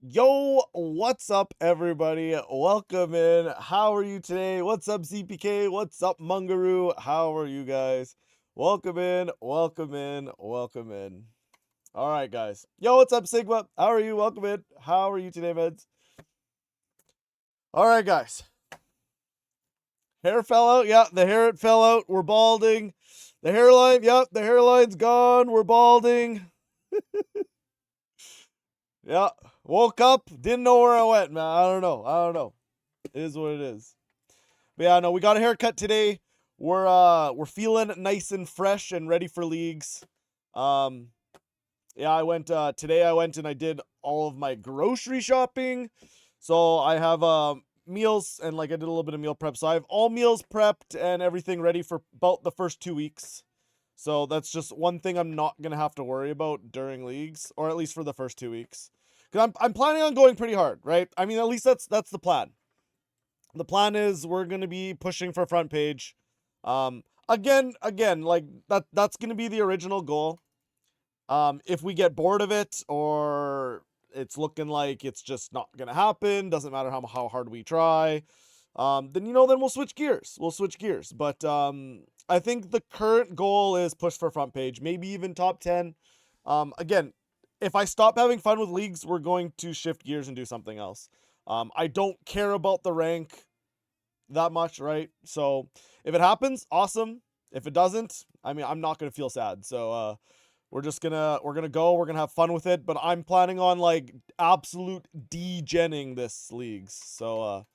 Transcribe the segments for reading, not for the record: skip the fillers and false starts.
Yo, what's up, everybody? Welcome in. How are you today? What's up, ZPK? What's up, Mungaroo? How are you guys? Welcome in, welcome in, welcome in. All right, guys. Yo, what's up, Sigma? How are you? Welcome in. How are you today, meds? All right, guys. Hair fell out. Yeah, the hair fell out. We're balding. The hairline. Yep, the hairline's gone. We're balding. Yeah. Woke up. Didn't know where I went, man. I don't know. I don't know. It is what it is. But yeah, no, we got a haircut today. We're feeling nice and fresh and ready for leagues. Um yeah, I went today I went and I did all of my grocery shopping. So I have meals and like I did a little bit of meal prep. So I have all meals prepped and everything ready for about the first 2 weeks. So that's just one thing I'm not going to have to worry about during leagues, or at least for the first 2 weeks. Cuz I'm planning on going pretty hard, right? I mean, at least that's the plan. The plan is we're gonna be pushing for front page. Again, like that's gonna be the original goal. If we get bored of it or it's looking like it's just not gonna happen, doesn't matter how hard we try. Then then we'll switch gears. We'll switch gears. But I think the current goal is push for front page, maybe even top 10. Again, if I stop having fun with leagues, we're going to shift gears and do something else. I don't care about the rank that much, right? So if it happens, awesome. If it doesn't, I mean, I'm not gonna feel sad. So we're gonna go. We're gonna have fun with it. But I'm planning on like absolute degenning this leagues. So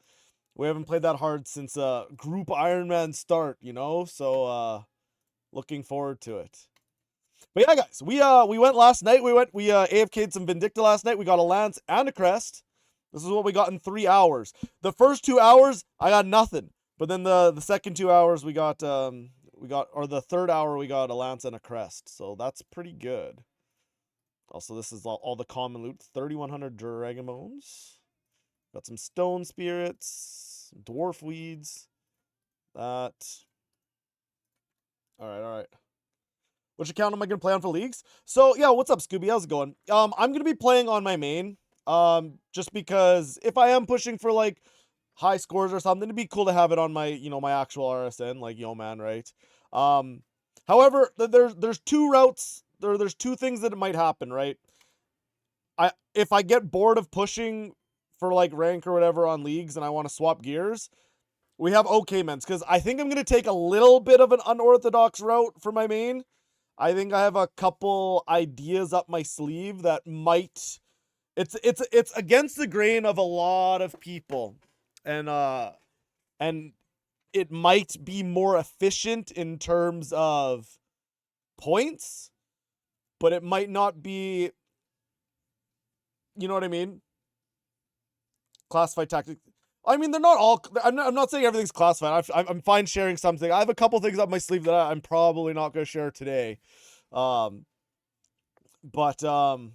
we haven't played that hard since group Ironman start. So looking forward to it. But yeah, guys, we went last night. We AFK'd some Vindicta last night. We got a Lance and a Crest. This is what we got in 3 hours. The first 2 hours, I got nothing. But then the second 2 hours or the third hour we got a Lance and a Crest. So that's pretty good. Also, this is all the common loot. 3,100 Dragon Bones. Got some Stone Spirits, Dwarf Weeds. That. All right. Which account am I gonna play on for leagues? So yeah, what's up, Scooby? How's it going? I'm gonna be playing on my main. Just because if I am pushing for like high scores or something, it'd be cool to have it on my my actual RSN, like Yeoman, right? Um, however, there's two routes. There's two things that it might happen, right? If I get bored of pushing for like rank or whatever on leagues and I want to swap gears, we have okay mens because I think I'm gonna take a little bit of an unorthodox route for my main. I think I have a couple ideas up my sleeve that might it's against the grain of a lot of people. And it might be more efficient in terms of points, but it might not be, you know what I mean? Classified tactics. I mean, they're not all. I'm not saying everything's classified. I'm fine sharing something. I have a couple things up my sleeve that I'm probably not going to share today. Um, but I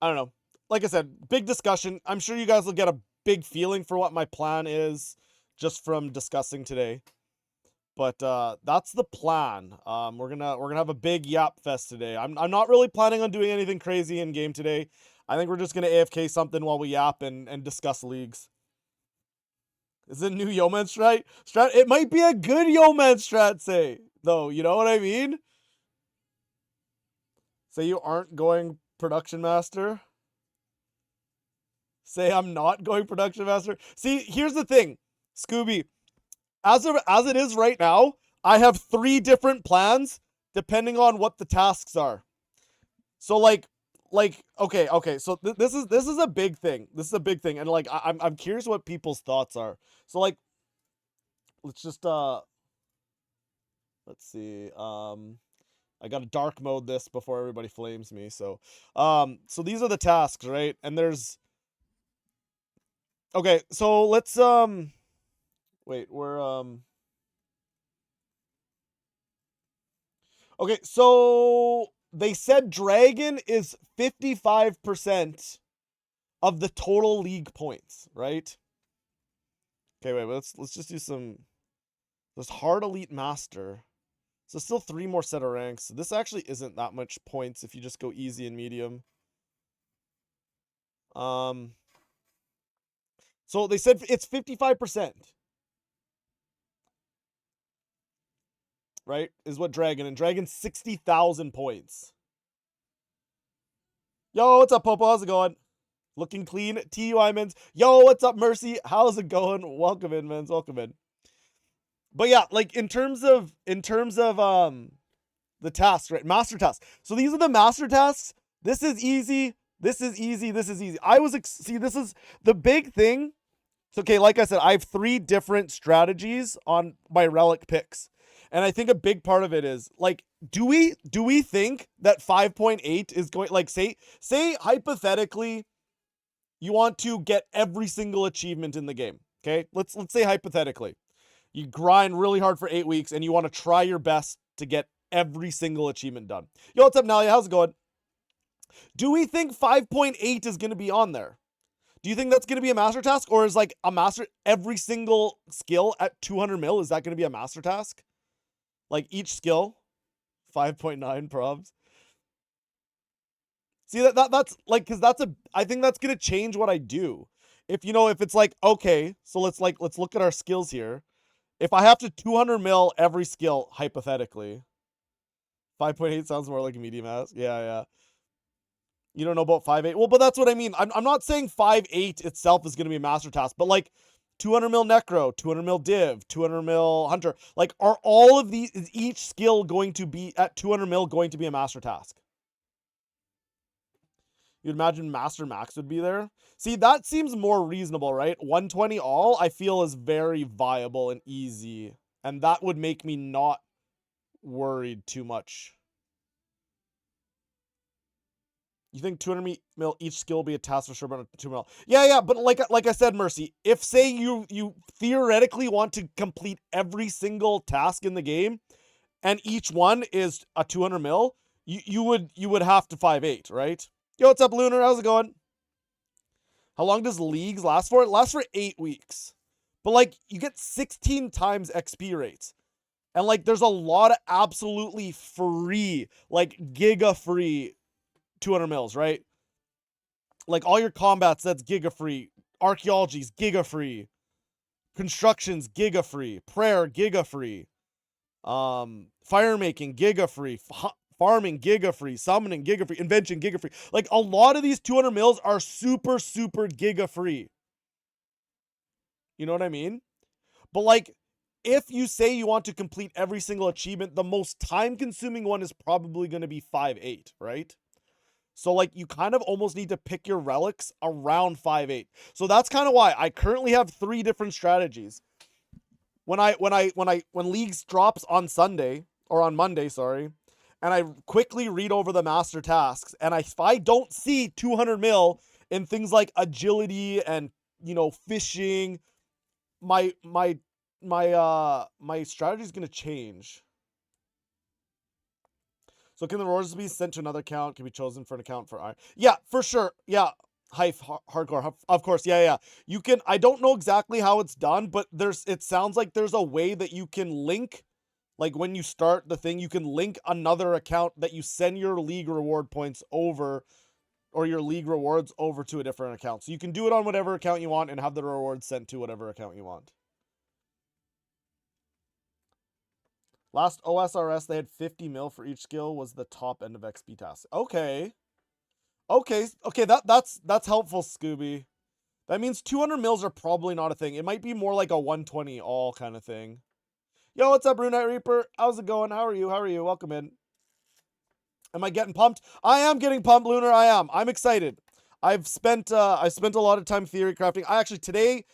don't know. Like I said, big discussion. I'm sure you guys will get a big feeling for what my plan is just from discussing today. But that's the plan. We're gonna have a big yap fest today. I'm not really planning on doing anything crazy in game today. I think we're just gonna AFK something while we yap and discuss leagues. Is it new Yeoman strat? It might be a good Yeoman strat, say though. You know what I mean? Say you aren't going production master. Say I'm not going production master. See, here's the thing, Scooby. As it is right now, I have 3 different plans depending on what the tasks are. So okay. So this is a big thing. This is a big thing, and like I'm curious what people's thoughts are. So like, let's just let's see. I got to dark mode this before everybody flames me. So these are the tasks, right? And there's okay. So let's wait. We're okay. So they said dragon is 55% of the total league points, right? Okay, wait. Let's just do some. There's hard elite master. So still 3 more set of ranks. This actually isn't that much points if you just go easy and medium. So they said it's 55%. Right? Is what Dragon. And Dragon's 60,000 points. Yo, what's up, Popo? How's it going? Looking clean. TUI Mins. Yo, what's up, Mercy? How's it going? Welcome in, Mins. Welcome in. But yeah, like in terms of the tasks, right? Master tasks. So these are the master tasks. This is easy. This is easy. This is easy. See, this is the big thing. So, okay, like I said, I have 3 different strategies on my relic picks. And I think a big part of it is like, do we think that 5.8 is going, like, say hypothetically you want to get every single achievement in the game. Okay, let's say hypothetically you grind really hard for 8 weeks and you want to try your best to get every single achievement done. Yo, what's up, Nalia? How's it going? Do we think 5.8 is going to be on there? Do you think that's going to be a master task, or is like a master every single skill at 200 mil? Is that going to be a master task? Like each skill, 5.9 probs. See that's like, because I think that's going to change what I do. If it's like, okay, so let's look at our skills here. If I have to 200 mil every skill, hypothetically, 5.8 sounds more like a medium ass. Yeah. You don't know about 5.8? Well, but that's what I mean. I'm not saying 5.8 itself is going to be a master task, but like 200 mil Necro, 200 mil Div, 200 mil Hunter. Like, are all of these, is each skill going to be at 200 mil going to be a master task? You'd imagine Master Max would be there. See, that seems more reasonable, right? 120 all, I feel, is very viable and easy. And that would make me not worried too much. You think 200 mil each skill will be a task for sure, but 2 mil. Yeah, but like I said, Mercy, if say you theoretically want to complete every single task in the game, and each one is a 200 mil, you would have to 5.8, right? Yo, what's up, Lunar? How's it going? How long does Leagues last for? It lasts for 8 weeks. But like, you get 16 times XP rates. And like, there's a lot of absolutely free, like giga free 200 mils, right? Like all your combats, that's giga free. Archaeology's giga free. Construction's giga free. Prayer, giga free. Fire making, giga free. Farming, giga free. Summoning, giga free. Invention, giga free. Like a lot of these 200 mils are super, super giga free. You know what I mean? But like, if you say you want to complete every single achievement, the most time consuming one is probably going to be 5.8, right? So like, you kind of almost need to pick your relics around 5.8. So that's kind of why I currently have 3 different strategies. When Leagues drops on Sunday or on Monday, sorry, and I quickly read over the master tasks, and if I don't see 200 mil in things like agility and fishing, my strategy is gonna change. So can the rewards be sent to another account? Can be chosen for an account for iron? Yeah, for sure. Yeah. Hardcore, of course. Yeah. You can, I don't know exactly how it's done, but it sounds like there's a way that you can link, like when you start the thing, you can link another account that you send your League reward points over, or your League rewards over to a different account. So you can do it on whatever account you want and have the rewards sent to whatever account you want. Last OSRS, they had 50 mil for each skill, was the top end of XP task. Okay, that's helpful, Scooby. That means 200 mils are probably not a thing. It might be more like a 120 all kind of thing. Yo, what's up, Brunette Reaper? How's it going? How are you? Welcome in. Am I getting pumped? I am getting pumped, Lunar. I am. I'm excited. I've spent a lot of time theory crafting. I actually today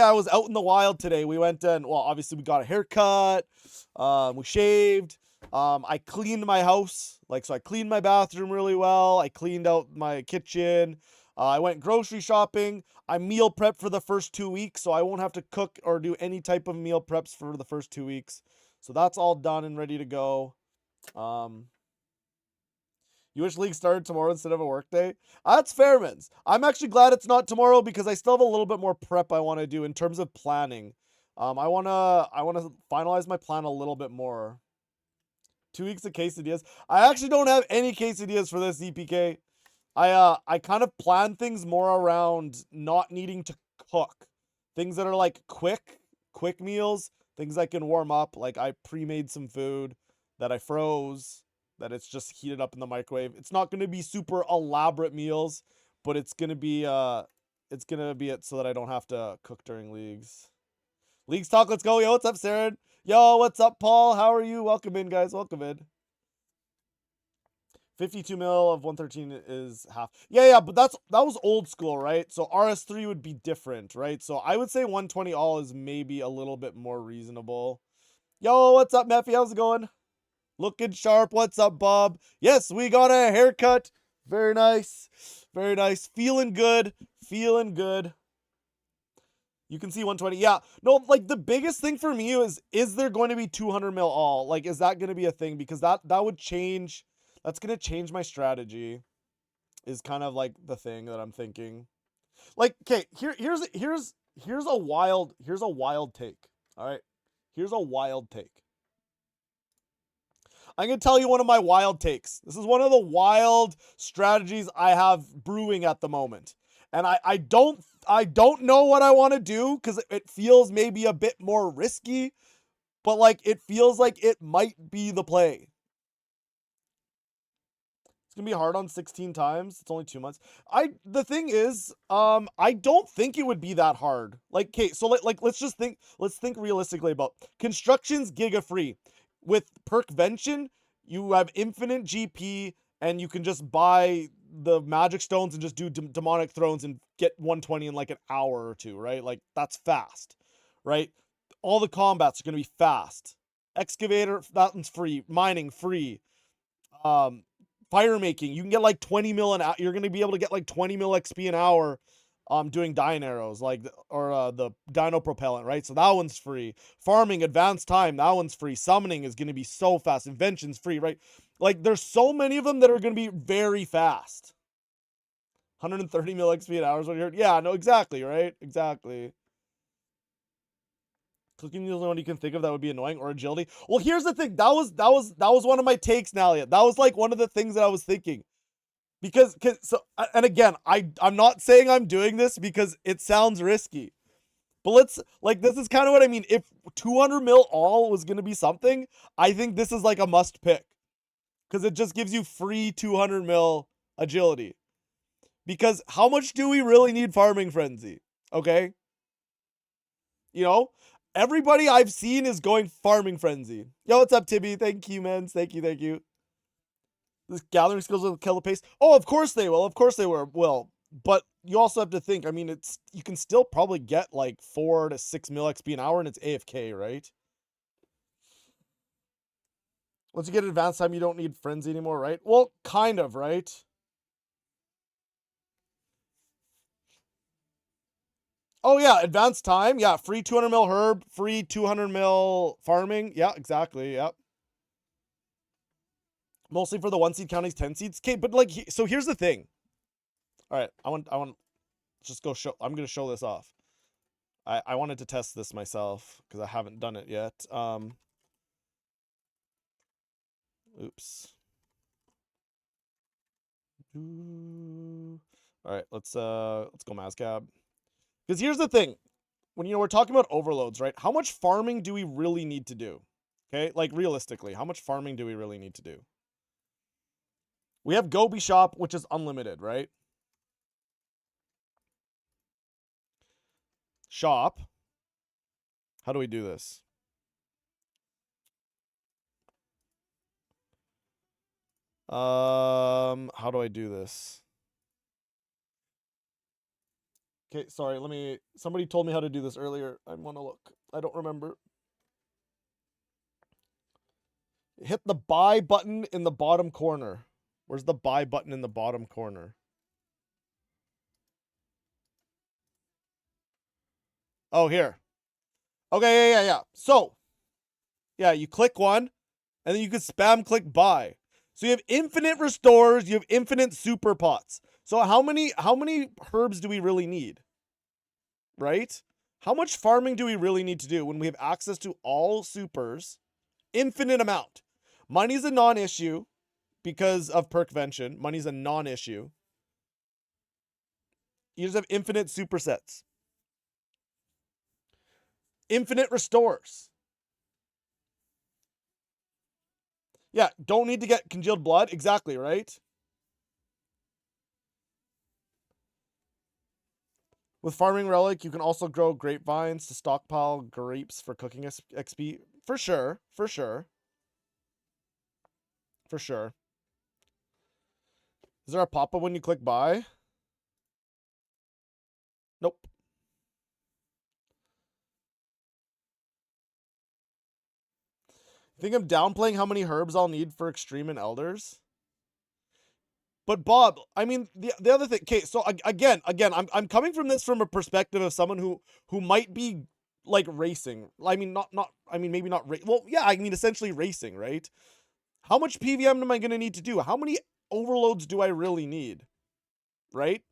I was out in the wild today. We went and, well, obviously we got a haircut. We shaved. I cleaned my house. So I cleaned my bathroom really well. I cleaned out my kitchen. I went grocery shopping. I meal prepped for the first 2 weeks, so I won't have to cook or do any type of meal preps for the first 2 weeks. So that's all done and ready to go. You wish League started tomorrow instead of a work day? That's fair, Mins. I'm actually glad it's not tomorrow because I still have a little bit more prep I want to do in terms of planning. I wanna finalize my plan a little bit more. 2 weeks of quesadillas. I actually don't have any quesadillas for this EPK. I kind of plan things more around not needing to cook. Things that are like quick meals, things I can warm up. Like I pre-made some food that I froze, that it's just heated up in the microwave. It's not going to be super elaborate meals, but it's going to be it so that I don't have to cook during leagues. Leagues talk, let's go. Yo, what's up, Saren? Yo, what's up, Paul? How are you? Welcome in, guys. Welcome in. 52 mil of 113 is half. Yeah, but that was old school, right? So RS3 would be different, right? So I would say 120 all is maybe a little bit more reasonable. Yo, what's up, Meffy? How's it going? Looking sharp. What's up, Bob? Yes, we got a haircut. Very nice. Very nice. Feeling good. Feeling good. You can see 120. Yeah. No, like the biggest thing for me is there going to be 200 mil all? Like, is that going to be a thing? Because that would change. That's going to change my strategy. Is kind of like the thing that I'm thinking. Like, okay, here's a wild take. All right. Here's a wild take. I'm going to tell you one of my wild takes. This is one of the wild strategies I have brewing at the moment. And I don't know what I want to do because it feels maybe a bit more risky, but like it feels like it might be the play. It's going to be hard on 16 times. It's only 2 months. The thing is, I don't think it would be that hard. Like, okay, so let's think realistically about Construction's Giga Free. With Perkvention, you have infinite GP and you can just buy the magic stones and just do demonic thrones and get 120 in like an hour or two, right? Like that's fast, right? All the combats are going to be fast. Excavator, that one's free. Mining, free. Fire making, you can get like 20 mil an hour. You're going to be able to get like 20 mil XP an hour doing Dying Arrows, like, or the Dino Propellant, right? So that one's free. Farming, Advanced Time, that one's free. Summoning is going to be so fast. Invention's free, right? Like, there's so many of them that are going to be very fast. 130 mil XP an hour is what you heard. Yeah, no, exactly, right? Exactly. Clicking the only one you can think of that would be annoying, or agility. Well, here's the thing. That was one of my takes, Nalia. That was like one of the things that I was thinking. Because so, and again, I'm not saying I'm doing this because it sounds risky. But let's, like, this is kind of what I mean. If 200 mil all was going to be something, I think this is like a must pick. Because it just gives you free 200 mil agility. Because how much do we really need Farming Frenzy? Okay? You know? Everybody I've seen is going Farming Frenzy. Yo, what's up, Tibby? Thank you, man. Thank you. This gathering skills will kill the pace. Oh, of course they will. Of course they will. But you also have to think, I mean, you can still probably get like 4 to 6 mil XP an hour and it's AFK, right? Once you get Advanced Time, you don't need Frenzy anymore, right? Well, kind of, right? Oh, yeah, Advanced Time. Yeah, free 200 mil herb, free 200 mil farming. Yeah, exactly. Yep. Mostly for the 1 seed counties, 10 seeds. Okay, but like, so here's the thing. All right, I want just go show. I'm gonna show this off. I wanted to test this myself because I haven't done it yet. Oops. All right, let's go Mazcab. Because here's the thing, when we're talking about overloads, right? How much farming do we really need to do? Okay, like realistically, how much farming do we really need to do? We have Gobi Shop, which is unlimited, right? Shop. How do we do this? How do I do this? Okay, sorry, somebody told me how to do this earlier. I want to look. I don't remember. Hit the buy button in the bottom corner. Where's the buy button in the bottom corner? Oh, here. Okay, yeah. So, yeah, you click one, and then you can spam click buy. So you have infinite restores, you have infinite super pots. So how many herbs do we really need? Right? How much farming do we really need to do when we have access to all supers? Infinite amount. Money's a non-issue because of Perkvention. Money's a non-issue. You just have infinite supersets. Infinite restores. Yeah, don't need to get congealed blood. Exactly, right? With Farming Relic, you can also grow grapevines to stockpile grapes for cooking XP. For sure. For sure. For sure. Is there a pop-up when you click buy? Nope. Think I'm downplaying how many herbs I'll need for Extreme and Elders? But Bob, I mean, the other thing. Okay, so again, I'm coming from this from a perspective of someone who might be like racing. I mean, I mean, maybe not. Well, yeah, I mean, essentially racing, right? How much PVM am I going to need to do? How many overloads do I really need? Right?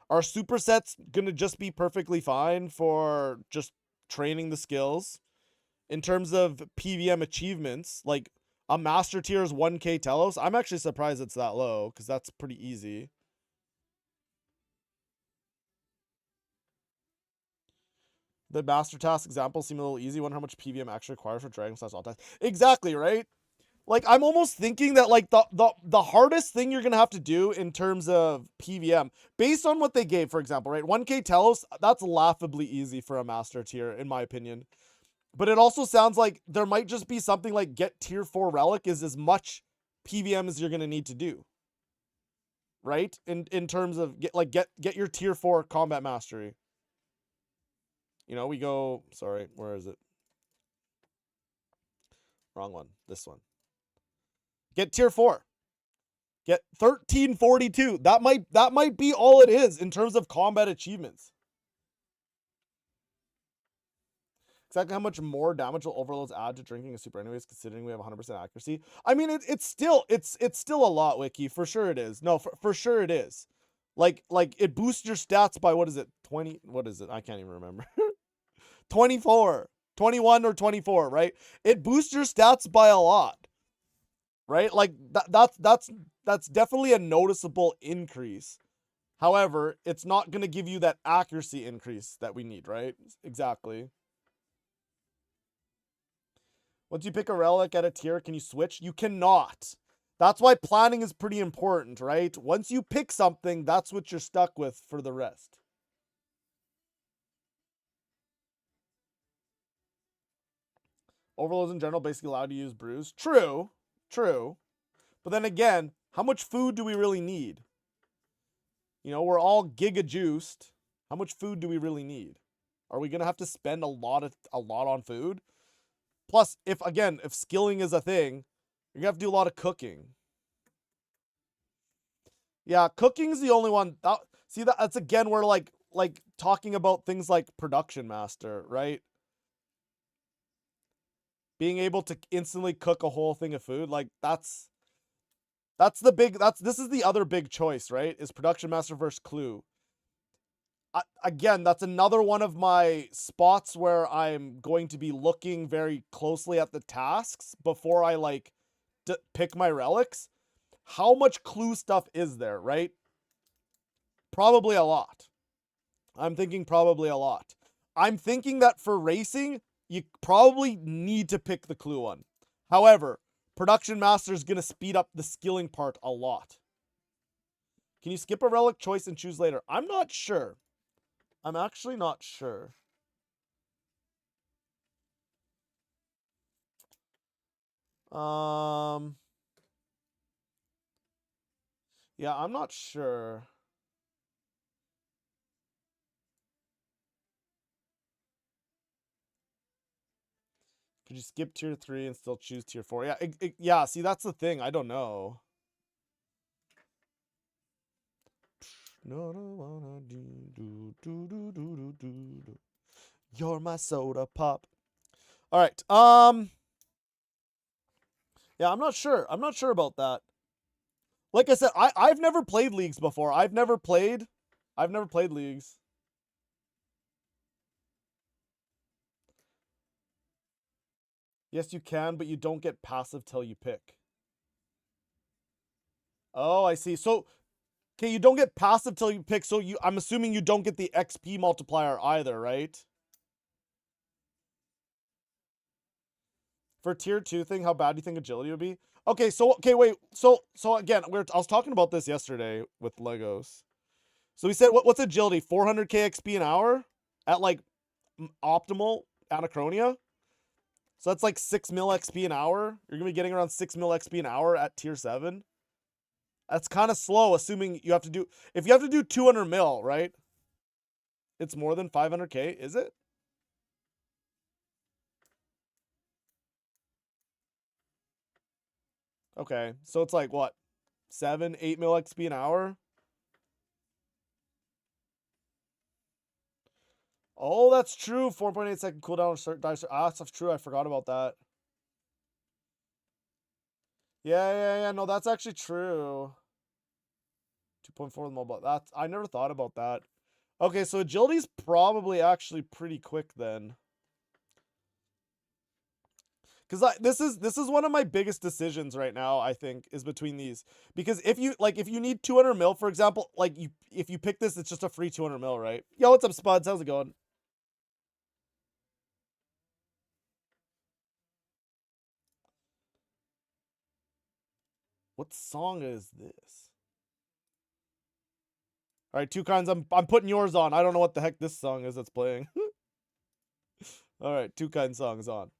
Are supersets going to just be perfectly fine for just training the skills? In terms of PVM achievements, like a master tier is 1k Telos. I'm actually surprised it's that low because that's pretty easy. The master task examples seem a little easy. Wonder how much PVM actually requires for Dragon Slash all tasks. Exactly, right? Like I'm almost thinking that like the hardest thing you're gonna have to do in terms of PVM, based on what they gave, for example, right? 1k Telos, that's laughably easy for a master tier, in my opinion. But it also sounds like there might just be something like get tier 4 relic is as much PVM as you're gonna need to do. Right? In terms of get your tier 4 combat mastery. You know, we go, sorry, where is it? Wrong one. This one. Get tier 4. Get 1342. That might be all it is in terms of combat achievements. Exactly how much more damage will overloads add to drinking a super anyways, considering we have 100% accuracy? I mean, it's still a lot, Wiki. For sure it is. No, for sure it is. Like it boosts your stats by, what is it? 20, what is it? I can't even remember. 24, 21 or 24, right? It boosts your stats by a lot. Right? Like that's definitely a noticeable increase. However, it's not going to give you that accuracy increase that we need, right? Exactly. Once you pick a relic at a tier, can you switch? You cannot. That's why planning is pretty important, right? Once you pick something, that's what you're stuck with for the rest. Overloads in general basically allowed to use brews. True. True. But then again, how much food do we really need? You know, we're all giga juiced. How much food do we really need? Are we gonna have to spend a lot on food? Plus, if skilling is a thing, you're gonna have to do a lot of cooking. Yeah, cooking's the only one. That's again where like talking about things like production master, right? Being able to instantly cook a whole thing of food, like this is the other big choice, right? Is production master versus clue. Again, that's another one of my spots where I'm going to be looking very closely at the tasks before I like pick my relics. How much clue stuff is there, right? Probably a lot. I'm thinking probably a lot. I'm thinking that for racing, you probably need to pick the clue one. However, production master is going to speed up the skilling part a lot. Can you skip a relic choice and choose later? I'm not sure. I'm actually not sure. Yeah, I'm not sure. Could you skip tier 3 and still choose tier 4? Yeah, yeah, see, that's the thing. I don't know. You're my soda pop. All right. Yeah, I'm not sure. I'm not sure about that. Like I said, I've never played leagues before. I've never played leagues. Yes, you can, but you don't get passive till you pick. Oh, I see. So Okay, you don't get passive till you pick, so I'm assuming you don't get the XP multiplier either, right? For tier 2 thing, how bad do you think agility would be? Okay, wait. So again, I was talking about this yesterday with Legos. So we said what's agility? 400k XP an hour at like optimal Anachronia. So that's like 6 mil XP an hour. You're gonna be getting around 6 mil XP an hour at tier 7. That's kind of slow, assuming you have to do, if you have to do 200 mil, right? It's more than 500k, is it? Okay, so it's like what, 7, 8 mil XP an hour? Oh, that's true. 4.8 second cooldown. That's true. I forgot about that. Yeah. No, that's actually true. 2.4 the mobile. I never thought about that. Okay, so agility's probably actually pretty quick then. Because this is one of my biggest decisions right now, I think, is between these. Because if you need 200 mil, for example, like if you pick this, it's just a free 200 mil, right? Yo, what's up, Spuds? How's it going? What song is this? All right, Two Kinds. I'm putting yours on. I don't know what the heck this song is that's playing. All right, Two Kind songs on.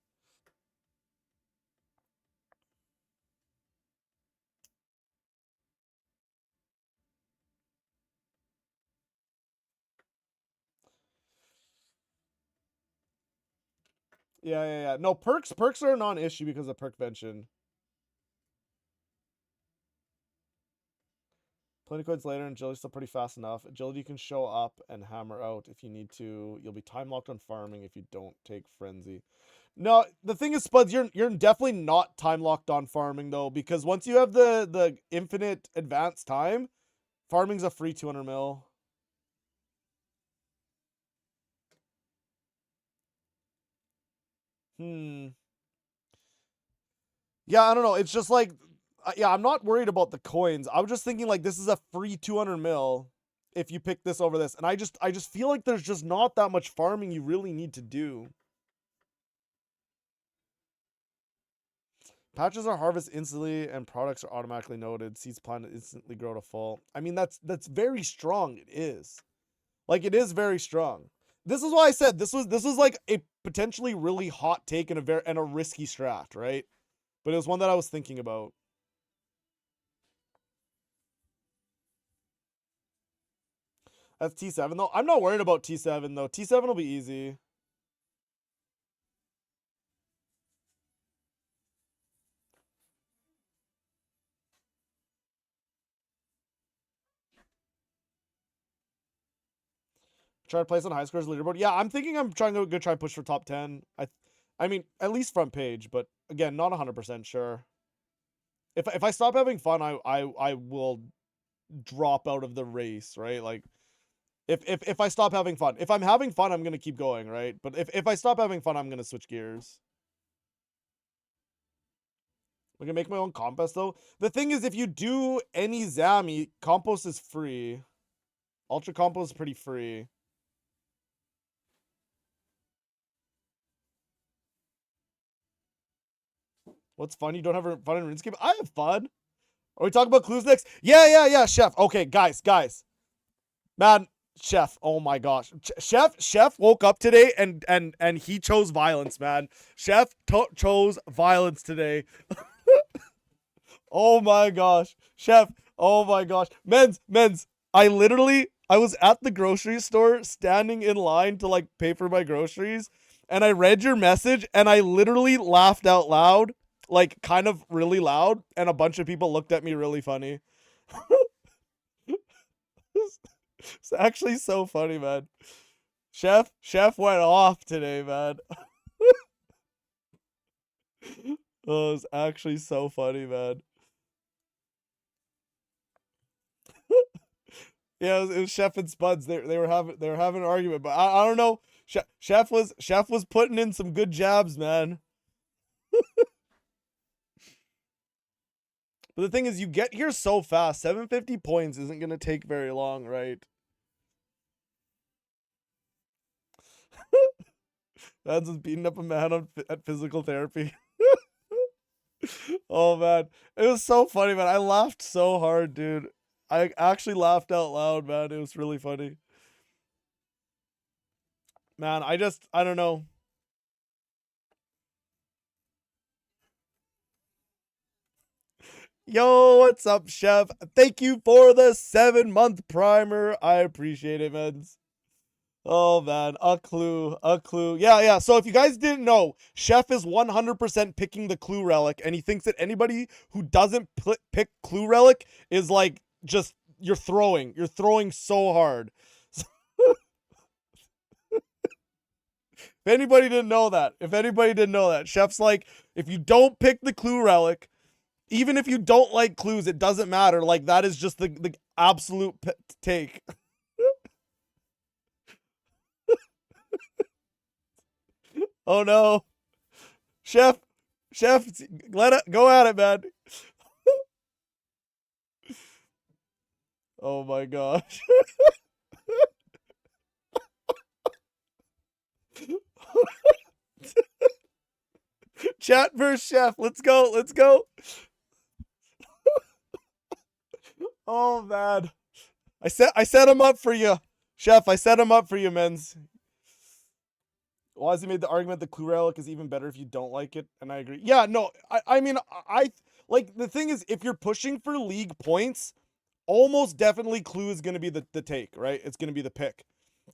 Yeah. No, perks are a non-issue because of perkvention. Plenty coins later, and agility's still pretty fast enough. Agility can show up and hammer out if you need to. You'll be time locked on farming if you don't take frenzy. No, the thing is, Spuds, you're definitely not time locked on farming though, because once you have the infinite advanced time, farming's a free 200 mil. Yeah, I don't know. It's just like, yeah, I'm not worried about the coins. I was just thinking like this is a free 200 mil if you pick this over this, and I just feel like there's just not that much farming you really need to do. Patches are harvested instantly and products are automatically noted. Seeds planted instantly grow to full. I mean, that's very strong. It is. Like, it is very strong. This is why I said this was like a potentially really hot take and a risky strat, right? But it was one that I was thinking about. That's T7 though. I'm not worried about T7 though. T7 will be easy. Try to place on high scores leaderboard. Yeah, I'm thinking I'm trying to go try and push for top 10. I mean, at least front page, but again, not 100% sure. If I stop having fun, I will drop out of the race, right? Like if I stop having fun. If I'm having fun, I'm gonna keep going, right? But if I stop having fun, I'm gonna switch gears. I can make my own compost though. The thing is, if you do any Zammy, compost is free. Ultra compost is pretty free. What's fun? You don't have fun in RuneScape? I have fun. Are we talking about clues next? Yeah, Chef. Okay, guys. Man, Chef. Oh my gosh. Chef woke up today and he chose violence, man. Chef chose violence today. Oh my gosh. Chef. Oh my gosh. Men's. I was at the grocery store standing in line to like pay for my groceries, and I read your message and I literally laughed out loud, like kind of really loud, and a bunch of people looked at me really funny. It's actually so funny, man. Chef went off today, man. Oh, it was actually so funny, man. Yeah, it was Chef and Spuds. They were having an argument, but I don't know. Chef was putting in some good jabs, man. But the thing is, you get here so fast. 750 points isn't going to take very long, right? That's just beating up a man at physical therapy. Oh, man. It was so funny, man. I laughed so hard, dude. I actually laughed out loud, man. It was really funny. Man, I don't know. Yo, what's up, Chef? Thank you for the 7-month primer. I appreciate it, man. Oh man, a clue, a clue. Yeah, yeah. So if you guys didn't know, Chef is 100% picking the clue relic, and he thinks that anybody who doesn't pick clue relic is like just you're throwing so hard. If anybody didn't know that, Chef's like, if you don't pick the clue relic, even if you don't like clues, it doesn't matter. Like that is just the absolute take. Oh no, Chef, let it go at it, man. Oh my gosh. Chat versus Chef. Let's go. Let's go. Oh man. I set him up for you. Chef, I set him up for you, men's. Wazzy made the argument that Clue Relic is even better if you don't like it, and I agree. Yeah, no, I mean I like the thing is if you're pushing for league points, almost definitely Clue is gonna be the take, right? It's gonna be the pick.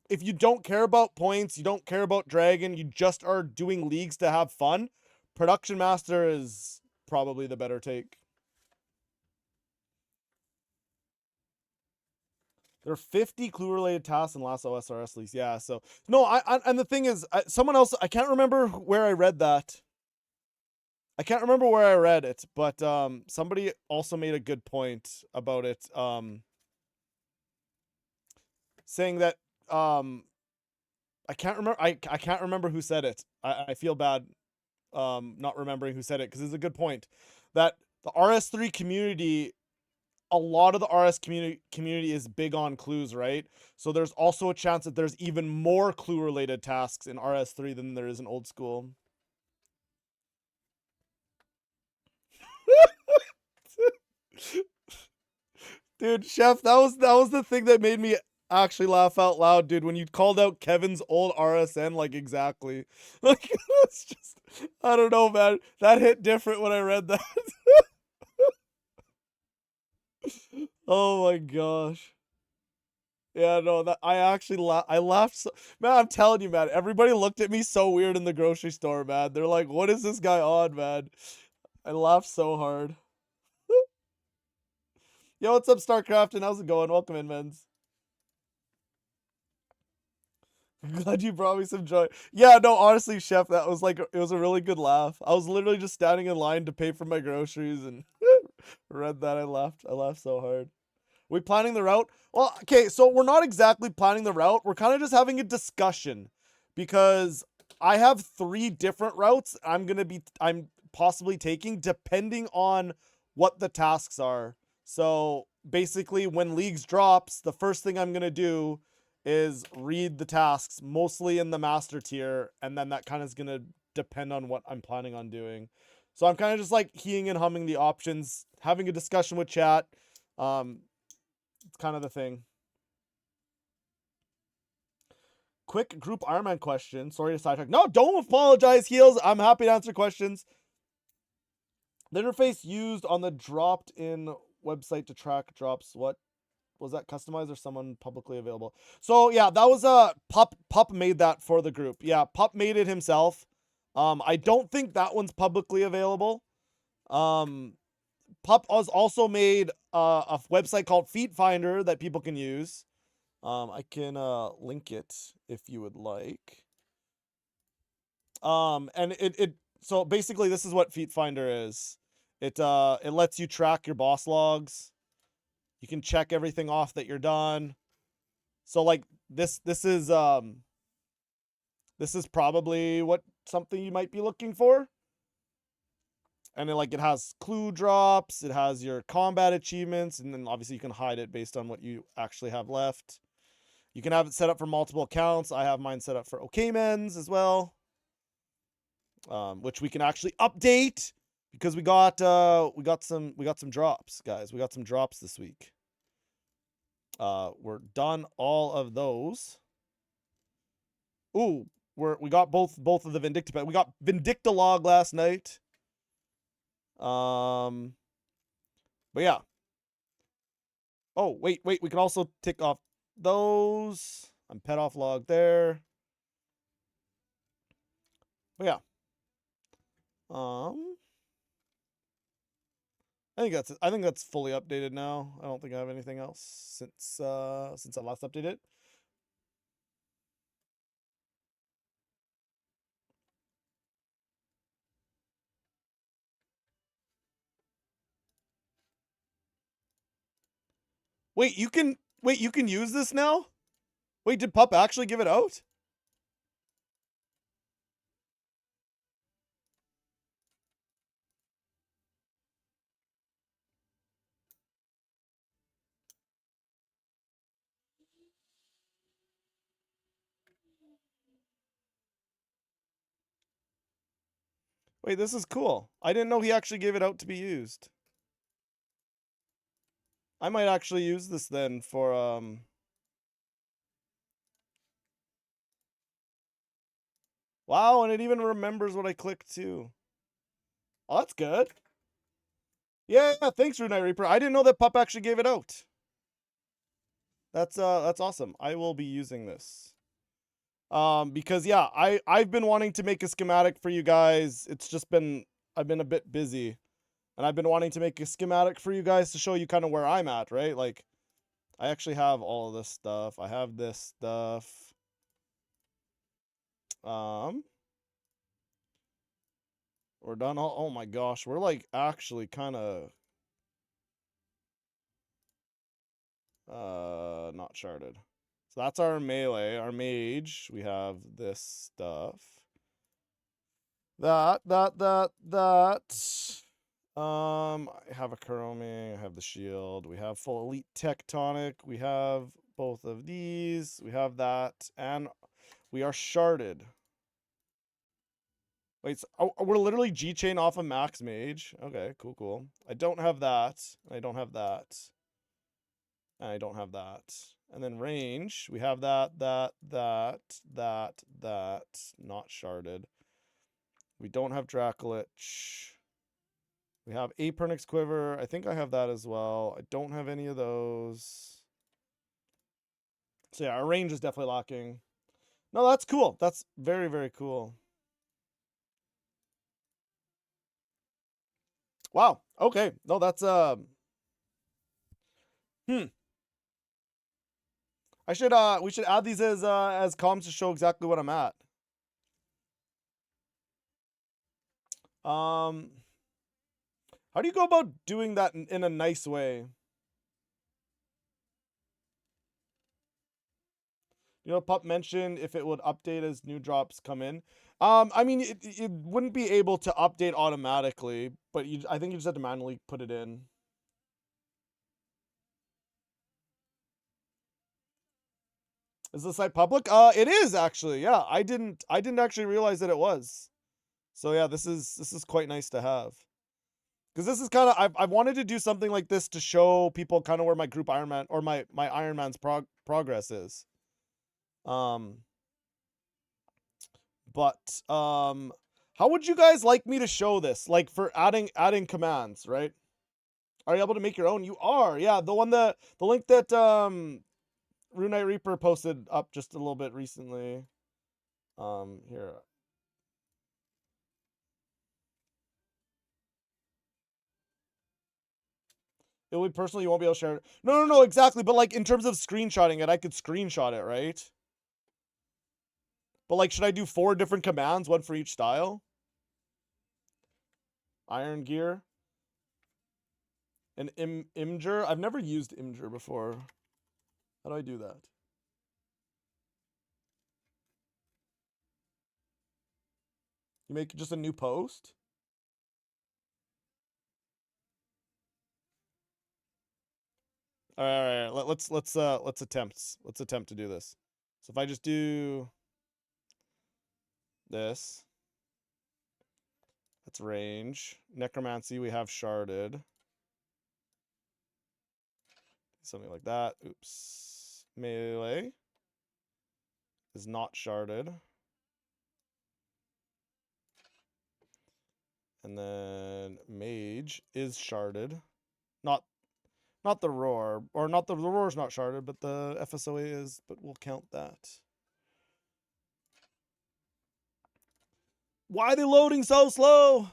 If you don't care about points, you don't care about Dragon, you just are doing leagues to have fun, Production Master is probably the better take. There are 50 clue-related tasks in last OSRS leagues. Yeah, so no, and the thing is, someone else, I can't remember where I read that. I can't remember where I read it, but somebody also made a good point about it. Saying that I can't remember. I can't remember who said it. I feel bad not remembering who said it because it's a good point that the RS3 community, a lot of the RS community is big on clues, right? So there's also a chance that there's even more clue related tasks in RS3 than there is in old school. Dude, Chef, that was the thing that made me actually laugh out loud, dude, when you called out Kevin's old RSN, like exactly. Like it's just I don't know, man. That hit different when I read that. Oh my gosh. Yeah, no, that I actually I laughed so, man, I'm telling you, man, everybody looked at me so weird in the grocery store, man. They're like, what is this guy on, man? I laughed so hard. Yo, what's up, StarCraft? And how's it going? Welcome in, men's. Glad you brought me some joy. Yeah, no, honestly, Chef, that was like it was a really good laugh. I was literally just standing in line to pay for my groceries and read that. I laughed. I laughed so hard. We planning the route? Well, okay, so we're not exactly planning the route. We're kind of just having a discussion because I have 3 different routes I'm possibly taking depending on what the tasks are. So basically when leagues drops, the first thing I'm going to do is read the tasks mostly in the master tier, and then that kind of is going to depend on what I'm planning on doing. So I'm kind of just like heeing and humming the options, having a discussion with chat. It's kind of the thing. Quick group Ironman question. Sorry to sidetrack. No, don't apologize, Heels. I'm happy to answer questions. The interface used on the dropped in website to track drops. What was that, customized or someone publicly available? So yeah, that was Pup made that for the group. Yeah, Pup made it himself. I don't think that one's publicly available. Pup has also made a website called Feet Finder that people can use. I can link it if you would like. And it so basically this is what Feet Finder is. It lets you track your boss logs. You can check everything off that you're done. So like this is probably what something you might be looking for. And then, like, it has clue drops, it has your combat achievements, and then obviously you can hide it based on what you actually have left. You can have it set up for multiple accounts. I have mine set up for OKMens as well, which we can actually update because we got some drops, guys. We got some drops this week. We're done all of those. Ooh, we got both of the Vindicta. We got Vindictalog last night. But yeah. Oh, wait, we can also tick off those. I'm pet off log there. But yeah. I think that's fully updated now. I don't think I have anything else since I last updated. Wait, you can use this now? Wait, did Pup actually give it out? Wait, this is cool. I didn't know he actually gave it out to be used. I might actually use this then for Wow, and it even remembers what I clicked too. Oh, that's good. Yeah, thanks, Rune Knight Reaper. I didn't know that Pup actually gave it out. That's awesome. I will be using this. Because yeah, I've been wanting to make a schematic for you guys. It's just been I've been a bit busy. And I've been wanting to make a schematic for you guys to show you kind of where I'm at, right? Like I actually have all of this stuff. I have this stuff. We're done all, oh my gosh, we're like actually kind of not sharded. So that's our melee, our mage. We have this stuff. That. I have a Kurome, I have the shield, we have full elite tectonic, we have both of these, we have that, and we are sharded. Wait, so, we're literally G-chain off of max mage. Okay, cool. I don't have that, I don't have that. And I don't have that. And then range, we have that, not sharded. We don't have Dracolich. We have Apernix Quiver. I think I have that as well. I don't have any of those. So yeah, our range is definitely lacking. No, that's cool. That's very, very cool. Wow. Okay. No, that's I should we should add these as comms to show exactly what I'm at. How do you go about doing that in a nice way? You know, Pup mentioned if it would update as new drops come in. I mean, it wouldn't be able to update automatically, but I think you just have to manually put it in. Is the site public? It is actually. Yeah, I didn't actually realize that it was. So yeah, this is quite nice to have. Because this is kind of I've wanted to do something like this to show people kind of where my group Iron Man or my Iron Man's progress is. But how would you guys like me to show this? Like for adding commands, right? Are you able to make your own? You are. Yeah, the link that Rune Knight Reaper posted up just a little bit recently. Here. It would personally, you won't be able to share it. No, exactly. But like in terms of screenshotting it, I could screenshot it, right? But like, should I do 4 different commands, one for each style? Iron Gear. And Imgur. I've never used Imgur before. How do I do that? You make just a new post? All right. Let's attempt to do this. So if I just do this, that's range. Necromancy we have sharded. Something like that. Oops. Melee is not sharded. And then mage is sharded. Not the roar, or not the roar's not sharded, but the FSOA is, but we'll count that. Why are they loading so slow?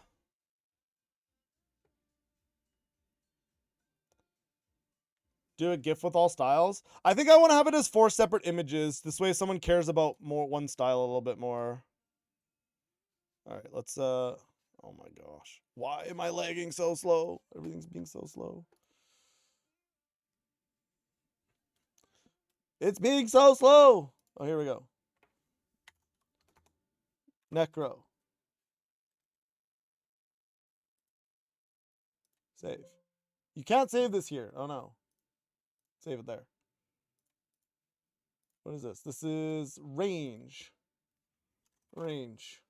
Do a GIF with all styles. I think I want to have it as 4 separate images. This way someone cares about one style a little bit more. All right, let's oh my gosh. Why am I lagging so slow? Everything's being so slow. It's being so slow. Oh, here we go. Necro. Save. You can't save this here. Oh no. Save it there. What is this? This is range. Range.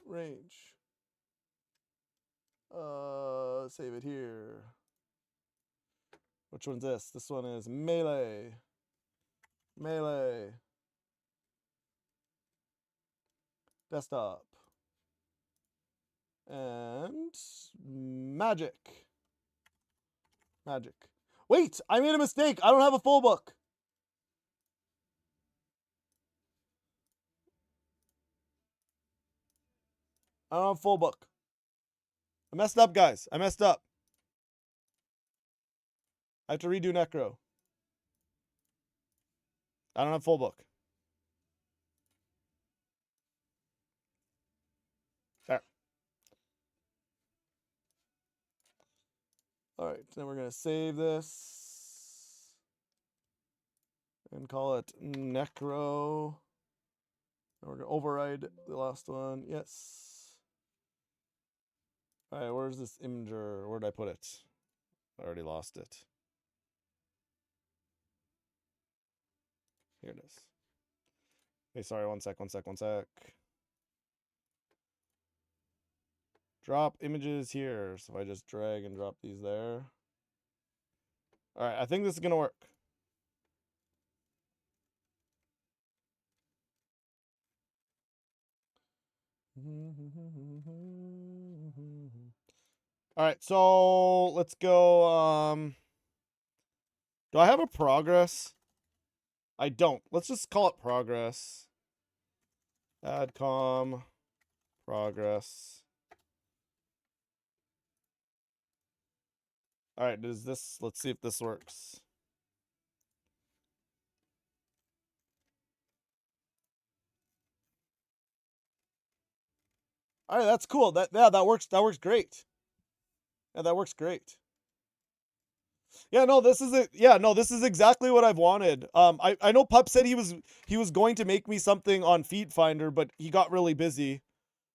Range. Save it here. Which one's this? This one is melee. Melee. Desktop. And magic. Magic. Wait, I made a mistake. I don't have a full book. I don't have a full book. I messed up, guys. I messed up. I have to redo Necro. I don't have full book. There. All right, then we're going to save this and call it Necro. And we're going to override the last one. Yes. All right, where's this imager? Where did I put it? I already lost it. Here it is. Hey, sorry, one sec. Drop images here. So if I just drag and drop these there. All right, I think this is going to work. All right, so let's go. Do I have a progress? I don't. Let's just call it progress. Adcom progress. All right, does this, let's see if this works. All right, that's cool. That works. That works great. Yeah, that works great. Yeah, no, this is it. Yeah, no, this is exactly what I've wanted. I know Pup said he was going to make me something on Feet Finder, but he got really busy.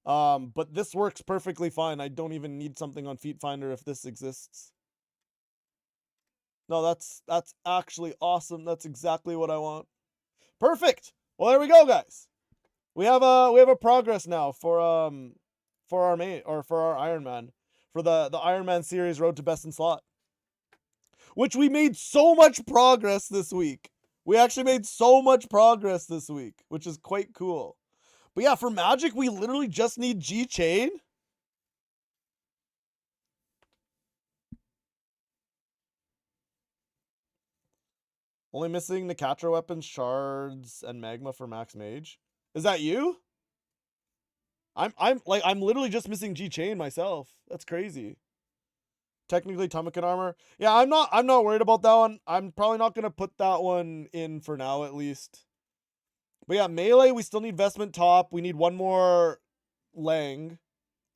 But this works perfectly fine. I don't even need something on Feet Finder if this exists. No, that's actually awesome. That's exactly what I want. Perfect. Well, there we go, guys. We have a progress now for our main, or for our Iron Man, for the Iron Man series Road to Best in Slot, which we made so much progress this week. We actually made so much progress this week, which is quite cool. But yeah, for Magic, we literally just need G Chain. Only missing Nicatra weapons, shards, and magma for Max Mage. Is that you? I'm literally just missing G Chain myself. That's crazy. Technically Tummican armor. Yeah, I'm not worried about that one. I'm probably not gonna put that one in for now at least. But yeah, melee, we still need Vestment top. We need one more Lang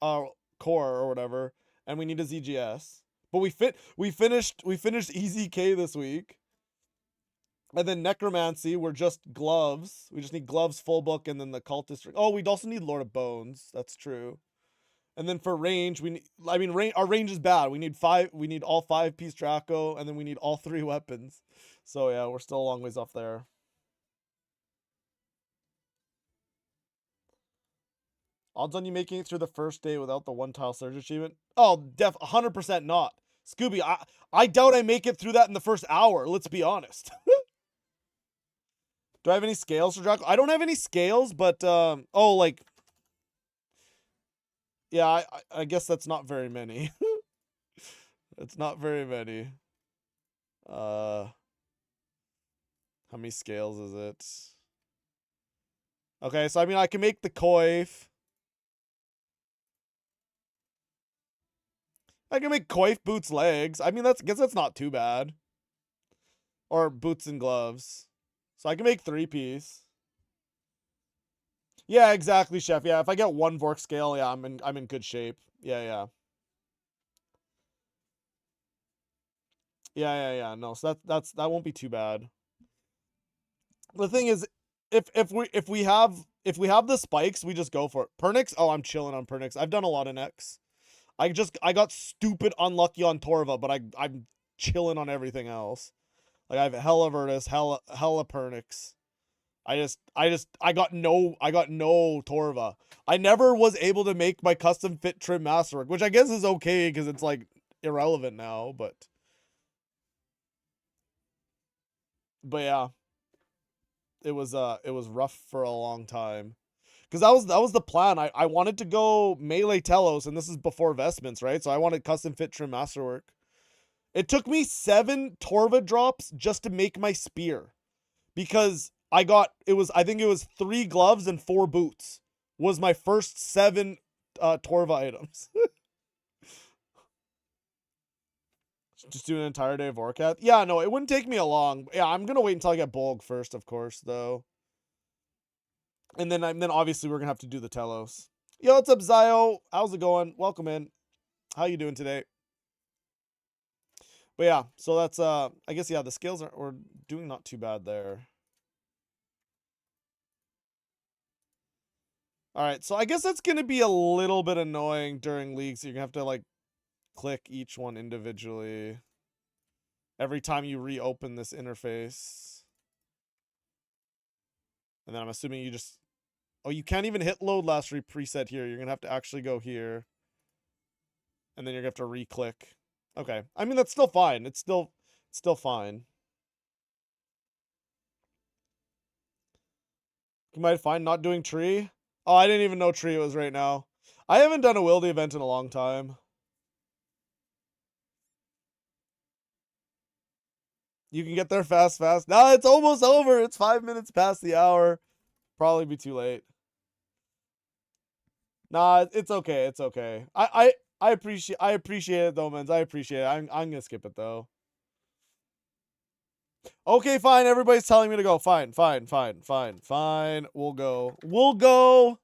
core or whatever. And we need a ZGS. But we finished EZK this week. And then Necromancy, we're just gloves. We just need gloves, full book, and then the cultist. Oh, we'd also need Lord of Bones. That's true. And then for range, we need, I mean, our range is bad. We need all 5-piece Draco, and then we need all 3 weapons. So yeah, we're still a long ways off there. Odds on you making it through the first day without the 1-tile surge achievement? Oh, 100% not. Scooby, I doubt I make it through that in the first hour, let's be honest. Do I have any scales for Draco? I don't have any scales, but, oh, like, yeah, I guess that's not very many. It's not very many. How many scales is it? Okay, so I mean, I can make the coif. I can make coif, boots, legs. I mean, guess that's not too bad. Or boots and gloves. So I can make 3-piece. Yeah, exactly, Chef. Yeah, if I get 1 Vork scale, yeah, I'm in good shape. Yeah, yeah. Yeah. No, so that won't be too bad. The thing is, if we have the spikes, we just go for it. Pernix? Oh, I'm chilling on Pernix. I've done a lot of Nex. I got stupid unlucky on Torva, but I'm chilling on everything else. Like I have hella Virtus, hella Pernix. I got no Torva. I never was able to make my custom fit trim masterwork, which I guess is okay because it's like irrelevant now, but yeah. It was rough for a long time. Because that was the plan. I wanted to go melee Telos, and this is before vestments, right? So I wanted custom fit trim masterwork. It took me 7 Torva drops just to make my spear. Because I think it was 3 gloves and 4 boots. Was my first 7 Torva items. Just do an entire day of Orcath? Yeah, no, it wouldn't take me a long. Yeah, I'm gonna wait until I get Bolg first, of course, though. And then obviously we're gonna have to do the Telos. Yo, what's up, Zio? How's it going? Welcome in. How you doing today? But yeah, so that's I guess yeah, the scales we're doing not too bad there. Alright, so I guess that's gonna be a little bit annoying during leagues. So you're gonna have to like click each one individually every time you reopen this interface. And then I'm assuming you just oh, you can't even hit load last preset here. You're gonna have to actually go here. And then you're gonna have to re-click. Okay. I mean that's still fine. It's still fine. You might find not doing tree. Oh, I didn't even know tree was right now. I haven't done a Wildy event in a long time. You can get there fast. No, it's almost over. It's 5 minutes past the hour. Probably be too late. Nah, it's okay. It's okay. I appreciate it though, man. I appreciate it. I'm gonna skip it though. Okay, fine. Everybody's telling me to go. Fine. We'll go.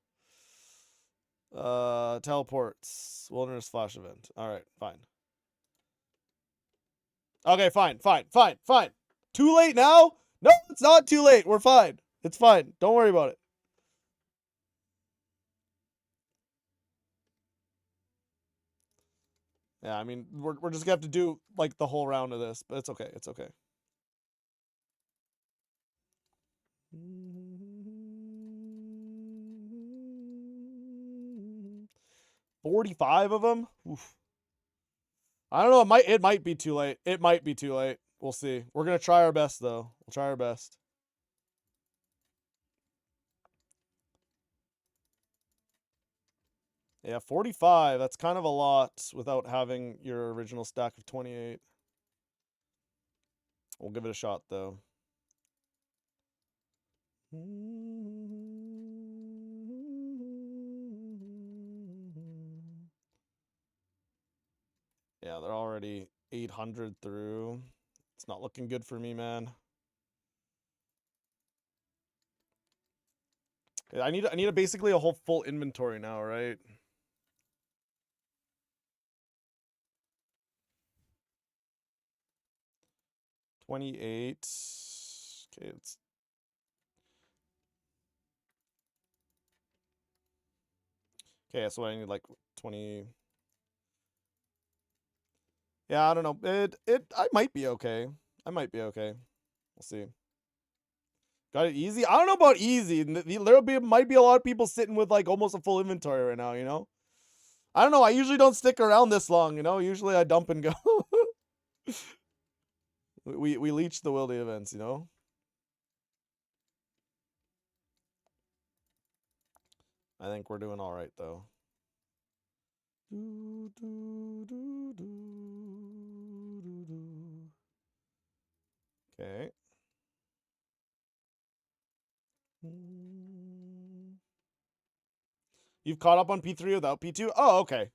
Teleports. Wilderness flash event. Alright, fine. Okay, fine. Too late now? No, it's not too late. We're fine. It's fine. Don't worry about it. Yeah, I mean, we're just gonna have to do like the whole round of this, but it's okay. It's okay. 45 of them? Oof. I don't know. It might be too late. It might be too late. We'll see. We're gonna try our best though. We'll try our best. Yeah, 45. That's kind of a lot without having your original stack of 28. We'll give it a shot though. Yeah, they're already 800 through. It's not looking good for me, man. I need basically a whole full inventory now, right? $28. Okay, it's Okay, so I need like 20. Yeah, I don't know. I might be okay. I might be okay. We'll see. Got it easy? I don't know about easy. Might be a lot of people sitting with like almost a full inventory right now, you know? I don't know. I usually don't stick around this long, you know? Usually I dump and go. we leech the wildy events, you know? I think we're doing all right though. Okay. You've caught up on P3 without P2? Oh, okay.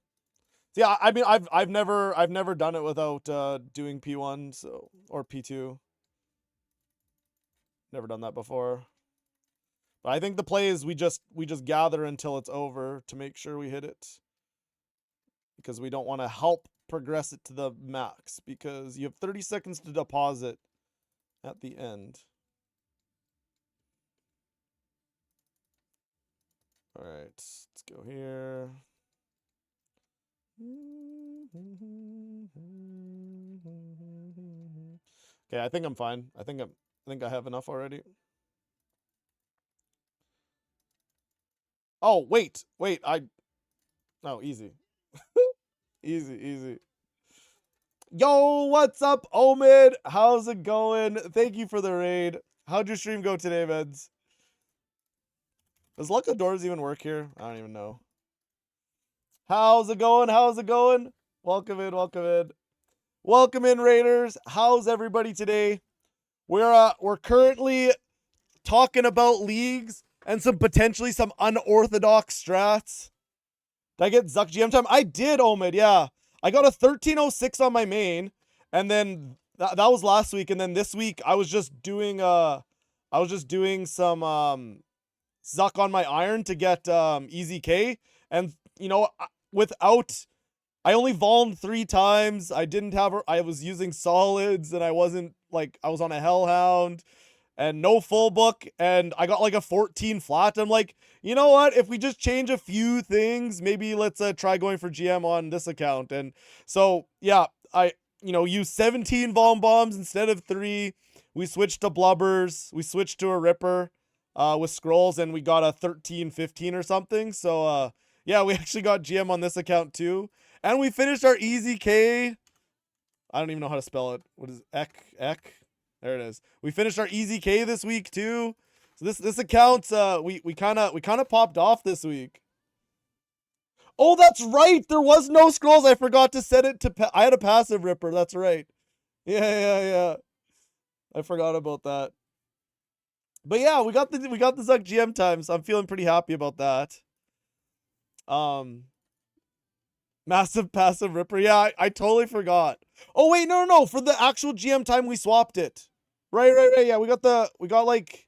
Yeah, I mean I've never done it without doing P1 so or P2. Never done that before. But I think the play is we just gather until it's over to make sure we hit it. Because we don't want to help progress it to the max because you have 30 seconds to deposit at the end. All right, let's go here. Okay, I think I'm fine. I think I have enough already. Oh, wait. No, easy. Easy. Yo, what's up, Omid? How's it going? Thank you for the raid. How'd your stream go today, Meds? Does Luck of Doors even work here? I don't even know. How's it going? Welcome in. Welcome in, Raiders. How's everybody today? We're currently talking about leagues and potentially some unorthodox strats. Did I get Zuck GM time? I did, Omid, yeah. I got a 1306 on my main, and then that was last week, and then this week I was just doing some Zuck on my iron to get easy K, and you know, I only volmed 3 times. I was using solids, and I was on a Hellhound and no full book, and I got like a 14 flat. I'm like, you know what? If we just change a few things, maybe let's try going for GM on this account. And so, yeah, I use 17 Vom Bombs instead of 3. We switched to Blubbers. We switched to a Ripper with Scrolls, and we got a 13-15 or something. So, yeah, we actually got GM on this account too. And we finished our easy K. I don't even know how to spell it. What is Ek? There it is. We finished our easy K this week too. So this account, we kind of popped off this week. Oh, that's right. There was no Scrolls. I forgot to set it to. I had a passive Ripper. That's right. Yeah. I forgot about that. But yeah, we got the Zuck GM time, so I'm feeling pretty happy about that. Massive passive Ripper. Yeah, I totally forgot. Oh wait, no. For the actual GM time, we swapped it. Right. Yeah, we got like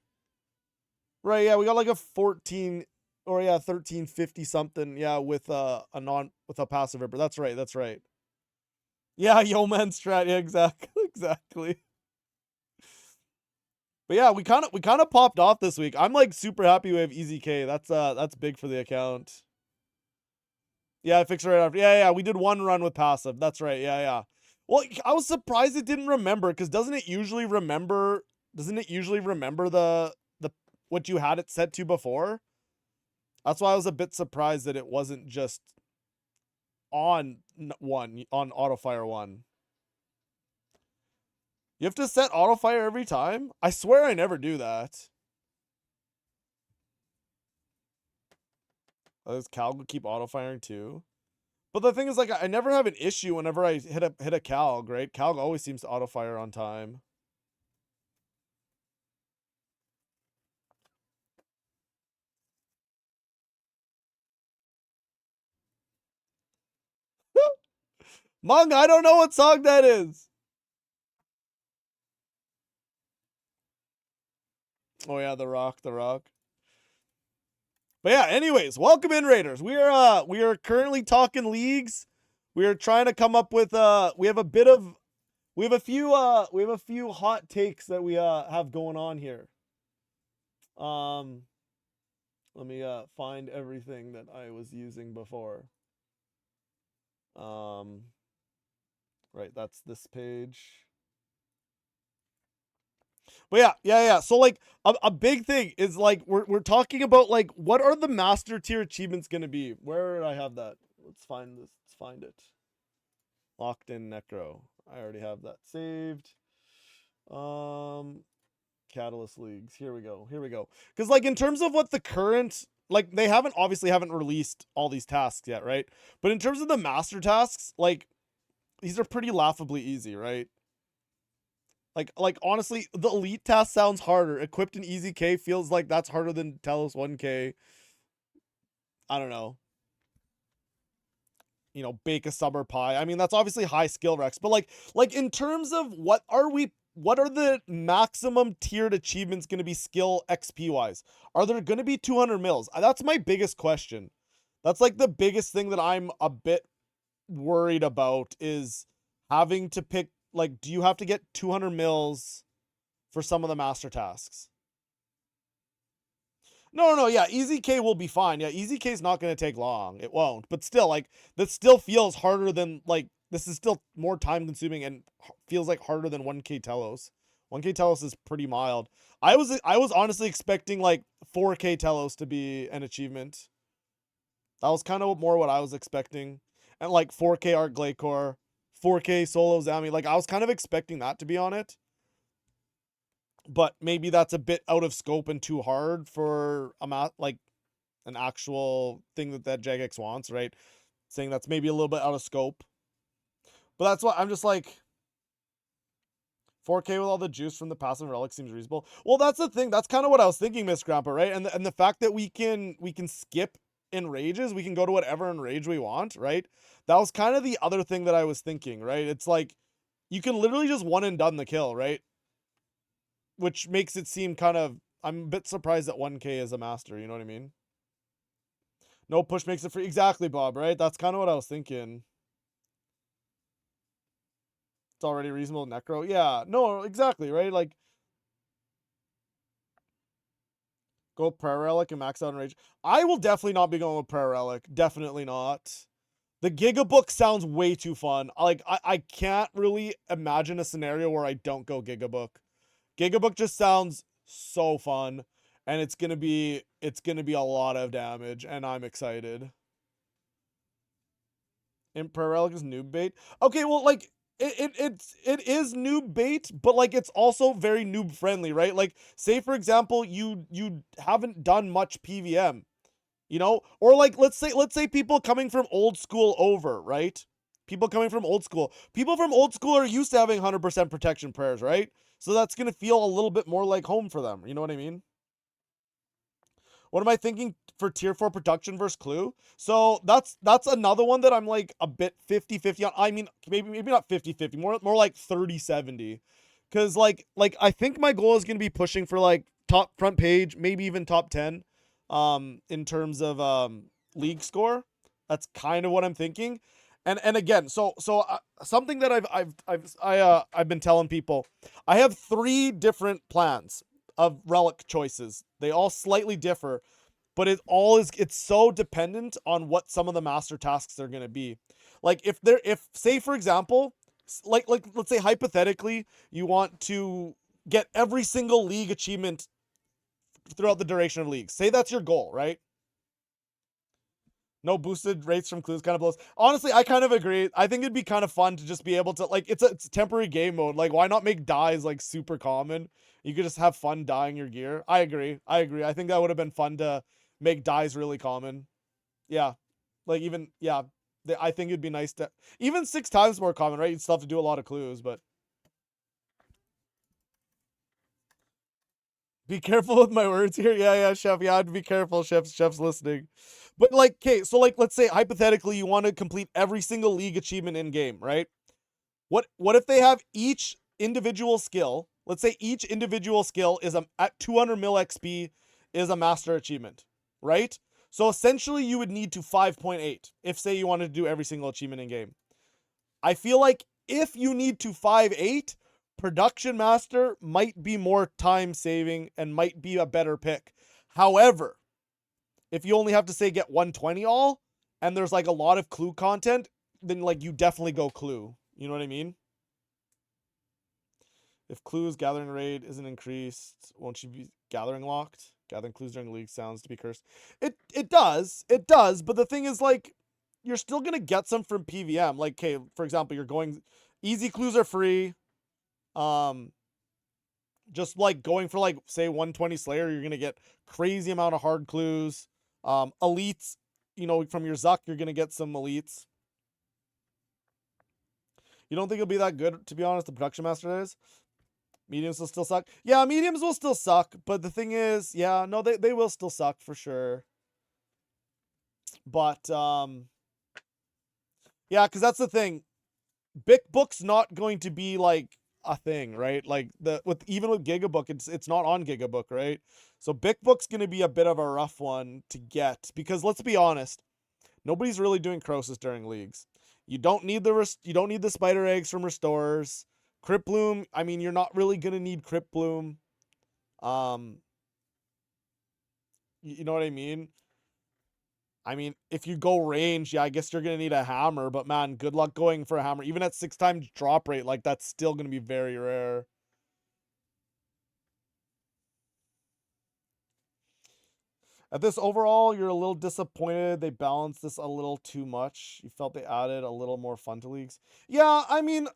a 14 or 1350 something. Yeah, with a passive Ripper. That's right. Yeah, yo man strat. Yeah, exactly. But yeah, we kind of popped off this week. I'm like super happy we have easy K. That's big for the account. Yeah, I fixed it right after. Yeah, we did one run with passive. That's right. Yeah. Well, I was surprised it didn't remember, because doesn't it usually remember the what you had it set to before? That's why I was a bit surprised that it wasn't just on autofire 1. You have to set autofire every time? I swear I never do that. Does Calg keep autofiring too? But the thing is, like, I never have an issue whenever I hit a Calg, right? Calg always seems to autofire on time. Mung, I don't know what song that is. Oh yeah, The Rock. But yeah, anyways, welcome in, Raiders. We are currently talking leagues. We are trying to come up with we have a few hot takes that we have going on here. Let me find everything that I was using before. Right, that's this page. But yeah. So like a big thing is like we're talking about like what are the master tier achievements gonna be? Where did I have that? Let's find this. Let's find it. Locked in Necro. I already have that saved. Catalyst Leagues. Here we go. Because like in terms of what the current, like they haven't released all these tasks yet, right? But in terms of the master tasks, like these are pretty laughably easy, right? Like honestly, the elite task sounds harder. Equipped in Easy K feels like that's harder than Telos 1K. I don't know. You know, bake a summer pie. I mean, that's obviously high skill Rex, but like in terms of what are the maximum tiered achievements going to be skill XP wise? Are there going to be 200 mils? That's my biggest question. That's like the biggest thing that I'm a bit worried about is having to pick, like, do you have to get 200 mils for some of the master tasks? No, yeah, Easy K will be fine. Yeah, Easy K is not going to take long. It won't. But still, like, that still feels harder than, like, this is still more time consuming and feels like harder than 1K Telos. 1K Telos is pretty mild. I was honestly expecting, like, 4K Telos to be an achievement. That was kind of more what I was expecting. And, like, 4K Art Glaycor, 4K Solo Zami. Like, I was kind of expecting that to be on it. But maybe that's a bit out of scope and too hard for like an actual thing that Jagex wants, right? Saying that's maybe a little bit out of scope. But that's why I'm just like 4K with all the juice from the passive relic seems reasonable. Well, that's the thing. That's kind of what I was thinking, Miss Grandpa, right? And the fact that we can skip enrages, we can go to whatever enrage we want, right? That was kind of the other thing that I was thinking, right? It's like you can literally just one and done the kill, right? Which makes it seem kind of, I'm a bit surprised that 1K is a master, you know what I mean? No push makes it free. Exactly, Bob, right? That's kind of what I was thinking. It's already reasonable Necro. Yeah, no, exactly, right? Like, go Prayer Relic and max out Enrage. I will definitely not be going with Prayer Relic. Definitely not. The Gigabook sounds way too fun. Like, I can't really imagine a scenario where I don't go Gigabook. Gigabook just sounds so fun. And it's gonna be a lot of damage, and I'm excited. And Prayer Relic is noob bait. Okay, well, like it is noob bait, but like it's also very noob friendly, right? Like, say for example, you haven't done much PVM, you know, or like let's say people coming from old school over, right? People coming from old school, are used to having 100% protection prayers, right? So that's gonna feel a little bit more like home for them. You know what I mean? What am I thinking for tier 4 production versus Clue? So that's another one that I'm like a bit 50-50 on. I mean, maybe not 50-50, more like 30-70. Cause like I think my goal is gonna be pushing for like top front page, maybe even top 10 in terms of league score. That's kind of what I'm thinking. And again, so something that I've been telling people, I have 3 different plans of relic choices. They all slightly differ, but it's so dependent on what some of the master tasks are going to be. Like if say for example, like let's say hypothetically you want to get every single league achievement throughout the duration of leagues. Say that's your goal, right? No boosted rates from clues kind of blows. Honestly, I kind of agree. I think it'd be kind of fun to just be able to, like, it's a temporary game mode. Like, why not make dyes like super common? You could just have fun dyeing your gear. I agree. I think that would have been fun to make dyes really common. Yeah. Like even yeah, I think it'd be nice to even 6 times more common, right? You'd still have to do a lot of clues, but be careful with my words here. Yeah, chef. Yeah, I'd be careful. Chef's listening. But like, okay, so like, let's say hypothetically you want to complete every single league achievement in game, right? What if they have each individual skill? Let's say each individual skill is at 200 mil XP is a master achievement, right? So essentially, you would need to 5.8 if say you wanted to do every single achievement in game. I feel like if you need to 5.8, Production Master might be more time saving and might be a better pick. However, If you only have to say get 120 all, and there's like a lot of clue content, then like you definitely go clue. You know what I mean? If clues gathering rate isn't increased, won't you be gathering locked? Gathering clues during league sounds to be cursed. It does. It does, but the thing is like you're still going to get some from PVM. Like, okay, for example, you're going easy clues are free. Just like going for like say 120 Slayer, you're going to get crazy amount of hard clues. Elites, you know, from your Zuck, you're going to get some elites. You don't think it'll be that good, to be honest, the Production Master is? Mediums will still suck. Yeah, mediums will still suck, but the thing is, yeah, no, they will still suck for sure. But yeah, because that's the thing. Big Book's not going to be like a thing, right? Like even with Gigabook, it's not on Gigabook, right? So Big Book's gonna be a bit of a rough one to get because let's be honest, nobody's really doing Crosis during leagues. You don't need the spider eggs from restorers. Crypt Bloom, I mean, you're not really gonna need Crypt Bloom. You know what I mean? I mean, if you go range, yeah, I guess you're gonna need a hammer, but man, good luck going for a hammer. Even at 6 times drop rate, like that's still gonna be very rare. At this overall, you're a little disappointed. They balanced this a little too much. You felt they added a little more fun to leagues. Yeah, I mean,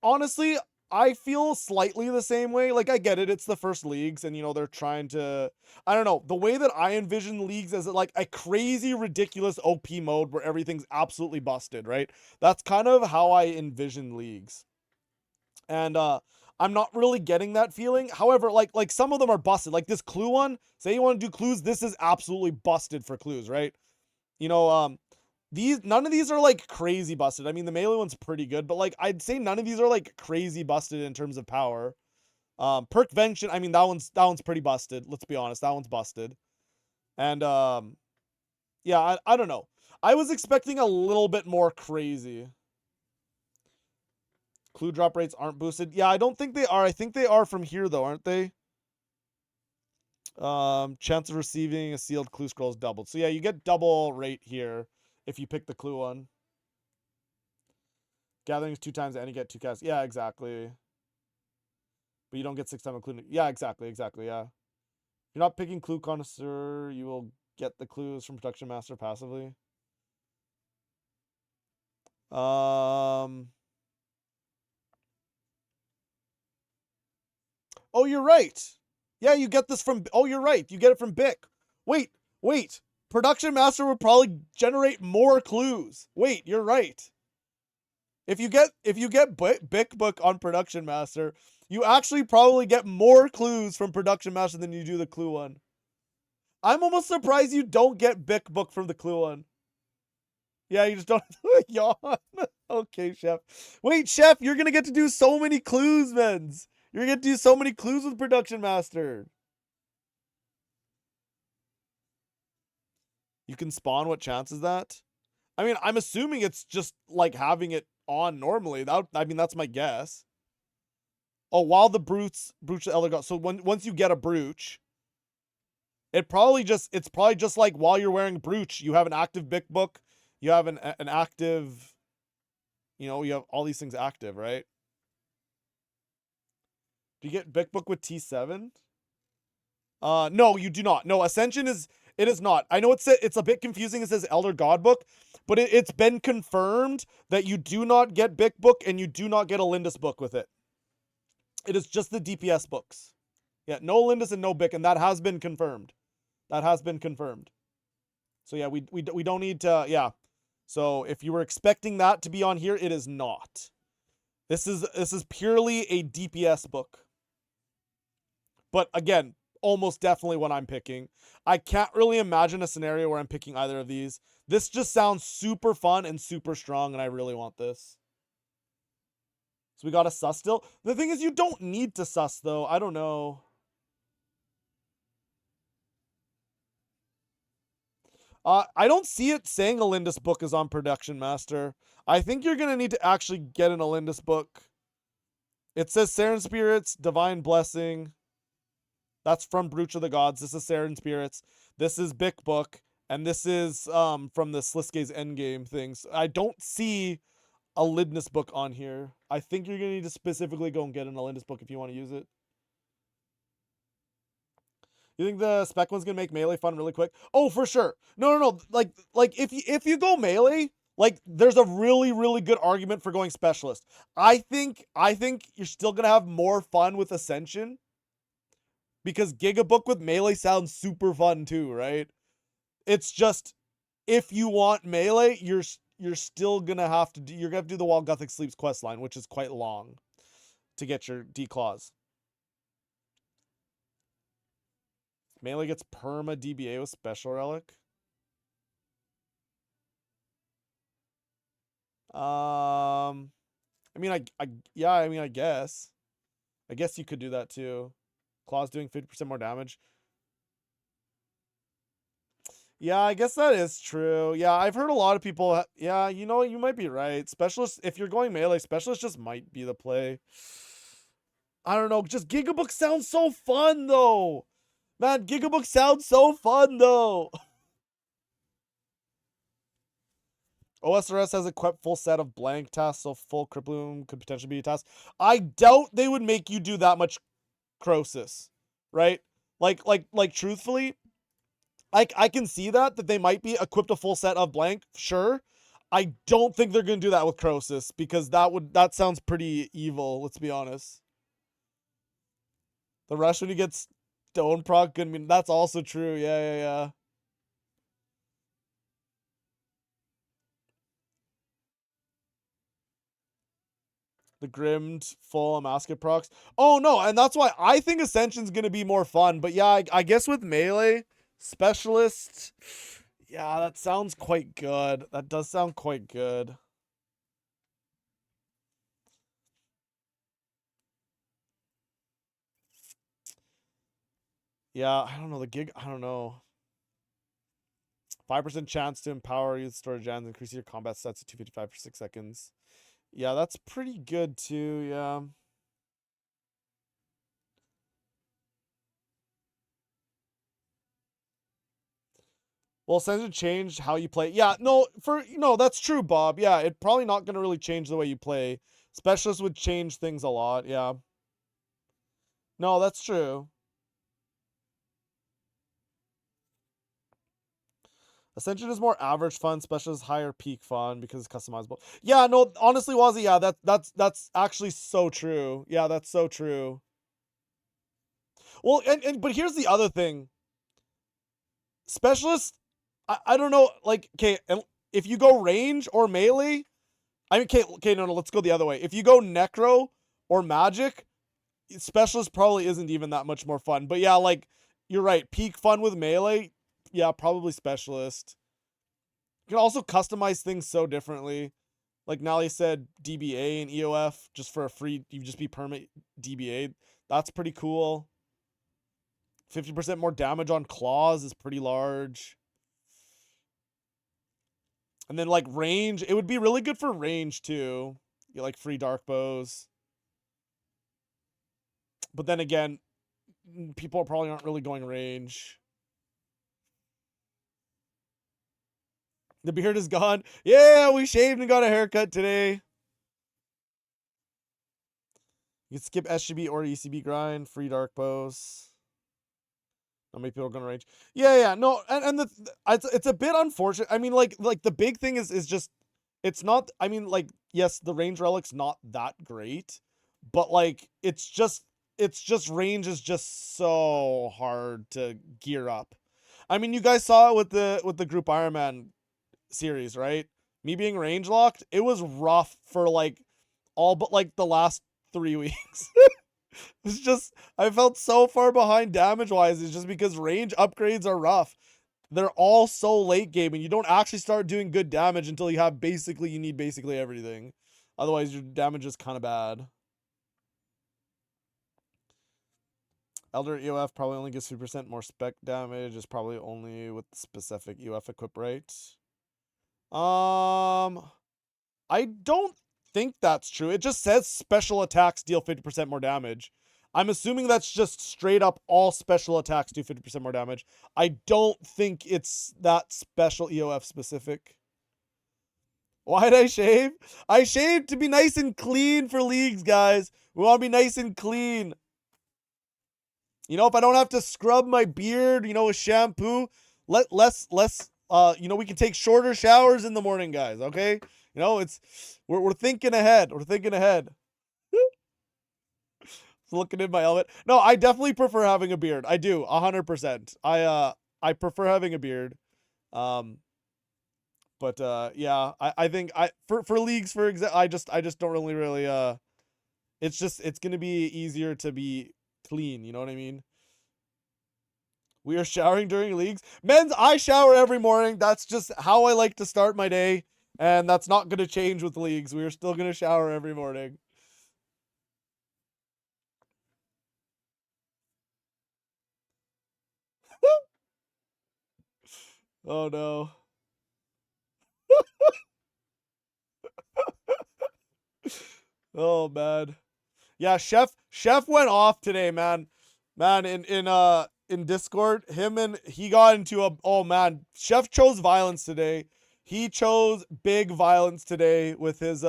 honestly, I feel slightly the same way. Like, I get it. It's the first leagues, and, you know, they're trying to... I don't know. The way that I envision leagues is like a crazy, ridiculous OP mode where everything's absolutely busted, right? That's kind of how I envision leagues. And, I'm not really getting that feeling. However, like some of them are busted. Like this clue one, say you want to do clues, this is absolutely busted for clues, right? You know, none of these are like crazy busted. I mean, the melee one's pretty good, but like I'd say none of these are like crazy busted in terms of power. Perkvention, I mean that one's pretty busted. Let's be honest, that one's busted. And yeah, I don't know. I was expecting a little bit more crazy. Clue drop rates aren't boosted. Yeah, I don't think they are. I think they are from here though, aren't they? Chance of receiving a sealed clue scroll is doubled. So yeah, you get double rate here if you pick the clue one. Gathering is 2 times and you get 2 casts. Yeah, exactly. But you don't get 6 times including. Yeah, exactly, yeah. If you're not picking Clue Connoisseur, you will get the clues from Production Master passively. Oh, you're right. Yeah, you get this from... Oh, you're right. You get it from Bic. Wait. Production Master would probably generate more clues. Wait, you're right. If you get Bic Book on Production Master, you actually probably get more clues from Production Master than you do the clue one. I'm almost surprised you don't get Bic Book from the clue one. Yeah, you just don't yawn. Okay, Chef. Wait, Chef, you're gonna get to do so many clues, Menz. You're gonna do so many clues with Production Master. You can spawn. What chance is that? I mean, I'm assuming it's just like having it on normally. I mean, that's my guess. Oh, while the Brooch the Elder God. So once you get a Brooch, it's probably just like while you're wearing Brooch, you have an active Bic Book, you have an active, you know, you have all these things active, right? Do you get Bic Book with T7? No, you do not. No, Ascension it is not. I know it's a bit confusing. It says Elder God Book, but it's been confirmed that you do not get Bic Book and you do not get a Lindis book with it. It is just the DPS books. Yeah, no Lindis and no Bic, and that has been confirmed. That has been confirmed. So yeah, we don't need to, yeah. So if you were expecting that to be on here, it is not. This is purely a DPS book. But again, almost definitely what I'm picking. I can't really imagine a scenario where I'm picking either of these. This just sounds super fun and super strong, and I really want this. So we got a sus still. The thing is, you don't need to sus, though. I don't know. I don't see it saying Alindis book is on Production Master. I think you're going to need to actually get an Alindis book. It says Saren Spirits, Divine Blessing. That's from Brooch of the Gods. This is Saren Spirits. This is Bic Book. And this is from the Sliske's Endgame things. I don't see a Lidness book on here. I think you're going to need to specifically go and get an Lidness book if you want to use it. You think the spec one's gonna make melee fun really quick? Oh, for sure. No. Like if you go melee, like there's a really good argument for going specialist. I think you're still gonna have more fun with Ascension because Gigabook with melee sounds super fun too, right? It's just if you want melee, you're still gonna have to do the While Gothic Sleeps quest line, which is quite long to get your D-claws. Melee gets perma DBA with special relic. I mean, I guess. I guess you could do that too. Claws doing 50% more damage. Yeah, I guess that is true. Yeah, I've heard a lot of people. Yeah, you know what? You might be right. Specialist, if you're going melee, specialist just might be the play. I don't know. Just Gigabook sounds so fun though. Man, Gigabook sounds so fun though. OSRS has equipped full set of blank tasks, so full Criploom could potentially be a task. I doubt they would make you do that much Crosis, right? Like truthfully, I can see that they might be equipped a full set of blank, sure. I don't think they're gonna do that with Crosis because that sounds pretty evil, let's be honest. The rush when you get stone proc, I mean that's also true. Yeah. The Grimmed full Amasket procs. Oh no, and that's why I think Ascension's gonna be more fun. But yeah, I guess with melee specialist, yeah, that sounds quite good. That does sound quite good. Yeah, I don't know. I don't know. 5% chance to empower you storage gens, increase your combat stats to 255 for 6 seconds. Yeah, that's pretty good too, yeah. Well, since it changed how you play. Yeah, no, that's true, Bob. Yeah, it's probably not gonna really change the way you play. Specialists would change things a lot, yeah. No, that's true. Ascension is more average fun, Specialist higher peak fun because it's customizable. Yeah, no, honestly, Wazzy, yeah, that's actually so true. Yeah, that's so true. Well, but here's the other thing. Specialist, I don't know, like, okay, if you go range or melee, I mean, okay, no, let's go the other way. If you go necro or magic, specialist probably isn't even that much more fun. But yeah, like, you're right, peak fun with melee, yeah, probably specialist. You can also customize things so differently. Like Nally said, DBA and EOF just for a free, you just be permanent DBA. That's pretty cool. 50% more damage on claws is pretty large. And then like range, it would be really good for range too. You like free dark bows. But then again, people probably aren't really going range. The beard is gone. Yeah, we shaved and got a haircut today. You can skip SGB or ECB grind, free dark bows. Not many people are going to range. Yeah. No, and it's a bit unfortunate. I mean, like the big thing is just it's not. I mean, like yes, the range relic's not that great, but like it's just range is just so hard to gear up. I mean, you guys saw it with the group Iron Man series, right? Me being range locked, it was rough for like all but like the last 3 weeks. It's just I felt so far behind damage wise. It's just because range upgrades are rough. They're all so late game, and you don't actually start doing good damage until you need basically everything. Otherwise, your damage is kind of bad. Elder EOF probably only gives 3% more spec damage. It's probably only with the specific EOF equip rate. I don't think that's true. It just says special attacks deal 50% more damage. I'm assuming that's just straight up all special attacks do 50% more damage. I don't think it's that special EOF specific. Why'd I shave? I shaved to be nice and clean for leagues, guys. We want to be nice and clean. You know, if I don't have to scrub my beard, you know, with shampoo, less, you know, we can take shorter showers in the morning, guys. Okay, you know, we're thinking ahead. We're thinking ahead. Looking in my helmet. No, I definitely prefer having a beard. I do, 100%. I prefer having a beard. But yeah, I think for leagues for I just don't really it's gonna be easier to be clean. You know what I mean? We are showering during leagues. Men's, I shower every morning. That's just how I like to start my day. And that's not going to change with leagues. We are still going to shower every morning. Oh, no. Oh, man. Yeah, Chef went off today, man. Man, in Discord, he got into a, oh man, Chef chose violence today. He chose big violence today with his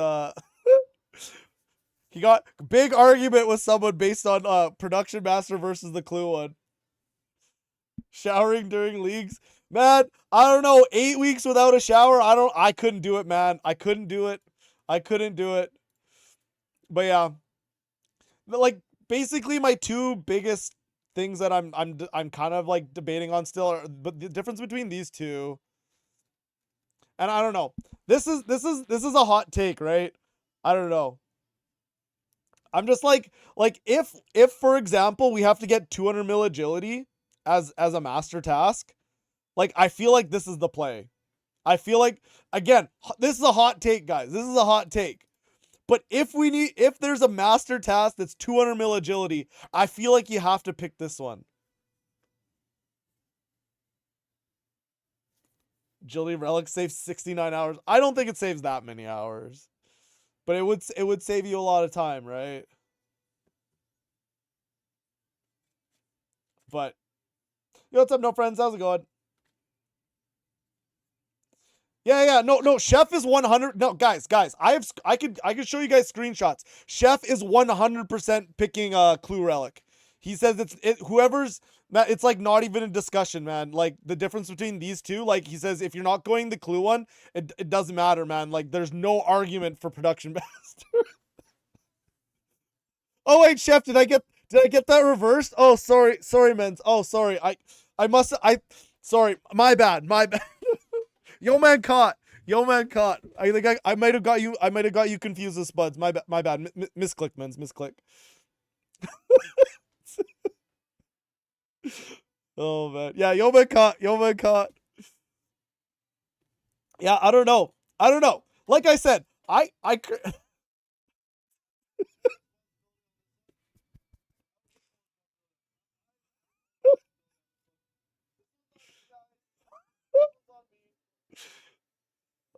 he got big argument with someone based on Production Master versus the Clue one. Showering during leagues. Man, I don't know, 8 weeks without a shower. I couldn't do it, man. I couldn't do it. I couldn't do it. But yeah. Like basically my two biggest things that I'm kind of like debating on still are, but the difference between these two, and I don't know. This is a hot take, right? I don't know. I'm just like if for example we have to get 200 mil agility as a master task, like I feel like this is the play. I feel like, again, this is a hot take, guys. This is a hot take. But if there's a master task that's 200 mil agility, I feel like you have to pick this one. Agility relic saves 69 hours. I don't think it saves that many hours, but it would save you a lot of time, right? But yo, what's up, no friends? How's it going? Yeah. No. Chef is 100. No, guys. I could show you guys screenshots. Chef is 100% picking Clue Relic. He says whoever's, it's like not even a discussion, man. Like the difference between these two, like he says, if you're not going the Clue one, it doesn't matter, man. Like there's no argument for Production Master. Oh wait, Chef, did I get that reversed? Oh, sorry, man. Oh, sorry. Sorry. My bad. My bad. Yo man caught. Yo man caught. I think I might have got you. I might have got you confused with Spuds. My bad. Misclick, man. Misclick. Oh man. Yeah, yo man caught. Yo man caught. Yeah, I don't know. I don't know. Like I said,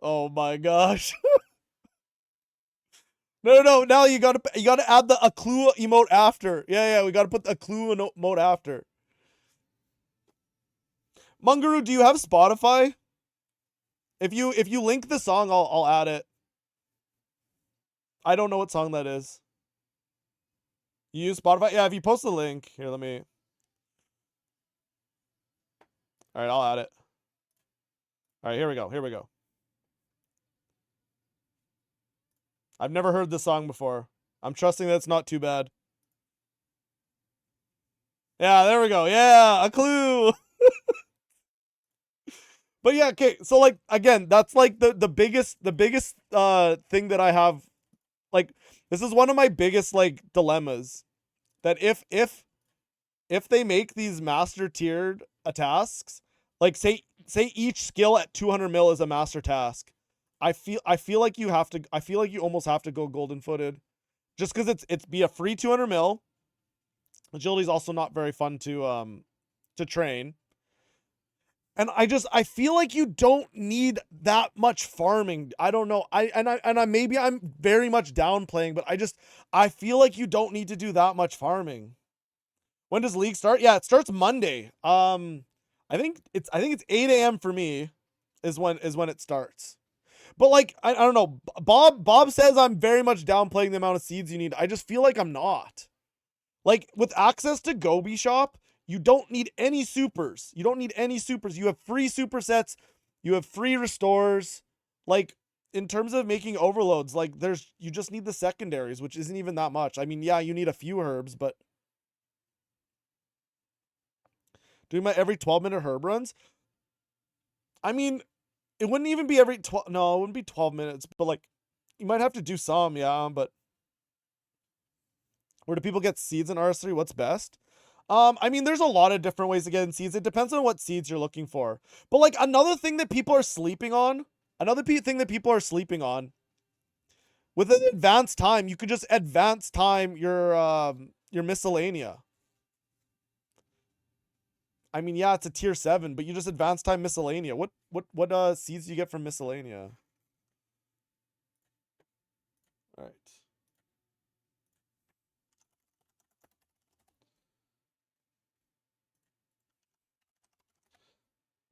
oh my gosh. No. Now you gotta add a clue emote after. Yeah. We gotta put a clue emote after. Mungaroo, do you have Spotify? If you link the song, I'll add it. I don't know what song that is. You use Spotify? Yeah, if you post the link. Here, let me. Alright, I'll add it. Alright, here we go. Here we go. I've never heard this song before. I'm trusting that it's not too bad. Yeah, there we go. Yeah, a clue. But yeah, okay. So like again, that's like the biggest thing that I have, like this is one of my biggest like dilemmas, that if they make these master tiered tasks, like say each skill at 200 mil is a master task, I feel like you almost have to go golden footed, just because it's be a free 200 mil. Agility is also not very fun to train, And I feel like you don't need that much farming. I don't know. I maybe I'm very much downplaying, but I feel like you don't need to do that much farming. When does league start? Yeah, it starts Monday. I think it's 8 a.m. for me is when it starts. But like I don't know. Bob says I'm very much downplaying the amount of seeds you need. I just feel like I'm not. Like with access to Gobi Shop, you don't need any supers. You don't need any supers. You have free supersets. You have free restores. Like in terms of making overloads, like you just need the secondaries, which isn't even that much. I mean, yeah, you need a few herbs, but doing my every 12-minute herb runs. I mean, it wouldn't even be every 12. No, it wouldn't be 12 minutes, but like you might have to do some, yeah, but where do people get seeds in RS3? What's best? I mean, there's a lot of different ways to get in seeds. It depends on what seeds you're looking for. But like another thing that people are sleeping on, thing that people are sleeping on, with an advanced time, you could just advance time your miscellanea. I mean, yeah, it's a tier 7, but you just advance time miscellanea. What seeds do you get from miscellanea? All right.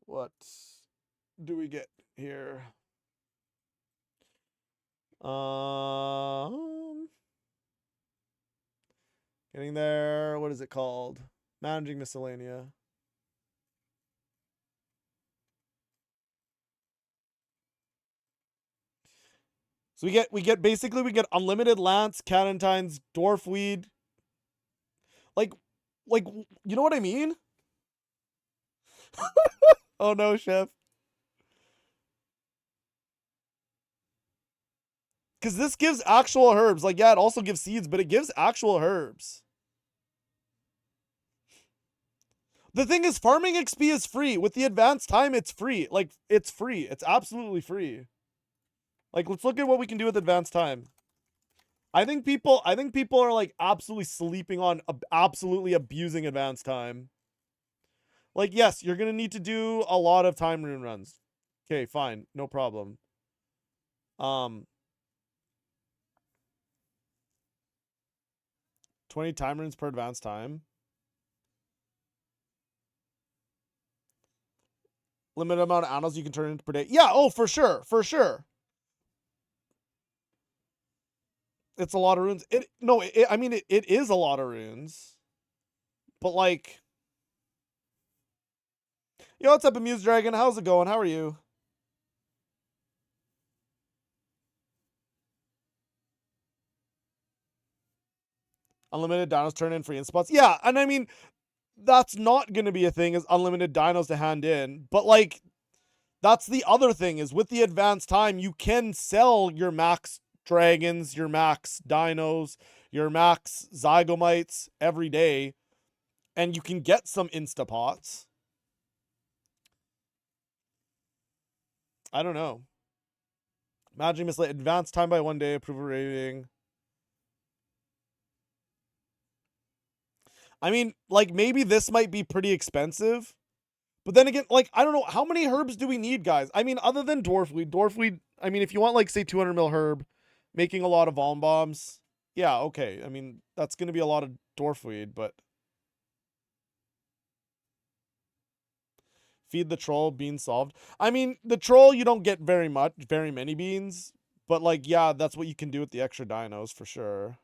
What do we get here? Getting there. What is it called? Managing miscellanea. So we get basically we get unlimited lance, Catentines, dwarfweed. Like you know what I mean? Oh no, chef. Cause this gives actual herbs. Like, yeah, it also gives seeds, but it gives actual herbs. The thing is, farming XP is free. With the advanced time, it's free. Like, it's free. It's absolutely free. Like, let's look at what we can do with advanced time. I think people are like absolutely sleeping on absolutely abusing advanced time. Like, yes, you're gonna need to do a lot of time rune runs. Okay, fine, no problem. 20 time runes per advanced time. Limited amount of annals you can turn into per day. Yeah, oh, for sure, for sure. It's a lot of runes. I mean, it is a lot of runes. But like, yo, what's up, Amuse Dragon? How's it going? How are you? Unlimited dinos turn in free in spots. Yeah, and I mean, that's not going to be a thing is unlimited dinos to hand in. But like, that's the other thing is with the advanced time, you can sell your max dragons, your max dinos, your max zygomites every day, and you can get some instapots. I don't know. Magic Mislay, advanced time by 1 day, approval rating. I mean, like maybe this might be pretty expensive. But then again, like, I don't know, how many herbs do we need, guys? I mean, other than dwarfweed, I mean, if you want, like, say, 200 mil herb, making a lot of Vom Bombs, yeah, okay. I mean, that's going to be a lot of dwarfweed, but feed the troll, beans solved. I mean, the troll, you don't get very many beans, but, like, yeah, that's what you can do with the extra dinos, for sure.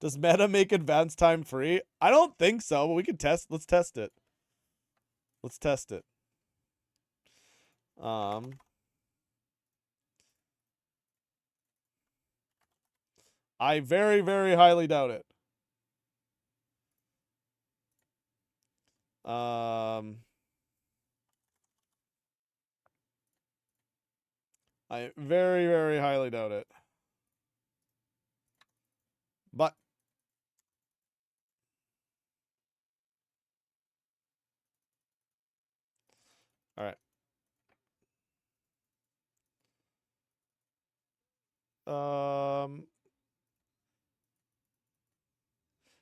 Does meta make advanced time free? I don't think so, but we can let's test it. Let's test it. I very, very highly doubt it. I very, very highly doubt it. But all right.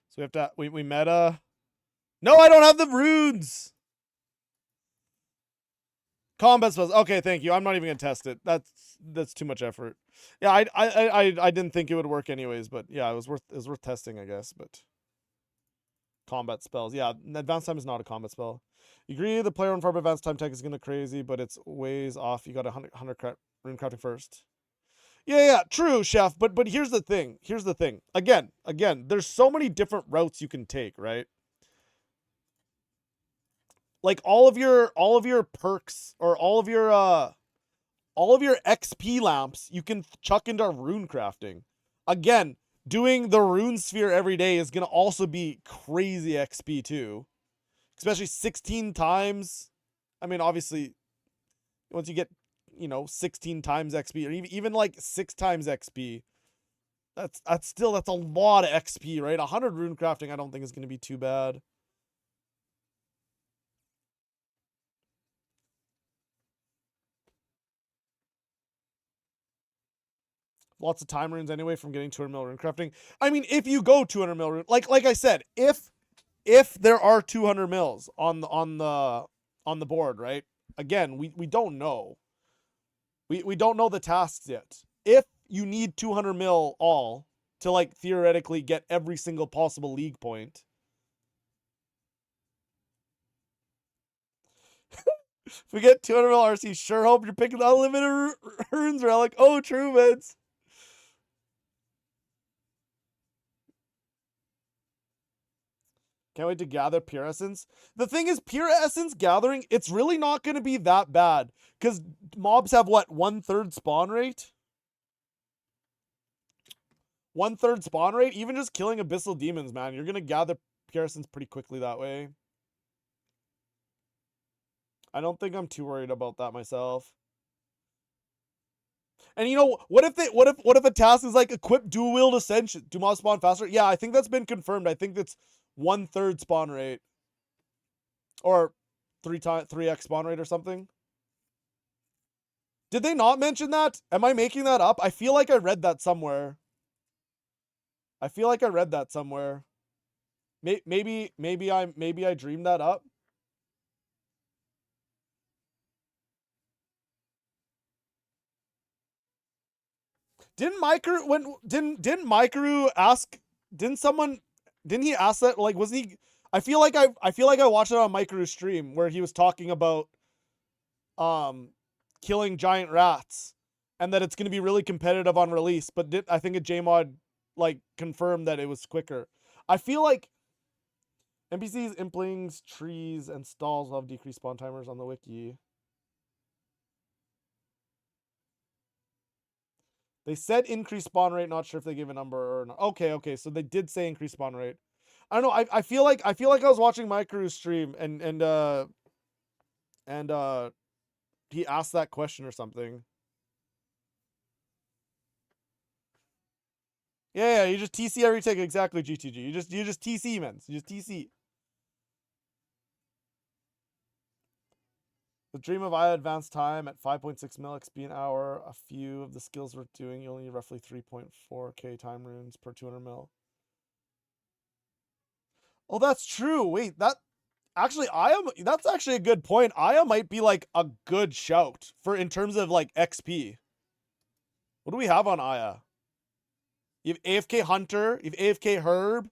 So we have to we meta. No, I don't have the runes. Combat spells. Okay, thank you. I'm not even gonna test it. That's too much effort. Yeah, I didn't think it would work anyways, but yeah, it was worth testing, I guess. But combat spells, yeah, advanced time is not a combat spell. You agree the player on farm advanced time tech is gonna crazy, but it's ways off. You got 100 rune crafting first. Yeah, true, chef. But here's the thing. Again, there's so many different routes you can take, right? Like all of your perks or all of your XP lamps you can chuck into rune crafting. Again, doing the rune sphere every day is gonna also be crazy XP too, especially 16 times. I mean, obviously, once you get 16 times XP or even like 6 times XP, that's a lot of XP, right? 100 rune crafting I don't think is gonna be too bad. Lots of time runes anyway from getting 200 mil rune crafting. I mean, if you go 200 mil rune, like I said, if there are 200 mils on the board, right? Again, we don't know. We don't know the tasks yet. If you need 200 mil all to like theoretically get every single possible league point. If we get 200 mil RC, sure hope you're picking the unlimited runes relic. Oh, true, Vince. Can't wait to gather pure essence. The thing is, pure essence gathering, it's really not going to be that bad. Because mobs have what, 1/3 spawn rate? 1/3 spawn rate? Even just killing abyssal demons, man, you're going to gather pure essence pretty quickly that way. I don't think I'm too worried about that myself. And what if a task is like equip dual wield ascension? Do mobs spawn faster? Yeah, I think that's been confirmed. I think that's 1/3 spawn rate. Or 3x spawn rate or something. Did they not mention that? Am I making that up? I feel like I read that somewhere. Maybe I dreamed that up. Didn't Mikaru ask? Didn't he ask that? Like, wasn't he? I feel like I watched it on Mikaru's stream where he was talking about killing giant rats and that it's going to be really competitive on release. But I think a JMod like confirmed that it was quicker. I feel like NPCs, implings, trees, and stalls will have decreased spawn timers on the wiki. They said increased spawn rate. Not sure if they gave a number or not. Okay. So they did say increased spawn rate. I don't know. I feel like I was watching Mikaru's stream and he asked that question or something. Yeah, you just TC every tick, exactly, GTG. You just TC, man. You just TC. The Dream of Aya advanced time at 5.6 mil XP an hour. A few of the skills we're doing, you only need roughly 3.4k time runes per 200 mil. Oh, that's true. Wait, that's actually a good point. Aya might be like a good shout for in terms of like XP. What do we have on Aya? You have AFK Hunter, you have AFK Herb.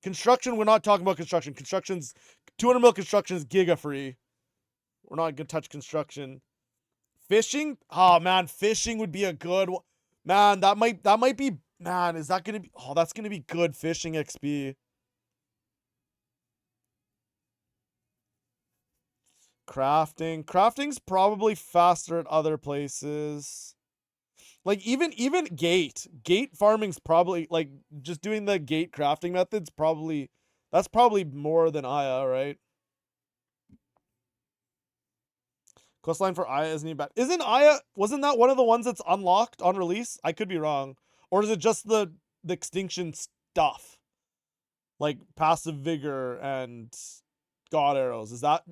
Construction, we're not talking about construction. Construction's 200 mil construction is giga free. We're not gonna touch construction. Fishing? Oh man, fishing would be a good one. Man, that might be, man, is that gonna be, oh, that's gonna be good fishing XP. Crafting's probably faster at other places. Like even gate farming's probably like just doing the gate crafting methods that's probably more than Aya, right? Questline for Aya isn't even bad. Wasn't that one of the ones that's unlocked on release? I could be wrong. Or is it just the extinction stuff? Like passive vigor and god arrows. Is that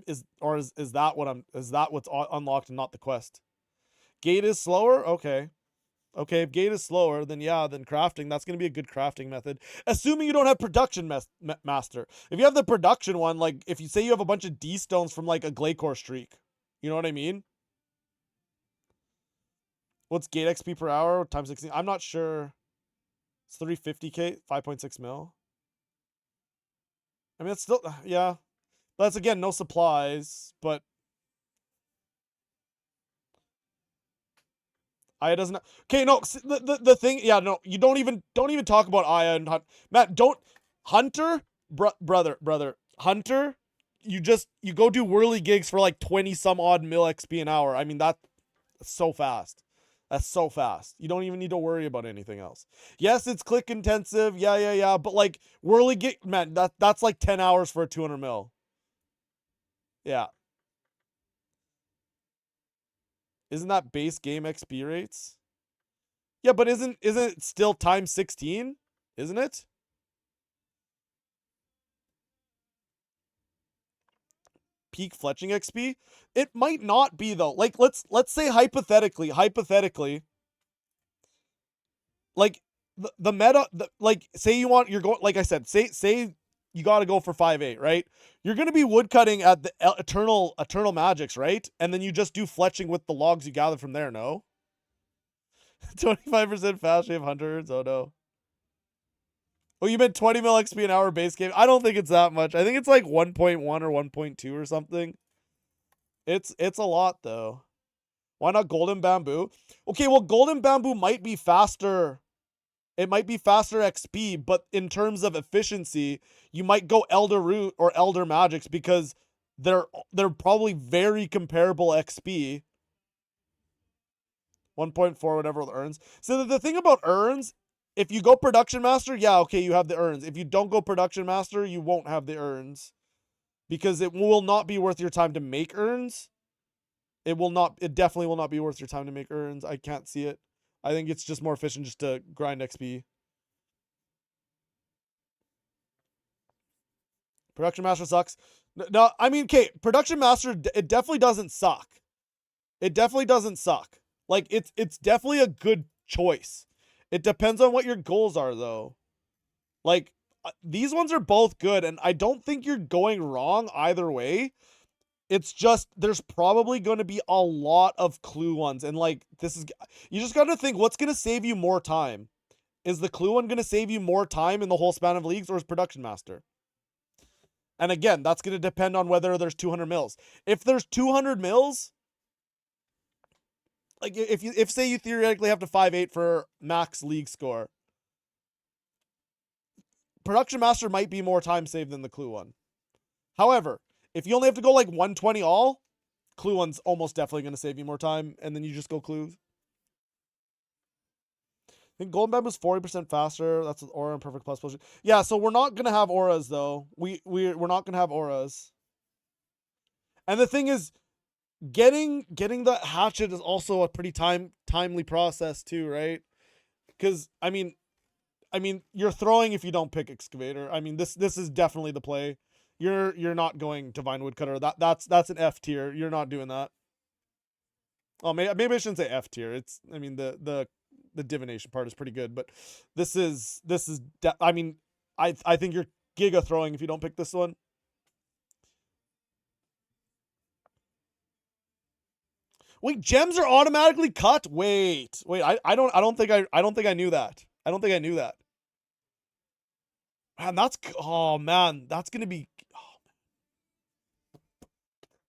what's unlocked and not the quest? Gate is slower? Okay. Okay, if gate is slower, then yeah, then crafting, that's going to be a good crafting method. Assuming you don't have production master. If you have the production one, like if you say you have a bunch of D stones from like a Glaycore streak, You know what I mean? What's gate XP per hour times 16? I'm not sure. It's 350k, 5.6 mil. I mean, it's still, yeah. But that's, again, no supplies, but Aya doesn't. Okay, no, the thing, yeah, no, you don't even talk about Aya and Matt. Don't Hunter, brother, Hunter. You go do whirly gigs for like 20 some odd mil XP an hour. I mean that's so fast. That's so fast. You don't even need to worry about anything else. Yes, it's click intensive. Yeah. But like whirly gig, man, that's like 10 hours for a 200 mil. Yeah. Isn't that base game XP rates? Yeah, but isn't it still times 16? Isn't it? Peak fletching XP? It might not be though. Like let's say hypothetically, like the meta, like say you're going, like I said, say you got to go for 5.8, right? You're going to be woodcutting at the eternal magics, right? And then you just do fletching with the logs you gather from there, no? 25% fast shave hunters. Oh no. Oh, you meant 20 mil XP an hour base game? I don't think it's that much. I think it's like 1.1 or 1.2 or something. It's a lot though. Why not golden bamboo? Okay, well, golden bamboo might be faster. It might be faster XP, but in terms of efficiency, you might go Elder Root or Elder Magics because they're probably very comparable XP. 1.4, whatever the urns. So the thing about urns, if you go Production Master, yeah, okay, you have the urns. If you don't go Production Master, you won't have the urns. Because it will not be worth your time to make urns. It definitely will not be worth your time to make urns. I can't see it. I think it's just more efficient just to grind XP. Production Master sucks. No, I mean, okay, Production Master, it definitely doesn't suck. It definitely doesn't suck. Like, it's definitely a good choice. It depends on what your goals are, though. Like, these ones are both good, and I don't think you're going wrong either way. It's just, there's probably going to be a lot of clue ones, and like, you just got to think, what's going to save you more time? Is the clue one going to save you more time in the whole span of leagues, or is Production Master? And again, that's going to depend on whether there's 200 mils. If there's 200 mils, like if say you theoretically have to 5.8 for max league score, Production Master might be more time saved than the Clue one. However, if you only have to go like 120 all, Clue one's almost definitely going to save you more time, and then you just go Clues. I think Golden Bamboo's 40% faster. That's with Aura and Perfect Plus Potion. Yeah, so we're not gonna have auras though. We're not gonna have auras. And the thing is, getting the hatchet is also a pretty timely process too, right? Because I mean, you're throwing if you don't pick Excavator. I mean, this is definitely the play. You're not going Divine Woodcutter. That's an F tier. You're not doing that. Oh, maybe I shouldn't say F tier. It's, I mean, the divination part is pretty good, but this is I mean, I think you're giga throwing if you don't pick this one. Wait, gems are automatically cut. Wait. I don't think I knew that. I don't think I knew that. Man, that's gonna be. Oh,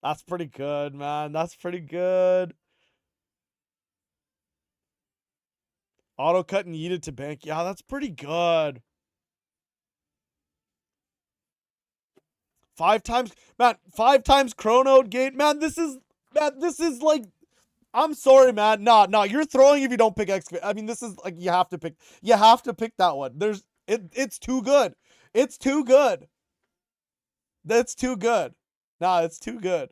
that's pretty good, man. That's pretty good. Auto cut and yeeted to bank. Yeah, that's pretty good. 5 times, man. 5 times chrono gate, man. This is like. I'm sorry, man. Nah. You're throwing if you don't pick excavate. I mean, this is like you have to pick that one. It's too good. It's too good. That's too good. Nah, it's too good.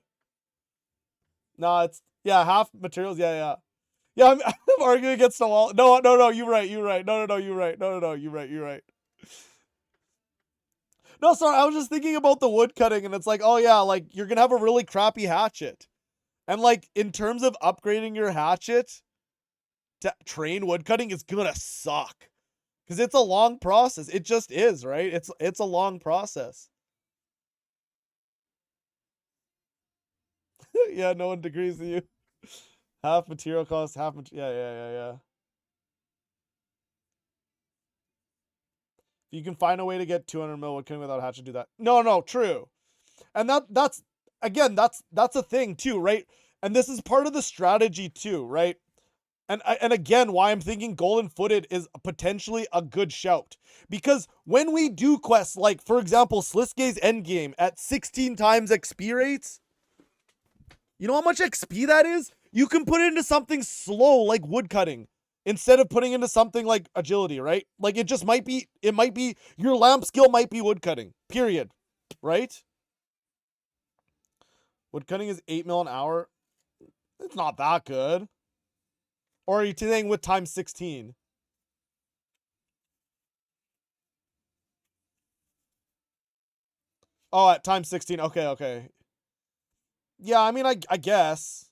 Nah, it's half materials. Yeah. Yeah, I'm arguing against the wall. No, you're right. No, you're right. No, you're right. No, sorry, I was just thinking about the wood cutting, and it's like, oh yeah, like you're gonna have a really crappy hatchet. And like in terms of upgrading your hatchet to train woodcutting is gonna suck. Because it's a long process. It just is, right? It's a long process. Yeah, no one agrees with you. Half material cost, half yeah. You can find a way to get 200 mil Woodcutting without hatching to do that. No, true. And that's again, that's a thing too, right? And this is part of the strategy too, right? And again, why I'm thinking Golden Footed is potentially a good shout. Because when we do quests, like, for example, Sliske's Endgame at 16 times XP rates, you know how much XP that is? You can put it into something slow like woodcutting instead of putting into something like agility, right? Like, it might be, your lamp skill might be woodcutting, period, right? Woodcutting is 8 mil an hour. It's not that good. Or are you saying with times 16? Oh, at times 16. Okay. Yeah, I mean, I guess.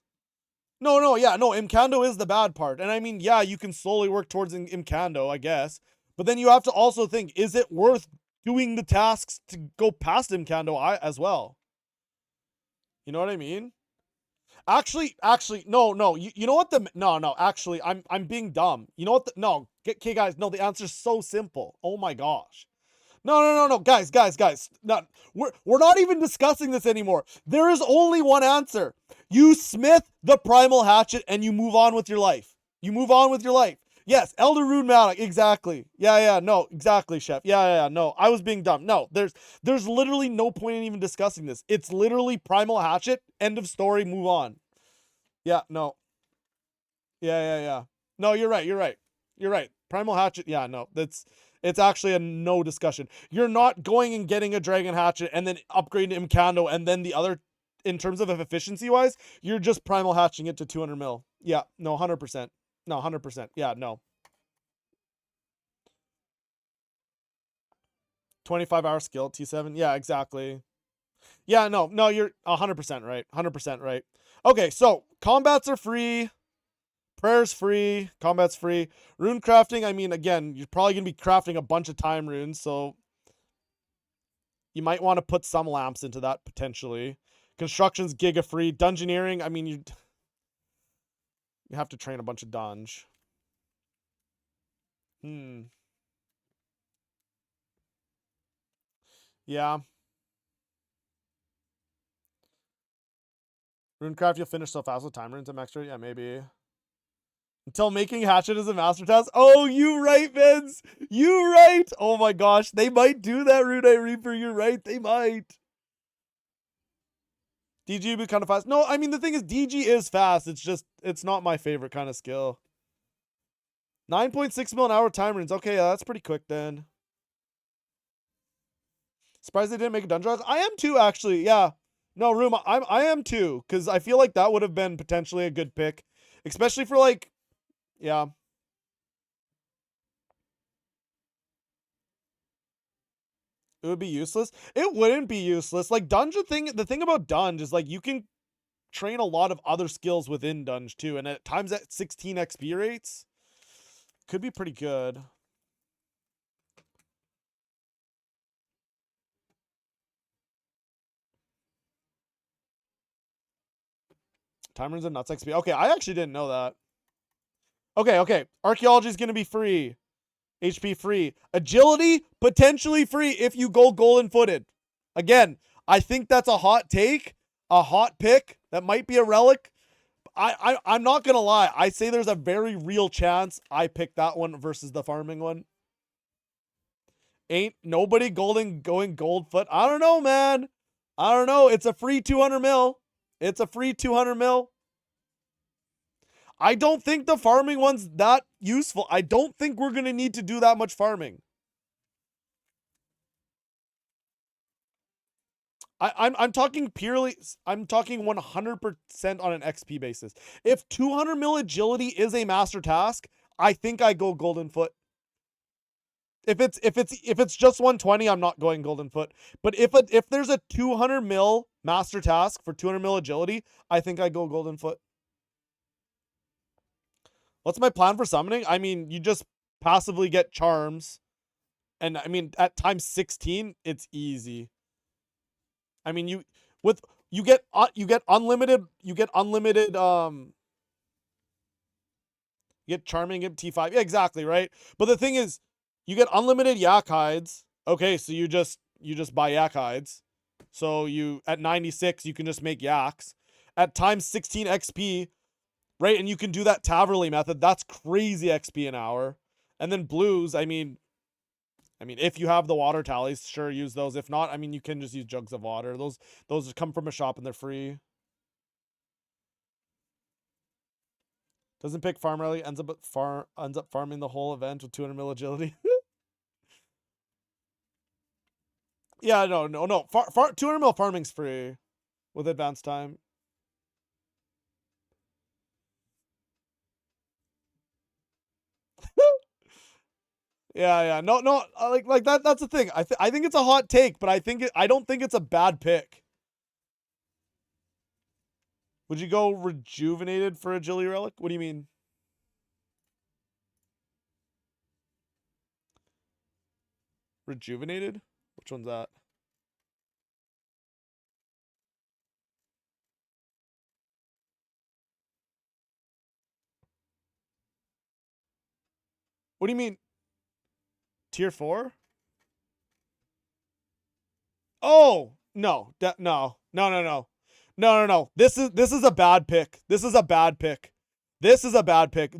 No, yeah, no, Imkando is the bad part. And I mean, yeah, you can slowly work towards Imkando, I guess. But then you have to also think, is it worth doing the tasks to go past Imkando as well? You know what I mean? Actually, no. You know what no, actually, I'm being dumb. You know what no, okay, guys, no, the answer's so simple. Oh my gosh. No, guys. No, we're not even discussing this anymore. There is only one answer. You smith the primal hatchet and you move on with your life. Yes, Elder Rune Malak, exactly. Yeah, no, exactly, Chef. Yeah, no, I was being dumb. No, there's literally no point in even discussing this. It's literally primal hatchet, end of story, move on. Yeah, no. Yeah. No, you're right. Primal hatchet, yeah, no, it's actually a no discussion. You're not going and getting a dragon hatchet and then upgrading to Imkando and then the other, in terms of efficiency wise, you're just primal hatching it to 200 mil. Yeah, no, 100%. No, 100%. Yeah, no. 25-hour skill, T7. Yeah, exactly. Yeah, no, you're 100% right. 100% right. Okay, so combats are free. Prayer's free. Combat's free. Rune crafting, I mean, again, you're probably going to be crafting a bunch of time runes, so you might want to put some lamps into that, potentially. Construction's giga free. Dungeoneering, I mean, you have to train a bunch of dunge. Yeah. Runecraft, you'll finish so fast with time runes and extra? Yeah, maybe. Until making hatchet is a master task. Oh, you right, Vince. You right. Oh my gosh, they might do that, Runite Reaper. You're right, they might. DG would be kind of fast. No, I mean, the thing is, DG is fast. It's just, it's not my favorite kind of skill. 9.6 mil an hour time runes. Okay, yeah, that's pretty quick then. Surprised they didn't make a dungeon. I am too, actually. Yeah. No, Room, I am too, because I feel like that would have been potentially a good pick. Especially for, like, yeah. It would be useless. It wouldn't be useless. Like, the thing about Dunge is, like, you can train a lot of other skills within Dunge too, and at times at 16 XP rates, could be pretty good. Time runes and nuts XP. Okay, I actually didn't know that. Okay. Archaeology is going to be free. HP free. Agility, potentially free if you go golden footed. Again, I think that's a hot take, a hot pick. That might be a relic. I'm not going to lie. I say there's a very real chance I pick that one versus the farming one. Ain't nobody going gold foot. I don't know, man. I don't know. It's a free 200 mil. It's a free 200 mil. I don't think the farming one's that useful. I don't think we're going to need to do that much farming. I'm talking purely, I'm talking 100% on an XP basis. If 200 mil agility is a master task, I think I go golden foot. If it's just 120, I'm not going golden foot. But if there's a 200 mil master task for 200 mil agility, I think I go golden foot. What's my plan for summoning? I mean, you just passively get charms. And I mean, at times 16, it's easy. I mean, with You get unlimited. You get unlimited. You get Charming Imp T5. Yeah, exactly, right? But the thing is, you get unlimited yak hides. Okay, so you just buy yak hides. So you at 96, you can just make yaks. At times 16 XP, right? And you can do that Taverley method. That's crazy XP an hour. And then blues, if you have the water tallies, sure, use those. If not, you can just use jugs of water. Those come from a shop and they're free. Doesn't pick farm rally, ends up farming the whole event with 200 mil agility. Yeah, no. 200 mil farming's free with advanced time. Yeah. No. Like that. That's the thing. I think it's a hot take, but I don't think it's a bad pick. Would you go rejuvenated for agility relic? What do you mean? Rejuvenated? Which one's that? What do you mean? Tier 4? Oh, no. No. This is a bad pick. This is a bad pick.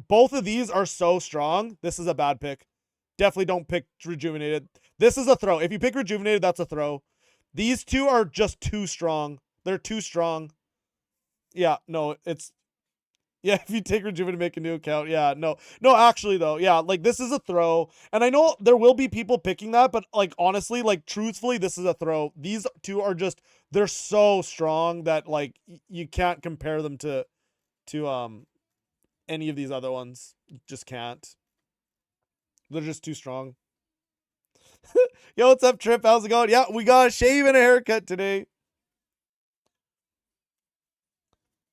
Both of these are so strong. This is a bad pick. Definitely don't pick rejuvenated. This is a throw. If you pick rejuvenated, that's a throw. These two are just too strong. They're too strong. Yeah, no, it's yeah, if you take rejuvenated, make a new account. Yeah, no. No, actually though, yeah, like this is a throw. And I know there will be people picking that, but like honestly, like truthfully, this is a throw. These two are just they're so strong that like you can't compare them to any of these other ones. You just can't. They're just too strong. Yo, what's up, Trip? How's it going? Yeah, we got a shave and a haircut today.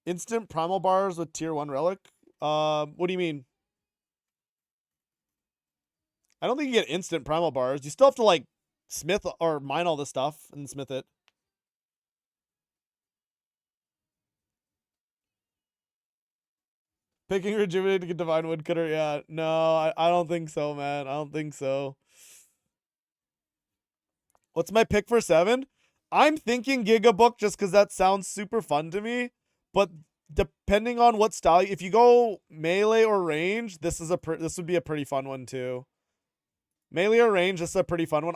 Instant primal bars with tier 1 relic. What do you mean? I don't think you get instant primal bars. You still have to like smith or mine all this stuff and smith it. Picking rejuvenated to get divine woodcutter. Yeah, no, I don't think so, man. I don't think so. What's my pick for 7? I'm thinking Gigabook just because that sounds super fun to me. But depending on what style, if you go melee or range, this would be a pretty fun one too. Melee or range, this is a pretty fun one.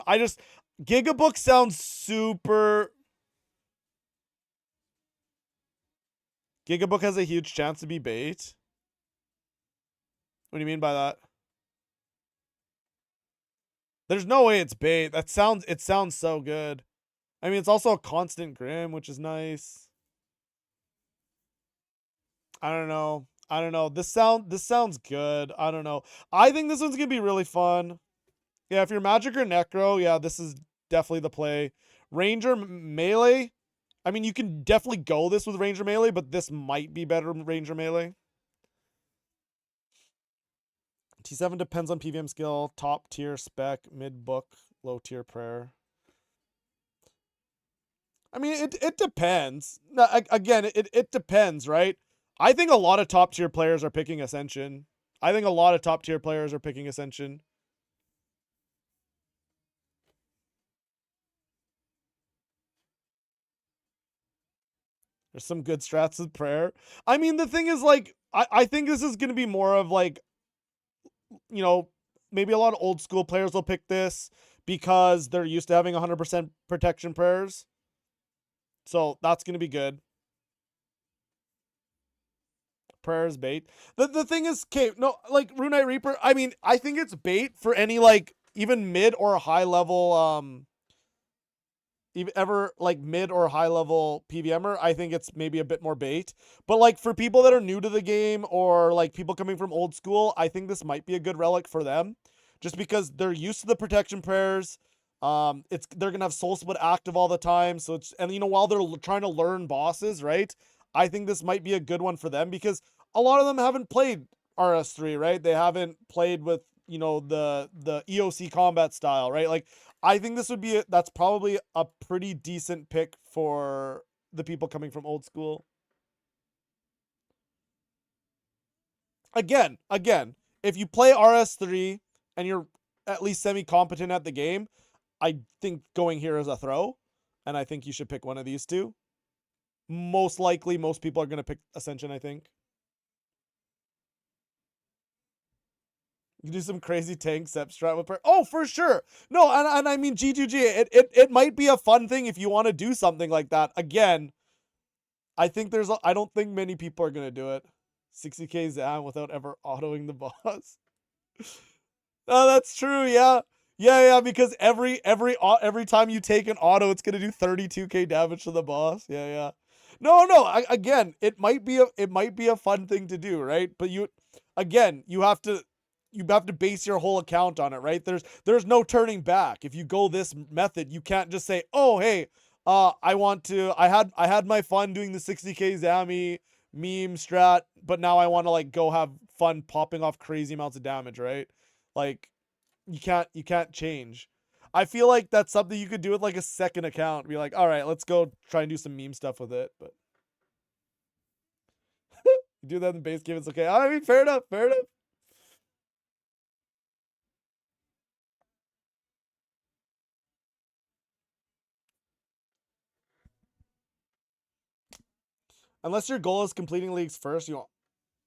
Gigabook sounds super. Gigabook has a huge chance to be bait. What do you mean by that? There's no way it's bait. It sounds so good. It's also a constant grim, which is nice. I don't know. This sounds good. I don't know. I think this one's gonna be really fun. Yeah, if you're Magic or Necro, yeah, this is definitely the play. Ranger melee. You can definitely go this with Ranger melee, but this might be better Ranger melee. T7 depends on PVM skill, top tier spec, mid book, low tier prayer. It depends. Again, it depends, right? I think a lot of top tier players are picking Ascension. There's some good strats with prayer. The thing is, like, I think this is going to be more of like, maybe a lot of old school players will pick this because they're used to having 100% protection prayers. So that's going to be good. Prayers bait. The thing is, okay, no, like Rune Knight Reaper, I think it's bait for any like even mid or high level even ever like mid or high level PVMer. I think it's maybe a bit more bait. But like for people that are new to the game or like people coming from old school, I think this might be a good relic for them. Just because they're used to the protection prayers. They're gonna have soul split active all the time. So while they're trying to learn bosses, right? I think this might be a good one for them because a lot of them haven't played RS3, right? They haven't played with the EOC combat style, right? Like I think that's probably a pretty decent pick for the people coming from old school. Again, if you play RS3 and you're at least semi-competent at the game, I think going here is a throw, and I think you should pick one of these two. Most likely, most people are going to pick Ascension, I think. You do some crazy tank Sep strat with oh, for sure. No, and I mean G2G, it might be a fun thing if you want to do something like that. Again, I think I don't think many people are gonna do it. 60k Zam without ever autoing the boss. Oh, that's true, yeah. Yeah, because every time you take an auto, it's gonna do 32k damage to the boss. Yeah. No, again, it might be a fun thing to do, right? But you have to base your whole account on it, right? There's no turning back. If you go this method, you can't just say, "Oh, hey, I had my fun doing the 60k Zami meme strat, but now I want to like go have fun popping off crazy amounts of damage," right? Like you can't change. I feel like that's something you could do with like a second account. Be like, "All right, let's go try and do some meme stuff with it." But you do that in the base game, it's okay. I mean, fair enough. Unless your goal is completing leagues first, you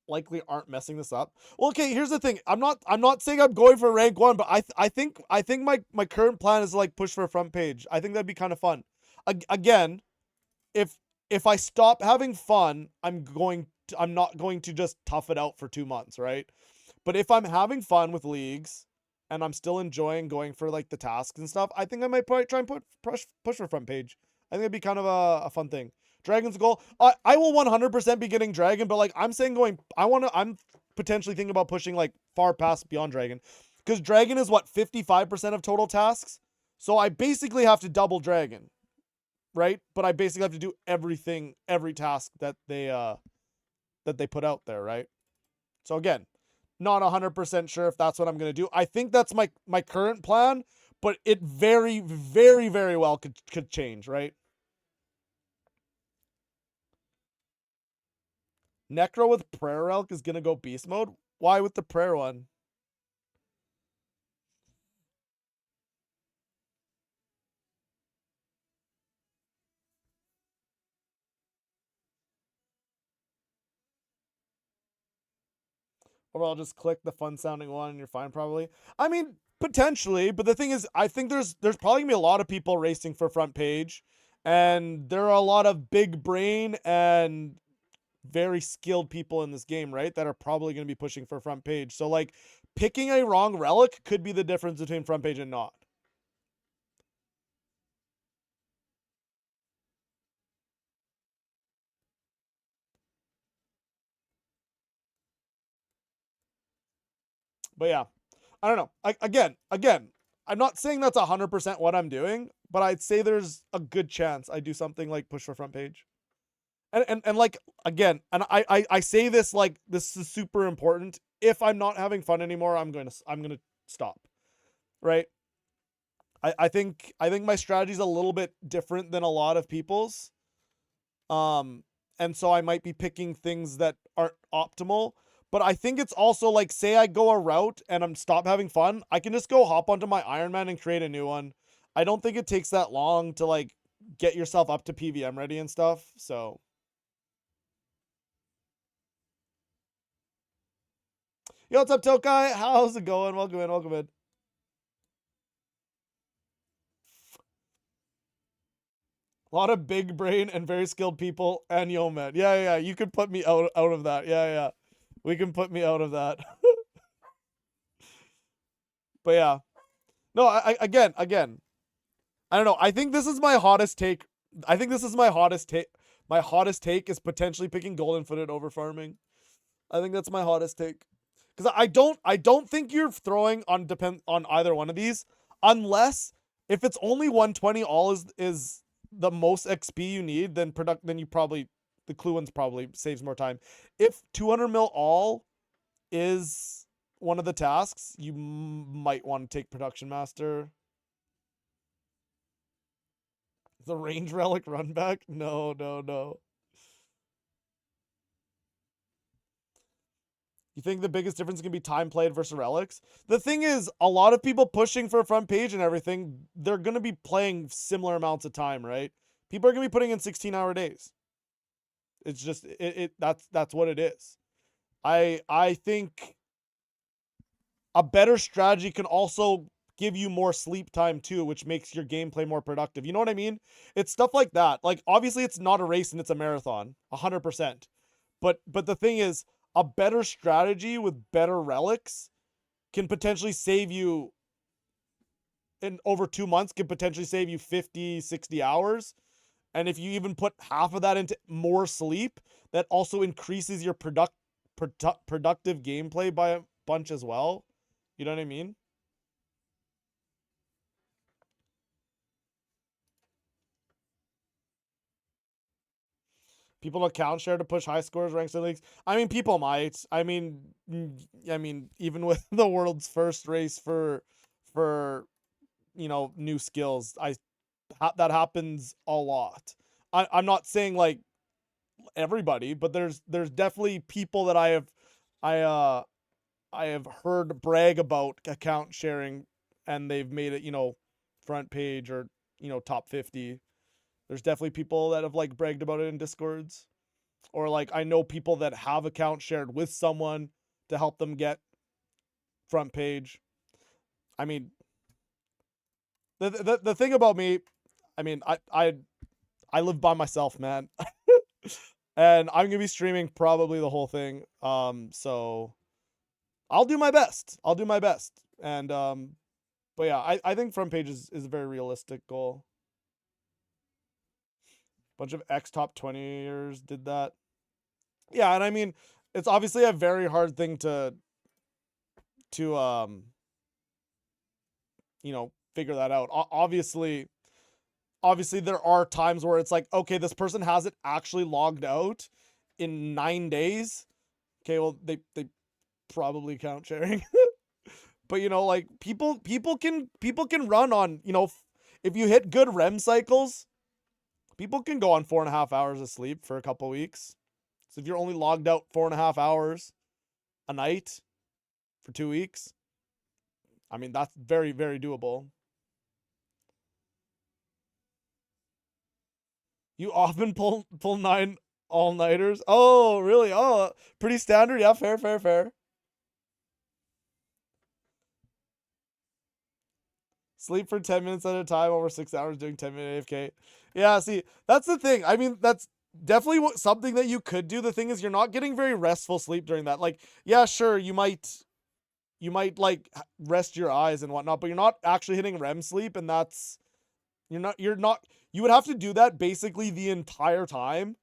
likely aren't messing this up. Well, okay, here's the thing. I'm not saying I'm going for rank 1, but I think my current plan is to like push for a front page. I think that'd be kind of fun. Again, if I stop having fun, I'm not going to just tough it out for 2 months, right? But if I'm having fun with leagues and I'm still enjoying going for like the tasks and stuff, I think I might probably try and push for front page. I think it'd be kind of a fun thing. Dragon's goal. I will 100% be getting Dragon, but like I'm saying I'm potentially thinking about pushing like far past beyond Dragon. Because Dragon is what, 55% of total tasks? So I basically have to double Dragon. Right? But I basically have to do everything, every task that they put out there, right? So again, not 100% sure if that's what I'm going to do. I think that's my current plan, but it very, very, very well could change, right? Necro with Prayer Elk is going to go beast mode. Why with the prayer one? Or I'll just click the fun sounding one and you're fine probably. I mean, potentially, but the thing is, I think there's probably gonna be a lot of people racing for front page, and there are a lot of big brain and very skilled people in this game, right? That are probably gonna be pushing for front page. So like picking a wrong relic could be the difference between front page and not. But yeah, I don't know. Again, I'm not saying that's 100% what I'm doing, but I'd say there's a good chance I do something like push for front page. And like again, and I say this like this is super important. If I'm not having fun anymore, I'm gonna stop. Right? I think my strategy is a little bit different than a lot of people's. And so I might be picking things that aren't optimal. But I think it's also like, say I go a route and I'm stop having fun, I can just go hop onto my Iron Man and create a new one. I don't think it takes that long to like get yourself up to PVM ready and stuff. So yo, what's up, Tokai? How's it going? Welcome in. A lot of big brain and very skilled people and yo man. Yeah. You can put me out of that. Yeah. We can put me out of that. But yeah. No, again. I don't know. I think this is my hottest take. My hottest take is potentially picking golden footed over farming. I think that's my hottest take. Because I don't think you're throwing on either one of these unless if it's only 120 all is the most XP you need, then you probably the clue one's probably saves more time. If 200 mil all is one of the tasks, you might want to take production master. The range relic run back? No, no, no. You think the biggest difference can be time played versus relics? The thing is, a lot of people pushing for front page and everything, they're going to be playing similar amounts of time, right? People are going to be putting in 16-hour days. It's just that's what it is. I think a better strategy can also give you more sleep time too, which makes your gameplay more productive. You know what I mean? It's stuff like that. Like obviously it's not a race and it's a marathon, 100%. But the thing is, a better strategy with better relics can potentially save you in over 2 months, can potentially save you 50, 60 hours. And if you even put half of that into more sleep, that also increases your productive gameplay by a bunch as well. You know what I mean? People account share to push high scores, ranks in leagues. I mean, people might. I mean, even with the world's first race for new skills, that happens a lot. I'm not saying like everybody, but there's definitely people that I uh I have heard brag about account sharing, and they've made it front page or top 50. There's definitely people that have like bragged about it in discords, or like I know people that have accounts shared with someone to help them get front page. I mean, the thing about me, I mean, I live by myself, man. And I'm gonna be streaming probably the whole thing. So I'll do my best. I'll do my best. And but yeah, I think front page is a very realistic goal. Bunch of X top 20ers did that. Yeah, and I mean, it's obviously a very hard thing to figure that out. Obviously there are times where it's like, okay, this person hasn't actually logged out in 9 days. Okay, well they probably count sharing. But like people can run on, if you hit good REM cycles, people can go on 4.5 hours of sleep for a couple weeks. So if you're only logged out 4.5 hours a night for 2 weeks, I mean that's very, very doable. You often pull 9 all-nighters? Oh, really? Oh, pretty standard. Yeah, fair, fair, fair. Sleep for 10 minutes at a time over 6 hours doing 10-minute AFK. Yeah, see, that's the thing. I mean, that's definitely something that you could do. The thing is, you're not getting very restful sleep during that. Like, yeah, sure, you might like rest your eyes and whatnot, but you're not actually hitting REM sleep, and you're not you would have to do that basically the entire time.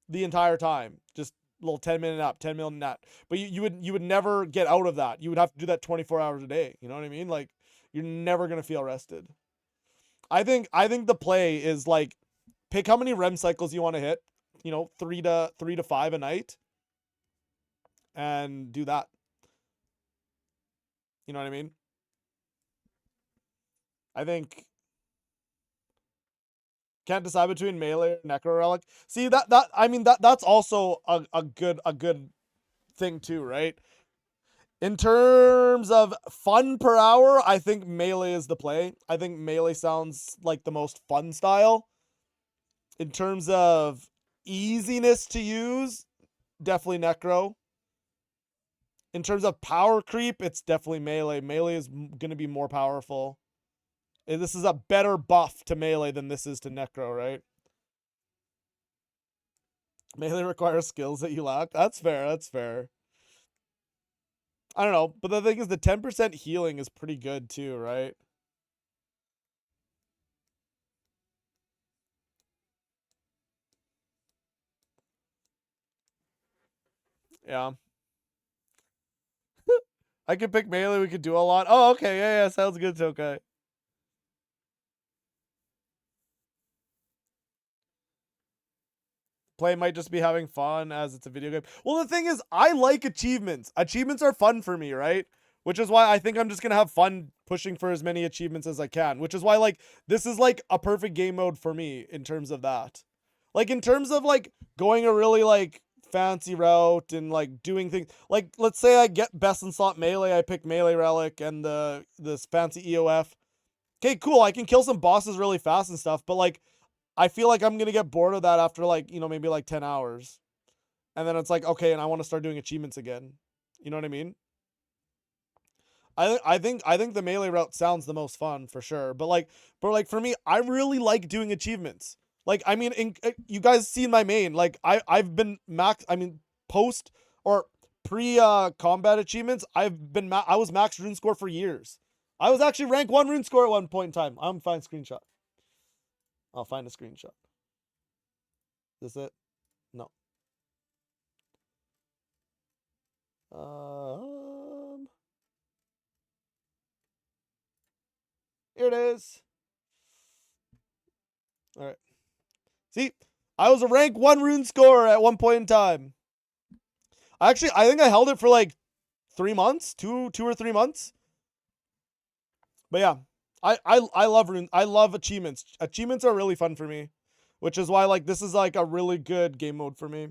The entire time. Just a little 10-minute nap, 10-minute nap. But you would never get out of that. You would have to do that 24 hours a day. You know what I mean? Like you're never gonna feel rested. I think the play is like pick how many REM cycles you want to hit, 3 to 5 a night, and do that. You know what I mean? I think can't decide between melee or necro relic. See that I mean that's also a good thing too, right? In terms of fun per hour, I think melee is the play. I think melee sounds like the most fun style. In terms of easiness to use, definitely necro. In terms of power creep, it's definitely melee. Melee is going to be more powerful. This is a better buff to melee than this is to necro, right? Melee requires skills that you lack. That's fair. That's fair. I don't know, but the thing is, the 10% healing is pretty good too, right? Yeah. I could pick melee. We could do a lot. Oh, okay. Yeah, yeah. Sounds good, Tokai. Play might just be having fun as it's a video game. Well, the thing is, I like achievements. Achievements are fun for me, right? which is why I think I'm just gonna have fun pushing for as many achievements as I can, which is why like this is like a perfect game mode for me in terms of that. Like in terms of like going a really like fancy route and like doing things like let's say I get best in slot melee, I pick melee relic and the this fancy EOF. Okay, cool, I can kill some bosses really fast and stuff, but like I feel like I'm gonna get bored of that after like, maybe like 10 hours. And then it's like, okay, and I want to start doing achievements again. You know what I mean? I think the melee route sounds the most fun for sure. But like for me, I really like doing achievements. Like I mean, you guys seen my main. Like I've been max. I mean, post or pre combat achievements. I was max rune score for years. I was actually rank 1 rune score at one point in time. I'm find screenshot. I'll find a screenshot. Is this it? No. Here it is. All right. See, I was a rank 1 rune scorer at one point in time. I think I held it for like 3 months, 2 or 3 months. But yeah, I love rune. I love achievements. Achievements are really fun for me, which is why like this is like a really good game mode for me.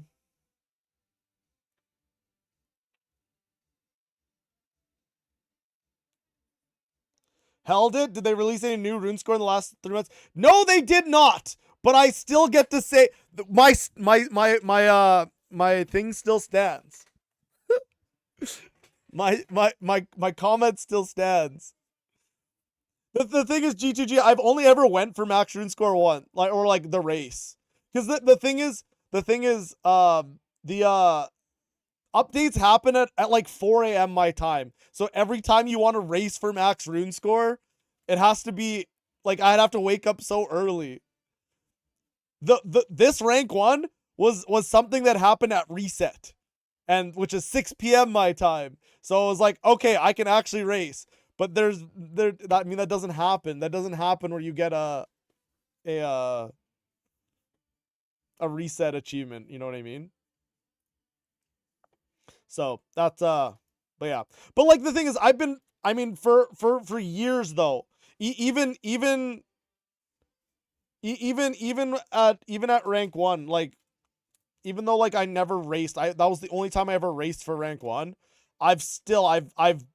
Held it? Did they release any new rune score in the last 3 months? No, they did not. But I still get to say my thing still stands. My comment still stands. The thing is, G2G, I've only ever went for max rune score 1, like or like the race. Because the thing is the updates happen at like 4 a.m. my time. So every time you want to race for max rune score, it has to be like I'd have to wake up so early. This rank 1 was something that happened at reset, and which is 6 p.m. my time. So I was like, okay, I can actually race. But that doesn't happen. That doesn't happen where you get a reset achievement. You know what I mean? So that's but yeah. But like the thing is, for years though, even at rank 1, like even though like I never raced, that was the only time I ever raced for rank 1. I've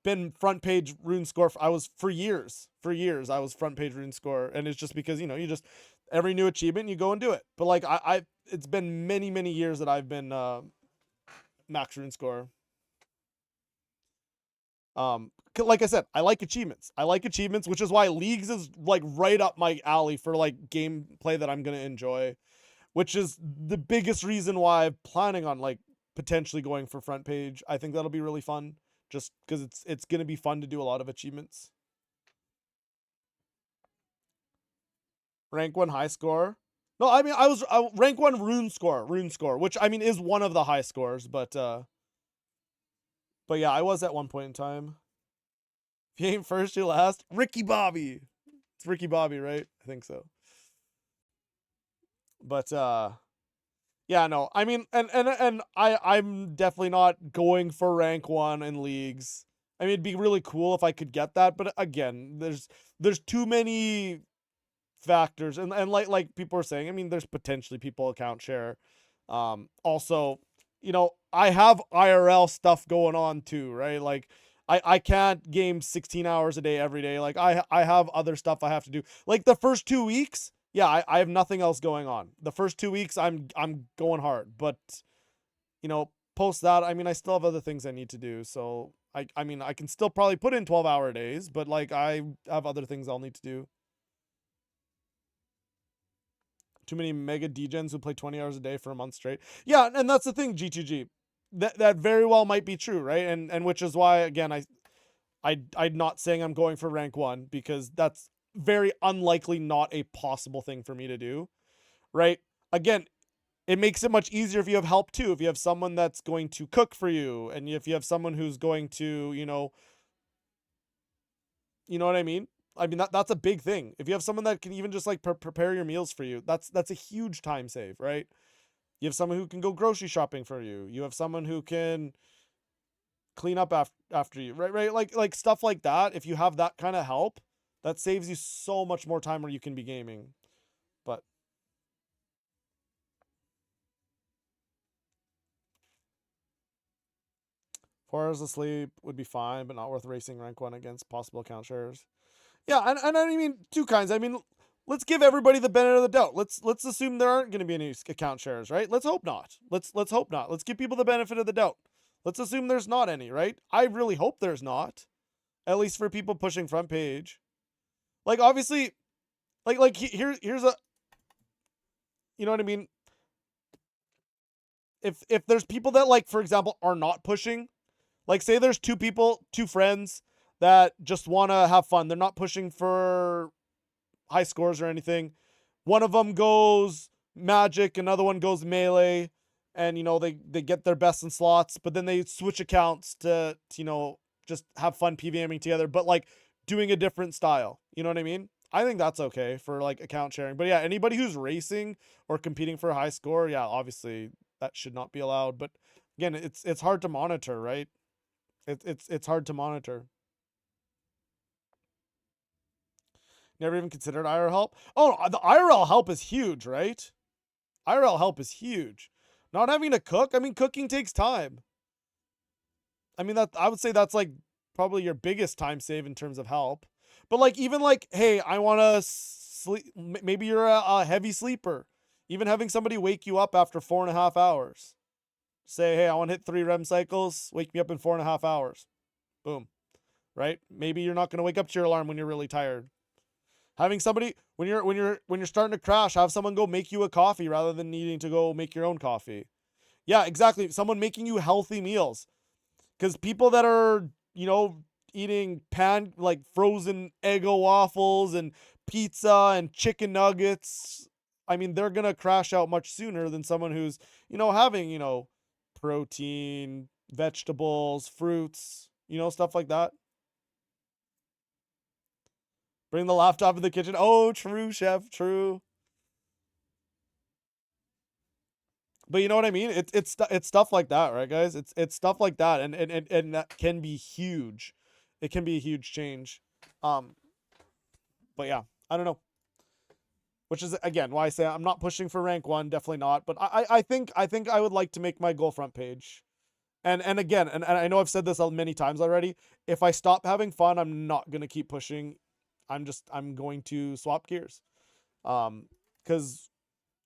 been front page rune score. I was for years. I was front page rune score, and it's just because you just every new achievement you go and do it. But like it's been many years that I've been max rune score. Like I said, I like achievements. Which is why leagues is like right up my alley for like gameplay that I'm gonna enjoy, which is the biggest reason why I'm planning on like potentially going for front page. I think that'll be really fun, just because it's gonna be fun to do a lot of achievements. Rank 1 high score. No, I mean I was rank 1 rune score, which I mean is one of the high scores, but yeah, I was at one point in time. If you ain't first, you last. Ricky Bobby. It's Ricky Bobby, right? I think so. But yeah, no. I mean, and I'm definitely not going for rank 1 in leagues. I mean, it'd be really cool if I could get that, but again, there's too many factors, and like people are saying. I mean, there's potentially people account share. Also, I have IRL stuff going on too, right? Like I can't game 16 hours a day every day. Like I have other stuff I have to do. Like the first 2 weeks, yeah, I have nothing else going on. The first 2 weeks I'm going hard, but post that, I mean I still have other things I need to do. So I mean I can still probably put in 12-hour days, but like I have other things I'll need to do. Too many mega degens who play 20 hours a day for a month straight. Yeah, and that's the thing, G2G. That very well might be true, right? And which is why again I'm not saying I'm going for rank 1, because that's very unlikely not a possible thing for me to do, right? Again, it makes it much easier if you have help too. If you have someone that's going to cook for you, and if you have someone who's going to, you know what I mean? I mean that's a big thing. If you have someone that can even just like prepare your meals for you, that's a huge time save, right? You have someone who can go grocery shopping for you. You have someone who can clean up after you, right? Like stuff like that. If you have that kind of help, that saves you so much more time where you can be gaming. But four hours of sleep would be fine, but not worth racing rank 1 against possible account shares. Yeah, and I mean two kinds. I mean, let's give everybody the benefit of the doubt. Let's assume there aren't going to be any account shares, right? Let's hope not. Let's hope not. Let's give people the benefit of the doubt. Let's assume there's not any, right? I really hope there's not. At least for people pushing front page. Like obviously, here's a, you know what I mean? If there's people that, like, for example, are not pushing, like say there's two friends that just want to have fun. They're not pushing for high scores or anything. One of them goes Magic, another one goes Melee, and they get their best in slots, but then they switch accounts to just have fun PVMing together, but like doing a different style. You know what I mean? I think that's okay for like account sharing. But yeah, anybody who's racing or competing for a high score, yeah, obviously that should not be allowed. But again, it's hard to monitor, right? It's hard to monitor. Never even considered IRL help. Oh, the IRL help is huge, right? IRL help is huge. Not having to cook. I mean, cooking takes time. I mean, that I would say that's like probably your biggest time save in terms of help. But like even like, hey, I want to sleep. Maybe you're a heavy sleeper. Even having somebody wake you up after 4.5 hours. Say, hey, I want to hit 3 REM cycles. Wake me up in 4.5 hours. Boom. Right? Maybe you're not going to wake up to your alarm when you're really tired. Having somebody when you're starting to crash, have someone go make you a coffee rather than needing to go make your own coffee. Yeah, exactly. Someone making you healthy meals. Because people that are, eating like frozen Eggo waffles and pizza and chicken nuggets, I mean, they're going to crash out much sooner than someone who's, having, protein, vegetables, fruits, stuff like that. Bring the laptop in the kitchen. Oh, true, chef, true. But you know what I mean? It's stuff like that, right, guys? It's stuff like that, and that can be huge. It can be a huge change. Um, but yeah, I don't know. Which is again why I say I'm not pushing for rank 1, definitely not. But I think I would like to make my goal front page. And again, and I know I've said this many times already. If I stop having fun, I'm not gonna keep pushing. I'm going to swap gears. Because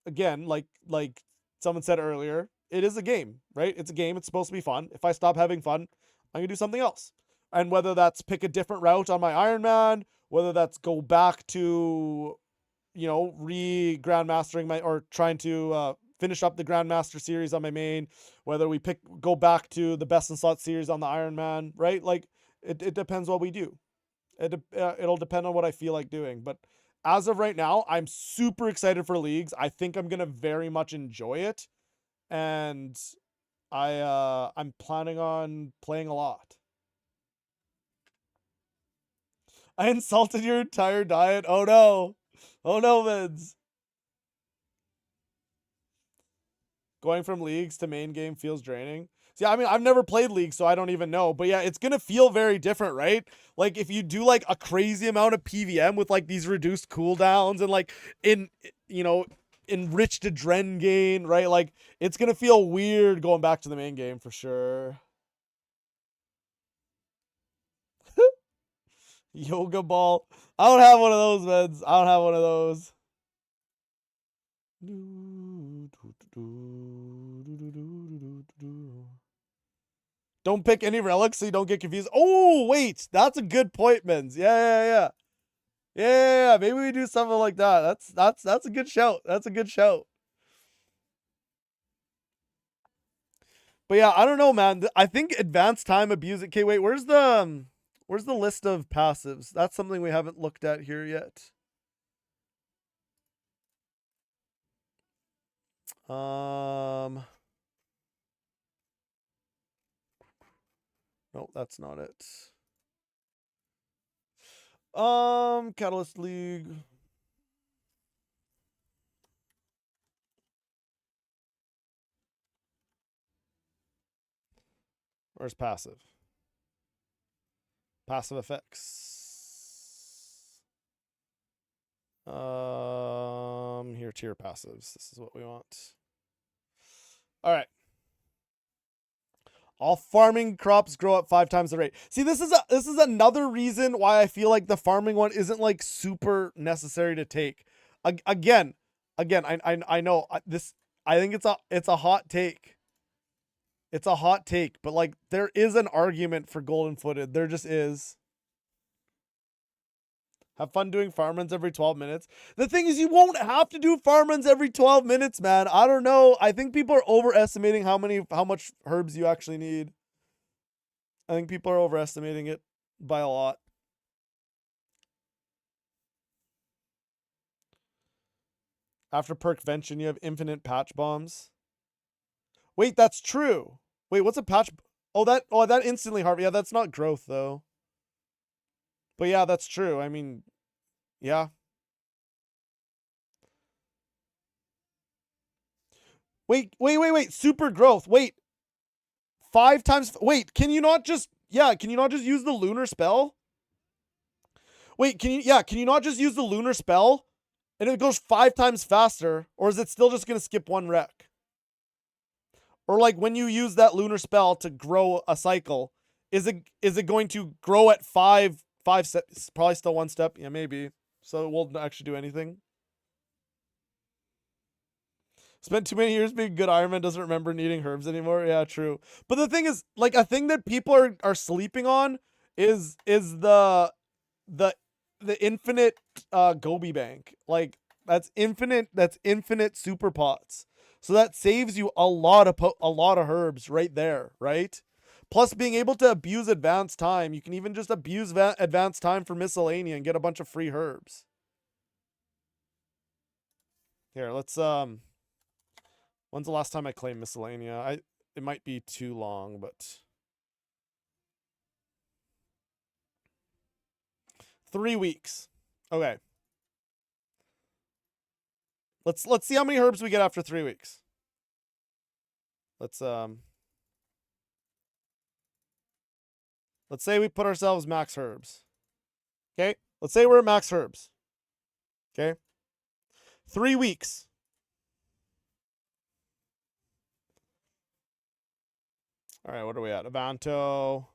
again, like someone said earlier, it is a game, right? It's a game. It's supposed to be fun. If I stop having fun, I'm gonna do something else. And whether that's pick a different route on my Ironman, whether that's go back to, re-grandmastering or trying to finish up the Grandmaster series on my main, whether we go back to the best in slot series on the Ironman, right? Like it depends what we do. It'll depend on what I feel like doing. But as of right now, I'm super excited for leagues. I think I'm gonna very much enjoy it, and I'm planning on playing a lot. I insulted your entire diet. Oh no. Oh no, Vince. Going from leagues to main game feels draining. See, I mean, I've never played League, so I don't even know. But yeah, it's gonna feel very different, right? Like if you do like a crazy amount of PVM with like these reduced cooldowns and like enriched adren gain, right? Like it's gonna feel weird going back to the main game for sure. Yoga ball. I don't have one of those, meds. I don't have one of those. Don't pick any relics so you don't get confused. Oh, wait. That's a good point, Mens. Yeah. Yeah. Maybe we do something like that. That's a good shout. That's a good shout. But yeah, I don't know, man. I think advanced time abuse. Okay, wait. Where's the list of passives? That's something we haven't looked at here yet. No, that's not it. Catalyst League. Where's passive? Passive effects. Here, tier passives. This is what we want. All right. All farming crops grow at 5 times the rate. See, this is another reason why I feel like the farming one isn't like super necessary to take. Again, I know this. I think it's a hot take. It's a hot take, but like there is an argument for golden footed. There just is. Have fun doing farm runs every 12 minutes. The thing is, you won't have to do farm runs every 12 minutes, man. I don't know. I think people are overestimating how much herbs you actually need. I think people are overestimating it by a lot. After Perkvention, you have infinite patch bombs. Wait, that's true. Wait, what's a patch? Oh, that instantly harvest. Yeah, that's not growth though. But yeah, that's true. I mean, yeah. Wait. Super growth. Wait. 5 times. Wait, can you not just use the lunar spell? Wait, can you not just use the lunar spell? And it goes 5 times faster? Or is it still just going to skip 1 rec? Or like when you use that lunar spell to grow a cycle, is it going to grow at 5 steps? Probably still 1 step. Yeah, maybe. So it won't actually do anything. Spent too many years being good Iron Man, doesn't remember needing herbs anymore. Yeah, true. But the thing is, like, a thing that people are sleeping on is the infinite Gobi bank. Like, that's infinite super pots. So that saves you a lot of herbs right there, right? Plus being able to abuse advanced time. You can even just abuse advanced time for miscellanea and get a bunch of free herbs. Here, let's when's the last time I claimed miscellanea? It might be too long, but 3 weeks. Okay. Let's see how many herbs we get after 3 weeks. Let's say we put ourselves max herbs. Okay? Let's say we're at max herbs. Okay? 3 weeks. All right, what are we at? Avanto.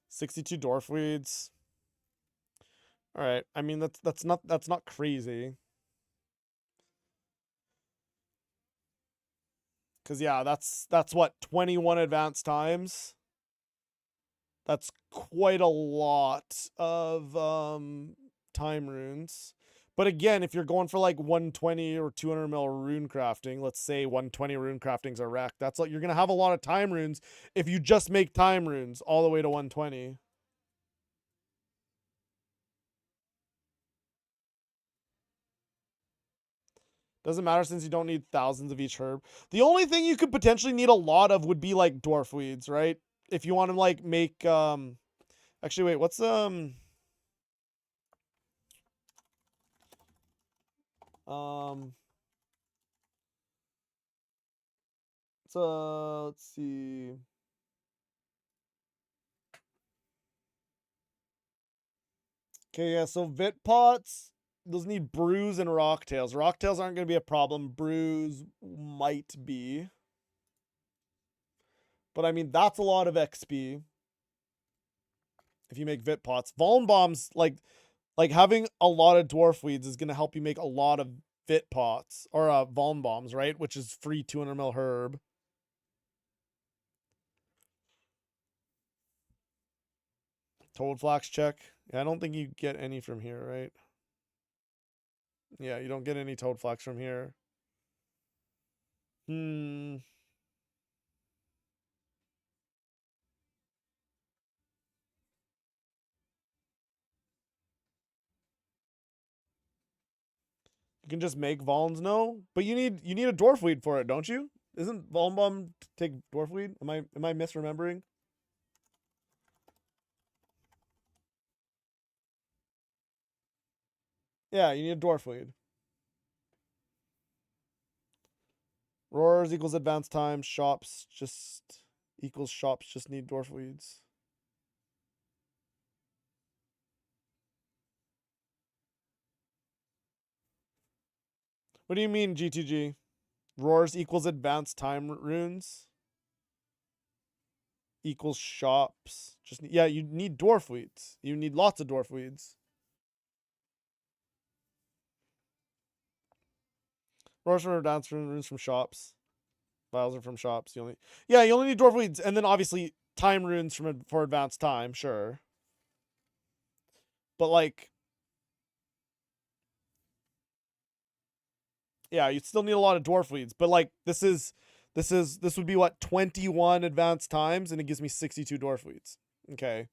62 dwarf weeds. All right. I mean that's not crazy. Cuz yeah, that's what 21 advanced times. That's quite a lot of time runes. But again, if you're going for like 120 or 200 mil rune crafting, let's say 120 rune craftings are wrecked. That's like you're gonna have a lot of time runes if you just make time runes all the way to 120. Doesn't matter since you don't need thousands of each herb. The only thing you could potentially need a lot of would be like dwarf weeds, right? If you want to like make actually wait, what's let's see. Okay, yeah, so Vit Pots, those need brews and rocktails. Rocktails aren't going to be a problem. Brews might be. But I mean, that's a lot of XP. If you make Vit Pots. Vuln Bombs, like having a lot of dwarf weeds is going to help you make a lot of Vit Pots. Or Vuln Bombs, right? Which is free 200 mil herb. Toad Flax check. Yeah, I don't think you get any from here, right? Yeah, you don't get any Toad Flax from here. You can just make Volns, no? But you need a dwarf weed for it, don't you? Isn't Voln Bomb take dwarf weed? Am I misremembering? Yeah, you need a dwarf weed. Roars equals advanced time. Shops just equals shops just need dwarf weeds. What do you mean, GTG? Roars equals advanced time runes equals shops. Just yeah, you need dwarf weeds. You need lots of dwarf weeds. Roars from advanced runes from shops. Vials are from shops. You only need dwarf weeds, and then obviously time runes for advanced time, sure. But like, yeah, you still need a lot of dwarf weeds. But like, this would be what 21 advanced times, and it gives me 62 dwarf weeds. Okay,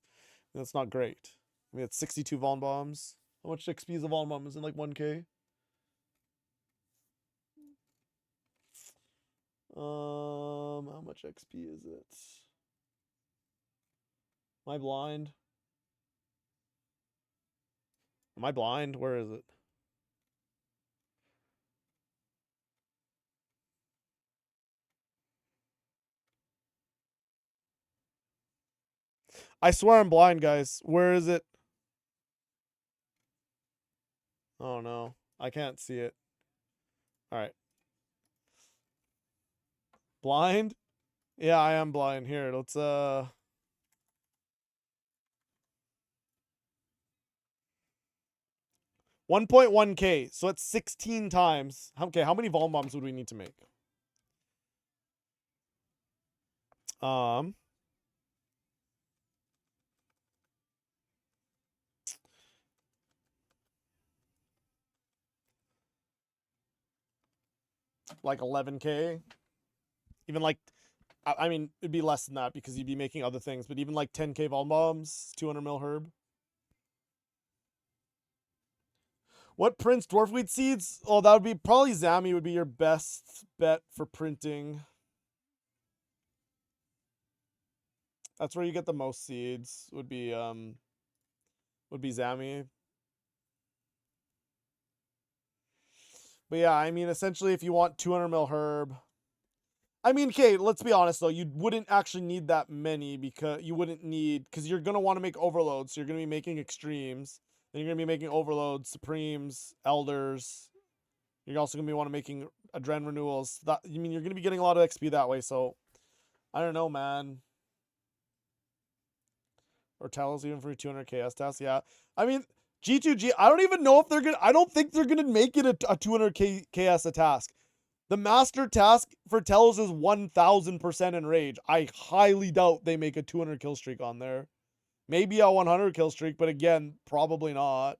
that's not great. I mean, it's 62 Von bombs. How much XP is a Von bomb? Is it like 1K? How much XP is it? Am I blind? Am I blind? Where is it? I swear I'm blind, guys. Where is it? Oh no, I can't see it. All right. Blind? Yeah, I am blind. Here, let's 1.1K. So it's 16 times. Okay, how many Von bombs would we need to make? Like 11K. Even like, I mean, it'd be less than that because you'd be making other things. But even like 10K Von bombs, 200 mil herb. What prints dwarfweed seeds? Oh, that would be probably Zami would be your best bet for printing. That's where you get the most seeds. Would be Zami. But yeah, I mean, essentially, if you want 200 mil herb, I mean, okay, let's be honest though, you wouldn't actually need that many because you're gonna want to make overloads. So you're gonna be making extremes. Then you're gonna be making overloads, supremes, elders. You're also gonna be want to making adren renewals. That I mean, you're gonna be getting a lot of XP that way. So I don't know, man. Or Talos even for 200 KS tasks. Yeah, I mean G2G. I don't even know if they're gonna. I don't think they're gonna make it a 200 KS a task. The master task for Telos is 1000% enrage. I highly doubt they make a 200 kill streak on there. Maybe a 100 kill streak, but again, probably not.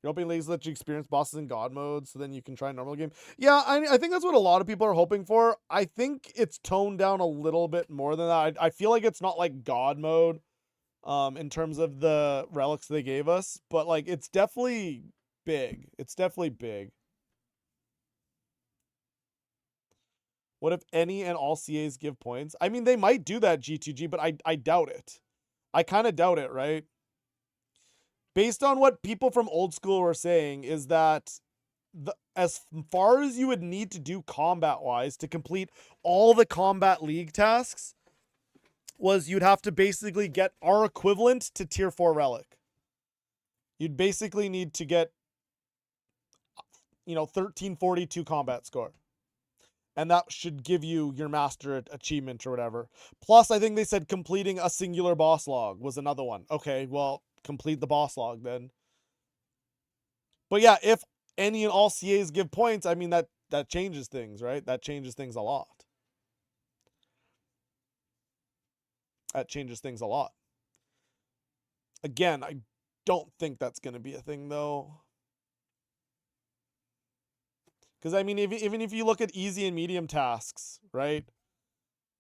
You're hoping Leagues let you experience bosses in God mode so then you can try normal game. Yeah, I think that's what a lot of people are hoping for. I think it's toned down a little bit more than that. I feel like it's not like God mode in terms of the relics they gave us, but like it's definitely big. It's definitely big. What if any and all CAs give points? I mean, they might do that, G2G, but I doubt it. I kind of doubt it, right? Based on what people from old school were saying is that as far as you would need to do combat-wise to complete all the combat league tasks was you'd have to basically get our equivalent to tier 4 relic. You'd basically need to get 1342 combat score. And that should give you your master achievement or whatever. Plus, I think they said completing a singular boss log was another one. Okay, well, complete the boss log then. But yeah, if any and all CAs give points, I mean, that changes things, right? That changes things a lot. That changes things a lot. Again, I don't think that's going to be a thing, though. Because, I mean, even if you look at easy and medium tasks, right?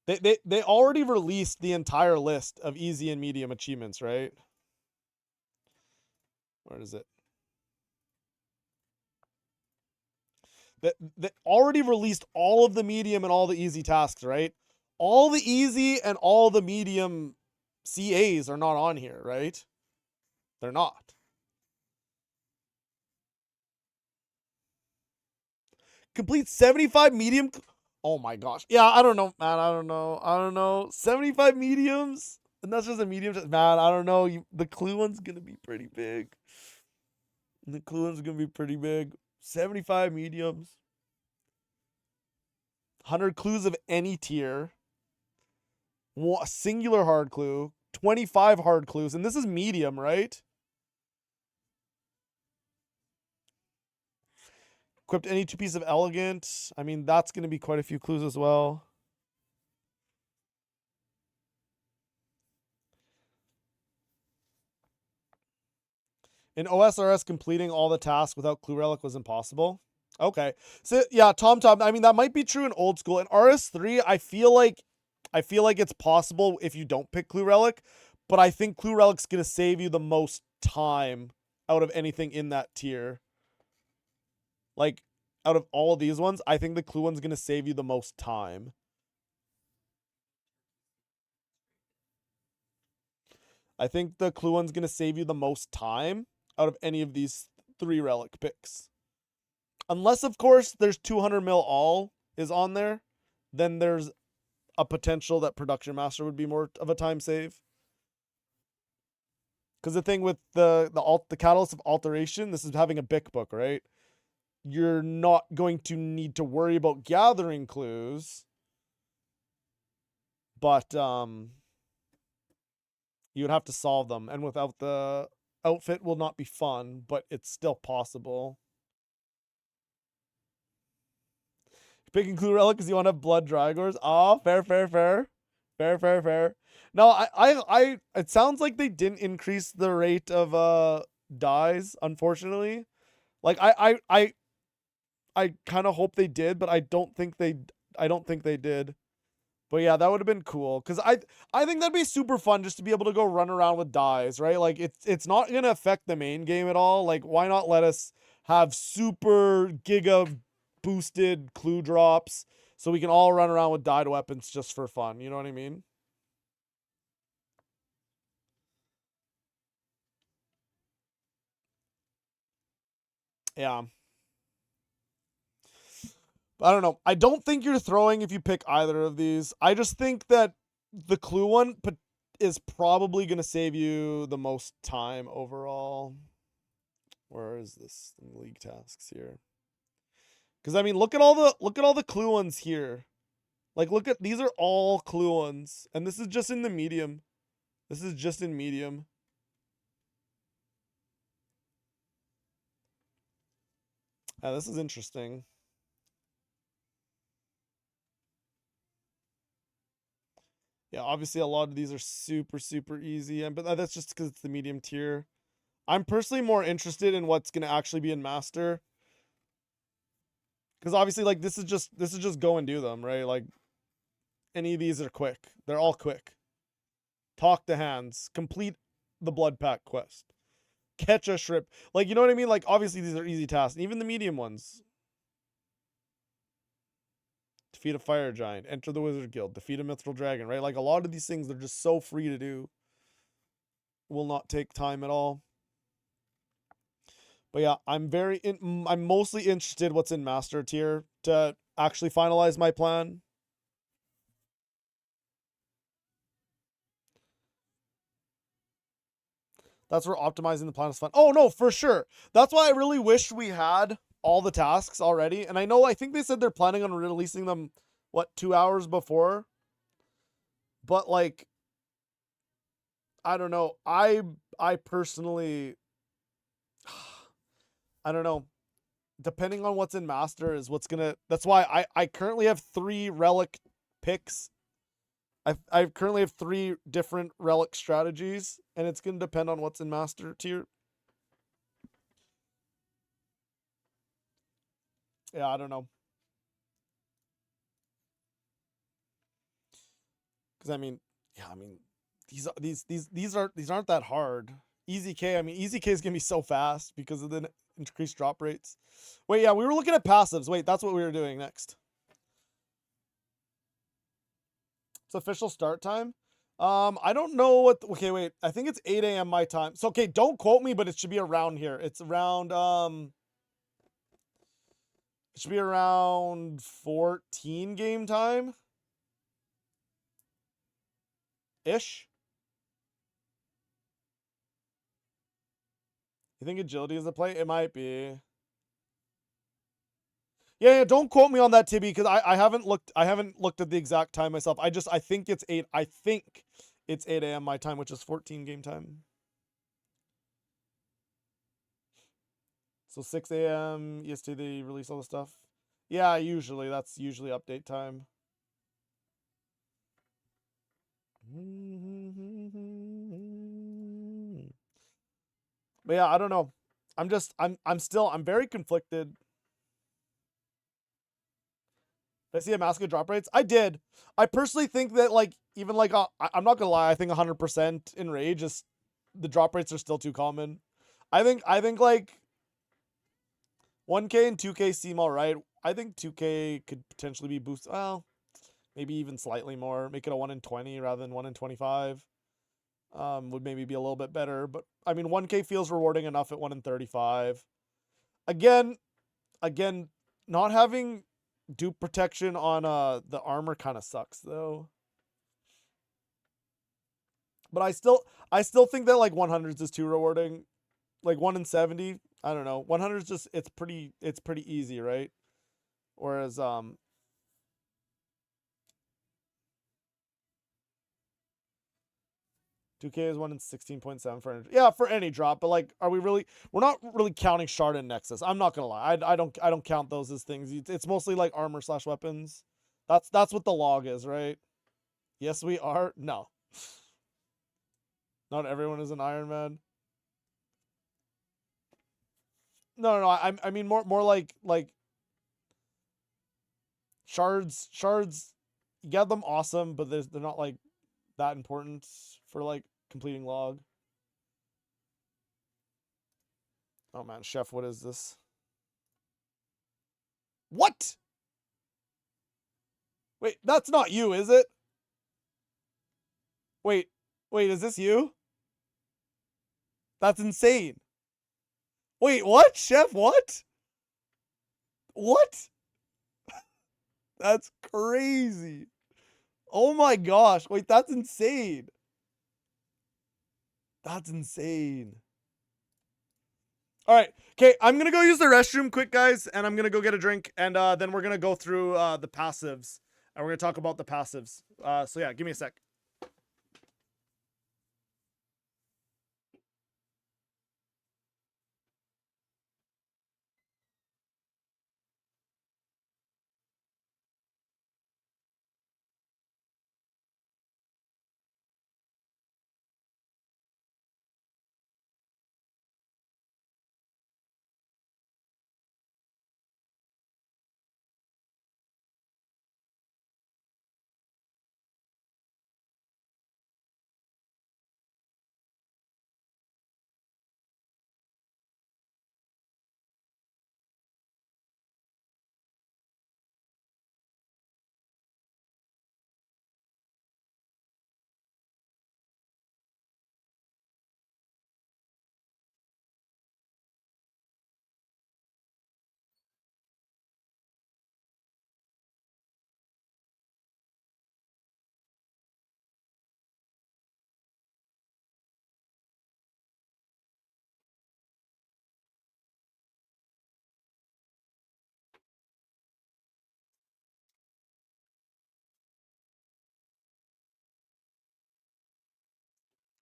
They already released the entire list of easy and medium achievements, right? Where is it? They already released all of the medium and all the easy tasks, right? All the easy and all the medium CAs are not on here, right? They're not. Complete 75 medium. Oh my gosh. Yeah, I don't know, man. I don't know. 75 mediums? And that's just a medium. Man, I don't know. The clue one's going to be pretty big. The clue one's gonna be pretty big. 75 mediums. 100 clues of any tier. A singular hard clue. 25 hard clues. And this is medium, right? Equipped any 2 pieces of elegant. I mean, that's going to be quite a few clues as well. In OSRS, completing all the tasks without Clue Relic was impossible. Okay. So yeah, Tom. I mean, that might be true in old school. In RS3, I feel like it's possible if you don't pick Clue Relic, but I think Clue Relic's gonna save you the most time out of anything in that tier. Like, out of all of these ones, I think the Clue one's gonna save you the most time. I think the Clue one's gonna save you the most time out of any of these 3 relic picks. Unless, of course, there's 200 mil all is on there, then there's a potential that Production Master would be more of a time save. Because the thing with the Catalyst of Alteration, this is having a Bic book, right? You're not going to need to worry about gathering clues, but you would have to solve them, and without the outfit will not be fun, but it's still possible. Picking Clue Relic because you want to have Blood Dragors. Ah, fair. No, it sounds like they didn't increase the rate of dies, unfortunately. Like I kind of hope they did, but I don't think they did. But yeah, that would have been cool cuz I think that'd be super fun just to be able to go run around with dies, right? Like it's not going to affect the main game at all. Like why not let us have super giga boosted clue drops so we can all run around with dyed weapons just for fun, you know what I mean? Yeah. I don't know. I don't think you're throwing if you pick either of these. I just think that the clue one is probably going to save you the most time overall. Where is this league tasks here? Because I mean, look at all the clue ones here. Like, look at these are all clue ones, and this is just in the medium. This is just in medium. This is interesting. Yeah, obviously a lot of these are super easy, but that's just because it's the medium tier. I'm personally more interested in what's gonna actually be in Master. Because obviously, like this is just go and do them, right? Like any of these are quick. They're all quick. Talk to hands. Complete the blood pack quest. Catch a shrimp. Like, you know what I mean? Like, obviously these are easy tasks. Even the medium ones. Defeat a fire giant. Enter the wizard guild. Defeat a mithril dragon, right? Like, a lot of these things, they're just so free to do. Will not take time at all. But yeah, I'm mostly interested what's in Master tier to actually finalize my plan. That's where optimizing the plan is fun. Oh no, for sure. That's why I really wish we had all the tasks already. And I think they said they're planning on releasing them 2 hours before. But like I don't know. I personally I don't know. Depending on what's in Master is what's gonna that's why I currently have 3 relic picks. I currently have 3 different relic strategies, and it's gonna depend on what's in Master tier. Yeah, I don't know. Because I mean, yeah, I mean, these aren't that hard. Easy K, I mean, Easy K is gonna be so fast because of the increased drop rates. Wait, yeah, we were looking at passives. Wait, that's what we were doing next. It's official start time. I don't know what. Okay, wait. I think it's 8 a.m. my time. So okay, don't quote me, but it should be around here. It's around it should be around 14 game time ish. You think agility is a play? It might be. Yeah, don't quote me on that, Tibby, because I haven't looked at the exact time myself. I think it's 8 a.m. my time, which is 14 game time. So 6 a.m. EST they release all the stuff. Yeah, that's usually update time. But yeah, I don't know. I'm very conflicted. Did I see a Masca drop rates? I did. I personally think that like even like I'm not gonna lie, I think 100% in Rage is the drop rates are still too common. I think like 1K and 2K seem alright. I think 2K could potentially be boosted. Well, maybe even slightly more. Make it a 1 in 20 rather than 1 in 25. Would maybe be a little bit better. But I mean 1K feels rewarding enough at 1 in 35. Again, not having dupe protection on the armor kind of sucks though. But I still think that like 100s is too rewarding. Like 1 in 70, I don't know. 100s just it's pretty easy, right? Whereas 2K is 1 in 16.7 for any, yeah, for any drop, but like are we really we're not really counting Shard and Nexus. I'm not going to lie. I don't count those as things. It's mostly like armor/weapons. That's what the log is, right? Yes, we are. No. Not everyone is an Iron Man. No. I mean more like shards. You get them, awesome, but they're not like that important for like completing log. Oh man, Chef, what is this? What? Wait, that's not you, is it? Wait, is this you? That's insane. Wait, what? Chef, what? What? That's crazy. Oh my gosh. Wait, that's insane. That's insane. All right. Okay, I'm going to go use the restroom quick, guys, and I'm going to go get a drink, and then we're going to go through the passives, and we're going to talk about the passives. So yeah, give me a sec.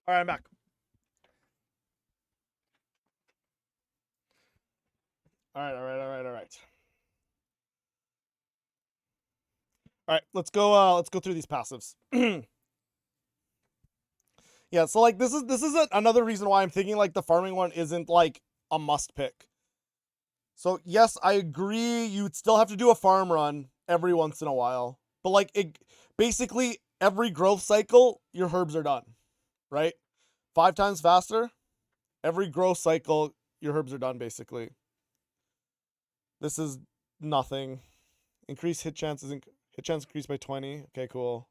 All right, I'm back. All right. All right, let's go through these passives. Yeah, so like this is another reason why I'm thinking like the farming one isn't like a must pick. So yes, I agree you'd still have to do a farm run every once in a while. But like it basically every growth cycle your herbs are done, right? 5 times faster, every growth cycle your herbs are done basically. This is nothing. Increase hit chance increased by 20. Okay, cool.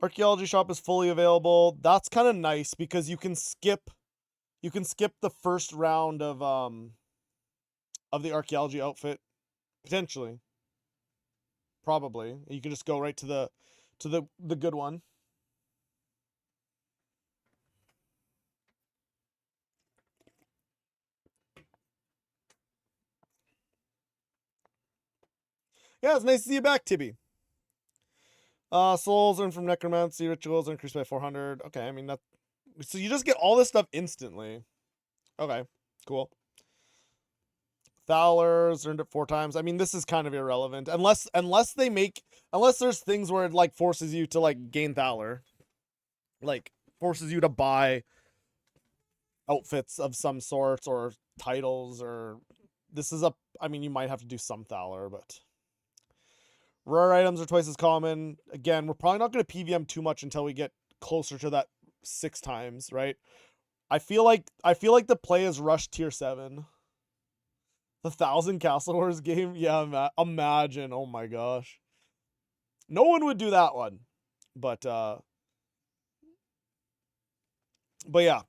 Archaeology shop is fully available. That's kind of nice because you can skip the first round of the archaeology outfit potentially. Probably. You can just go right to the good one. Yeah, it's nice to see you back, Tibby. Souls earned from necromancy rituals are increased by 400. Okay, I mean that. So you just get all this stuff instantly. Okay, cool. Thalers earned it 4 times. I mean, this is kind of irrelevant unless there's things where it like forces you to like gain Thaler, like forces you to buy outfits of some sort or titles or this is a. I mean, you might have to do some Thaler, but rare items are twice as common. Again, we're probably not going to PVM too much until we get closer to that 6 times, right? I feel like the play is Rush tier 7. The 1,000 Castle Wars game? Yeah, imagine. Oh my gosh. No one would do that one. But yeah.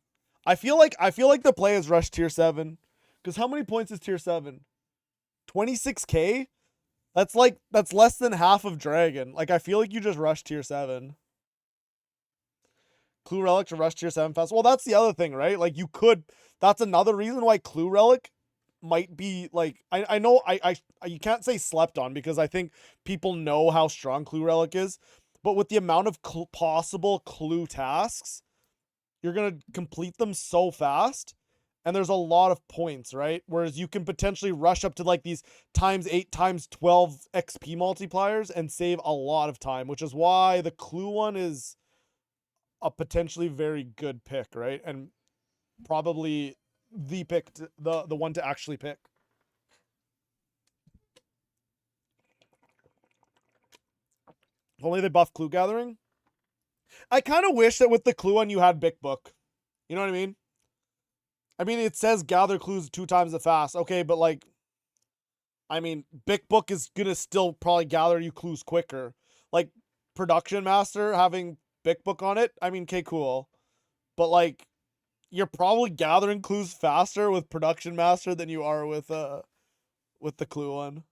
I feel like the play is Rush tier 7. Because how many points is tier 7? 26k? That's less than half of Dragon. Like I feel like you just rush tier 7. Clue Relic to rush tier 7 fast. Well, that's the other thing, right? Like you could. That's another reason why Clue Relic might be like. I know you can't say slept on because I think people know how strong Clue Relic is, but with the amount of possible clue tasks, you're gonna complete them so fast, and there's a lot of points, right? Whereas you can potentially rush up to like these ×8 ×12 XP multipliers and save a lot of time, which is why the Clue one is a potentially very good pick, right? And probably the pick, the one to actually pick. If only they buff Clue Gathering. I kind of wish that with the Clue one you had Big Book. You know what I mean? I mean, it says gather clues 2 times as fast. Okay, but like, I mean, Big Book is gonna still probably gather you clues quicker. Like, Production Master having Big Book on it, I mean, okay, cool. But like, you're probably gathering clues faster with Production Master than you are with the Clue one.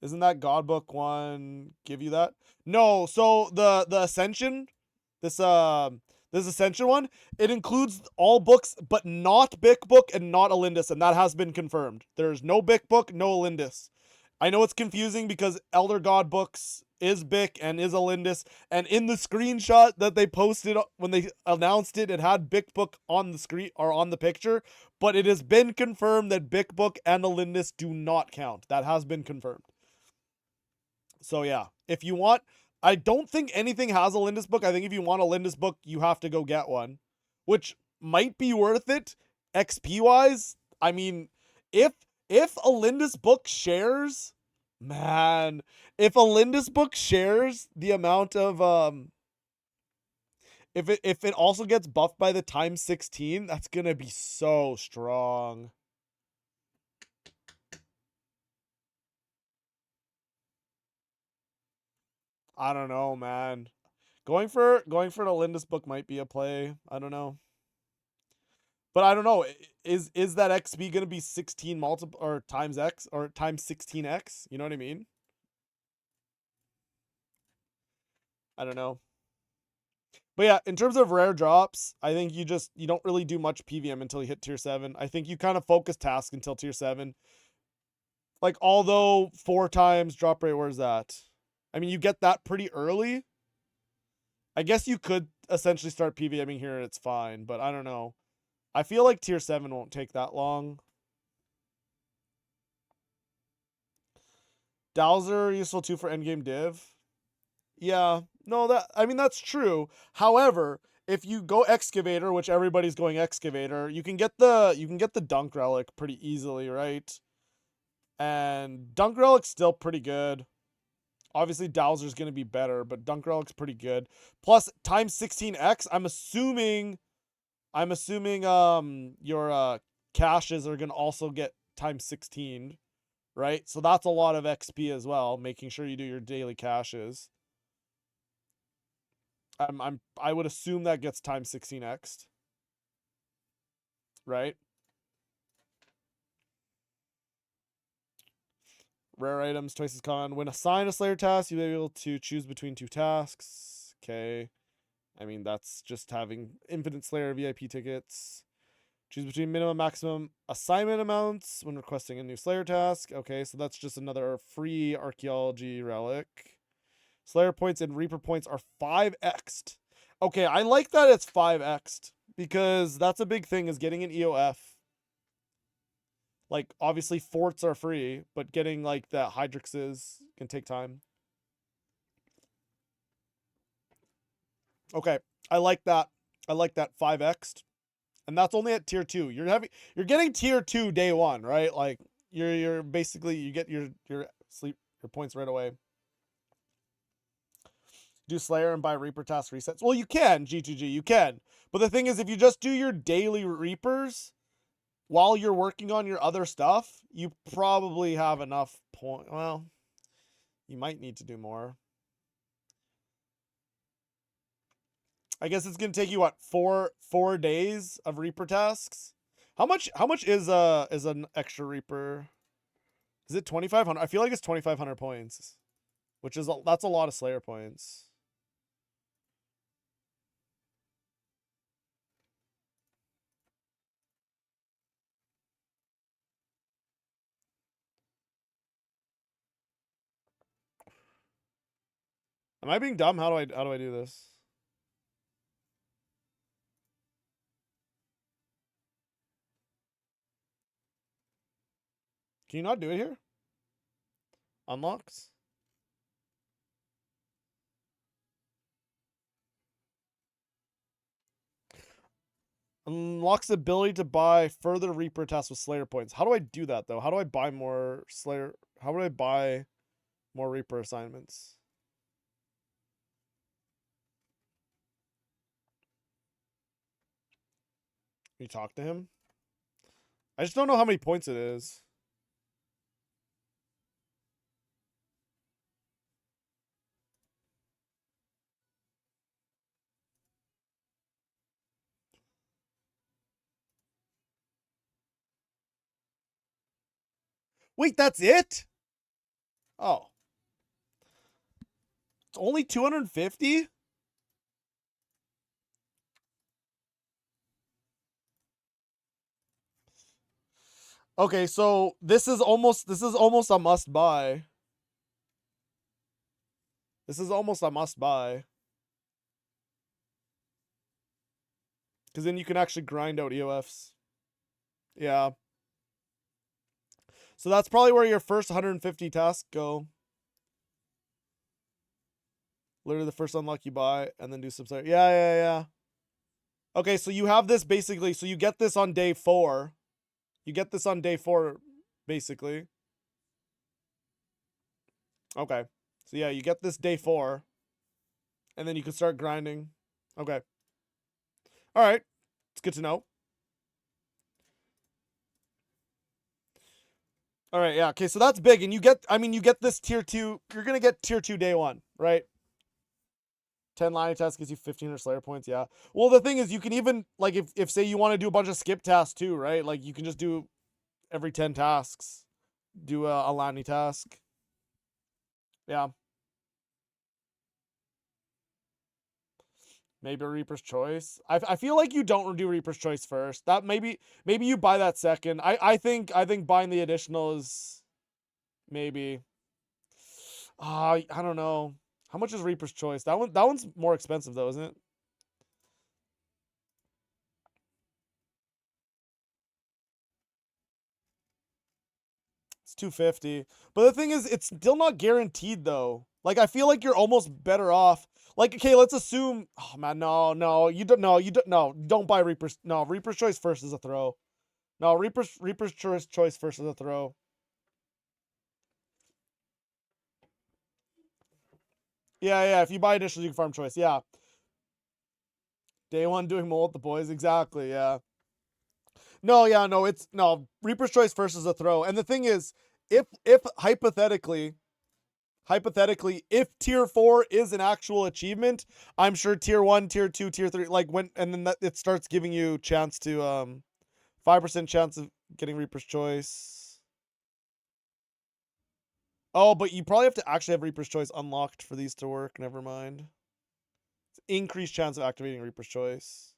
Isn't that Godbook one give you that? No, so the Ascension, this Ascension one, it includes all books, but not Big Book and not Elindis, and that has been confirmed. There's no Big Book, no Elindis. I know it's confusing because Elder God books is Bic and is Elindis, and in the screenshot that they posted when they announced it, it had Bic Book on the screen or on the picture, but it has been confirmed that Bic Book and Elindis do not count. That has been confirmed. So yeah, if you want, I don't think anything has a Elindis book. I think if you want a Elindis book, you have to go get one, which might be worth it XP wise. I mean, if a Elindis book shares, man, if a Elindis book shares the amount of if it also gets buffed by the ×16, that's gonna be so strong. I don't know, man. Going for an Elindis book might be a play. I don't know. But I don't know. Is that XP gonna be 16 multiple or times X or times 16x? You know what I mean? I don't know. But yeah, in terms of rare drops, I think you don't really do much PVM until you hit tier 7. I think you kind of focus task until tier 7. Like although 4 times drop rate, where's that? I mean, you get that pretty early. I guess you could essentially start PVMing here and it's fine, but I don't know. I feel like tier 7 won't take that long. Dowser useful too for endgame div. Yeah, no, that's true. However, if you go excavator, which everybody's going excavator, you can get the dunk relic pretty easily, right? And dunk relic's still pretty good. Obviously, Dowser's gonna be better, but dunk relic's pretty good. Plus ×16x. I'm assuming your caches are gonna also get ×16, right? So that's a lot of XP as well, making sure you do your daily caches. I would assume that gets ×16x, right? Rare items twice as common. When assigned a Slayer task, you'll be able to choose between 2 tasks. Okay. I mean, that's just having infinite Slayer VIP tickets. Choose between minimum, maximum assignment amounts when requesting a new Slayer task. Okay, so that's just another free archaeology relic. Slayer points and Reaper points are 5x'd. Okay, I like that it's 5x'd because that's a big thing is getting an EOF. Like, obviously forts are free, but getting like the Hydrixes can take time. Okay, I like that. I like that 5x'd. And that's only at tier 2. You're getting tier 2 day 1, right? Like you're basically you get your points right away. Do Slayer and buy Reaper task resets. Well, you can, G2G, you can. But the thing is, if you just do your daily Reapers while you're working on your other stuff, you probably have enough point. Well, you might need to do more. I guess it's gonna take you what, four days of Reaper tasks? How much is an extra Reaper? Is it 2,500? I feel like it's 2,500 points, which is that's a lot of Slayer points. Am I being dumb? How do I do this? Can you not do it here? Unlocks? Unlocks the ability to buy further Reaper tasks with Slayer points. How do I do that though? How do I buy more Slayer? How do I buy more Reaper assignments? You talk to him? I just don't know how many points it is. Wait, that's it? Oh. It's only 250? Okay, so this is almost a must buy. This is almost a must buy. Because then you can actually grind out EOFs. Yeah. So that's probably where your first 150 tasks go. Literally the first unlock you buy and then do some. Yeah. Okay, so you have this basically. So you get this on day 4. You get this on day 4, basically. Okay. So yeah, you get this day 4. And then you can start grinding. Okay. Alright. It's good to know. Alright, yeah. Okay, so that's big. And you get this tier 2. You're gonna get tier 2 day 1, right? 10 line tasks gives you 1,500 Slayer points, yeah. Well, the thing is, you can even, like, if say you want to do a bunch of skip tasks too, right? Like, you can just do every 10 tasks. Do a Lani task. Yeah. Maybe Reaper's Choice. I feel like you don't do Reaper's Choice first. That maybe you buy that second. I think buying the additional is maybe. I don't know. How much is Reaper's Choice? That one's more expensive though, isn't it? It's 250. But the thing is, it's still not guaranteed though. Like, I feel like you're almost better off. Like, okay, let's assume. Oh man, no, you don't buy Reaper's. No, Reaper's Choice first is a throw. No, Reaper's Choice first is a throw. Yeah. If you buy additional, you can farm Choice. Yeah. Day 1 doing mole with the boys. Exactly. Yeah. No. Yeah. No. It's no Reaper's Choice first is a throw. And the thing is, if hypothetically, if tier 4 is an actual achievement, I'm sure tier 1, tier 2, tier 3, like when, and then it starts giving you chance to 5% chance of getting Reaper's Choice. Oh, but you probably have to actually have Reaper's Choice unlocked for these to work. Never mind. It's increased chance of activating Reaper's Choice.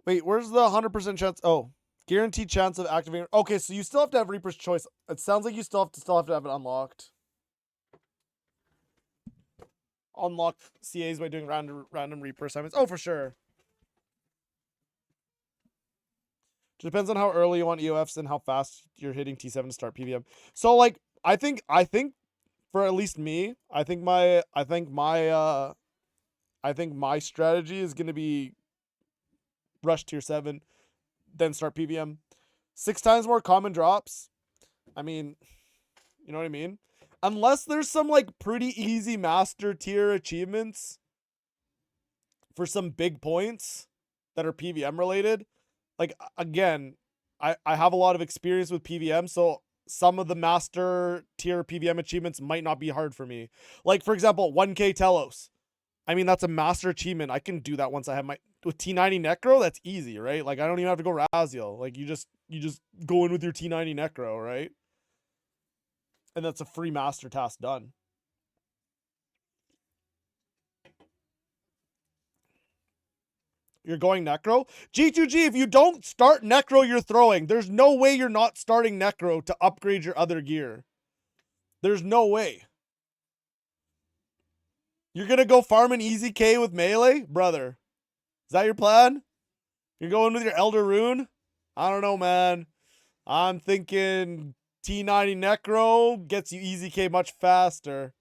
Wait, where's the 100% chance? Oh, guaranteed chance of activating. Okay, so you still have to have Reaper's Choice. It sounds like you still have to have it unlocked. Unlock CAs by doing random Reaper assignments. Oh, for sure. Depends on how early you want EOFs and how fast you're hitting T7 to start PVM. So like I think for at least me, I think my strategy is gonna be rush tier 7, then start PVM. 6 times more common drops. I mean, you know what I mean? Unless there's some like pretty easy master tier achievements for some big points that are PVM related. Like again, I have a lot of experience with PVM, so some of the master tier PVM achievements might not be hard for me. Like for example, 1K Telos. I mean, that's a master achievement. I can do that once I have my with T90 Necro. That's easy, right? Like I don't even have to go Raziel. Like you just go in with your T90 Necro, right? And that's a free master task done. You're going Necro? G2G, if you don't start Necro, you're throwing. There's no way you're not starting Necro to upgrade your other gear. There's no way. You're going to go farm an easy K with melee? Brother, is that your plan? You're going with your Elder Rune? I don't know, man. I'm thinking T90 Necro gets you easy K much faster.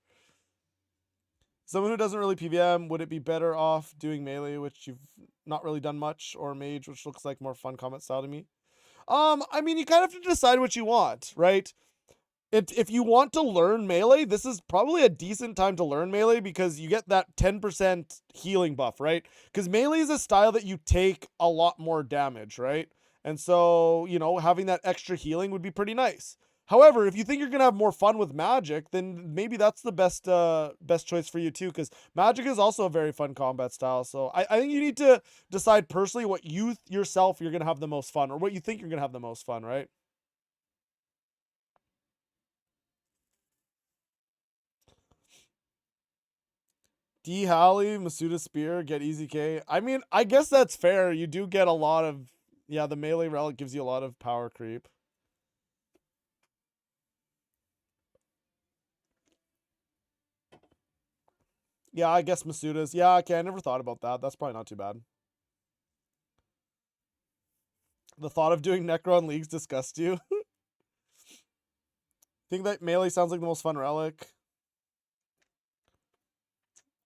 Someone who doesn't really PVM, would it be better off doing melee, which you've not really done much, or mage, which looks like more fun combat style to me? I mean, you kind of have to decide what you want, right? If you want to learn melee, this is probably a decent time to learn melee because you get that 10% healing buff, right? Because melee is a style that you take a lot more damage, right? And so, you know, having that extra healing would be pretty nice. However, if you think you're gonna have more fun with magic, then maybe that's the best choice for you too, because magic is also a very fun combat style. So I think you need to decide personally what you yourself you're gonna have the most fun, or what you think you're gonna have the most fun, right? D Halley, Masuda Spear, get easy K. I mean, I guess that's fair. You do get a lot of, yeah, the melee relic gives you a lot of power creep. Yeah, I guess Masuda's. Yeah, okay, I never thought about that. That's probably not too bad. The thought of doing Necron Leagues disgusts you. Think that melee sounds like the most fun relic.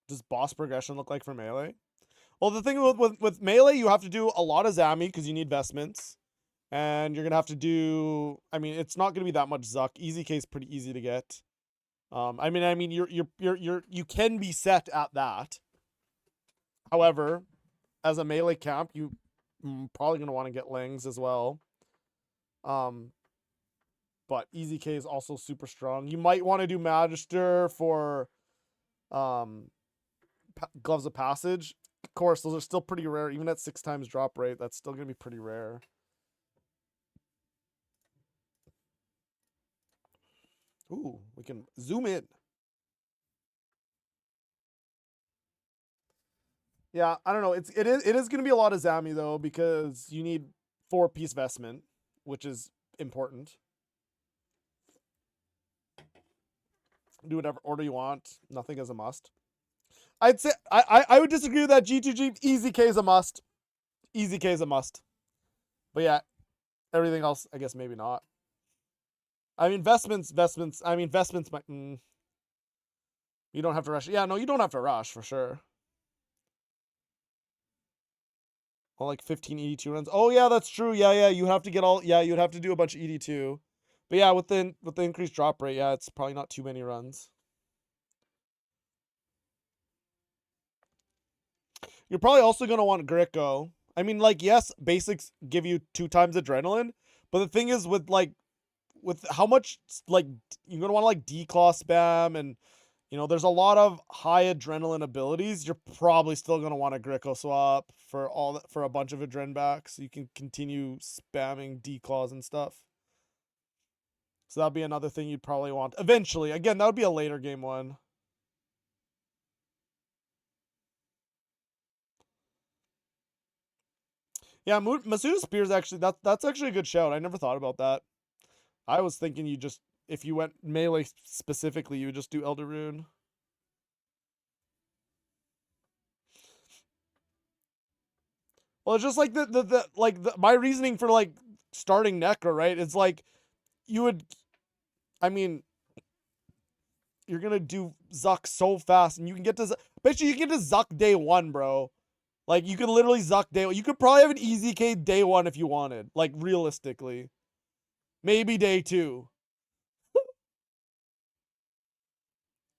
Does boss progression look like for melee? Well, the thing with melee, you have to do a lot of Zami because you need vestments. And you're gonna have to do. I mean, it's not gonna be that much Zuck. Easy K is pretty easy to get. I mean, you can be set at that. However, as a melee camp, you probably gonna want to get Lings as well. But Easy K is also super strong. You might want to do Magister for Gloves of Passage. Of course, those are still pretty rare. Even at 6 times drop rate, that's still gonna be pretty rare. Ooh, we can zoom in. Yeah, I don't know. It is going to be a lot of Zami though because you need 4-piece vestment, which is important. Do whatever order you want. Nothing is a must. I'd say I would disagree with that. G2G Easy K is a must. Easy K is a must. But yeah, everything else I guess maybe not. I mean vestments. I mean vestments might. You don't have to rush. Yeah, no, you don't have to rush for sure. Well, like 15 ED2 runs. Oh yeah, that's true. Yeah, you have to get all. Yeah, you'd have to do a bunch of ED2. But yeah, with the increased drop rate, yeah, it's probably not too many runs. You're probably also gonna want Greco. I mean, like, yes, basics give you 2 times adrenaline, but the thing is with how much like you're gonna want to like declaw spam and there's a lot of high adrenaline abilities. You're probably still gonna want a Greco swap for a bunch of adren backs, so you can continue spamming declaws and stuff. So that'd be another thing you'd probably want eventually. Again, that would be a later game one. Yeah, Masuda Spears actually that's actually a good shout. I never thought about that. I was thinking you just if you went melee specifically, you would just do Elder Rune. Well, it's just like my reasoning for like starting Necro, right? It's like you would I mean you're gonna do Zuck so fast and you can get to bet you can get to Zuck day one, bro. Like you could literally Zuck day one. You could probably have an easy K day one if you wanted. Like realistically. Maybe day two.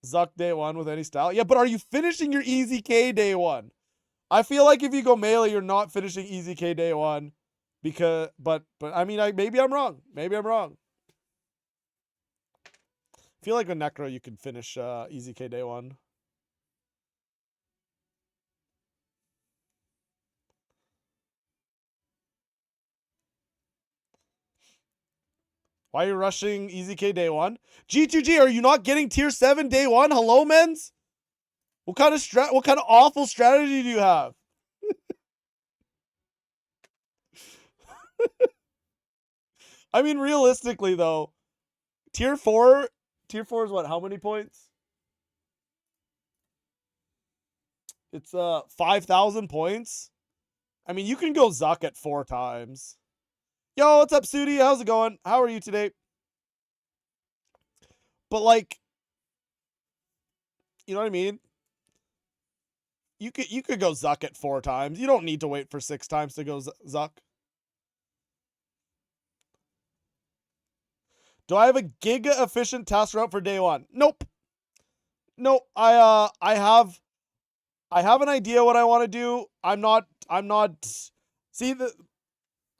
Zuck day one with any style. Yeah, but are you finishing your easy K day one? I feel like if you go melee, you're not finishing easy K day one. Because but I mean maybe I'm wrong. Maybe I'm wrong. I feel like with Necro you could finish easy K day one. Why are you rushing Easy K day one? G2G, are you not getting tier 7 day one? Hello, mens? What kind of awful strategy do you have? I mean, realistically though, tier 4 is what? How many points? It's 5,000 points. I mean, you can go Zuck at 4 times. Yo, what's up, Sudi? How's it going? How are you today? But like, you know what I mean? You could go Zuck at 4 times. You don't need to wait for 6 times to go Zuck. Do I have a giga efficient task route for day one? Nope. No, I have an idea what I want to do. I'm not see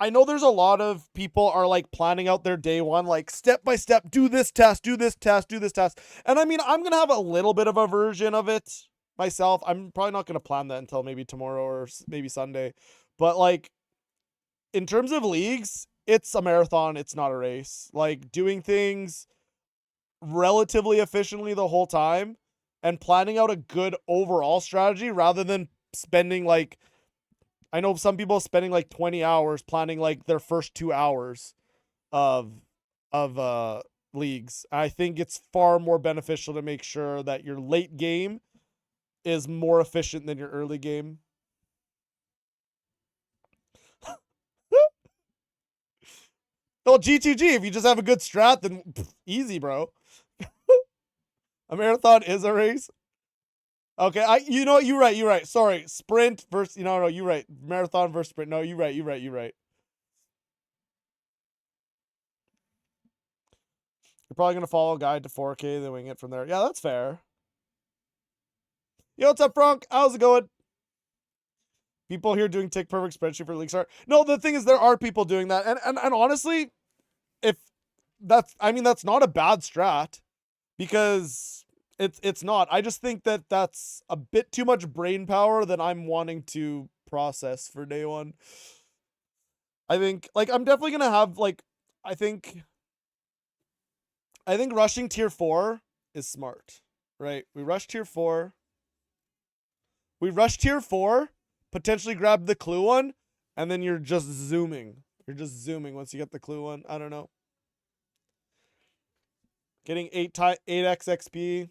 I know there's a lot of people are like planning out their day one, like step by step, do this task, do this task, do this task. And I mean, I'm going to have a little bit of a version of it myself. I'm probably not going to plan that until maybe tomorrow or maybe Sunday. But like, in terms of leagues, it's a marathon. It's not a race. Like doing things relatively efficiently the whole time and planning out a good overall strategy rather than spending like I know some people spending like 20 hours planning like their first 2 hours of leagues. I think it's far more beneficial to make sure that your late game is more efficient than your early game. Well, G2G, if you just have a good strat, then easy, bro. A marathon is a race. Okay, you know what? You're right. Sorry, sprint versus no, you're right. Marathon versus sprint. No, you're right. You're probably gonna follow a guide to 4K, then wing it from there. Yeah, that's fair. Yo, what's up, Frank? How's it going? People here doing tick perfect spreadsheet for league start. No, the thing is, there are people doing that, and honestly, if that's not a bad strat because it's not. I just think that that's a bit too much brain power that I'm wanting to process for day one. I think like I'm definitely gonna have like I think rushing tier 4 is smart, right? We rush tier 4. We rush tier 4, potentially grab the clue one, and then you're just zooming. You're just zooming once you get the clue one. I don't know. Getting 8x XP,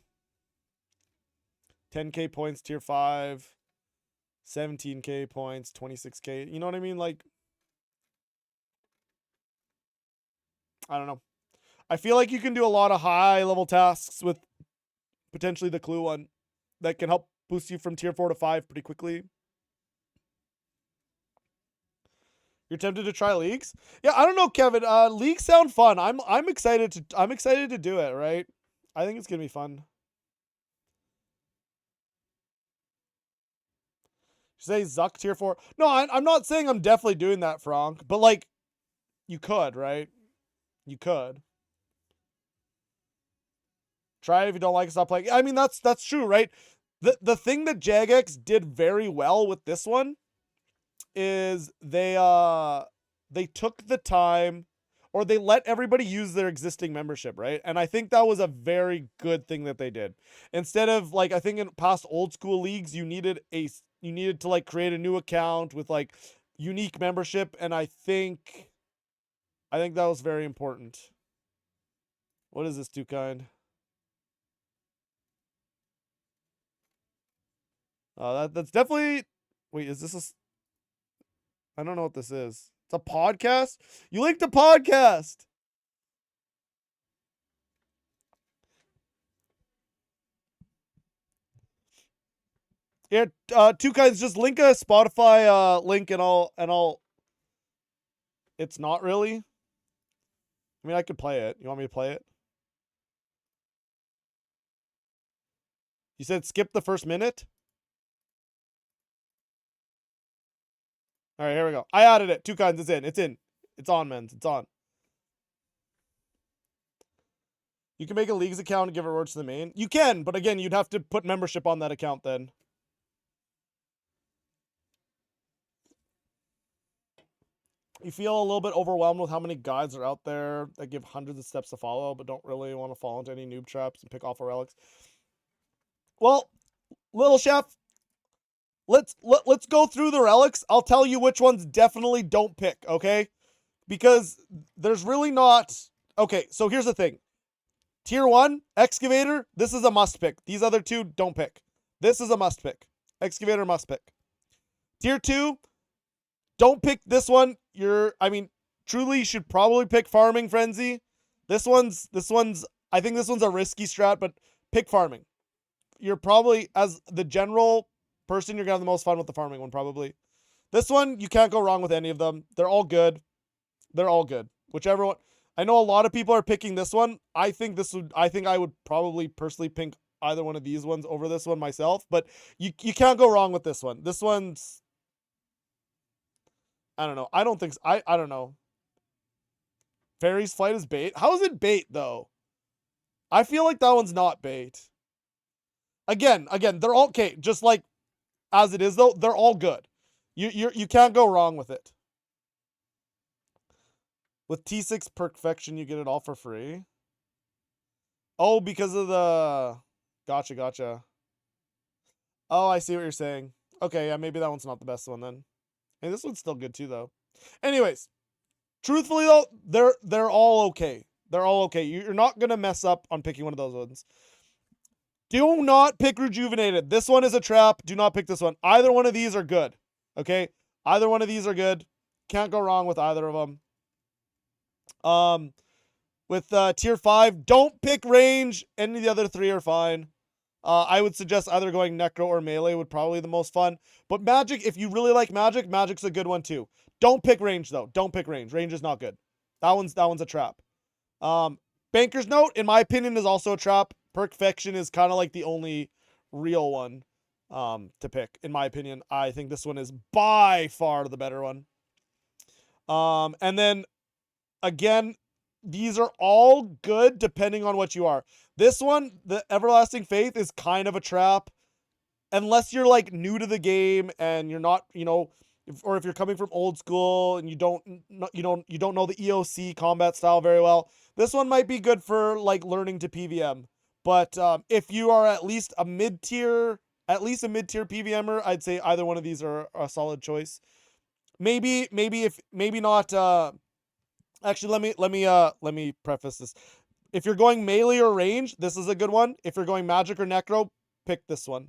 10k points tier 5, 17k points, 26k. You know what I mean? Like, I don't know. I feel like you can do a lot of high level tasks with potentially the clue one that can help boost you from tier 4 to 5 pretty quickly. You're tempted to try leagues? Yeah, I don't know, Kevin. Leagues sound fun. I'm excited to do it, right? I think it's gonna be fun. Say Zuck tier 4. No, I'm not saying I'm definitely doing that, Frank, but like you could, right? You could. Try it if you don't like it, stop playing. I mean, that's true, right? The thing that Jagex did very well with this one is they took the time. or they let everybody use their existing membership, right? And I think that was a very good thing that they did. Instead of like, I think in past old school leagues, you needed to like create a new account with like unique membership, and I think that was very important. What is this, Too Kind? That's definitely. Wait, is this I don't know what this is. It's a podcast? You linked a podcast. Yeah, Two Kinds, just link a Spotify link and I'll it's not really. I mean, I could play it. You want me to play it? You said skip the first minute? All right, here we go. I added it. Two Kinds, it's in. It's in. It's on, men. It's on. You can make a leagues account and give rewards to the main. You can, but again, you'd have to put membership on that account then. You feel a little bit overwhelmed with how many guides are out there that give hundreds of steps to follow, but don't really want to fall into any noob traps and pick off relics. Well, little chef, let's go through the relics. I'll tell you which ones definitely don't pick, okay? Because there's really not. Okay, so here's the thing. Tier 1, Excavator, this is a must pick. These other two, don't pick. This is a must pick. Excavator, must pick. Tier 2, don't pick this one. Truly, you should probably pick Farming Frenzy. This one's, I think this one's a risky strat, but pick Farming. You're probably, as the general person, you're gonna have the most fun with the Farming one, probably. This one, you can't go wrong with any of them. They're all good. They're all good. Whichever one. I know a lot of people are picking this one. I think I would probably personally pick either one of these ones over this one myself, but you can't go wrong with this one. This one's, I don't know. I don't think so. I don't know. Fairy's Flight is bait. How is it bait though? I feel like that one's not bait. Again, they're all okay. Just like as it is though, they're all good. You can't go wrong with it. With T6 Perfection, you get it all for free. Oh, because of the... Gotcha. Oh, I see what you're saying. Okay, yeah, maybe that one's not the best one then. Hey, this one's still good too, though. Anyways, truthfully though, they're all okay. They're all okay. You're not gonna mess up on picking one of those ones. Do not pick Rejuvenated. This one is a trap. Do not pick this one. Either one of these are good. Okay? Either one of these are good. Can't go wrong with either of them. With tier 5, don't pick range. Any of the other 3 are fine. I would suggest either going Necro or Melee would probably be the most fun. But Magic, if you really like Magic, Magic's a good one too. Don't pick range though. Don't pick range. Range is not good. That one's a trap. Banker's Note, in my opinion, is also a trap. Perfection is kind of like the only real one to pick. In my opinion, I think this one is by far the better one. And then again, these are all good depending on what you are. This one, the Everlasting Faith, is kind of a trap. Unless you're like new to the game and you're not, if you're coming from old school and you don't know the EOC combat style very well, this one might be good for like learning to PVM. But if you are at least a mid-tier PVMer, I'd say either one of these are a solid choice. Maybe not. Actually, let me preface this. If you're going melee or range, this is a good one. If you're going magic or necro, pick this one.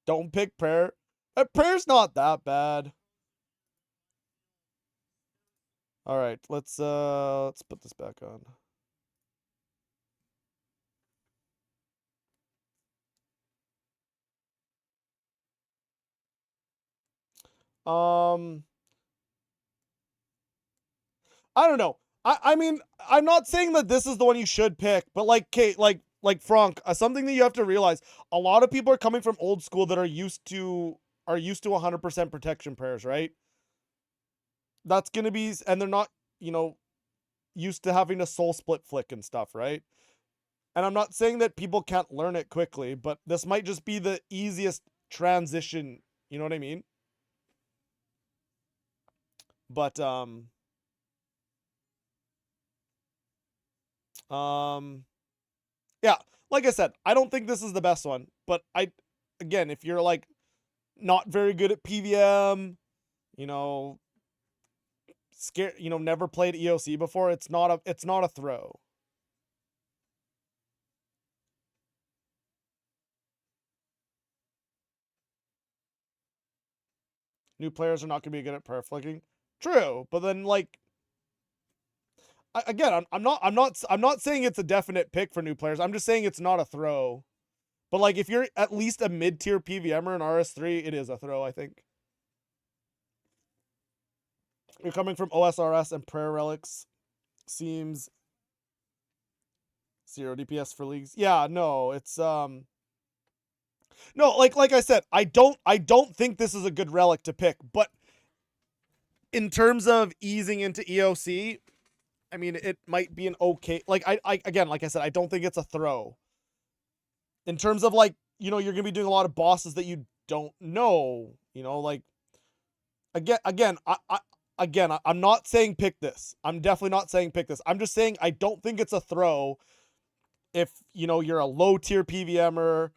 Don't pick prayer. Prayer's not that bad. All right, let's put this back on. I don't know. I mean, I'm not saying that this is the one you should pick, but like Kate, like Frank, something that you have to realize, a lot of people are coming from old school that are used to 100% protection prayers, right? That's going to be, and they're not, used to having a soul split flick and stuff, right? And I'm not saying that people can't learn it quickly, but this might just be the easiest transition, you know what I mean? But um yeah, like I said, I don't think this is the best one, but again, if you're like not very good at PVM, you know, scared, never played EOC before, it's not a throw. New players are not going to be good at prayer flicking. True, but then like again, I'm not saying it's a definite pick for new players. I'm just saying it's not a throw. But like if you're at least a mid-tier PVMer in RS3, it is a throw, I think. You're coming from OSRS and prayer relics. Seems 0 DPS for leagues. Yeah, no, it's no, like I said, I don't think this is a good relic to pick, but in terms of easing into EOC, I mean, it might be an okay. Like I again, like I said, I don't think it's a throw. In terms of like, you're gonna be doing a lot of bosses that you don't know. Like again, I'm not saying pick this. I'm definitely not saying pick this. I'm just saying I don't think it's a throw if you're a low tier PVMer.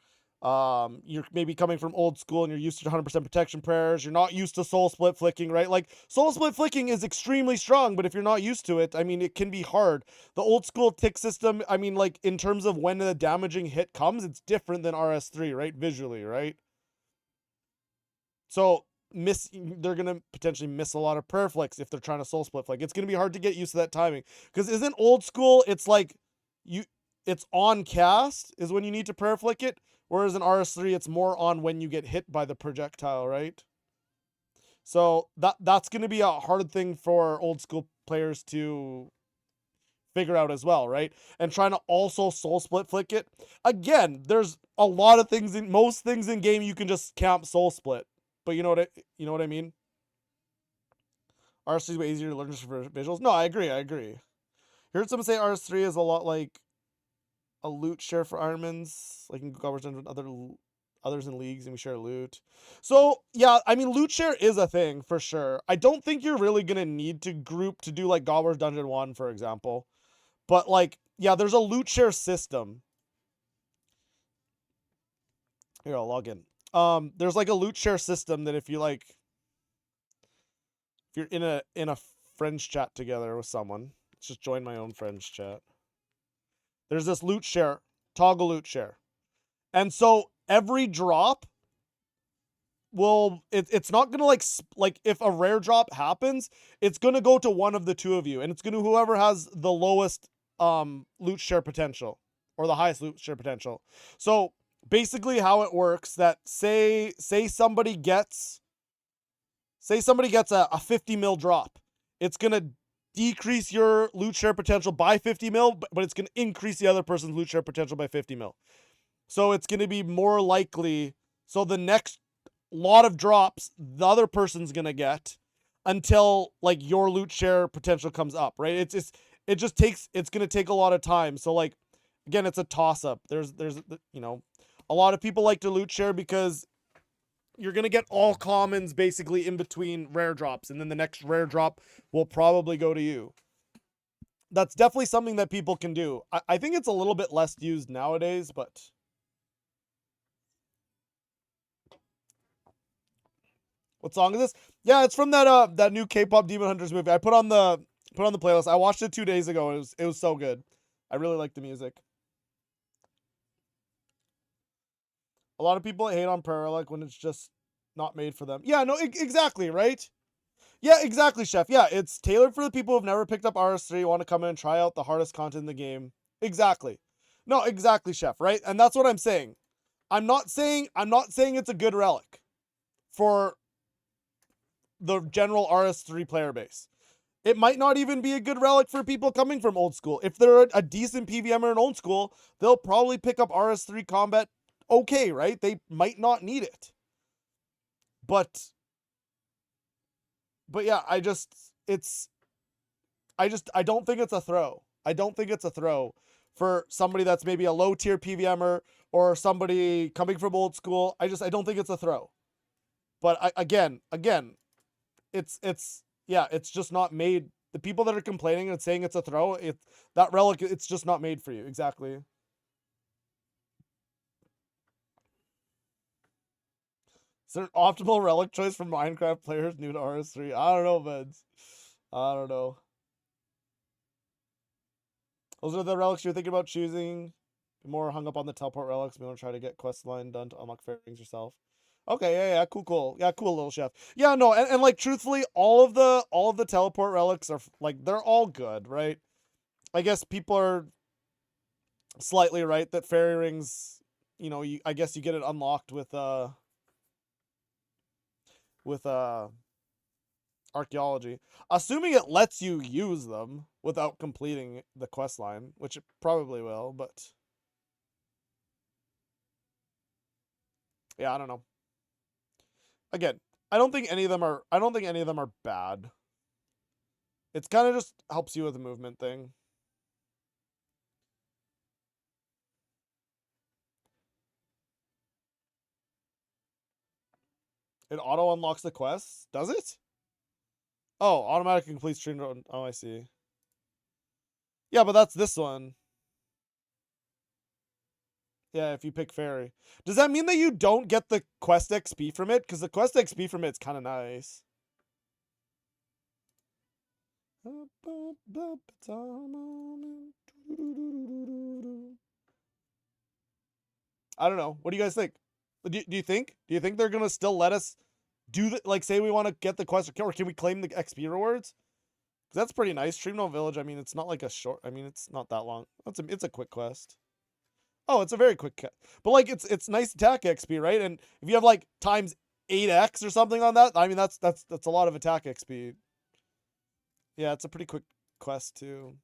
You're maybe coming from old school and you're used to 100% protection prayers. You're not used to soul split flicking, right? Like soul split flicking is extremely strong, but if you're not used to it, I mean, it can be hard. The old school tick system, I mean, like in terms of when the damaging hit comes, it's different than RS3, right? Visually, right? So they're gonna potentially miss a lot of prayer flicks if they're trying to soul split flick. It's gonna be hard to get used to that timing because isn't old school? It's like it's on cast is when you need to prayer flick it. Whereas in RS3, it's more on when you get hit by the projectile, right? So that's going to be a hard thing for old school players to figure out as well, right? And trying to also soul split flick it. Again, there's a lot of things in most things in game you can just camp soul split. But you know what I mean? RS3 is way easier to learn just for visuals. No, I agree. Heard someone say RS3 is a lot like a loot share for Ironmans, like in Gobbers and others in leagues, and we share loot. So yeah, I mean, loot share is a thing for sure. I don't think you're really gonna need to group to do like Gobbers Dungeon 1, for example. But like, yeah, there's a loot share system. Here, I'll log in. There's like a loot share system that if you're in a friends chat together with someone, let's just join my own friends chat. There's this loot share, toggle loot share. And so every drop it's not gonna like if a rare drop happens, it's gonna go to one of the two of you, and it's gonna whoever has the lowest loot share potential or the highest loot share potential. So basically how it works that say somebody gets a 50 mil drop, it's gonna decrease your loot share potential by 50 mil, but it's gonna increase the other person's loot share potential by 50 mil. So it's gonna be more likely, so the next lot of drops the other person's gonna get until like your loot share potential comes up, right? It's gonna take a lot of time. So like again, it's a toss up. There's a lot of people like to loot share because you're gonna get all commons basically in between rare drops, and then the next rare drop will probably go to you. That's definitely something that people can do. I think it's a little bit less used nowadays, but what song is this? Yeah, it's from that new K-pop Demon Hunters movie. I put on the playlist. I watched it 2 days ago. It was so good. I really like the music. A lot of people hate on Paralic when it's just not made for them. Yeah, no, exactly, right? Yeah, exactly, Chef. Yeah, it's tailored for the people who've never picked up RS3, want to come in and try out the hardest content in the game. Exactly. No, exactly, Chef, right? And that's what I'm saying. I'm not saying it's a good relic for the general RS3 player base. It might not even be a good relic for people coming from old school. If they're a decent PVMer in old school, they'll probably pick up RS3 combat okay, right? They might not need it. But yeah, I don't think it's a throw. I don't think it's a throw for somebody that's maybe a low tier PVMer or somebody coming from old school. I don't think it's a throw. But again, it's Yeah, it's just not made. The people that are complaining and saying it's a throw, that relic, it's just not made for you. Exactly. Is there an optimal relic choice for Minecraft players new to RS3? I don't know, Veds. I don't know. Those are the relics you're thinking about choosing. Be more hung up on the teleport relics. We want to try to get quest line done to unlock fairy rings yourself. Okay, yeah, cool. Yeah, cool, little chef. Yeah, no, and like truthfully, all of the teleport relics are like they're all good, right? I guess people are slightly right that fairy rings, I guess you get it unlocked with archaeology, assuming it lets you use them without completing the quest line, which it probably will, but yeah, I don't know. Again, I don't think any of them are bad. It's kind of just helps you with the movement thing. It auto unlocks the quests, does it? Oh, automatic complete stream. Oh, I see. Yeah, but that's this one. Yeah, if you pick fairy. Does that mean that you don't get the quest XP from it? Because the quest XP from it's kind of nice. I don't know. What do you guys think? Do you think? Do you think they're gonna still let us do the, like, say we want to get the quest, or can we claim the XP rewards? Because that's pretty nice. Dreamdome Village. I mean, it's not like a short. I mean, it's not that long. It's a quick quest. Oh, it's a very quick quest. But like, it's nice attack XP, right? And if you have like times 8x or something on that, I mean, that's a lot of attack XP. Yeah, it's a pretty quick quest too.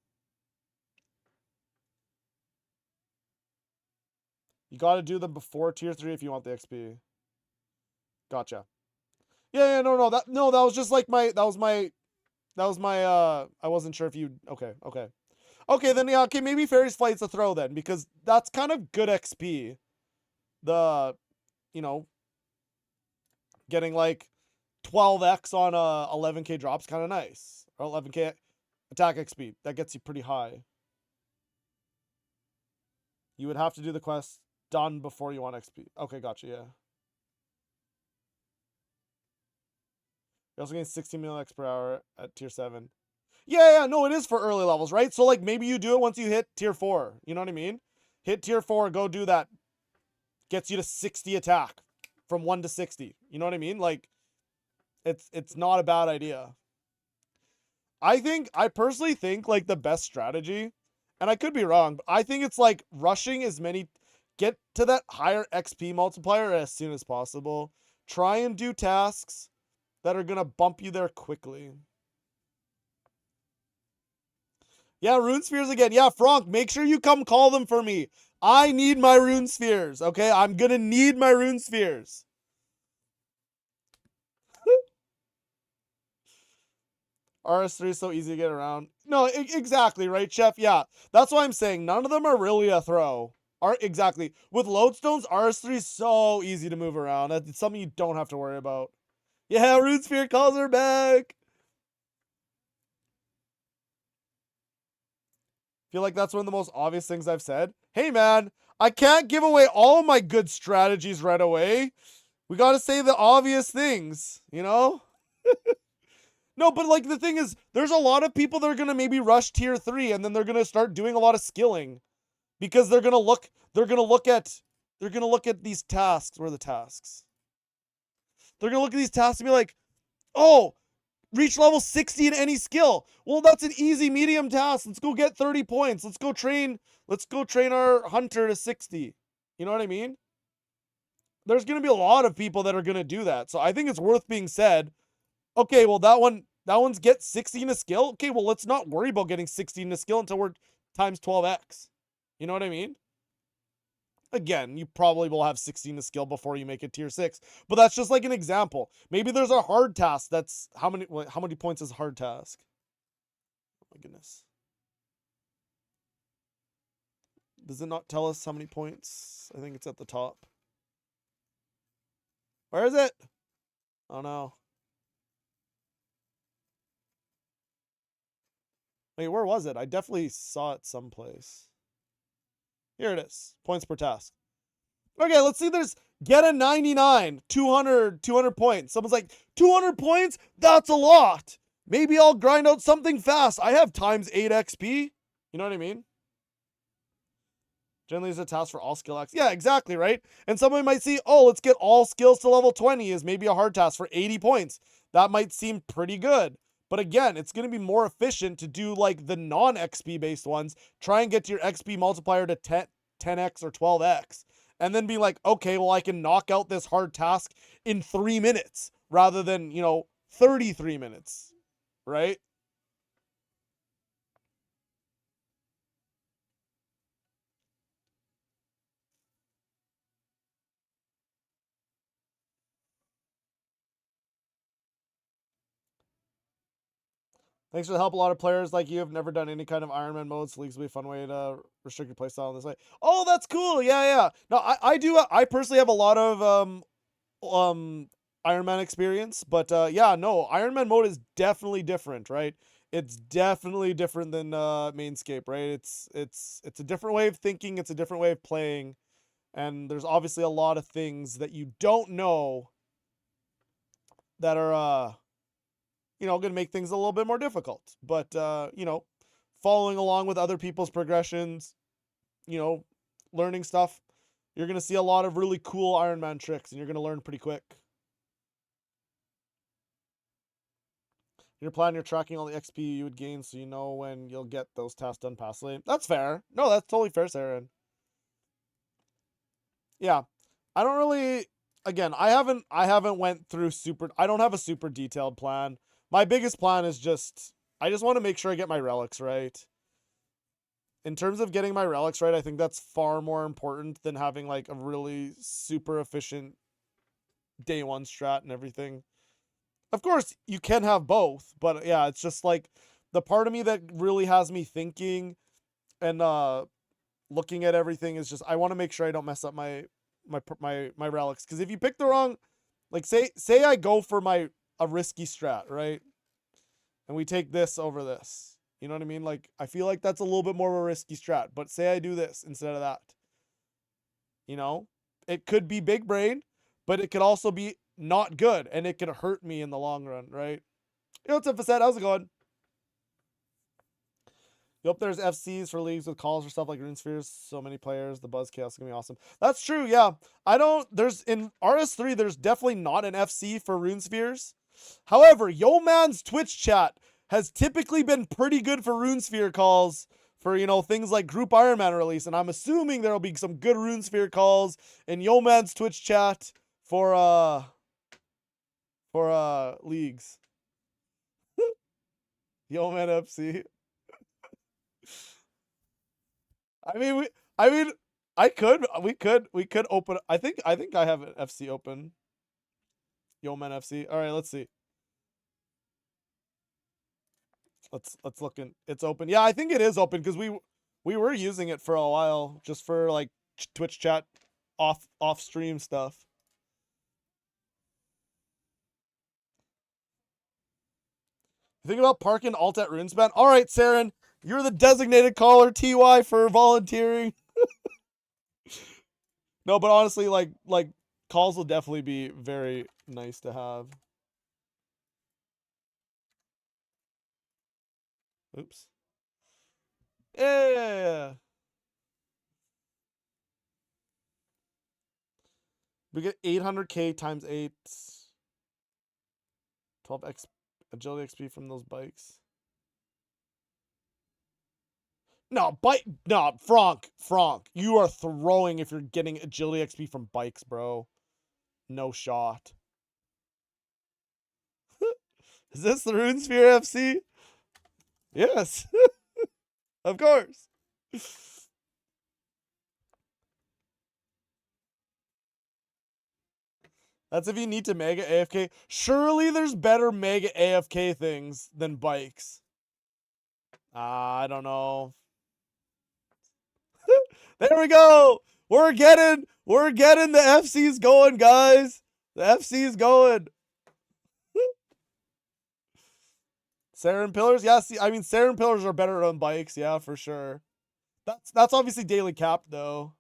You got to do them before tier 3 if you want the XP. Gotcha. Yeah, no, that was just like I wasn't sure if you okay. Okay, then yeah, okay, maybe Fairy's Flight's a throw then, because that's kind of good XP. The, you know, getting like 12x on a 11k drop's kind of nice. Or 11k attack XP. That gets you pretty high. You would have to do the quest done before you want XP. Okay, gotcha, yeah. You're also getting 16 million X per hour at tier 7. Yeah, no, it is for early levels, right? So like maybe you do it once you hit tier 4. You know what I mean? Hit tier 4, go do that. Gets you to 60 attack from 1 to 60. You know what I mean? Like it's not a bad idea. I personally think like the best strategy, and I could be wrong, but I think it's like rushing as many, get to that higher XP multiplier as soon as possible. Try and do tasks that are gonna bump you there quickly. Yeah, rune spheres again. Yeah, Frank, make sure you come call them for me. I need my rune spheres, okay? I'm gonna need my rune spheres. RS3 is so easy to get around. No, exactly, right, Chef? Yeah, that's why I'm saying none of them are really a throw. Exactly. With lodestones, RS3 is so easy to move around. It's something you don't have to worry about. Yeah, rune sphere calls her back. Feel like that's one of the most obvious things I've said. Hey, man, I can't give away all my good strategies right away. We got to say the obvious things, you know? No, but like the thing is, there's a lot of people that are gonna maybe rush tier 3 and then they're gonna start doing a lot of skilling because they're gonna look at these tasks. Where are the tasks? They're gonna look at these tasks and be like, oh, reach level 60 in any skill. Well, that's an easy medium task. Let's go get 30 points. Let's go train our hunter to 60. You know what I mean? There's gonna be a lot of people that are gonna do that. So I think it's worth being said. Okay, well that one's get 16 a skill. Okay, well let's not worry about getting 16 a skill until we're times 12x. You know what I mean? Again, you probably will have 16 a skill before you make it tier 6, but that's just like an example. Maybe there's a hard task that's how many points is a hard task? Oh my goodness. Does it not tell us how many points? I think it's at the top. Where is it? Oh no. Wait, where was it? I definitely saw it someplace. Here it is. Points per task. Okay, let's see. There's get a 99, 200 points. Someone's like, 200 points? That's a lot. Maybe I'll grind out something fast. I have times 8 XP. You know what I mean? Generally is a task for all skill X. Yeah, exactly, right? And someone might see, oh, let's get all skills to level 20 is maybe a hard task for 80 points. That might seem pretty good. But again, it's going to be more efficient to do like the non-XP based ones. Try and get your XP multiplier to 10x or 12x. And then be like, okay, well, I can knock out this hard task in 3 minutes rather than, 33 minutes, right? Thanks for the help. A lot of players like you have never done any kind of Ironman modes. Leagues will be a fun way to restrict your playstyle in this way. Oh, that's cool. Yeah, yeah. No, I do. I personally have a lot of Ironman experience, but yeah, no, Ironman mode is definitely different, right? It's definitely different than Mainscape, right? It's a different way of thinking. It's a different way of playing, and there's obviously a lot of things that you don't know that are going to make things a little bit more difficult. But, following along with other people's progressions, learning stuff, you're going to see a lot of really cool Iron Man tricks and you're going to learn pretty quick. You're planning, you're tracking all the XP you would gain so you know when you'll get those tasks done passively. That's fair. No, that's totally fair, Saren. Yeah. I don't really, again, I haven't went through I don't have a super detailed plan. My biggest plan is I just want to make sure I get my relics right. In terms of getting my relics right, I think that's far more important than having like a really super efficient day one strat and everything. Of course, you can have both, but yeah, it's just like the part of me that really has me thinking and looking at everything is just I want to make sure I don't mess up my relics, because if you pick the wrong, like say I go for a risky strat, right? And we take this over this. You know what I mean? Like, I feel like that's a little bit more of a risky strat, but say I do this instead of that. It could be big brain, but it could also be not good, and it could hurt me in the long run, right? Yo, what's up, Facet? How's it going? Yep, there's FCs for leagues with calls for stuff like Rune Spheres. So many players. The Buzz Chaos is going to be awesome. That's true, yeah. In RS3, there's definitely not an FC for Rune Spheres. However, Yo Man's Twitch chat has typically been pretty good for Runesphere calls for, things like Group Iron Man release. And I'm assuming there'll be some good Runesphere calls in Yo Man's Twitch chat for leagues. Yo Man FC. We could open. I think I have an FC open. Yo Man FC. All right, let's see. Let's look in. It's open. Yeah, I think it is open because we were using it for a while just for like Twitch chat off stream stuff. Think about parking alt at RuneSpan. All right, Saren, you're the designated caller. TY for volunteering. No, but honestly, like calls will definitely be very nice to have. Oops. Yeah. We get 800k times 8. 12x agility XP from those bikes. No, Frank, you are throwing if you're getting agility XP from bikes, bro. No shot. Is this the Runesphere FC? Yes. Of course. That's if you need to mega AFK. Surely there's better mega AFK things than bikes. I don't know. There we go. We're getting the FC's going, guys. The FC's going. Saren pillars? Yeah, see, I mean, Saren pillars are better on bikes, yeah, for sure. That's obviously daily capped, though.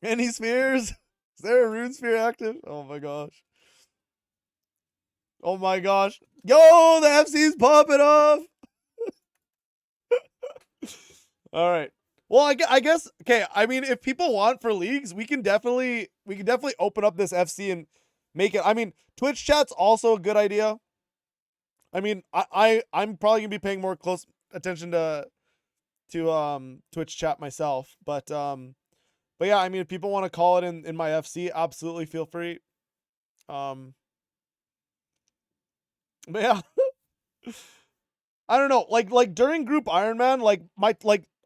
Any spheres? Is there a rune sphere active? Oh my gosh. Oh my gosh. Yo, the FC's popping off! Alright. Well, I guess, okay, I mean, if people want for leagues, we can definitely open up this FC and make it. I mean, Twitch chat's also a good idea. I mean, I'm probably gonna be paying more close attention to Twitch chat myself, but yeah, I mean, if people want to call it in my FC, absolutely feel free. But yeah, I don't know, like during Group Ironman, like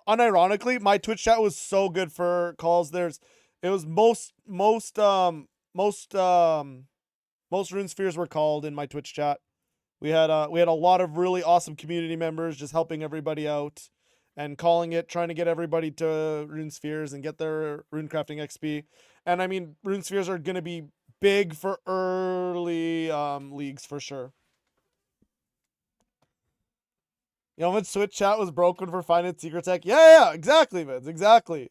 unironically, my Twitch chat was so good for calls. It was most rune spheres were called in my Twitch chat. We had a lot of really awesome community members just helping everybody out and calling it, trying to get everybody to rune spheres and get their rune crafting XP. And I mean, rune spheres are going to be big for early leagues for sure. Yeoman's Twitch chat was broken for finding secret tech. Yeah, exactly, Vince, exactly.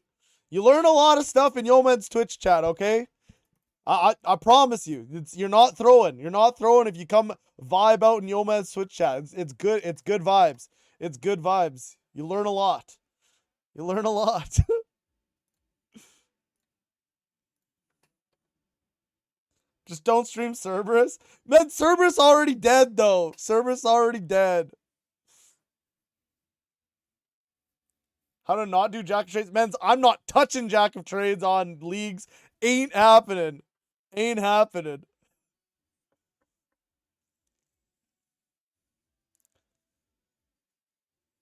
You learn a lot of stuff in Yeoman's Twitch chat, okay? I promise you, you're not throwing. You're not throwing if you come vibe out in Yeoman's Twitch chat. It's good. It's good vibes. It's good vibes. You learn a lot. You learn a lot. Just don't stream Cerberus. Man, Cerberus already dead though. Cerberus already dead. How to not do Jack of Trades? Man, I'm not touching Jack of Trades on leagues. Ain't happening. Ain't happening.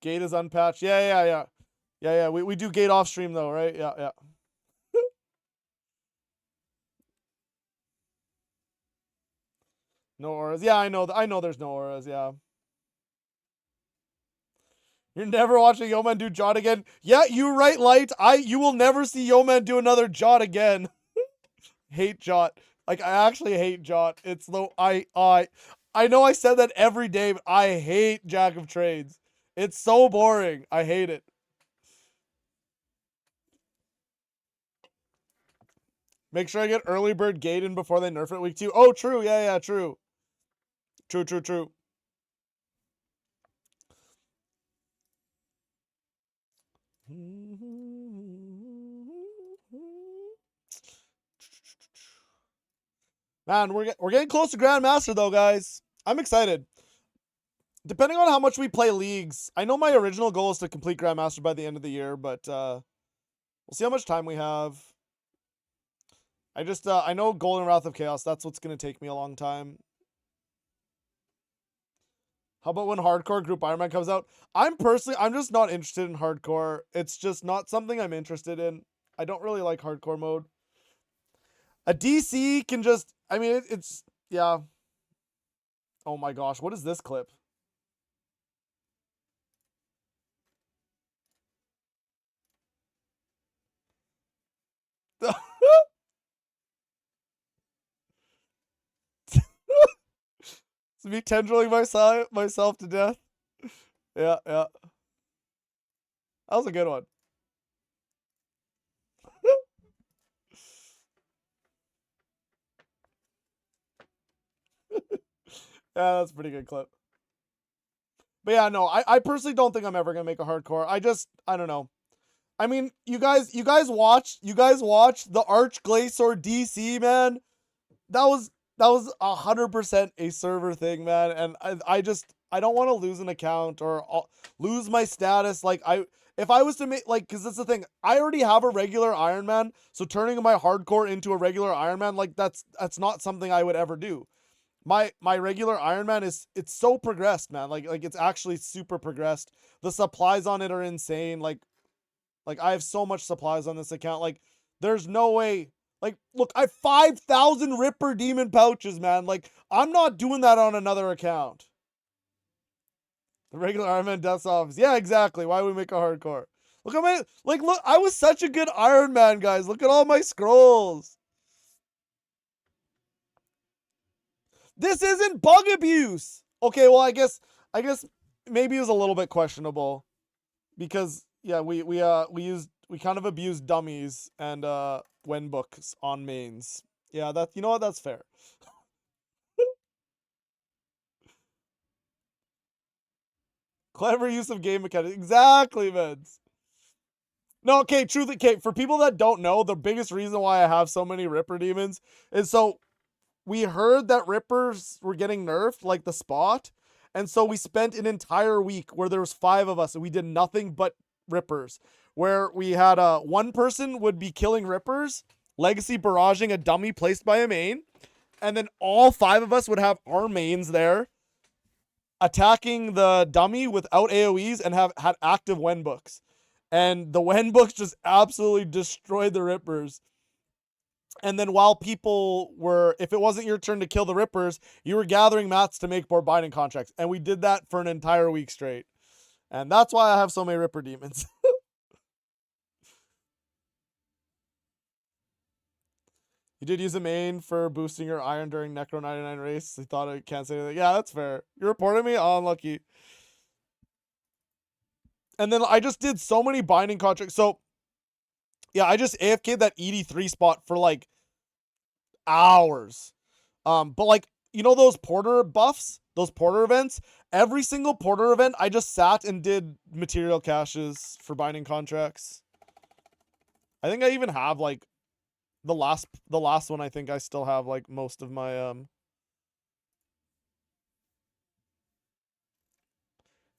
Gate is unpatched. Yeah. We do gate off stream though, right? Yeah. No auras. Yeah, I know there's no auras, yeah. You're never watching Yeoman do Jot again? Yeah, you're right, Light. You will never see Yeoman do another Jot again. Hate Jot. Like, I actually hate Jot. It's the I know I said that every day, but I hate Jack of Trades. It's so boring. I hate it. Make sure I get early bird Gaiden before they nerf it week 2. Oh, true. Yeah, true. True. Man, we're getting close to Grandmaster though, guys. I'm excited. Depending on how much we play leagues, I know my original goal is to complete Grandmaster by the end of the year, but we'll see how much time we have. I know Golden Wrath of Chaos, that's what's going to take me a long time. How about when Hardcore Group Ironman comes out? I'm just not interested in Hardcore. It's just not something I'm interested in. I don't really like Hardcore mode. A DC can just, I mean, it's, yeah. Oh my gosh, what is this clip? It's me tendriling myself to death. Yeah. That was a good one. Yeah, that's a pretty good clip. But yeah, no, I personally don't think I'm ever gonna make a hardcore. I don't know. I mean, you guys watched the Arch Glacier DC, man. That was 100% a server thing, man. And I don't want to lose an account or lose my status. Like if I was to make, like, because that's the thing, I already have a regular Ironman, so turning my hardcore into a regular Ironman, like that's not something I would ever do. My regular Ironman it's so progressed, man. Like it's actually super progressed. The supplies on it are insane. Like I have so much supplies on this account. Like there's no way. Like, look, I have 5,000 Ripper Demon pouches, man. Like, I'm not doing that on another account. The regular Ironman Death's Office. Yeah, exactly. Why would we make a hardcore? Look at my, like, look, I was such a good Iron Man, guys. Look at all my scrolls. This isn't bug abuse. Okay, well, I guess maybe it was a little bit questionable because yeah, we kind of abused dummies and Wen books on mains. Yeah, that, you know what, that's fair. Clever use of game mechanics. Exactly, Vince. No, okay, truly, okay, for people that don't know, the biggest reason why I have so many Ripper demons is so we heard that Rippers were getting nerfed, like the spot, and so we spent an entire week where there was 5 of us and we did nothing but Rippers, where we had one person would be killing Rippers, legacy barraging a dummy placed by a main, and then all 5 of us would have our mains there attacking the dummy without AoEs and have had active Wen books. And the Wen books just absolutely destroyed the Rippers. And then while people were, if it wasn't your turn to kill the Rippers, you were gathering mats to make more binding contracts. And we did that for an entire week straight. And that's why I have so many Ripper demons. You did use a main for boosting your iron during Necro 99 race. You thought I can't say anything. Yeah, that's fair. You reported me? Oh, unlucky. And then I just did so many binding contracts. So, yeah, I just AFK'd that ED3 spot for like hours. But like, you know those porter buffs, those porter events? Every single porter event, I just sat and did material caches for binding contracts. I think I even have like the last one. I think I still have like most of my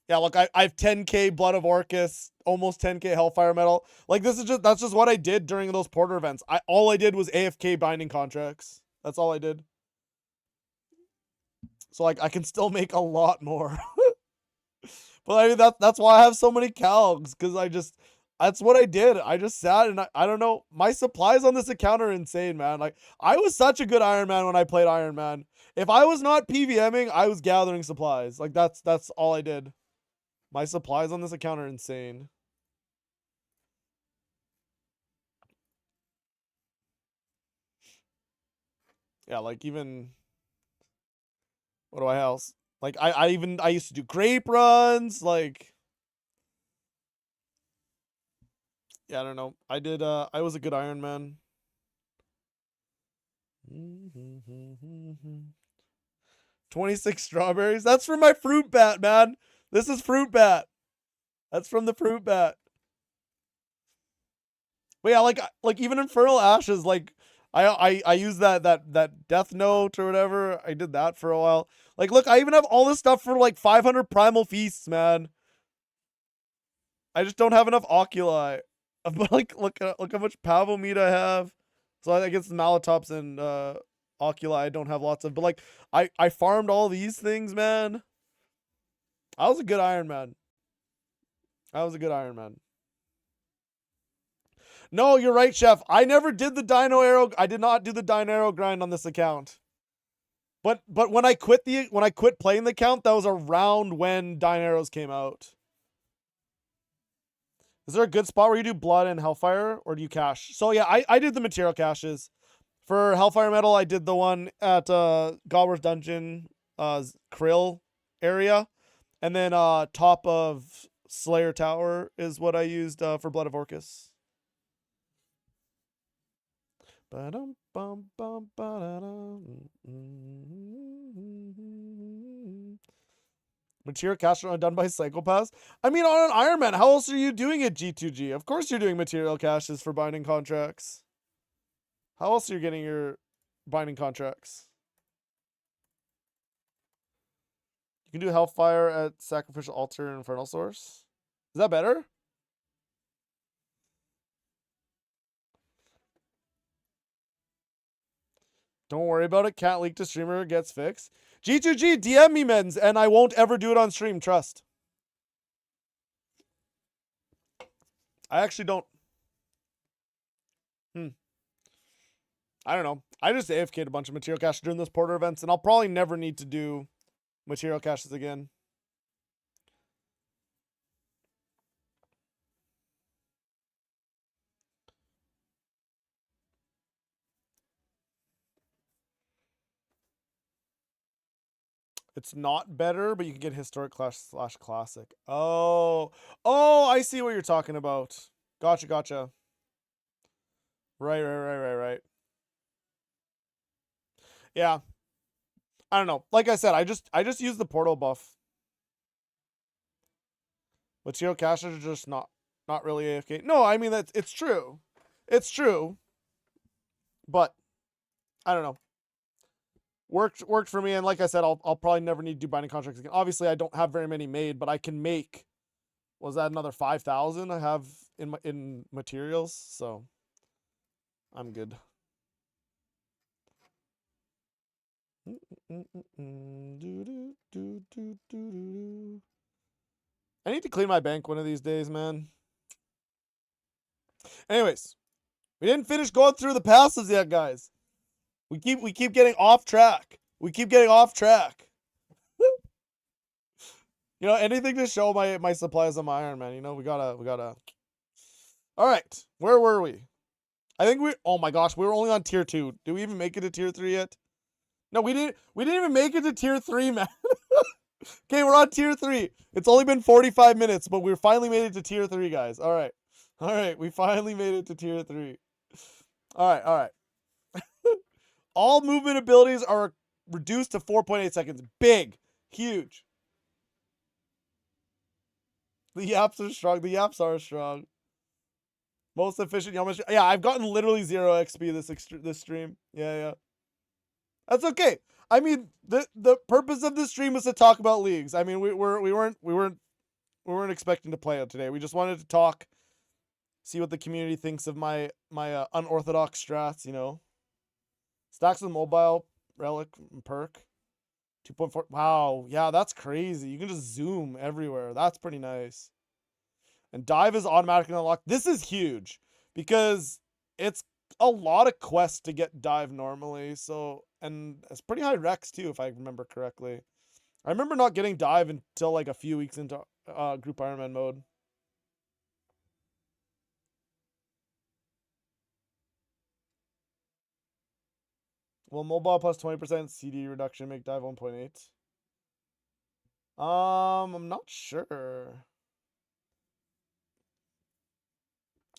Yeah, look, I have 10k Blood of Orcus, almost 10k Hellfire Metal. Like that's just what I did during those porter events. All I did was AFK binding contracts. That's all I did. So like I can still make a lot more. But I mean that's why I have so many calgs, because that's what I did. I just sat and I don't know. My supplies on this account are insane, man. Like I was such a good Iron Man when I played Iron Man. If I was not PVMing, I was gathering supplies. Like that's all I did. My supplies on this account are insane. Yeah, like even what do I else? Like I used to do grape runs, like yeah, I don't know. I was a good Iron Man. 26 strawberries. That's from my fruit bat, man. This is fruit bat. That's from the fruit bat. But yeah, like even Infernal Ashes, like I use that Death Note or whatever. I did that for a while. Like, look, I even have all this stuff for like 500 Primal Feasts, man. I just don't have enough Oculi. But like, look how much Pavo meat I have. So I guess Malatops and Oculi I don't have lots of. But like, I farmed all these things, man. I was a good Iron Man. I was a good Iron Man. No, you're right, Chef. I never did the Dino Arrow. I did not do the Dino Arrow grind on this account. But when I quit playing the account, that was around when Dino Arrows came out. Is there a good spot where you do blood and Hellfire, or do you cache? So yeah, I did the material caches. For Hellfire Metal, I did the one at Godwars Dungeon, Krill area. And then top of Slayer Tower is what I used for Blood of Orcus. Material cache done by Psychopaths. I mean, on an Iron Man, how else are you doing it, G2G? Of course you're doing material caches for binding contracts. How else are you getting your binding contracts? You can do Hellfire at Sacrificial Altar and Infernal Source. Is that better? Don't worry about it. Can't leak to streamer, gets fixed. G2G, DM me, mens, and I won't ever do it on stream. Trust. I actually don't. I don't know. I just AFK'd a bunch of material caches during those porter events, and I'll probably never need to do material caches again. It's not better, but you can get historic slash classic. Oh, I see what you're talking about. Gotcha. Right. Yeah, I don't know. Like I said, I just use the portal buff. But geocachers are just not really AFK. No, I mean it's true. It's true. But I don't know. Worked for me, and like I said, I'll probably never need to do binding contracts again. Obviously, I don't have very many made, but I can make. Was that another 5,000 I have in materials? So I'm good. I need to clean my bank one of these days, man. Anyways, we didn't finish going through the passives yet, guys. We keep getting off track. We keep getting off track. You know, anything to show my supplies on my Iron Man. You know, we gotta. All right, where were we? I think we. Oh my gosh, we were only on tier 2. Did we even make it to tier 3 yet? No, we didn't. We didn't even make it to tier 3, man. Okay, we're on tier 3. It's only been 45 minutes, but we finally made it to tier 3, guys. All right, we finally made it to tier 3. All right. All movement abilities are reduced to 4.8 seconds. Big, huge. The yaps are strong. The yaps are strong. Most efficient Yamash. Yeah, I've gotten literally 0 XP this stream. Yeah. That's okay. I mean, the purpose of this stream is to talk about leagues. I mean, we weren't expecting to play it today. We just wanted to talk, see what the community thinks of my unorthodox strats. You know, stacks with mobile relic and perk. 2.4. Wow. Yeah, that's crazy. You can just zoom everywhere. That's pretty nice. And dive is automatically unlocked. This is huge because it's a lot of quests to get dive normally. So, and it's pretty high Rex too, if I remember correctly. I remember not getting dive until like a few weeks into group Ironman mode. Will mobile plus 20% CD reduction make dive 1.8? I'm not sure.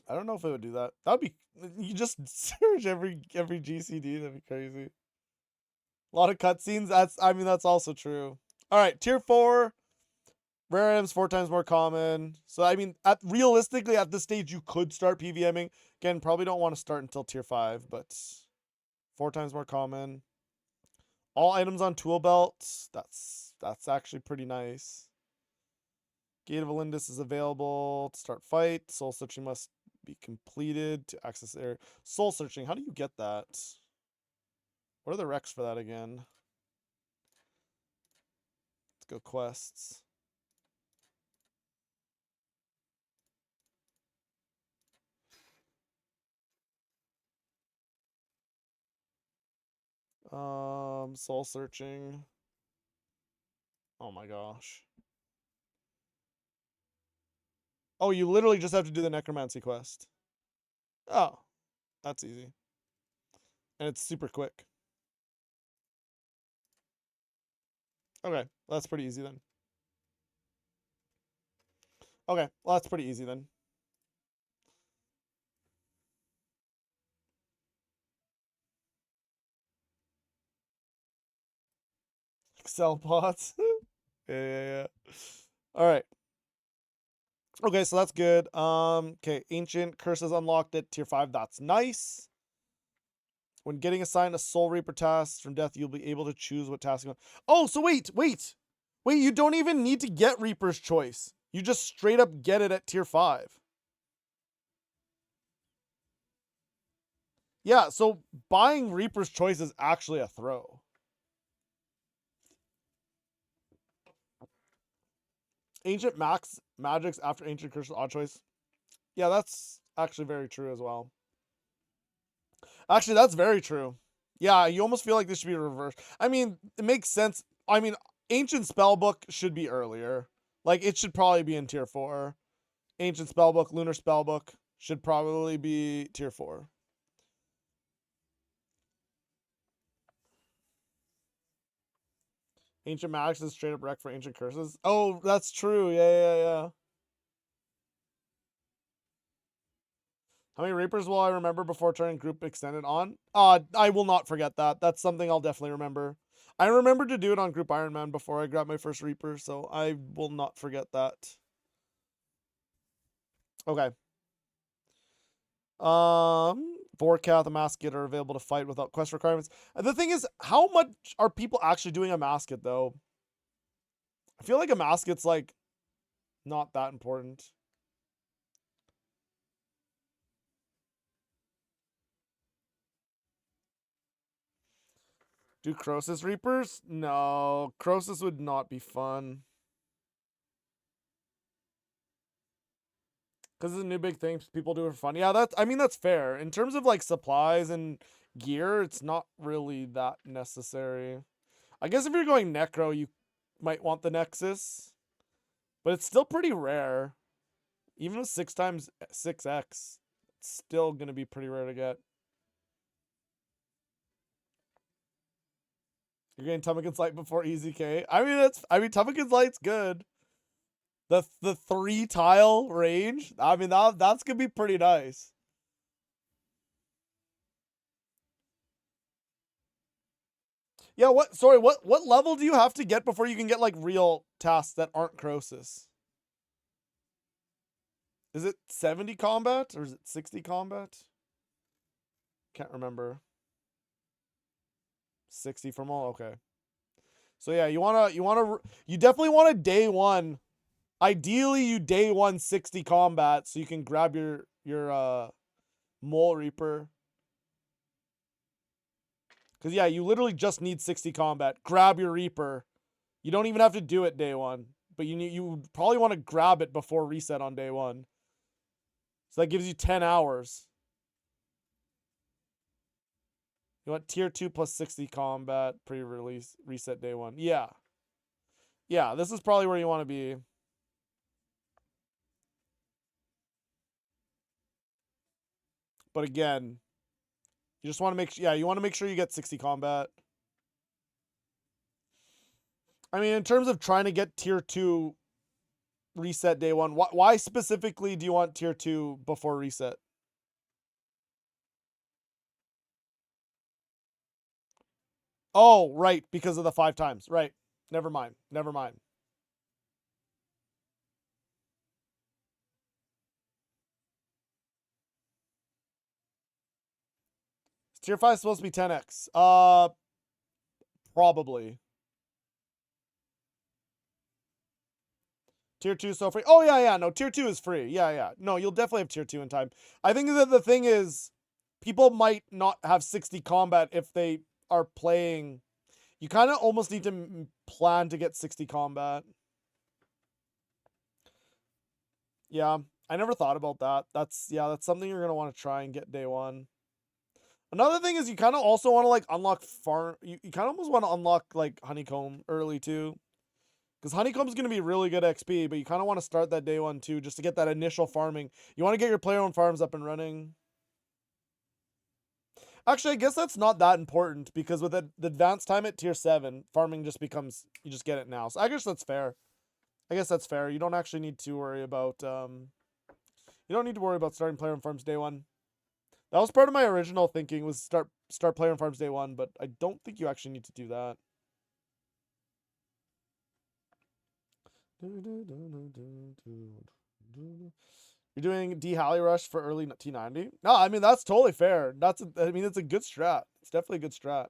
I don't know if it would do that. That would be, you just search every GCD. That'd be crazy. A lot of cutscenes. That's also true. All right, tier 4. Rare items 4 times more common. So I mean, realistically at this stage you could start PVMing. Again, probably don't want to start until tier 5, but 4 times more common. All items on tool belts. That's actually pretty nice. Gate of Elindis is available to start fight. Soul searching must be completed to access area. Soul searching. How do you get that? What are the recs for that again? Let's go quests. Soul searching. Oh my gosh. Oh, you literally just have to do the necromancy quest. Oh, that's easy. And it's super quick. Okay, well, that's pretty easy then. Okay, well, that's pretty easy then. Excel pots. Yeah. All right. Okay, so that's good. Okay, Ancient Curses unlocked at tier 5. That's nice. When getting assigned a Soul Reaper task from death, you'll be able to choose what task you want. Oh, so wait. You don't even need to get Reaper's Choice. You just straight up get it at tier 5. Yeah, so buying Reaper's Choice is actually a throw. Ancient Magics after Ancient Curses odd choice. Yeah, that's actually very true as well. Actually, that's very true. Yeah, you almost feel like this should be reversed. I mean, it makes sense. I mean, Ancient Spellbook should be earlier. Like, it should probably be in tier 4. Ancient Spellbook, Lunar Spellbook should probably be tier 4. Ancient Magics is straight up wreck for Ancient Curses. Oh, that's true. Yeah. How many Reapers will I remember before turning group extended on? I will not forget that. That's something I'll definitely remember. I remembered to do it on Group Iron Man before I grabbed my first Reaper, so I will not forget that. Okay. Vorkath and Maskit are available to fight without quest requirements. The thing is, how much are people actually doing a Maskit though? I feel like a Maskit's like not that important. Do Crosis Reapers? No, Crosis would not be fun. Because it's a new big thing people do it for fun. Yeah, that's fair. In terms of like supplies and gear, it's not really that necessary. I guess if you're going Necro, you might want the Nexus. But it's still pretty rare. Even with 6x 6x, it's still gonna be pretty rare to get. You're getting Tummikin's Light before EZK. I mean Tummikin's Light's good. The 3-tile range. I mean that's gonna be pretty nice. Yeah, what level do you have to get before you can get like real tasks that aren't Crosis? Is it 70 combat or is it 60 combat? Can't remember. 60 from all? Okay. So yeah, you definitely want a day one. Ideally, you day one 60 combat so you can grab your Mole Reaper. Because yeah, you literally just need 60 combat. Grab your Reaper. You don't even have to do it day one. But you probably want to grab it before reset on day one. So that gives you 10 hours. You want tier 2 plus 60 combat pre-release reset day one. Yeah. Yeah, this is probably where you want to be. But again, you just want to you want to make sure you get 60 combat. I mean, in terms of trying to get tier 2 reset day one, why specifically do you want tier 2 before reset? Oh, right, because of the 5 times. Right. Never mind. Tier 5 is supposed to be 10x. Probably. Tier 2 is so free. Oh, yeah. No, tier 2 is free. Yeah. No, you'll definitely have tier 2 in time. I think that the thing is, people might not have 60 combat if they are playing. You kind of almost need to plan to get 60 combat. Yeah, I never thought about that. That's something you're going to want to try and get day one. Another thing is you kind of also want to like unlock farm. You kind of almost want to unlock like Honeycomb early too. Because Honeycomb's going to be really good XP, but you kind of want to start that day one too, just to get that initial farming. You want to get your player-owned farms up and running. Actually, I guess that's not that important, because with the advanced time at tier 7, farming just becomes, you just get it now. So I guess that's fair. You don't actually need to worry about, starting player-owned farms day one. That was part of my original thinking, was start player-owned farms day one, but I don't think you actually need to do that. You're doing D Halley Rush for early T90? No, I mean, that's totally fair. It's a good strat. It's definitely a good strat.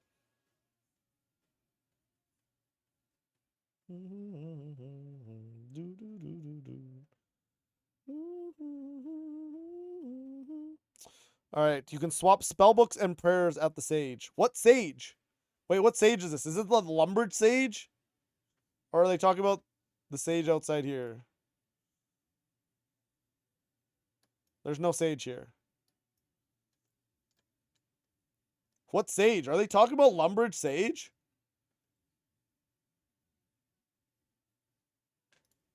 All right, you can swap spellbooks and prayers at the Sage. What Sage? Wait, what Sage is this? Is it the Lumbered Sage? Or are they talking about the Sage outside here? There's no Sage here. What Sage? Are they talking about Lumbered Sage?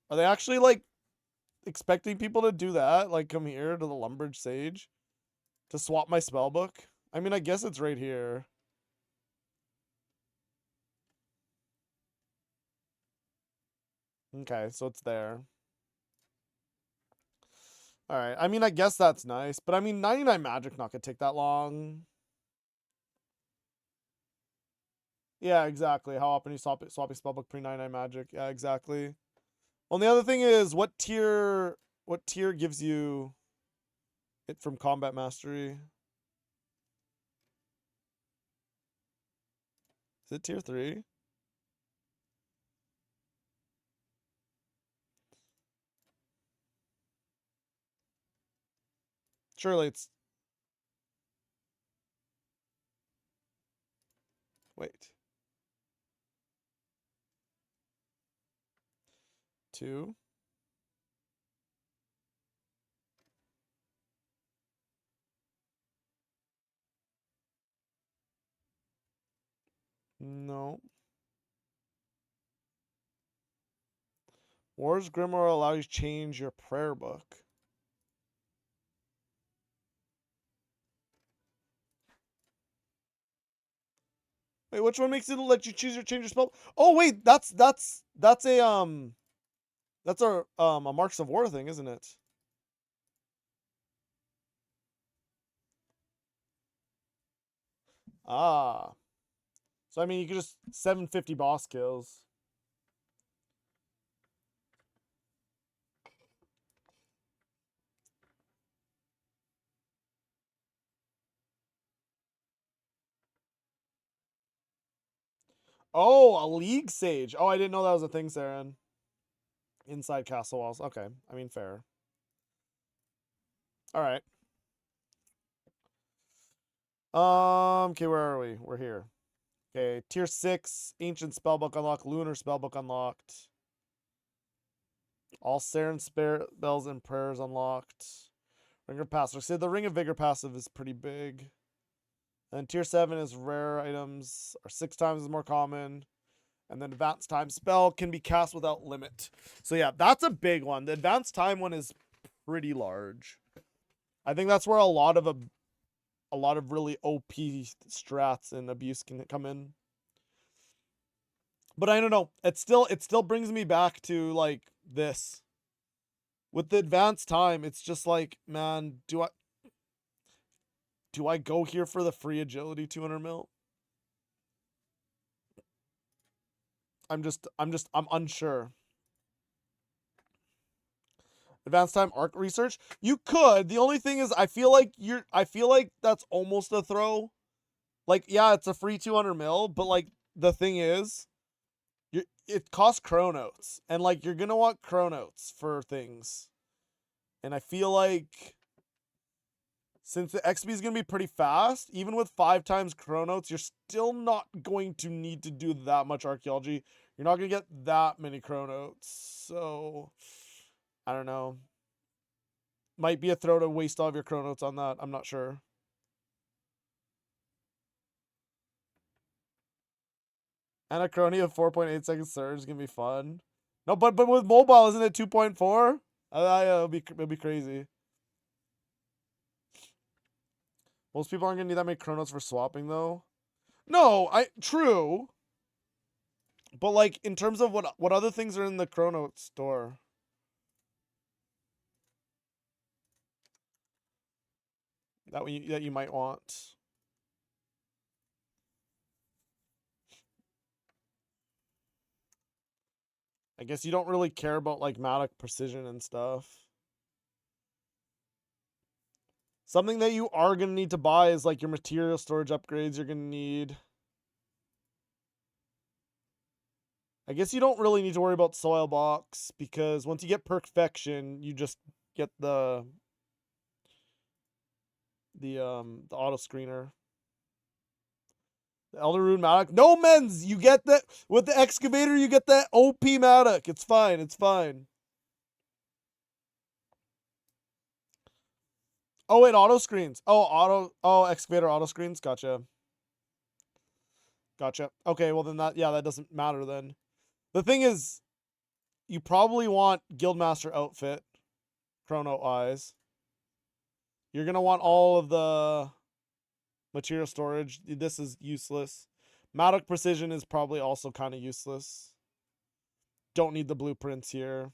Are they actually like expecting people to do that? Like come here to the Lumbered Sage to swap my spellbook? I mean, I guess it's right here. Okay, so it's there. Alright, I mean, I guess that's nice. But I mean, 99 magic not gonna take that long. Yeah, exactly. How often you swapping spellbook pre 99 magic? Yeah, exactly. Well, the other thing is, what tier gives you it from combat mastery? Is it tier 3? Surely it's... Wait. 2? No. War's Grimoire allows you to change your prayer book. Wait, which one makes it let you change your spell? Oh wait, that's a Marks of War thing, isn't it? Ah. So I mean, you could just 750 boss kills. Oh, a League Sage. Oh, I didn't know that was a thing, Saren. Inside castle walls. Okay, I mean, fair. All right. Okay, where are we? We're here. Okay, tier 6, Ancient Spellbook unlocked, Lunar Spellbook unlocked. All Saren spells and prayers unlocked. Ring of Passive. See, the Ring of Vigor passive is pretty big. And tier 7 is rare items are 6 times more common. And then advanced time spell can be cast without limit. So yeah, that's a big one. The advanced time one is pretty large. I think that's where a lot of really OP strats and abuse can come in. But I don't know. It still brings me back to like this. With the advanced time, it's just like, man, do I go here for the free agility 200 mil? I'm unsure. Advanced time arc research? You could. The only thing is I feel like that's almost a throw. Like, yeah, it's a free 200 mil, but like the thing is, it costs chronotes. And like you're gonna want chronotes for things. And I feel like since the XP is gonna be pretty fast, even with 5 times chronotes, you're still not going to need to do that much archaeology. You're not gonna get that many chronotes. So I don't know. Might be a throw to waste all of your chronotes on that. I'm not sure. Anachronia of 4.8 seconds surge is gonna be fun. No, but with mobile, isn't it 2.4? It'll be crazy. Most people aren't gonna need that many chronotes for swapping though. No, true. But like in terms of what other things are in the chronote store. That you might want. I guess you don't really care about like Matic precision and stuff. Something that you are gonna need to buy is like your material storage upgrades you're gonna need. I guess you don't really need to worry about soil box because once you get perfection, you just get the auto screener. The Elder Rune Matic. No mens! You get that with the excavator, you get that OP Matic. It's fine, it's fine. Oh wait, auto screens. Oh, excavator auto screens. Gotcha. Gotcha. Okay, well then that doesn't matter then. The thing is, you probably want Guildmaster outfit, Chrono Eyes. You're gonna want all of the material storage. This is useless. Matic Precision is probably also kind of useless. don't need the blueprints here.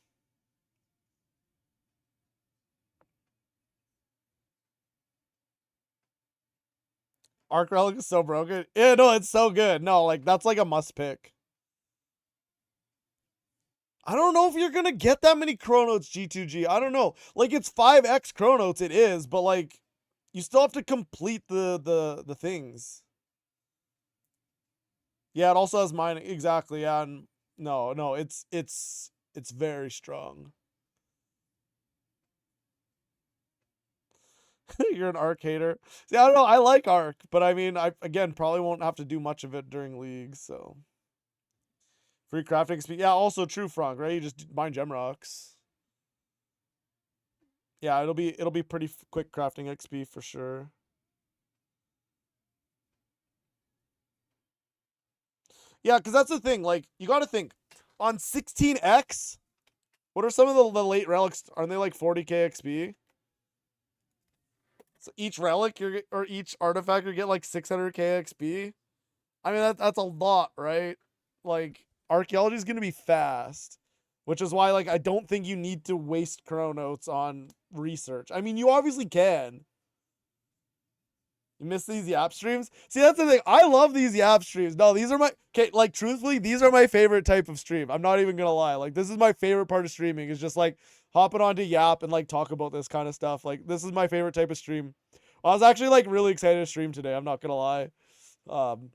Arc Relic is so broken. Yeah, no, it's so good. No, like, that's like a must pick. I don't know if you're gonna get that many Chronotes G2G. I don't know. Like, it's 5x Chronotes, it is, but like, you still have to complete the things. Yeah, it also has mining. Exactly, yeah. And no, it's very strong. You're an Arc hater. See, I don't know. I like Arc, but I mean, I again probably won't have to do much of it during leagues. So free crafting speed. Yeah, also true, Frank. Right? You just mine gem rocks. Yeah, it'll be pretty quick crafting XP for sure. Yeah, because that's the thing. Like, you got to think on 16x. What are some of the late relics? Aren't they like 40k XP? So each relic or each artifact you get like 600k XP. I mean that's a lot, right? Like archaeology is gonna be fast, which is why like I don't think you need to waste Chronotes on research. I mean you obviously can. You miss these Yap streams? See, that's the thing. I love these Yap streams. No, these are my okay. Like truthfully, these are my favorite type of stream. I'm not even gonna lie. Like this is my favorite part of streaming. Is just like hopping onto Yap and like talk about this kind of stuff. Like this is my favorite type of stream. I was actually like really excited to stream today. I'm not gonna lie. Um,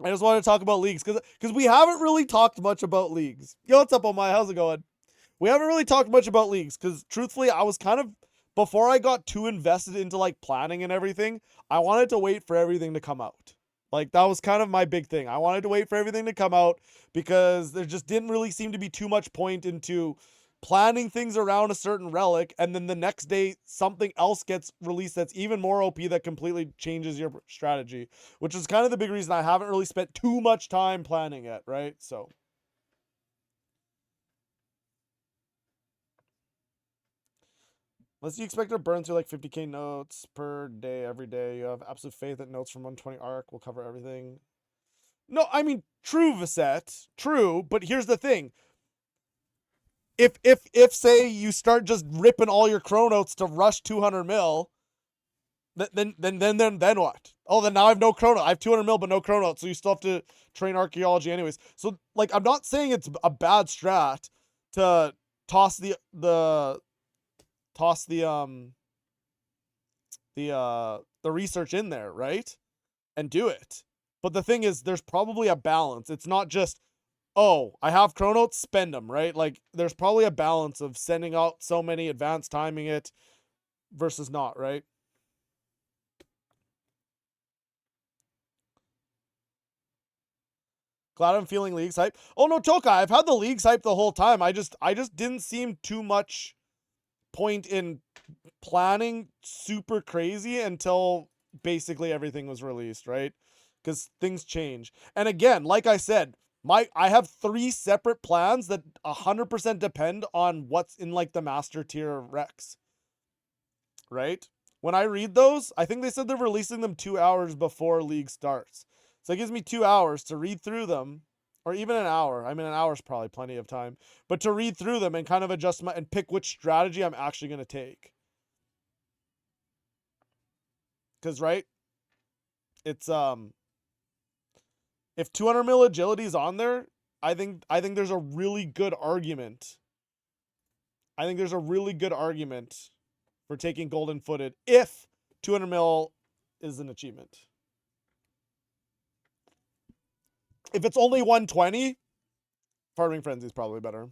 I just wanted to talk about leagues because we haven't really talked much about leagues. Yo, what's up, Omai? How's it going? We haven't really talked much about leagues because truthfully, I was kind of before I got too invested into like planning and everything, I wanted to wait for everything to come out. Like that was kind of my big thing. I wanted to wait for everything to come out because there just didn't really seem to be too much point into planning things around a certain relic and then the next day something else gets released that's even more OP that completely changes your strategy, which is kind of the big reason I haven't really spent too much time planning it, right? So unless you expect to burn through like 50k notes per day every day, you have absolute faith that notes from 120 arc will cover everything. No, I mean true, Vasette, true. But here's the thing: if say you start just ripping all your Chronotes to rush 200 mil, then what? Oh, then now I have no Chrono. I have 200 mil, but no Chronotes, so you still have to train archaeology anyways. So like, I'm not saying it's a bad strat to toss the research in there, right? And do it. But the thing is, there's probably a balance. It's not just, oh, I have Chronotes, spend them, right? Like, there's probably a balance of sending out so many, advanced timing it versus not, right? Glad I'm feeling leagues hype. Oh no, Toka, I've had the leagues hype the whole time. I just didn't seem too much point in planning super crazy until basically everything was released, right? Because things change. And again, like I said, I have 3 separate plans that 100% depend on what's in like the master tier Rex, right? When I read those, I think they said they're releasing them 2 hours before league starts. So it gives me 2 hours to read through them, or even an hour. I mean, an hour's probably plenty of time, but to read through them and kind of adjust and pick which strategy I'm actually going to take. Because right, it's if 200 mil agility is on there, I think there's a really good argument. I think there's a really good argument for taking golden footed if 200 mil is an achievement. If it's only 120, Farming Frenzy is probably better.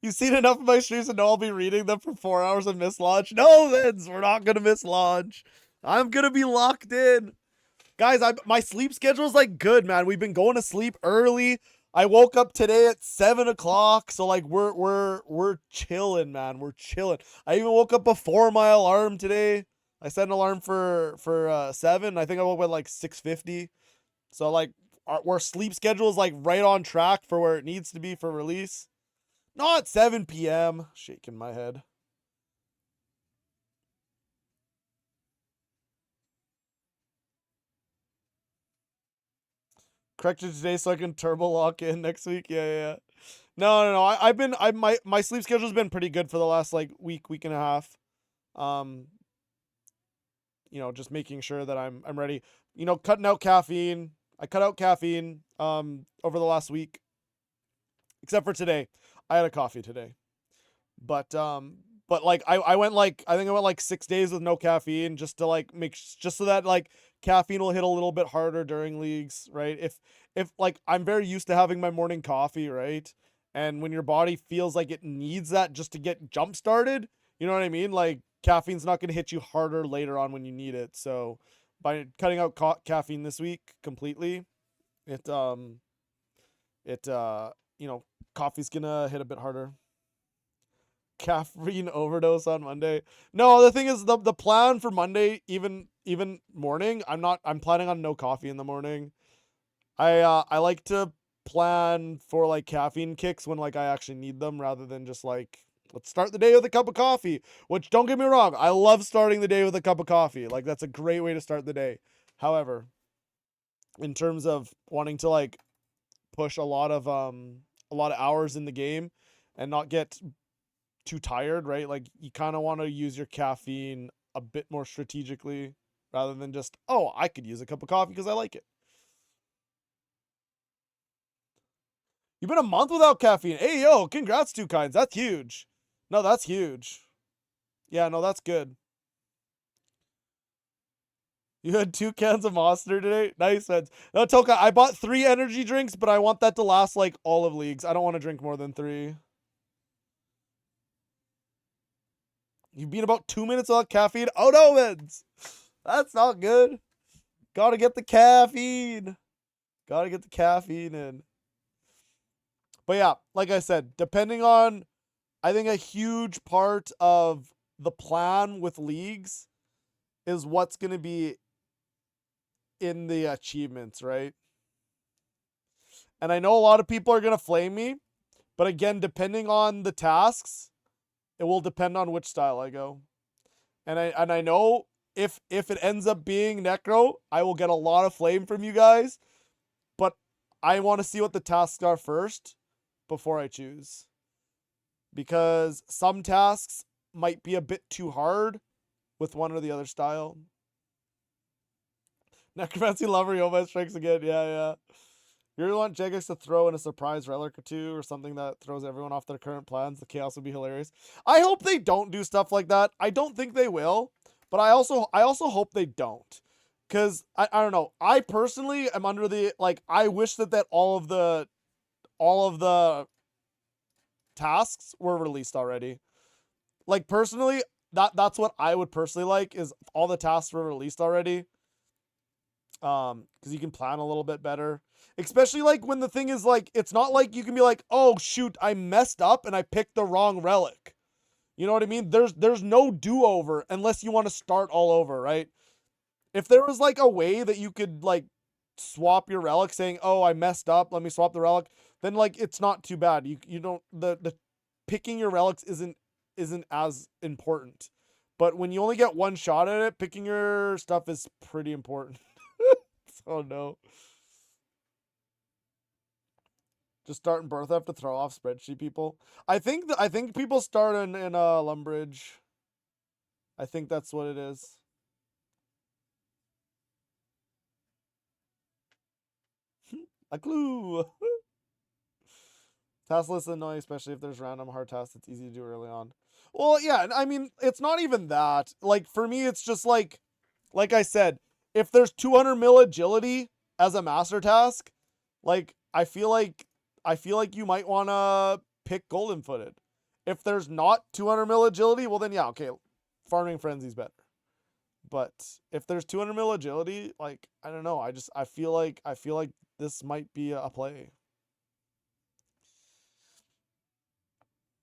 You've seen enough of my streams to know I'll be reading them for 4 hours and miss launch. No, Vince, we're not gonna miss launch. I'm gonna be locked in. Guys, my sleep schedule's like good, man. We've been going to sleep early. I woke up today at 7 o'clock, so like we're chilling, man. We're chilling. I even woke up before my alarm today. I set an alarm for 7. I think I woke up at like 6:50. So like our sleep schedule is like right on track for where it needs to be for release. Not 7 p.m. Shaking my head. Correct it today so I can turbo lock in next week. Yeah. No. My sleep schedule's been pretty good for the last like week and a half. Um, just making sure that I'm ready. Cutting out caffeine. I cut out caffeine over the last week, except for today. I had a coffee today. But like I went like I think I went like 6 days with no caffeine just to like just so that like caffeine will hit a little bit harder during leagues, right? If like I'm very used to having my morning coffee, right? And when your body feels like it needs that just to get jump started, you know what I mean? Like caffeine's not going to hit you harder later on when you need it. So by cutting out caffeine this week completely, it it coffee's going to hit a bit harder. Caffeine overdose on Monday. No, the thing is the plan for Monday, even morning, I'm planning on no coffee in the morning. I like to plan for like caffeine kicks when like I actually need them rather than just like let's start the day with a cup of coffee, which don't get me wrong, I love starting the day with a cup of coffee. Like that's a great way to start the day. However, in terms of wanting to like push a lot of hours in the game and not get too tired, right? Like you kind of want to use your caffeine a bit more strategically rather than just, oh, I could use a cup of coffee because I like it. You've been a month without caffeine. Hey, yo, congrats, Two Kinds. That's huge. No, that's huge. Yeah, no, that's good. You had 2 cans of Monster today? Nice, man. No, Toka, I bought 3 energy drinks, but I want that to last like all of leagues. I don't want to drink more than 3. You've been about 2 minutes without caffeine? Oh no, Vince! That's not good. Gotta get the caffeine. Gotta get the caffeine in. But yeah, like I said, depending on, I think a huge part of the plan with leagues is what's going to be in the achievements, right? And I know a lot of people are going to flame me, but again, depending on the tasks, it will depend on which style I go. And I know if it ends up being Necro, I will get a lot of flame from you guys, but I want to see what the tasks are first before I choose. Because some tasks might be a bit too hard with one or the other style. Necromancy Lover Yoma strikes again. Yeah. You really want Jagex to throw in a surprise relic or two or something that throws everyone off their current plans? The chaos would be hilarious. I hope they don't do stuff like that. I don't think they will, but I also hope they don't. Cause I don't know. I personally am under the like I wish that all of the tasks were released already. Like personally, that's what I would personally like is all the tasks were released already. Because you can plan a little bit better. Especially like when the thing is like, it's not like you can be like, oh shoot, I messed up and I picked the wrong relic. You know what I mean? There's no do-over unless you want to start all over, right? If there was like a way that you could like swap your relic saying, oh, I messed up, let me swap the relic, then like it's not too bad. You don't the picking your relics isn't as important. But when you only get one shot at it, picking your stuff is pretty important. Oh no. Just starting birth have to throw off spreadsheet people. I think people start in Lumbridge. I think that's what it is. A clue. Task list is annoying, especially if there's random hard tasks. It's easy to do early on. Well, yeah, I mean, it's not even that. Like for me, it's just like I said, if there's 200 mil agility as a master task, like I feel like you might want to pick Golden Footed. If there's not 200 mil agility, well then yeah, okay, Farming Frenzy's better. But if there's 200 mil agility, like I don't know, I feel like this might be a play.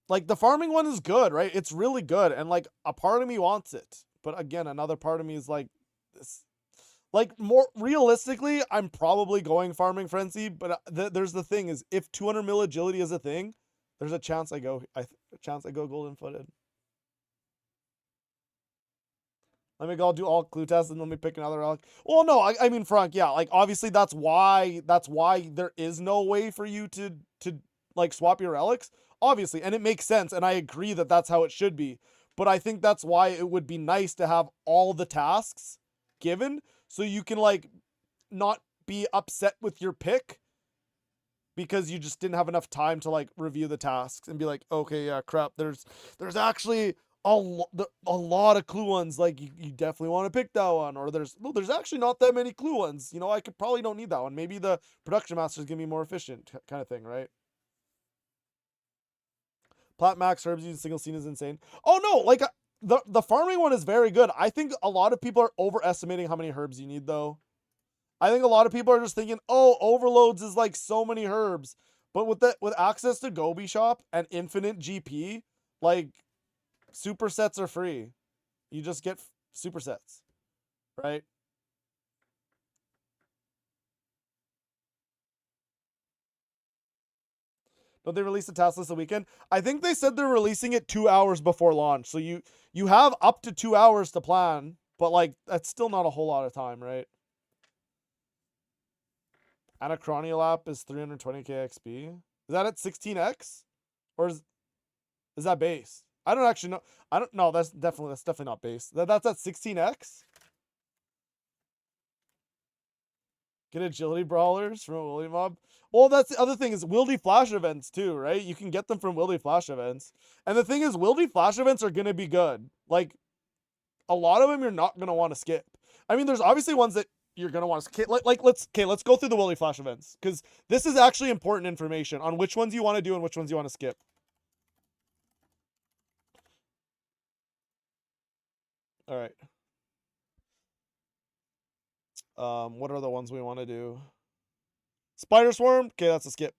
Like the farming one is good, right? It's really good, and like a part of me wants it, but again, another part of me is like this. Like more realistically, I'm probably going Farming Frenzy, but there's the thing is if 200 mil agility is a thing, there's a chance I go Golden Footed. Let me go do all clue tests and let me pick another relic. Well, no, I mean, Frank, yeah, like obviously that's why there is no way for you to like swap your relics, obviously, and it makes sense, and I agree that that's how it should be. But I think that's why it would be nice to have all the tasks given, so you can like not be upset with your pick because you just didn't have enough time to like review the tasks and be like, okay, yeah, crap, there's actually a lot of clue ones. Like you definitely want to pick that one, or there's actually not that many clue ones. You know, I could probably don't need that one. Maybe the production master is gonna be more efficient, kind of thing, right? Plat max herbs using single scene is insane. Oh no, like the farming one is very good. I think a lot of people are overestimating how many herbs you need though. I think a lot of people are just thinking, oh, overloads is like so many herbs. But with access to Gobi Shop and infinite GP, like supersets are free. You just get supersets, right? Don't they release the task list a weekend? I think they said they're releasing it 2 hours before launch. So you have up to 2 hours to plan, but like that's still not a whole lot of time, right? Anachroniolap is 320k XP. Is that at 16x? Or is that base? I don't actually know. I don't know. That's definitely not base. That's at 16x. Get agility brawlers from a Willy Mob. Well, that's the other thing is Wildy Flash events too, right? You can get them from Wildy Flash events. And the thing is, Wildy Flash events are gonna be good. Like a lot of them you're not gonna want to skip. I mean, there's obviously ones that you're gonna want to skip. Let's go through the Wildy Flash events because this is actually important information on which ones you want to do and which ones you want to skip. All right. What are the ones we want to do? Spider Swarm? Okay, that's a skip.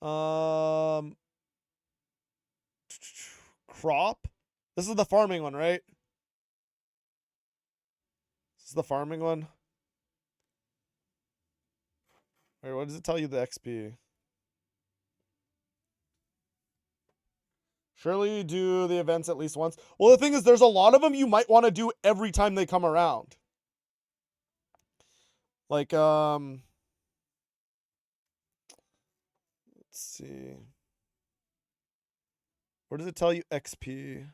Crop? This is the farming one, right? This is the farming one. Wait, what does it tell you the XP? Surely you do the events at least once. Well, the thing is, there's a lot of them you might want to do every time they come around. Like, let's see. Where does it tell you XP?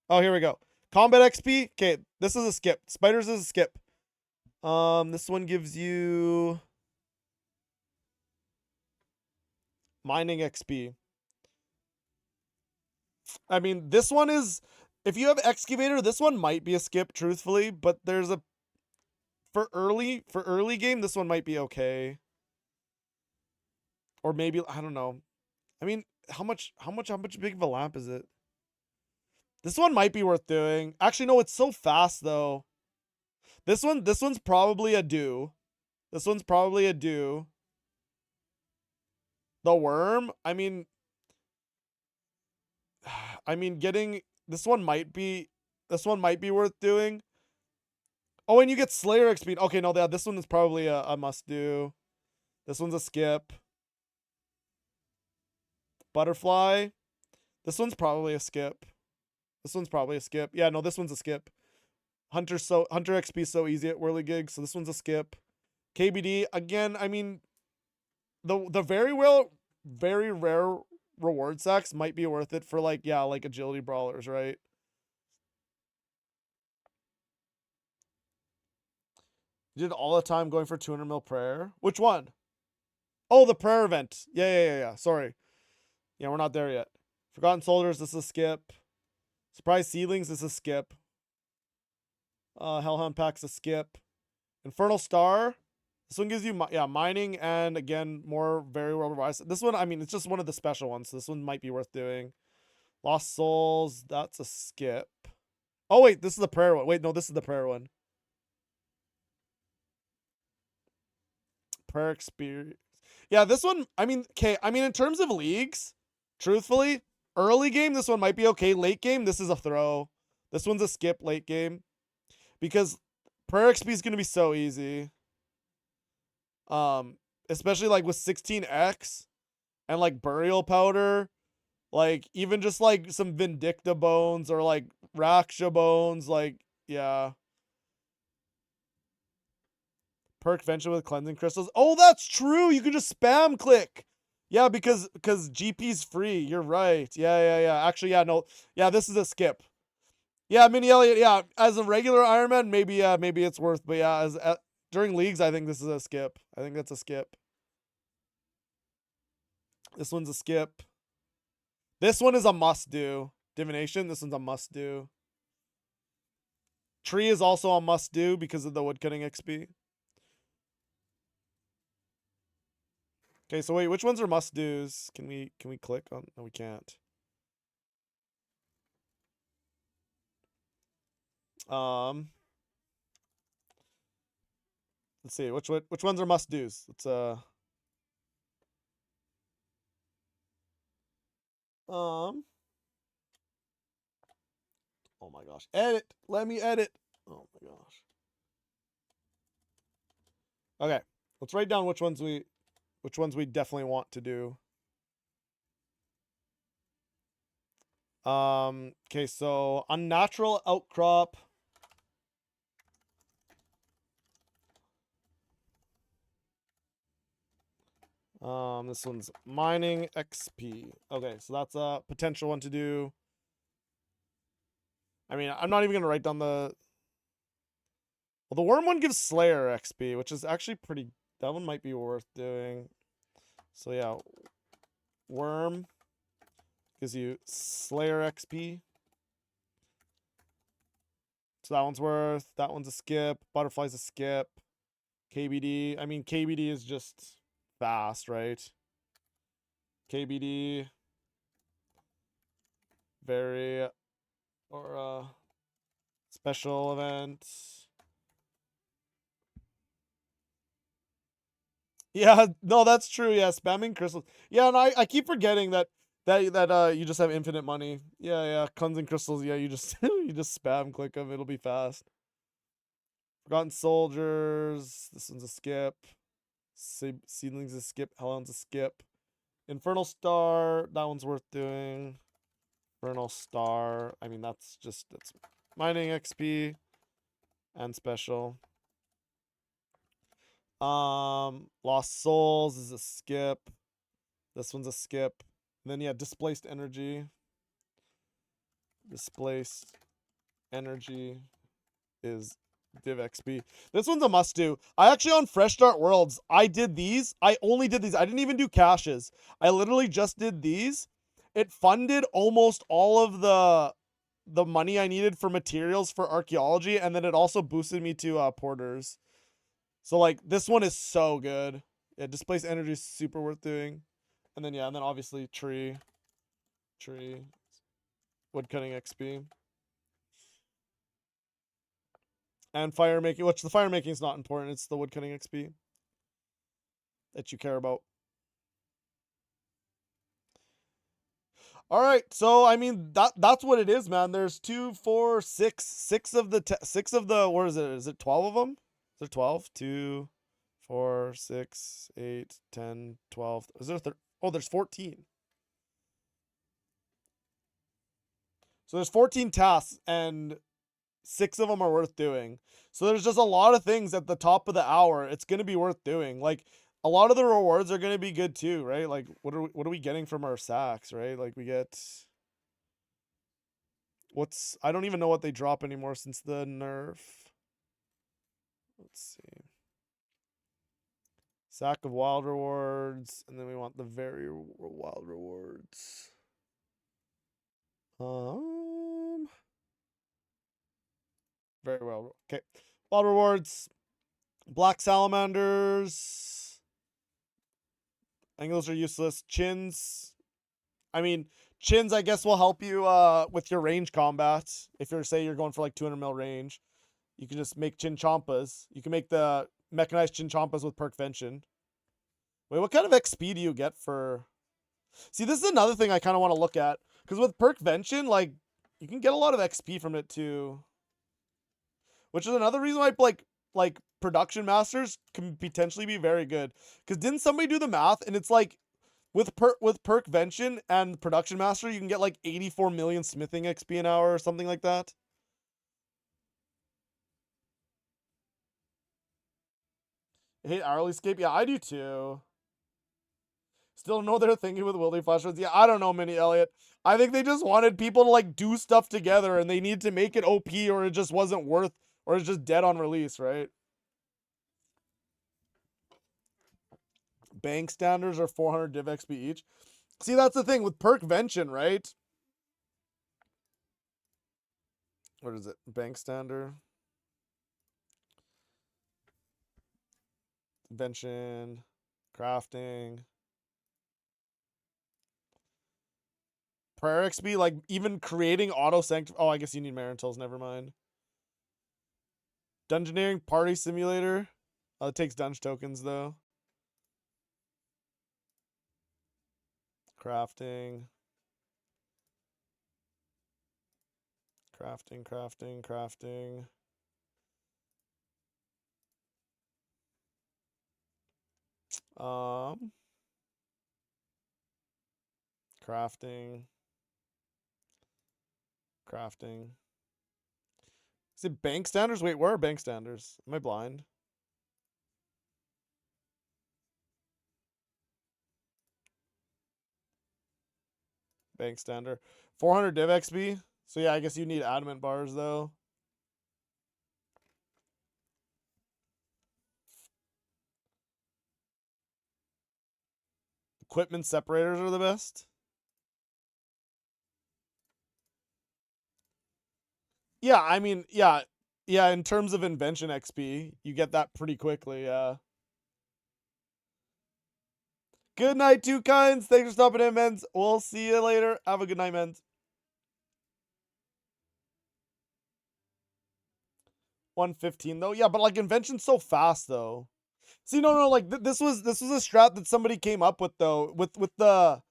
Oh, here we go. Combat XP. Okay, this is a skip. Spiders is a skip. This one gives you mining XP. I mean, this one is, if you have excavator, this one might be a skip, truthfully, but there's a for early game, this one might be okay. Or maybe I don't know. I mean, how much big of a lamp is it? This one might be worth doing. Actually, no, it's so fast though. This one's probably a do. This one's probably a do. The worm, I mean getting this one might be worth doing. Oh, and you get Slayer XP. Okay, no, this one is probably a must do. This one's a skip. Butterfly. This one's probably a skip. This one's probably a skip. Yeah, no, this one's a skip. Hunter XP is so easy at Whirligig, so this one's a skip. KBD, again, I mean, the very rare reward sacks might be worth it for like agility brawlers, right? You did all the time going for 200 mil prayer. Which one? Oh, the prayer event. Yeah. Sorry. Yeah, we're not there yet. Forgotten Soldiers, this is a skip. Surprise Seedlings, this is a skip. Hellhound Pack's a skip. Infernal Star. This one gives you, mining and, again, more very well revised. This one, I mean, it's just one of the special ones, so this one might be worth doing. Lost Souls, that's a skip. Oh, wait, this is the prayer one. Wait, no, this is the prayer one. Prayer experience. Yeah, this one, I mean, okay, I mean, in terms of leagues, truthfully, early game, this one might be okay. Late game, this is a throw. This one's a skip late game. Because prayer XP is going to be so easy. Especially like with 16x and like burial powder, like even just like some Vindicta bones or like Raksha bones, like Yeah. Perk Venture with cleansing crystals. Oh, that's true. You can just spam click. Yeah, because GP's free. You're right. Yeah. Actually, yeah, no. Yeah, this is a skip. Yeah, Mini Elliott, yeah. As a regular Iron Man, maybe it's worth, but yeah, as during leagues, I think this is a skip. I think that's a skip. This one's a skip. This one is a must do. Divination, this one's a must do. Tree is also a must do because of the woodcutting XP. Okay, so wait, which ones are must do's? Can we click on? No, we can't. Let's see which ones are must do's. Let's oh my gosh, edit. Let me edit. Oh my gosh. Okay, let's write down which ones we definitely want to do. Okay, so unnatural outcrop. This one's mining XP. Okay, so that's a potential one to do. I mean, I'm not even gonna write down the. Well, the worm one gives Slayer XP, which is actually pretty. That one might be worth doing. So yeah, worm gives you Slayer XP. So that one's worth. That one's a skip. Butterfly's a skip. KBD. I mean, KBD is just fast, right? KBD. Very. Or special event. Yeah, no, that's true. Yeah, spamming crystals. Yeah, and I keep forgetting that you just have infinite money. Yeah, cleansing crystals. Yeah, you just you just spam click them. It'll be fast. Forgotten soldiers. This one's a skip. Seedlings a skip. Hellhound's a skip. Infernal Star. That one's worth doing. Infernal Star. I mean, that's mining XP and special. Lost Souls is a skip. This one's a skip. And then yeah, Displaced Energy. Displaced Energy is Div XP. This one's a must do. I actually on Fresh Start Worlds, I did these. I only did these. I didn't even do caches. I literally just did these. It funded almost all of the money I needed for materials for archaeology, and then it also boosted me to porters. So like this one is so good. Yeah, Displaced Energy is super worth doing. And then yeah, and then obviously tree, woodcutting XP, and fire making. Which the fire making is not important. It's the woodcutting XP that you care about. All right, so I mean that's what it is, man. There's 2, 4, 6 of the what is it? Is it 12 of them? Is there 12? 2, 4, 6, 8, 10, 12. Is there oh, there's 14. So there's 14 tasks and 6 of them are worth doing. So there's just a lot of things at the top of the hour. It's going to be worth doing. Like a lot of the rewards are going to be good too, right? Like what are we getting from our sacks, right? Like we get I don't even know what they drop anymore since the nerf. Let's see. Sack of wild rewards, and then we want the very wild rewards. Very well. Okay. Wild rewards. Black salamanders. I think those are useless. Chins. I mean, chins, I guess, will help you with your range combat. If you're going for like 200 mil range, you can just make Chinchompas. You can make the mechanized Chinchompas with Perkvention. Wait, what kind of XP do you get for... See, this is another thing I kind of want to look at. Because with Perkvention, like, you can get a lot of XP from it too. Which is another reason why, like Production Masters can potentially be very good. Because didn't somebody do the math? And it's like, with Perkvention and Production Master, you can get like 84 million smithing XP an hour or something like that. hate hourly scape. Yeah, I do too. Still know they're thinking with Wildy Flashwords. Yeah, I don't know, Mini Elliot. I think they just wanted people to like do stuff together and they need to make it OP or it just wasn't worth or it's just dead on release, right? Bank standards are 400 div XP each. See, that's the thing with Perkvention, right? What is it? Bank standard. Invention. Crafting. Prayer XP, like even creating auto sanctify. Oh, I guess you need Marintils, never mind. Dungeoneering party simulator. It takes dungeon tokens though. Crafting. Crafting. Crafting. Is it bank standards? Wait, where are bank standards? Am I blind? Bank standard. 400 div XP. So yeah, I guess you need adamant bars though. Equipment separators are the best. Yeah, I mean, yeah, in terms of invention XP, you get that pretty quickly, yeah. Good night, Two Kinds. Thanks for stopping in, mens. We'll see you later. Have a good night, mens. 115 though. Yeah, but like invention's so fast though. See, no, like this was a strat that somebody came up with though, with the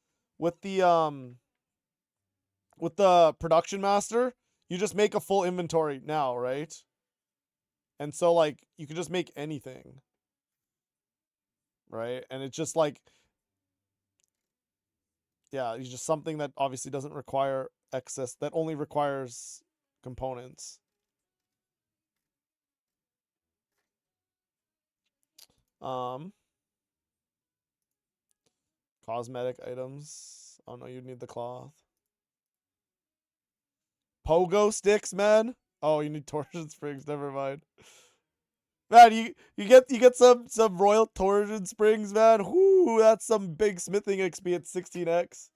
production master. You just make a full inventory now, right? And so like you can just make anything. Right? And it's just like, yeah, it's just something that obviously doesn't require excess, that only requires components. Cosmetic items. Oh no, you'd need the cloth. Pogo sticks, man. Oh, you need torsion springs. Never mind. Man, you get some royal torsion springs, man. Whoo, that's some big smithing XP at 16x.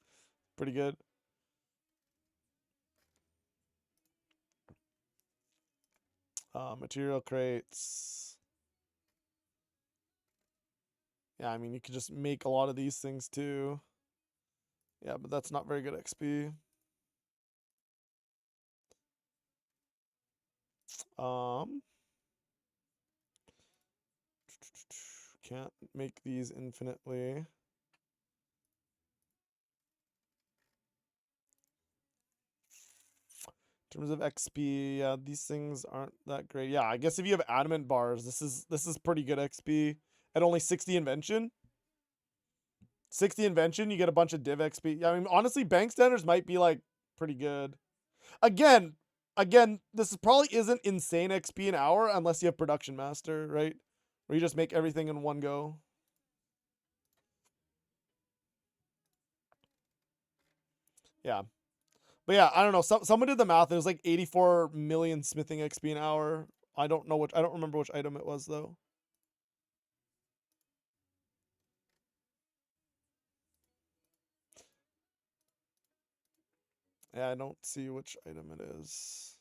Pretty good. Material crates. Yeah, I mean, you could just make a lot of these things too. Yeah, but that's not very good XP. Can't make these infinitely. In terms of XP, yeah, these things aren't that great. Yeah, I guess if you have adamant bars, this is pretty good XP at only 60 invention. 60 invention, you get a bunch of div XP. Yeah, I mean, honestly, bank standards might be like pretty good. Again, this probably isn't insane XP an hour unless you have production master, right? Where you just make everything in one go. Yeah. But yeah, I don't know. Someone did the math. It was like 84 million smithing XP an hour. I don't remember which item it was though. Yeah, I don't see which item it is.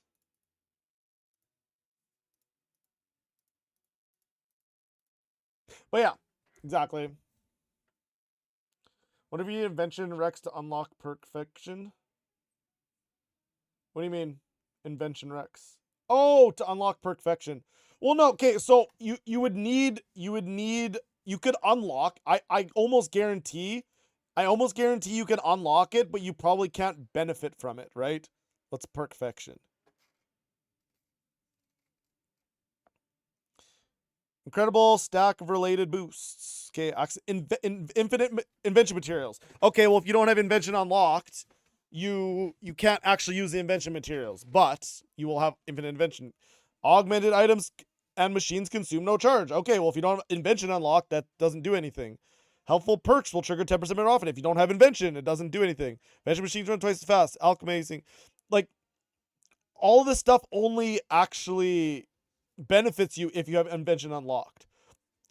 But yeah, exactly. What if you need invention Rex to unlock perfection? What do you mean, invention Rex? Oh, to unlock perfection. Well, no, okay, so you could unlock. I almost guarantee you can unlock it, but you probably can't benefit from it, right? What's perfection? Incredible stack of related boosts. Okay, infinite invention materials. Okay, well if you don't have invention unlocked, you can't actually use the invention materials, but you will have infinite invention. Augmented items and machines consume no charge. Okay, well, if you don't have invention unlocked, that doesn't do anything. Helpful perks will trigger 10% more often. If you don't have invention, it doesn't do anything. Invention machines run twice as fast. Alchemizing. Like, all this stuff only actually benefits you if you have invention unlocked.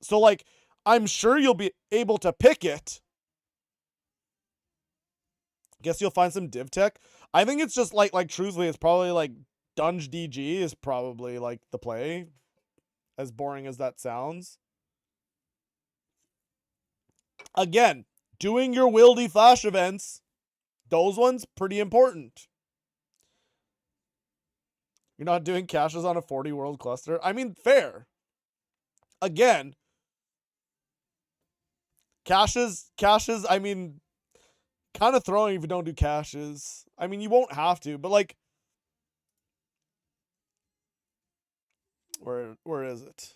So, like, I'm sure you'll be able to pick it. Guess you'll find some div tech. I think it's just like truthfully, it's probably like Dunge DG is probably like the play. As boring as that sounds. Again, doing your Wildy Flash events, those ones pretty important. You're not doing caches on a 40 world cluster. I mean, fair. Again, caches, I mean, kind of throwing if you don't do caches. I mean, you won't have to, but like, where is it?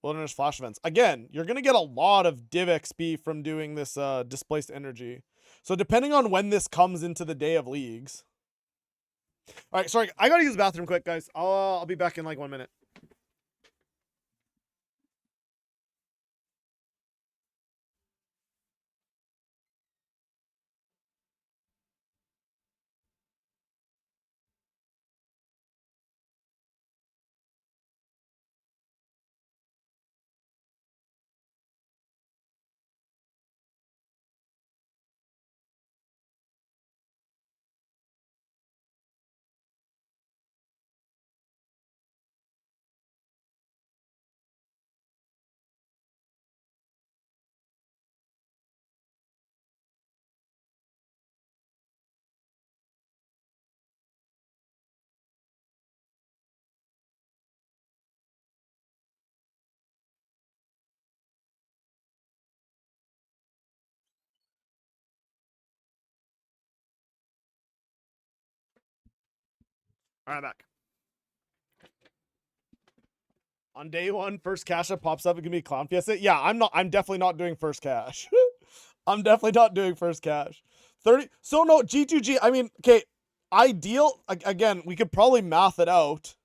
Wilderness Flash events. Again, you're going to get a lot of div XP from doing this displaced energy. So depending on when this comes into the day of leagues. All right, sorry, I got to use the bathroom quick, guys. I'll be back in like 1 minute. All right, back. On day one, first cache that pops up, it can be Clown Fiesta. Yeah, I'm definitely not doing first cache. I'm definitely not doing first cache. 30. So no, G2G, I mean, okay, ideal, again, we could probably math it out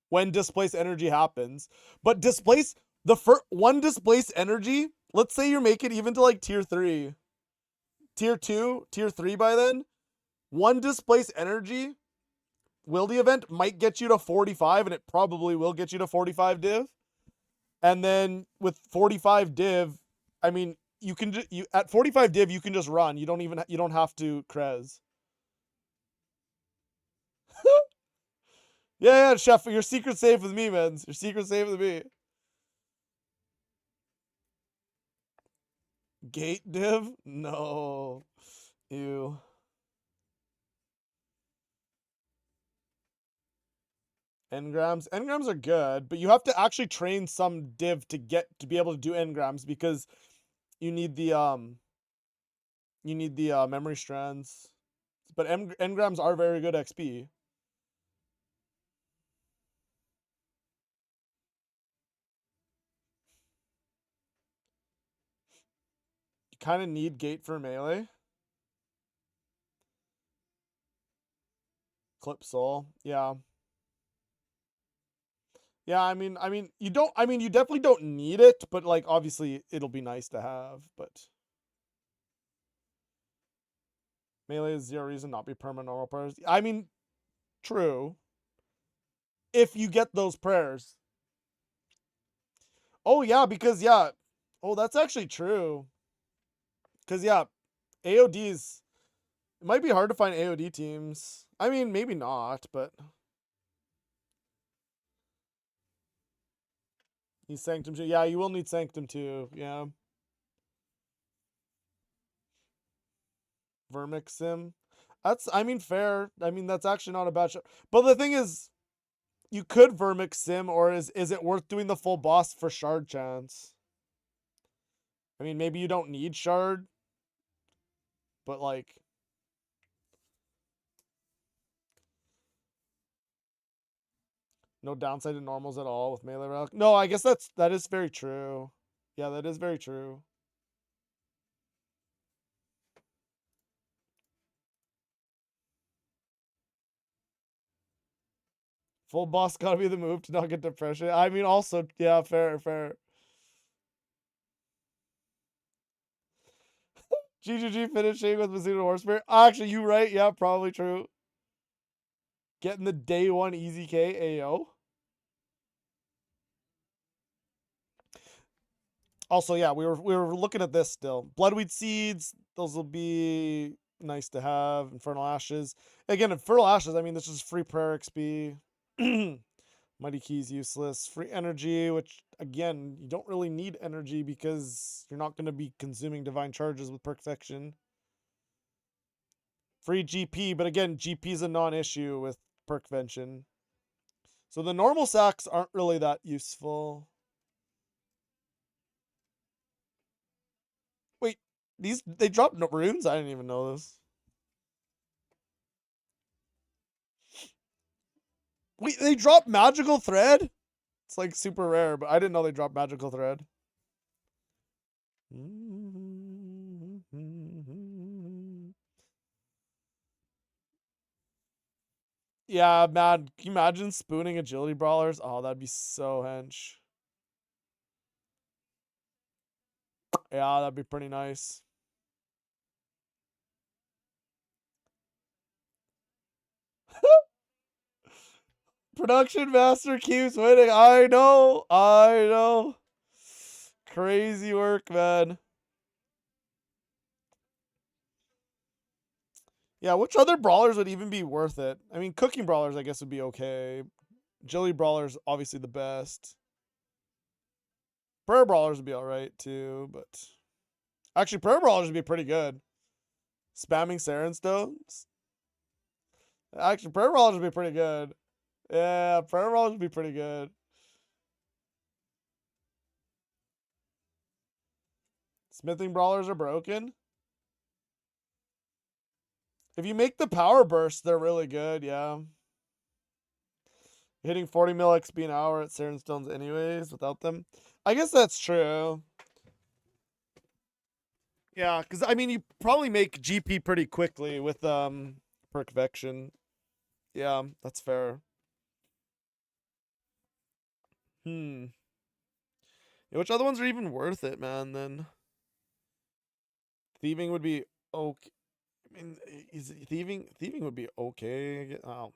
when displaced energy happens. But the first one displaced energy, let's say you make it even to like tier 3. Tier 2, tier 3 by then. One displaced energy Wildy event might get you to 45, and it probably will get you to 45 div. And then with 45 div, I mean, you can at 45 div you can just run. You don't have to Krez. Yeah, Chef, your secret's safe with me, man. Your secret's safe with me. Gate div? No. Ew. Engrams are good, but you have to actually train some div to be able to do engrams because you need the memory strands. But engrams are very good XP. You kind of need gate for melee. Clip soul, yeah. Yeah, I mean, you definitely don't need it, but like obviously it'll be nice to have. But melee is 0 reason not be permanent normal prayers. I mean, true. If you get those prayers. Oh yeah, because yeah. Oh, that's actually true. Because yeah, AODs. It might be hard to find AOD teams. I mean, maybe not, but he's Sanctum 2. Yeah, you will need Sanctum 2. Yeah. Vermix Sim. I mean, fair. I mean, that's actually not a bad shot. But the thing is, you could Vermix Sim, or is it worth doing the full boss for Shard chance? I mean, maybe you don't need Shard, but like, no downside to normals at all with melee relic. No, I guess that is very true. Yeah, that is very true. Full boss gotta be the move to not get depression. I mean, also, yeah, fair, fair. GGG finishing with Mizuno Horsebear. Actually, you right. Yeah, probably true. Getting the day one easy K AO. Also, yeah, we were looking at this still. Bloodweed Seeds, those will be nice to have. Infernal Ashes. Again, Infernal Ashes, I mean, this is free prayer XP. Mighty Key's useless. Free energy, which, again, you don't really need energy because you're not going to be consuming divine charges with perfection. Free GP, but again, GP is a non-issue with Perkvention. So the normal sacks aren't really that useful. Wait, they dropped runes? I didn't even know this. Wait, they dropped Magical Thread? It's like super rare, but I didn't know they dropped Magical Thread. Yeah, man. Can you imagine spooning agility brawlers? Oh, that'd be so hench. Yeah, that'd be pretty nice. Production Master keeps winning. I know. I know. Crazy work, man. Yeah, which other brawlers would even be worth it? I mean, cooking brawlers, I guess, would be okay. Agility brawlers, obviously the best. Prayer brawlers would be alright, too, but... Actually, prayer brawlers would be pretty good. Spamming Saren Stones? Actually, prayer brawlers would be pretty good. Yeah, prayer brawlers would be pretty good. Smithing brawlers are broken. If you make the power burst, they're really good, yeah. Hitting 40 mil XP an hour at Saren Stones anyways, without them. I guess that's true. Yeah, because, I mean, you probably make GP pretty quickly with Perkvection. Yeah, that's fair. Yeah, which other ones are even worth it, man, then? Thieving would be okay. I mean, thieving would be okay. Oh,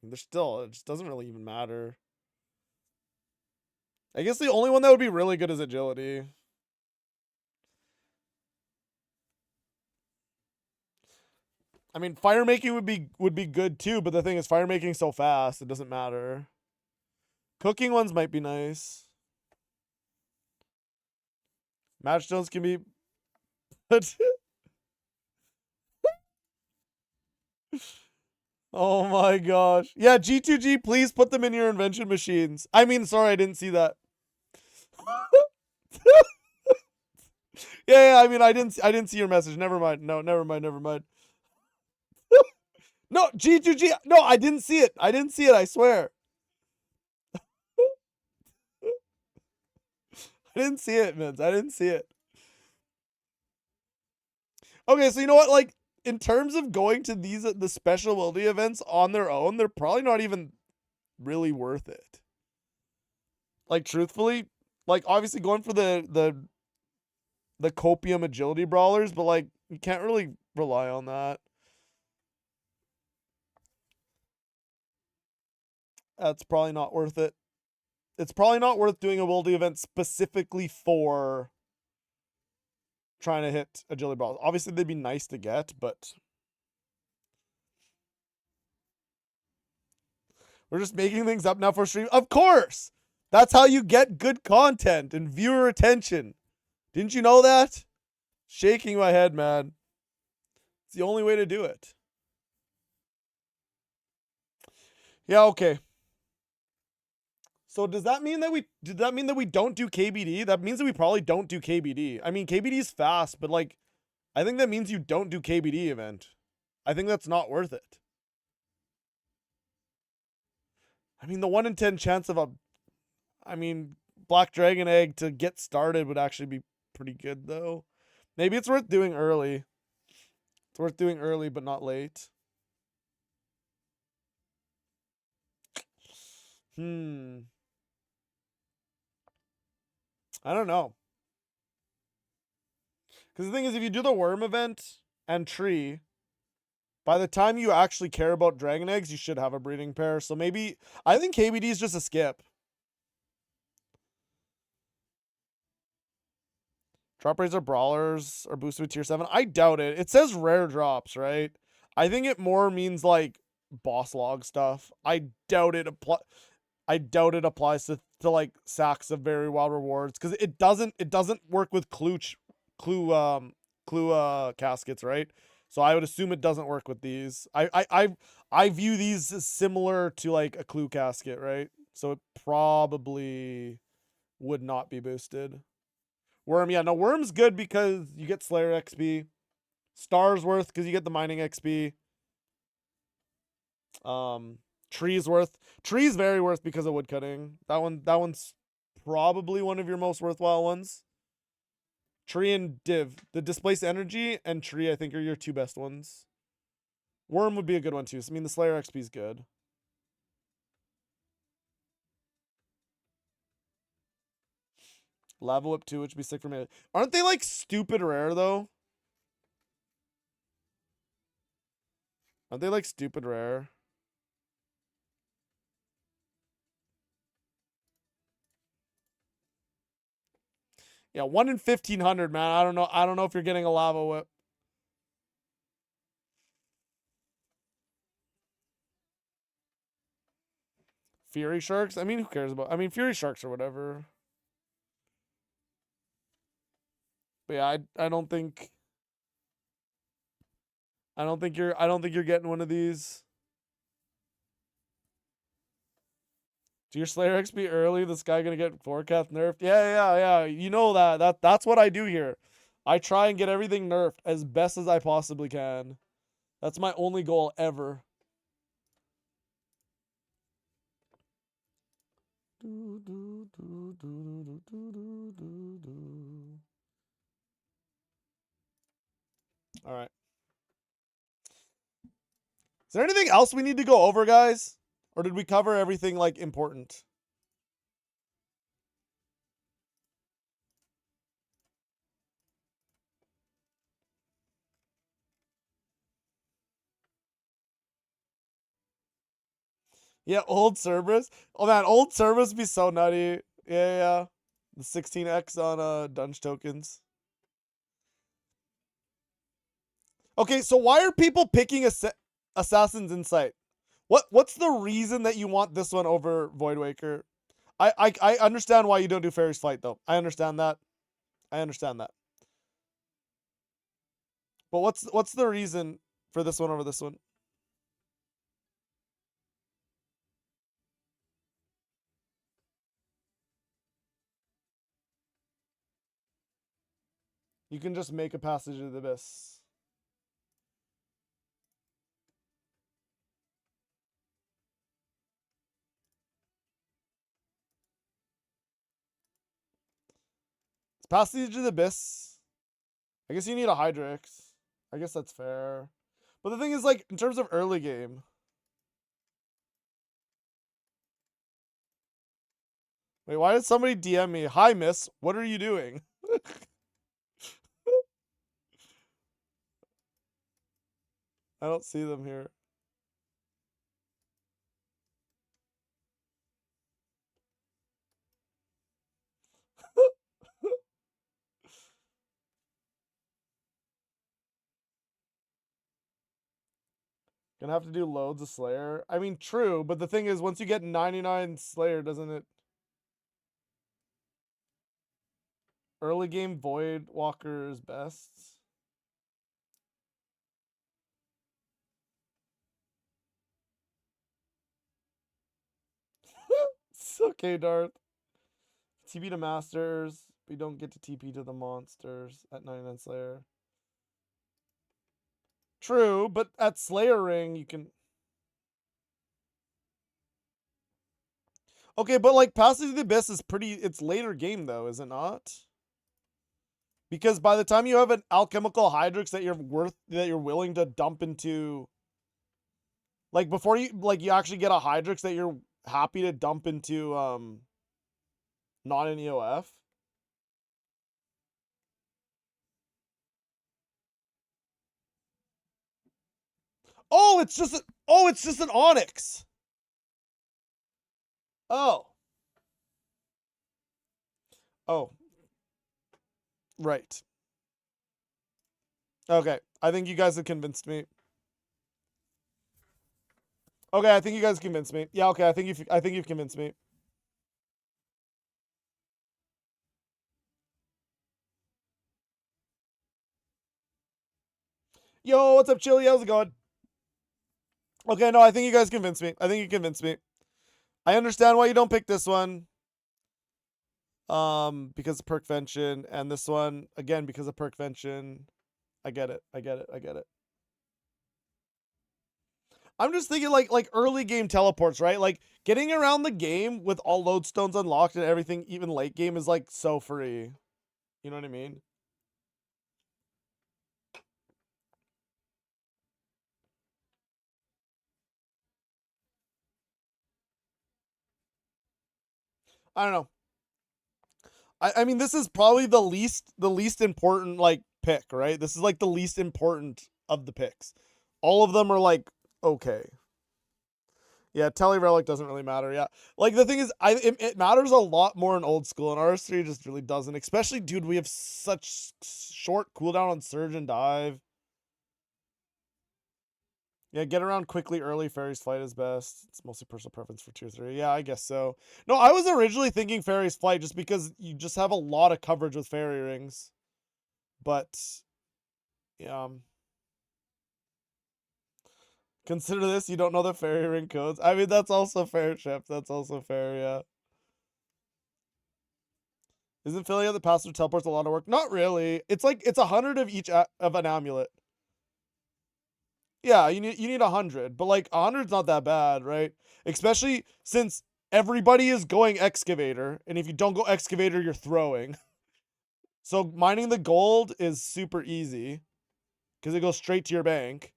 there's still, it just doesn't really even matter. I guess the only one that would be really good is agility. I mean, fire making would be good too, but the thing is, fire making so fast, it doesn't matter. Cooking ones might be nice. Match stones can be. Oh my gosh. Yeah, G2G, please put them in your invention machines. I mean, sorry, I didn't see that. Yeah, I mean, I didn't see your message. Never mind. No, never mind. No, G2G. No, I didn't see it. I didn't see it. I swear. I didn't see it, man. I didn't see it. Okay, so you know what? Like, in terms of going to the special ability events on their own, they're probably not even really worth it. Like, truthfully, like obviously going for the copium agility brawlers, but like you can't really rely on that. That's probably not worth it. It's probably not worth doing a ability event specifically for trying to hit agility brawlers. Obviously, they'd be nice to get, but we're just making things up now for stream. Of course, that's how you get good content and viewer attention. Didn't you know that? Shaking my head, man. It's the only way to do it. Yeah, okay. So does that mean that we don't do KBD? That means that we probably don't do KBD. I mean, KBD is fast, but like I think that means you don't do KBD event. I think that's not worth it. I mean, the 1 in 10 chance of Black Dragon Egg to get started would actually be pretty good though. Maybe it's worth doing early. It's worth doing early but not late. I don't know. Because the thing is, if you do the worm event and tree, by the time you actually care about dragon eggs, you should have a breeding pair. So maybe, I think KBD is just a skip. Drop Razor Brawlers are boosted with tier 7. I doubt it. It says rare drops, right? I think it more means like boss log stuff. I doubt it applies to like sacks of very wild rewards because it doesn't work with clue caskets, right? So I would assume it doesn't work with these. I view these as similar to like a clue casket, right? So it probably would not be boosted. Worm, yeah, no, Worm's good because you get Slayer XP. Star's worth because you get the mining XP. Tree's very worth because of woodcutting. That one's probably one of your most worthwhile ones. Tree and Div. The displaced energy and Tree, I think, are your two best ones. Worm would be a good one too. So, I mean, the Slayer XP is good. Lava Whip 2, which would be sick for me. Aren't they like stupid rare though? Aren't they like stupid rare? Yeah, 1 in 1,500, man. I don't know. I don't know if you're getting a Lava Whip. Fury Sharks? I mean, who cares about... I mean, Fury Sharks or whatever. But yeah, I don't think... I don't think you're getting one of these. Do your Slayer XP early? This guy gonna get forecast nerfed? Yeah. You know that's what I do here. I try and get everything nerfed as best as I possibly can. That's my only goal ever. All right. Is there anything else we need to go over, guys? Or did we cover everything like important? Yeah, old Cerberus. Oh man, old Cerberus would be so nutty. Yeah. The 16x on dungeon tokens. Okay, so why are people picking Assassin's Insight? What's the reason that you want this one over Void Waker? I understand why you don't do Fairy's Flight though. I understand that. But what's the reason for this one over this one? You can just make a Passage of the Abyss. It's Passage of the Abyss. I guess you need a Hydrix. I guess that's fair. But the thing is, like, in terms of early game. Wait, why did somebody DM me? Hi, miss. What are you doing? I don't see them here. Gonna have to do loads of Slayer. I mean, true, but the thing is, once you get 99 Slayer, doesn't it... Early game Void Walker is best. It's okay, Darth. TP to Masters. We don't get to TP to the monsters at 99 Slayer. True, but at Slayer Ring, you can... Okay, but like Passage of the Abyss is pretty... It's later game, though, is it not? Because by the time you have an alchemical Hydrix that you're willing to dump into... Like, before you... Like, you actually get a Hydrix that you're happy to dump into not an EOF. Oh, it's just an Onyx. Oh. Oh, right. Okay. I think you guys have convinced me. Okay, I think you guys convinced me. Yeah, okay, I think you've convinced me. Yo, what's up, Chili? How's it going? Okay, no, I think you guys convinced me. I think you convinced me. I understand why you don't pick this one. Because of Perkvention, and this one again because of Perkvention. I get it. I get it. I get it. I'm just thinking like early game teleports, right? Like getting around the game with all lodestones unlocked and everything, even late game, is like so free. You know what I mean? I don't know. I mean, this is probably the least important like pick, right? This is like the least important of the picks. All of them are like okay. Yeah, Telerelic doesn't really matter. Yeah, like the thing is, it matters a lot more in old school, and RS3 just really doesn't. Especially, dude, we have such short cooldown on Surge and Dive. Yeah, get around quickly early. Fairy's Flight is best. It's mostly personal preference for tier 3. Yeah, I guess so. No, I was originally thinking Fairy's Flight just because you just have a lot of coverage with Fairy Rings. But, yeah. Consider this, you don't know the Fairy Ring codes. I mean, that's also fair, Chef. That's also fair, yeah. Isn't Philia the passive teleports a lot of work? Not really. It's like, it's 100 of each of an amulet. Yeah, you need 100, but like 100's not that bad, right? Especially since everybody is going excavator, and if you don't go excavator, you're throwing. So mining the gold is super easy because it goes straight to your bank.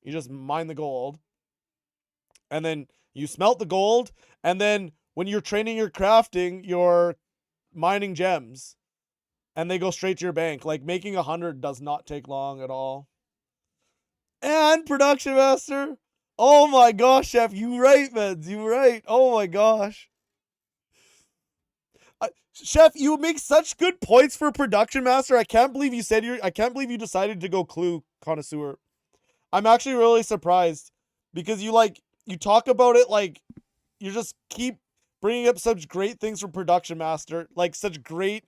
You just mine the gold, and then you smelt the gold, and then when you're training your crafting, you're mining gems, and they go straight to your bank. Like making 100 does not take long at all. And production master. Oh my gosh, Chef, you right, man. You right. Oh my gosh. Chef, you make such good points for production master. I can't believe you said I can't believe you decided to go clue connoisseur. I'm actually really surprised because you talk about it like you just keep bringing up such great things for production master, like such great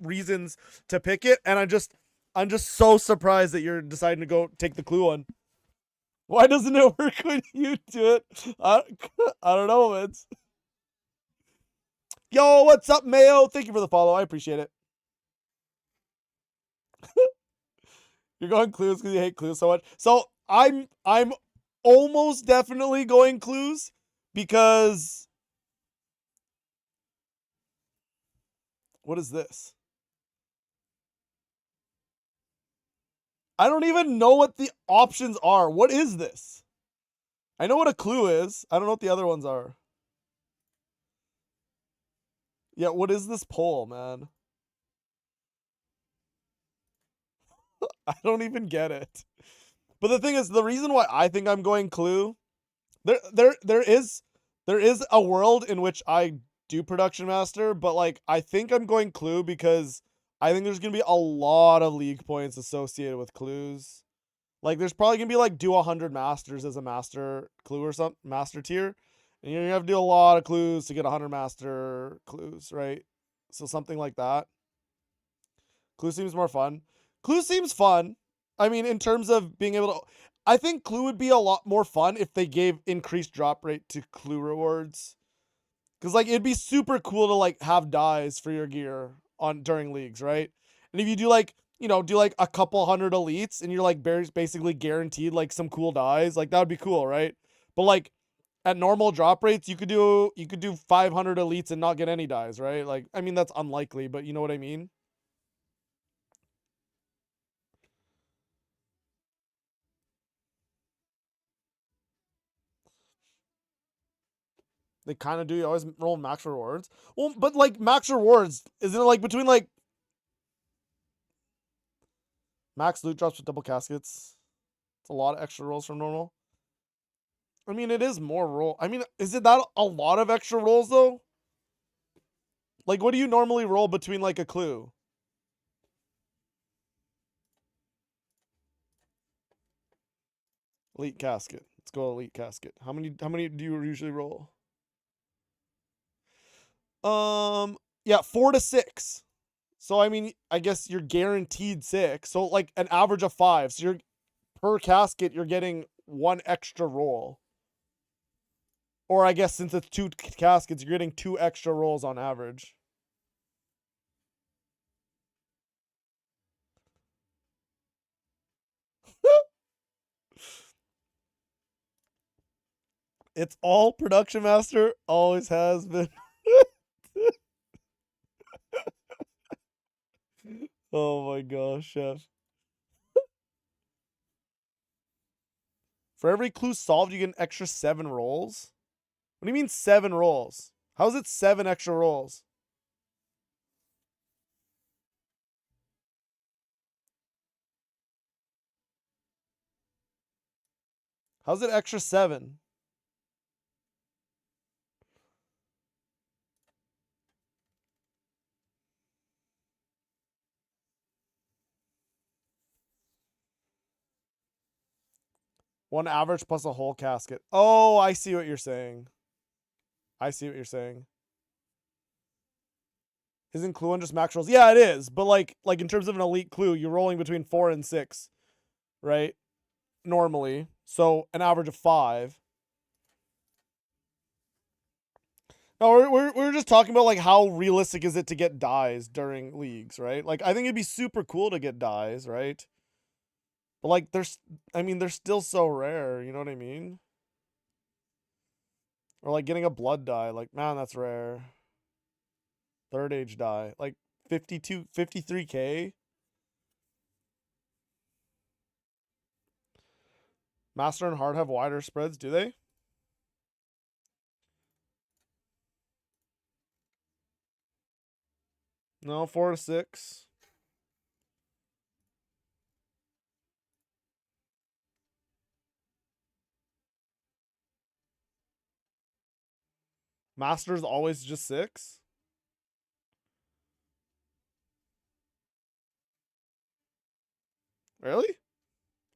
reasons to pick it, and I'm just so surprised that you're deciding to go take the clue one. Why doesn't it work when you do it? I, I don't know, man. Yo, what's up, Mayo? Thank you for the follow. I appreciate it. You're going clues because you hate clues so much. So I'm almost definitely going clues because what is this? I don't even know what the options are. What is this? I know what a clue is. I don't know what the other ones are. Yeah, what is this poll, man? I don't even get it. But the thing is, the reason why I think I'm going clue, there is a world in which I do production master, but like I think I'm going clue because I think there's gonna be a lot of league points associated with clues. Like there's probably gonna be like do 100 masters as a master clue or something, master tier, and you're gonna have to do a lot of clues to get 100 master clues, right? So something like that. Clue seems more fun. Clue seems fun. I mean, in terms of being able to, I think Clue would be a lot more fun if they gave increased drop rate to Clue rewards. Because like it'd be super cool to like have dies for your gear on during leagues, right? And if you do like do like a couple hundred elites and you're like basically guaranteed like some cool dies, like that would be cool, right? But like at normal drop rates, you could do 500 elites and not get any dies, right? Like I mean that's unlikely, but you know what I mean? They kind of do. You always roll max rewards. Well, but like max rewards, isn't it like between like max loot drops with double caskets? It's a lot of extra rolls from normal. I mean, it is more roll. I mean, is it that a lot of extra rolls though? Like, what do you normally roll between like a clue? Elite casket. Let's go elite casket. How many do you usually roll? Yeah, 4 to 6. So I mean, I guess you're guaranteed 6. So like an average of 5. So you're per casket you're getting 1 extra roll. Or I guess since it's 2 caskets, you're getting 2 extra rolls on average. It's all Production Master, always has been. Oh my gosh, chef. For every clue solved, you get an extra 7 rolls? What do you mean 7 rolls? How is it 7 extra rolls? How's it extra 7? One average plus a whole casket. Oh, I see what you're saying. I see what you're saying. Isn't clue 1 just max rolls? Yeah, it is. But like in terms of an elite clue, you're rolling between 4 and 6, right? Normally. So an average of 5. No, we're just talking about like how realistic is it to get dies during leagues, right? Like I think it'd be super cool to get dies, right? But like they're still so rare, you know what I mean? Or like getting a blood die, like man, that's rare. Third age die, like 53k. Master and hard have wider spreads, do they? No, 4 to 6. Master's always just 6. Really?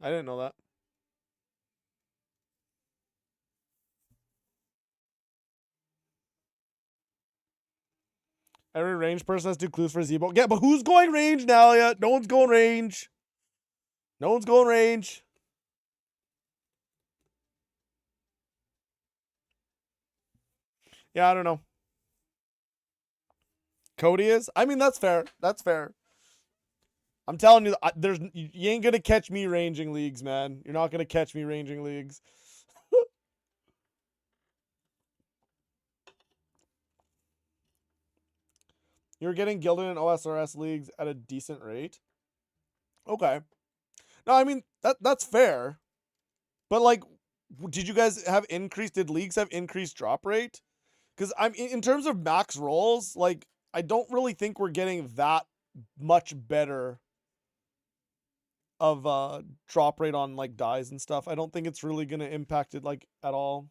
I didn't know that. Every range person has 2 clues for Zebo. Yeah, but who's going range now yet? No one's going range. No one's going range. Yeah, I don't know. Cody is? I mean, that's fair. That's fair. I'm telling you, you ain't gonna catch me ranging leagues, man. You're not gonna catch me ranging leagues. You're getting Gilded and OSRS leagues at a decent rate. Okay. No, I mean that's fair. But like, did you guys have increased? Did leagues have increased drop rate? Because I'm in terms of max rolls, like I don't really think we're getting that much better of drop rate on like dies and stuff. I don't think it's really gonna impact it like at all.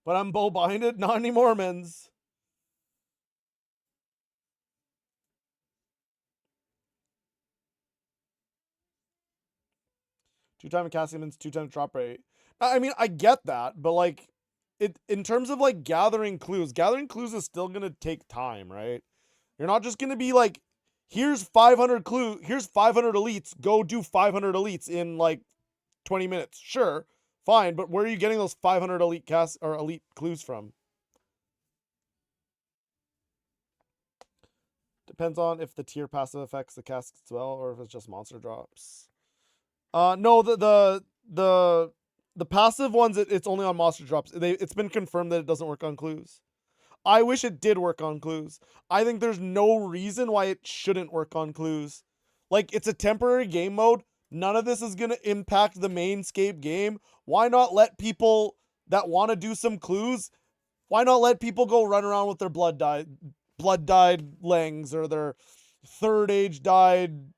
But I'm bow behind it. Not anymore, men's. 2 times casting means 2 times drop rate. I mean, I get that, but like it in terms of like gathering clues is still gonna take time, right? You're not just gonna be like, here's 500 here's 500 elites, go do 500 elites in like 20 minutes. Sure, fine, but where are you getting those 500 elite elite clues from? Depends on if the tier passive affects the caskets as well, or if it's just monster drops. No, the passive ones, it's only on monster drops. It's been confirmed that it doesn't work on clues. I wish it did work on clues. I think there's no reason why it shouldn't work on clues. Like, it's a temporary game mode. None of this is going to impact the mainscape game. Why not let people that want to do some clues Why not let people go run around with their blood dyed Langs or their third age dyed,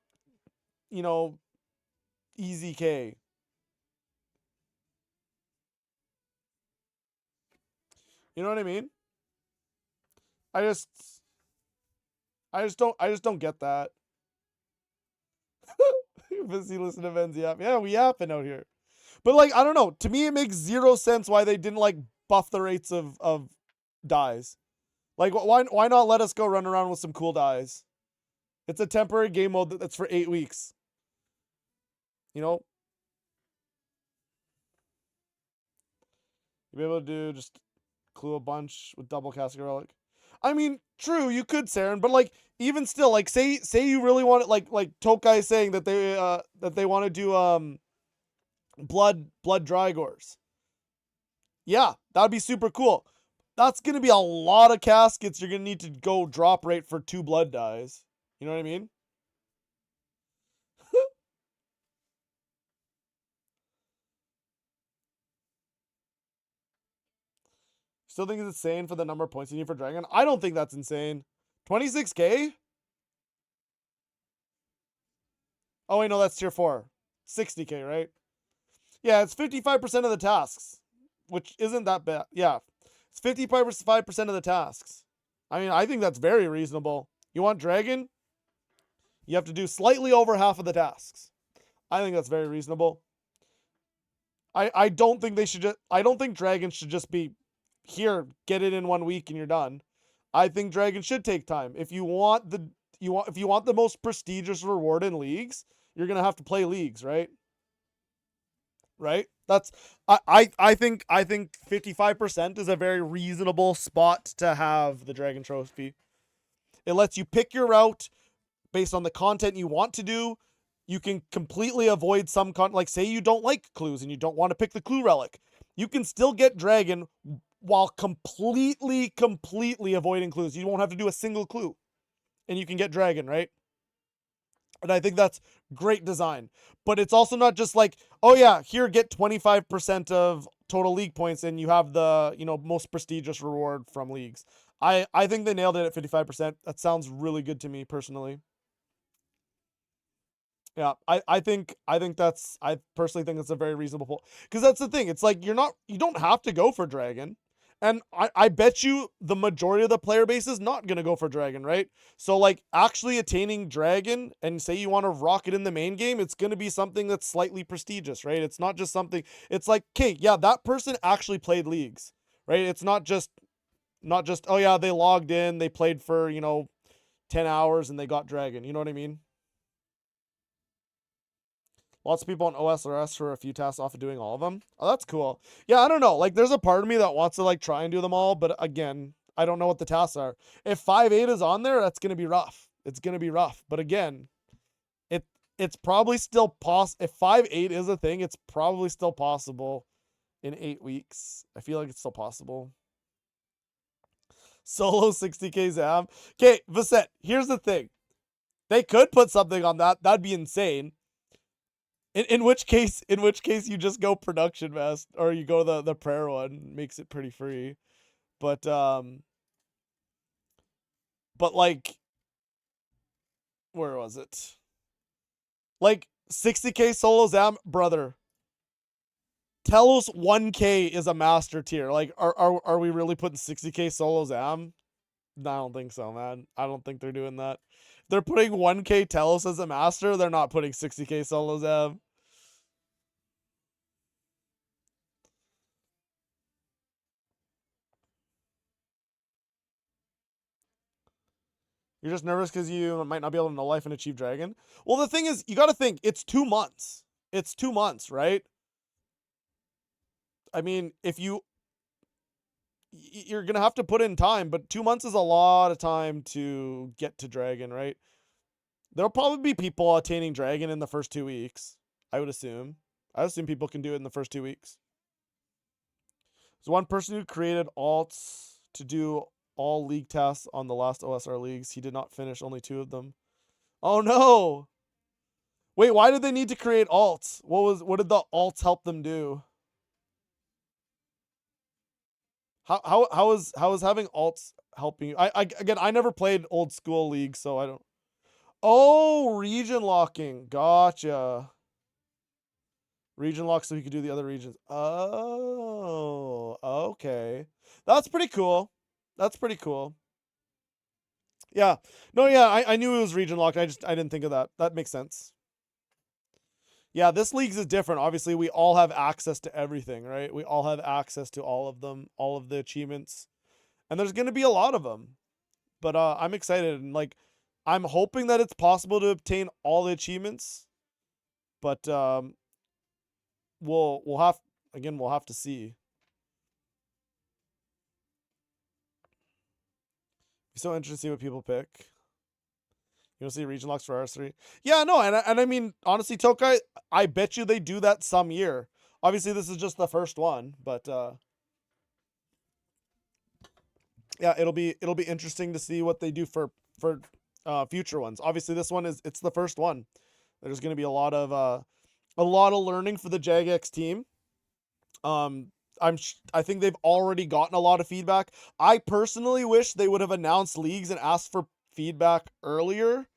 you know, Easy K. You know what I mean? I just I just don't get that. Busy listen to Ben's yap. Yeah, we yapping out here. But like, I don't know. To me, it makes zero sense why they didn't like buff the rates of dies. Like, why not let us go run around with some cool dies? It's a temporary game mode that's for 8 weeks. You know, you'll be able to do just clue a bunch with double casting relic. I mean, true, you could, Saren, but like even still, like say you really want it, like Tokai is saying that they want to do blood Drygors. Yeah, that'd be super cool. That's gonna be a lot of caskets you're gonna need to go drop rate for 2 blood dies. You know what I mean? Still think it's insane for the number of points you need for Dragon? I don't think that's insane. 26k? Oh wait, no, that's tier 4. 60k, right? Yeah, it's 55% of the tasks, which isn't that bad. Yeah, it's 55% of the tasks. I mean, I think that's very reasonable. You want Dragon? You have to do slightly over half of the tasks. I think that's very reasonable. I don't think they should just, I don't think Dragon should just be here, get it in 1 week and you're done. I think Dragon should take time. If you want the most prestigious reward in leagues, you're gonna have to play leagues, right? Right? That's I think 55% is a very reasonable spot to have the Dragon Trophy. It lets you pick your route based on the content you want to do. You can completely avoid some like say you don't like clues and you don't want to pick the clue relic. You can still get Dragon while completely avoiding clues. You won't have to do a single clue. And you can get Dragon, right? And I think that's great design. But it's also not just like, oh yeah, here, get 25% of total league points and you have the, most prestigious reward from leagues. I think they nailed it at 55%. That sounds really good to me personally. Yeah, I personally think it's a very reasonable, because that's the thing. It's like you don't have to go for Dragon. And I bet you the majority of the player base is not gonna go for Dragon, right? So like actually attaining Dragon and say you want to rock it in the main game, it's gonna be something that's slightly prestigious, right? It's not just something, it's like, okay, yeah, that person actually played leagues, right? It's not just oh yeah, they logged in, they played for, 10 hours and they got Dragon. You know what I mean? Lots of people on OSRS for a few tasks off of doing all of them. Oh, that's cool. Yeah, I don't know. Like, there's a part of me that wants to, like, try and do them all, but again, I don't know what the tasks are. If 5.8 is on there, that's going to be rough. It's going to be rough. But again, it's probably still possible. If 5.8 is a thing, it's probably still possible in 8 weeks. I feel like it's still possible. Solo 60k Zam. Okay, Visette, here's the thing. They could put something on that. That'd be insane. In which case you just go production vest, or you go the prayer one, makes it pretty free. But like, where was it? Like 60k solo Zam, brother. Telos 1k is a master tier. Like, are we really putting 60k solo Zam? No, I don't think so, man. I don't think they're doing that. If they're putting 1k Telos as a master, they're not putting 60k solo Zam. You're just nervous because you might not be able to know life and achieve Dragon. Well, the thing is, you got to think, it's 2 months. It's 2 months, right? I mean, if you're going to have to put in time, but 2 months is a lot of time to get to Dragon, right? There'll probably be people attaining Dragon in the first 2 weeks, I would assume. I assume people can do it in the first 2 weeks. There's one person who created alts to do all league tasks on the last OSR leagues. He did not finish only 2 of them. Oh no! Wait, why did they need to create alts? What did the alts help them do? How is having alts helping you? I never played old school league, so I don't. Oh, region locking. Gotcha. Region lock so you could do the other regions. Oh, okay. That's pretty cool. That's pretty cool. Yeah. No, yeah, I knew it was region locked. I didn't think of that. That makes sense. Yeah, this league's is different. Obviously, we all have access to everything, right? We all have access to all of them, all of the achievements. And there's going to be a lot of them. But I'm excited and like I'm hoping that it's possible to obtain all the achievements. But we'll have we'll have to see. Be so interested to see what people pick. You want to see region locks for RS3? Yeah, no, and I mean honestly, Tokai, I bet you they do that some year. Obviously, this is just the first one, but yeah, it'll be interesting to see what they do for future ones. Obviously, this one it's the first one. There's going to be a lot of learning for the Jagex team. Um, I think they've already gotten a lot of feedback. I personally wish they would have announced leagues and asked for feedback earlier.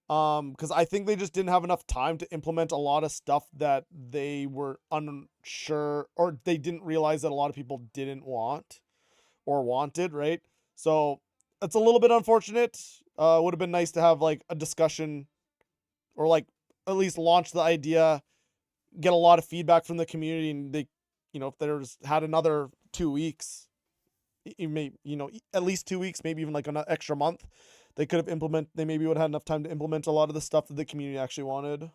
Because I think they just didn't have enough time to implement a lot of stuff that they were unsure or they didn't realize that a lot of people didn't want or wanted, right? So it's a little bit unfortunate. Would have been nice to have like a discussion or like at least launch the idea, get a lot of feedback from the community, and they, if there's had another 2 weeks, at least 2 weeks, maybe even like an extra month, they could have they maybe would have had enough time to implement a lot of the stuff that the community actually wanted.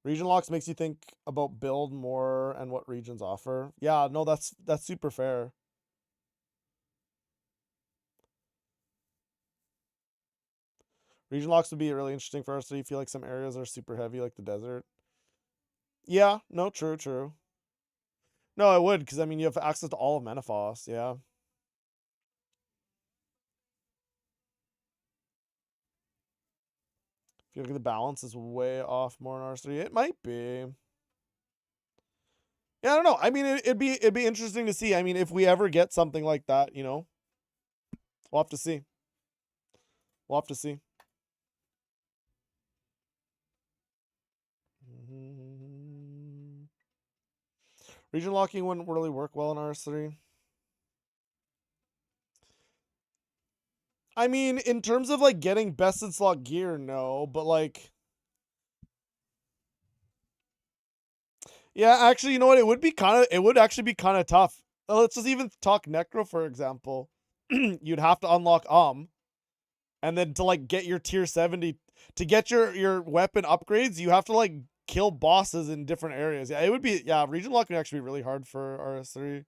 Region locks makes you think about build more and what regions offer. Yeah, no, that's super fair. Region locks would be really interesting for us. So you feel like some areas are super heavy, like the desert. Yeah, no, true. No, it would, because I mean you have access to all of Menaphos, yeah. I feel like the balance is way off more in RS3. It might be. Yeah, I don't know. I mean, it'd be interesting to see. I mean, if we ever get something like that, we'll have to see. We'll have to see. Region locking wouldn't really work well in RS3. I mean, in terms of like getting best in slot gear, no, but like, yeah, actually, you know what? It would actually be kind of tough. Let's just even talk Necro, for example. You'd have to unlock and then to like get your tier 70, to get your weapon upgrades, you have to like kill bosses in different areas. Yeah, it would be, yeah, region lock would actually be really hard for RS3.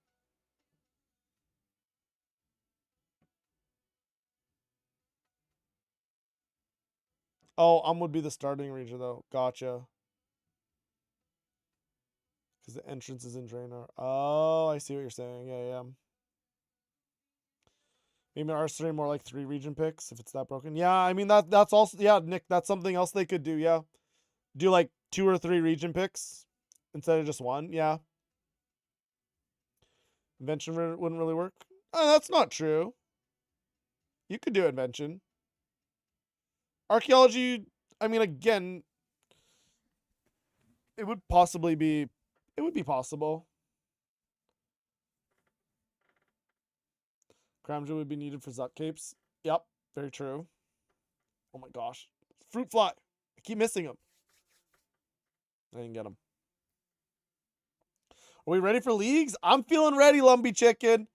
Oh, would be the starting region though. Gotcha. Because the entrance is in Draenor. Oh, I see what you're saying. Yeah. Maybe RS3 more like 3 region picks if it's that broken. Yeah, I mean that's also, yeah, Nick, that's something else they could do. Yeah, do like 2 or 3 region picks instead of just one. Yeah, invention wouldn't really work. That's not true. You could do invention. Archaeology, I mean, again, it would possibly be, it would be possible. Cramja would be needed for Zut capes. Yep, very true. Oh my gosh. Fruit fly. I keep missing him. I didn't get him. Are we ready for leagues? I'm feeling ready, Lumpy Chicken.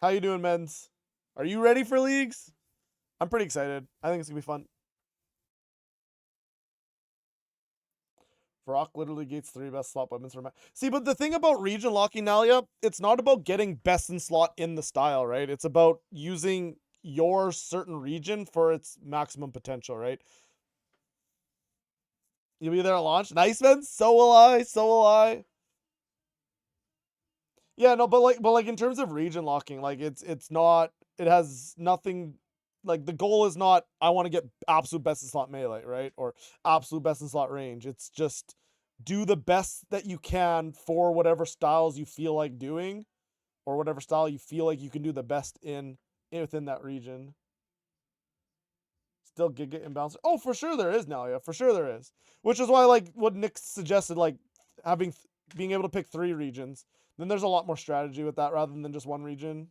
How you doing, Men's? Are you ready for leagues? I'm pretty excited. I think it's going to be fun. Vrock literally gates 3 best slot weapons for my. See, but the thing about region locking, Nalia, it's not about getting best in slot in the style, right? It's about using your certain region for its maximum potential, right? You'll be there at launch. Nice, man. So will I. So will I. Yeah, no, but like in terms of region locking, like it's not. It has nothing. Like the goal is not I want to get absolute best in slot melee, right? Or absolute best in slot range. It's just do the best that you can for whatever styles you feel like doing, or whatever style you feel like you can do the best in within that region. Still Giga imbalance. Oh, for sure there is now. Yeah, for sure there is. Which is why, like, what Nick suggested, like having being able to pick 3 regions. Then there's a lot more strategy with that rather than just one region.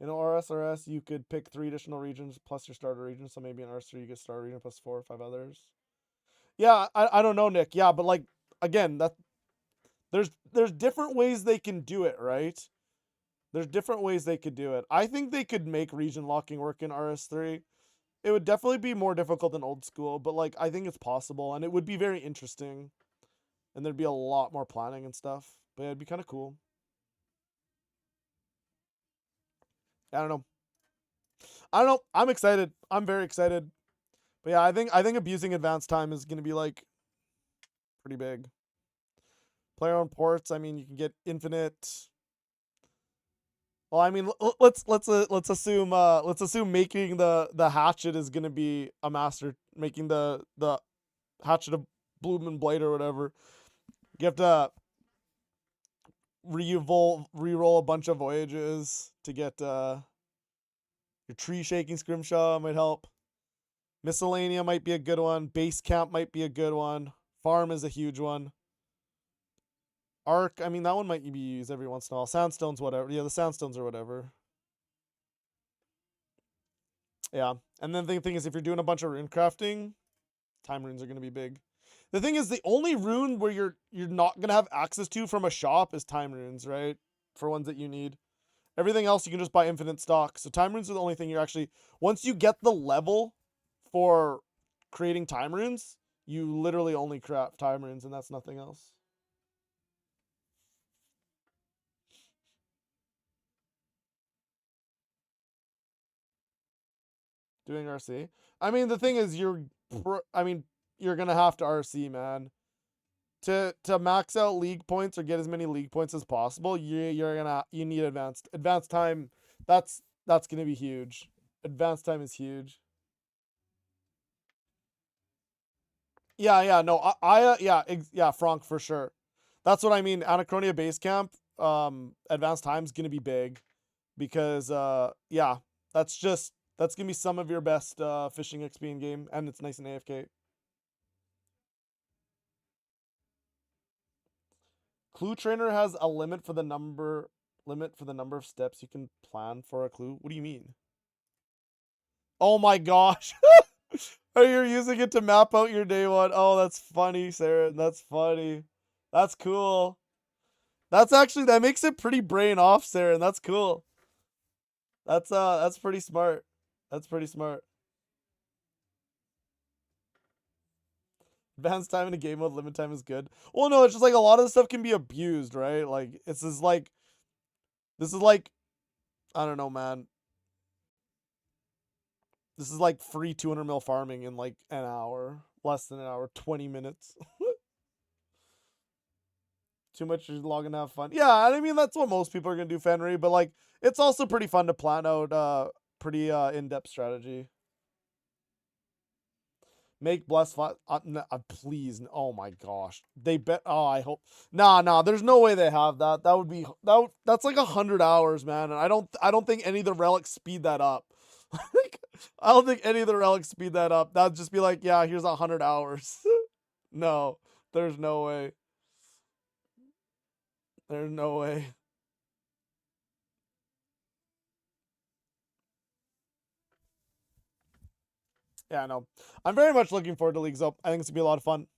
In RSRS, you could pick 3 additional regions plus your starter region. So maybe in RS3 you get starter region plus 4 or 5 others. Yeah, I don't know, Nick. Yeah, but like again, that there's different ways they can do it, right? There's different ways they could do it. I think they could make region locking work in RS3. It would definitely be more difficult than old school, but like I think it's possible and it would be very interesting. And there'd be a lot more planning and stuff. But yeah, it'd be kind of cool. I don't know. I don't know. I'm excited. I'm very excited. But yeah, I think abusing advanced time is gonna be like pretty big. Player on ports, I mean you can get infinite. Well, I mean let's assume making the hatchet is gonna be a master, making the hatchet of Bloom Blade or whatever. You have to re-roll a bunch of voyages to get your tree shaking scrimshaw might help. Miscellanea might be a good one. Base camp might be a good one. Farm is a huge one. Arc, I mean that one might be used every once in a while. Sandstones, whatever. Yeah, the sandstones or whatever. Yeah. And then the thing is if you're doing a bunch of rune crafting, time runes are gonna be big. The thing is the only rune where you're not gonna have access to from a shop is time runes, right? For ones that you need. Everything else you can just buy infinite stock. So time runes are the only thing you're actually, once you get the level for creating time runes, you literally only craft time runes and that's nothing else. Doing RC. I mean, the thing is you're gonna have to RC, man. To max out league points or get as many league points as possible, you need advanced time. That's gonna be huge. Advanced time is huge. Yeah, no, yeah, Frank for sure. That's what I mean. Anachronia base camp, advanced time is gonna be big, because yeah, that's gonna be some of your best fishing XP in game, and it's nice and AFK. Clue Trainer has a limit for the number of steps you can plan for a clue. What do you mean? Oh my gosh. Are you using it to map out your day one? Oh, that's funny, Sarah. That's funny. That's cool. That makes it pretty brain off, Sarah. That's cool. That's pretty smart. That's pretty smart. Advanced time in a game mode, limit time is good. Well, no, it's just like a lot of the stuff can be abused, right? Like this is like I don't know, man. This is like free 200 mil farming in like an hour, less than an hour, 20 minutes. Too much to log in to have fun. Yeah, I mean that's what most people are gonna do, Fenry, but like it's also pretty fun to plan out pretty in-depth strategy. Make bless please. Oh my gosh. They bet. Oh, I hope. Nah. There's no way they have that. That's like 100 hours, man. And I don't think any of the relics speed that up. I don't think any of the relics speed that up. That'd just be like, yeah, here's 100 hours. No, there's no way. There's no way. Yeah, no. I'm very much looking forward to Leagues Up. I think it's gonna be a lot of fun.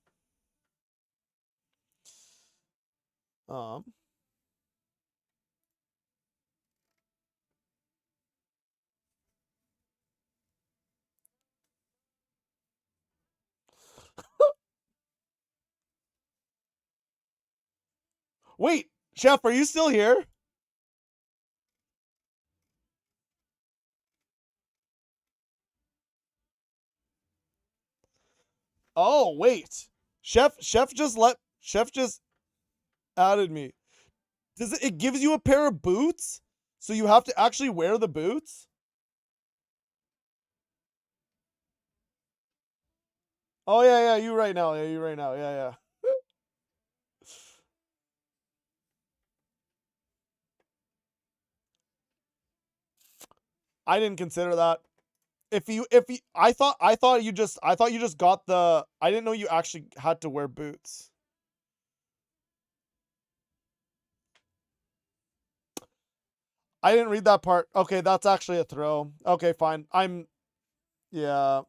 Um. Wait, Chef, are you still here? Oh, wait. Chef just added me. It gives you a pair of boots? So you have to actually wear the boots? Oh yeah, you right now. Yeah, you right now. Yeah. I didn't consider that. If you I thought you just got the I didn't know you actually had to wear boots. I didn't read that part. Okay, that's actually a throw. Okay, fine. Yeah.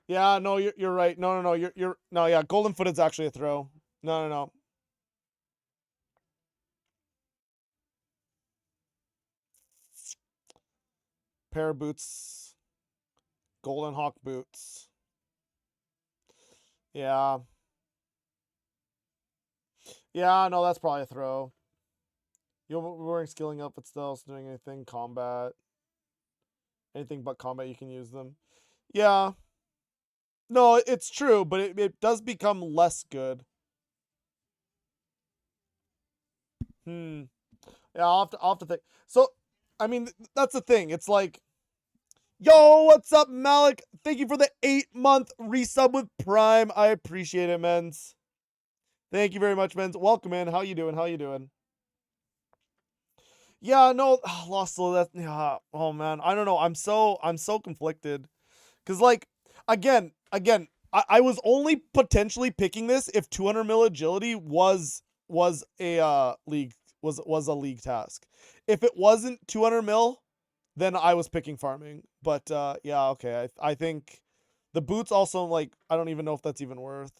Yeah, no, you're right. No, you're no, yeah, golden footed's actually a throw. No. Pair of boots, golden hawk boots. Yeah. Yeah, no, that's probably a throw. You're wearing skilling outfits still, so doing anything combat. Anything but combat you can use them. Yeah. No, it's true, but it does become less good. Hmm. Yeah, I'll have to think. So, I mean, that's the thing. It's like, yo, what's up, Malik? Thank you for the 8-month resub with Prime. I appreciate it, mens. Thank you very much, mens. Welcome in. How you doing? How you doing? Yeah, no, lost that. Yeah, oh man, I don't know. I'm so conflicted because again, I was only potentially picking this if 200 mil agility was a league was a league task. If it wasn't 200 mil, then I was picking farming. But yeah, okay. I think the boots also, like, I don't even know if that's even worth.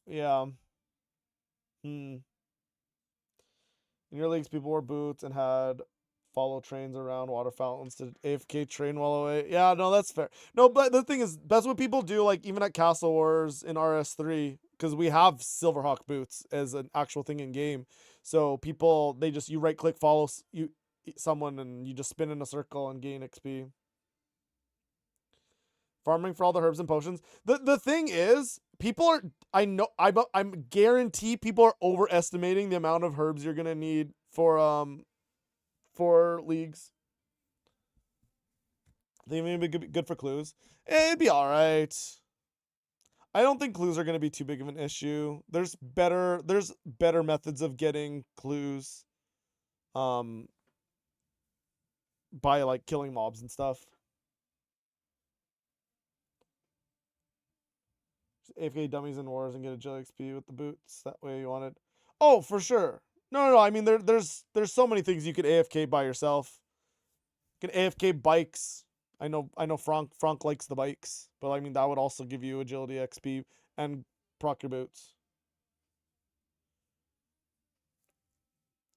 Yeah. Hmm. In your leagues, people wore boots and had follow trains around water fountains to AFK train while away. Yeah, no, that's fair. No, but the thing is, that's what people do, like, even at Castle Wars in RS3, because we have Silverhawk boots as an actual thing in game. So people, you right click, follow someone, and you just spin in a circle and gain XP. Farming for all the herbs and potions. The thing is, people are I'm guarantee people are overestimating the amount of herbs you're gonna need for leagues. They may be good for clues. It'd be all right. I don't think clues are gonna be too big of an issue. There's better methods of getting clues, um, by like killing mobs and stuff. AFK dummies in wars and get a Jill XP with the boots. That way you want it. Oh, for sure. No. I mean, there's so many things you could AFK by yourself. You can AFK bikes. I know Frank likes the bikes, but I mean that would also give you agility XP and proc your boots.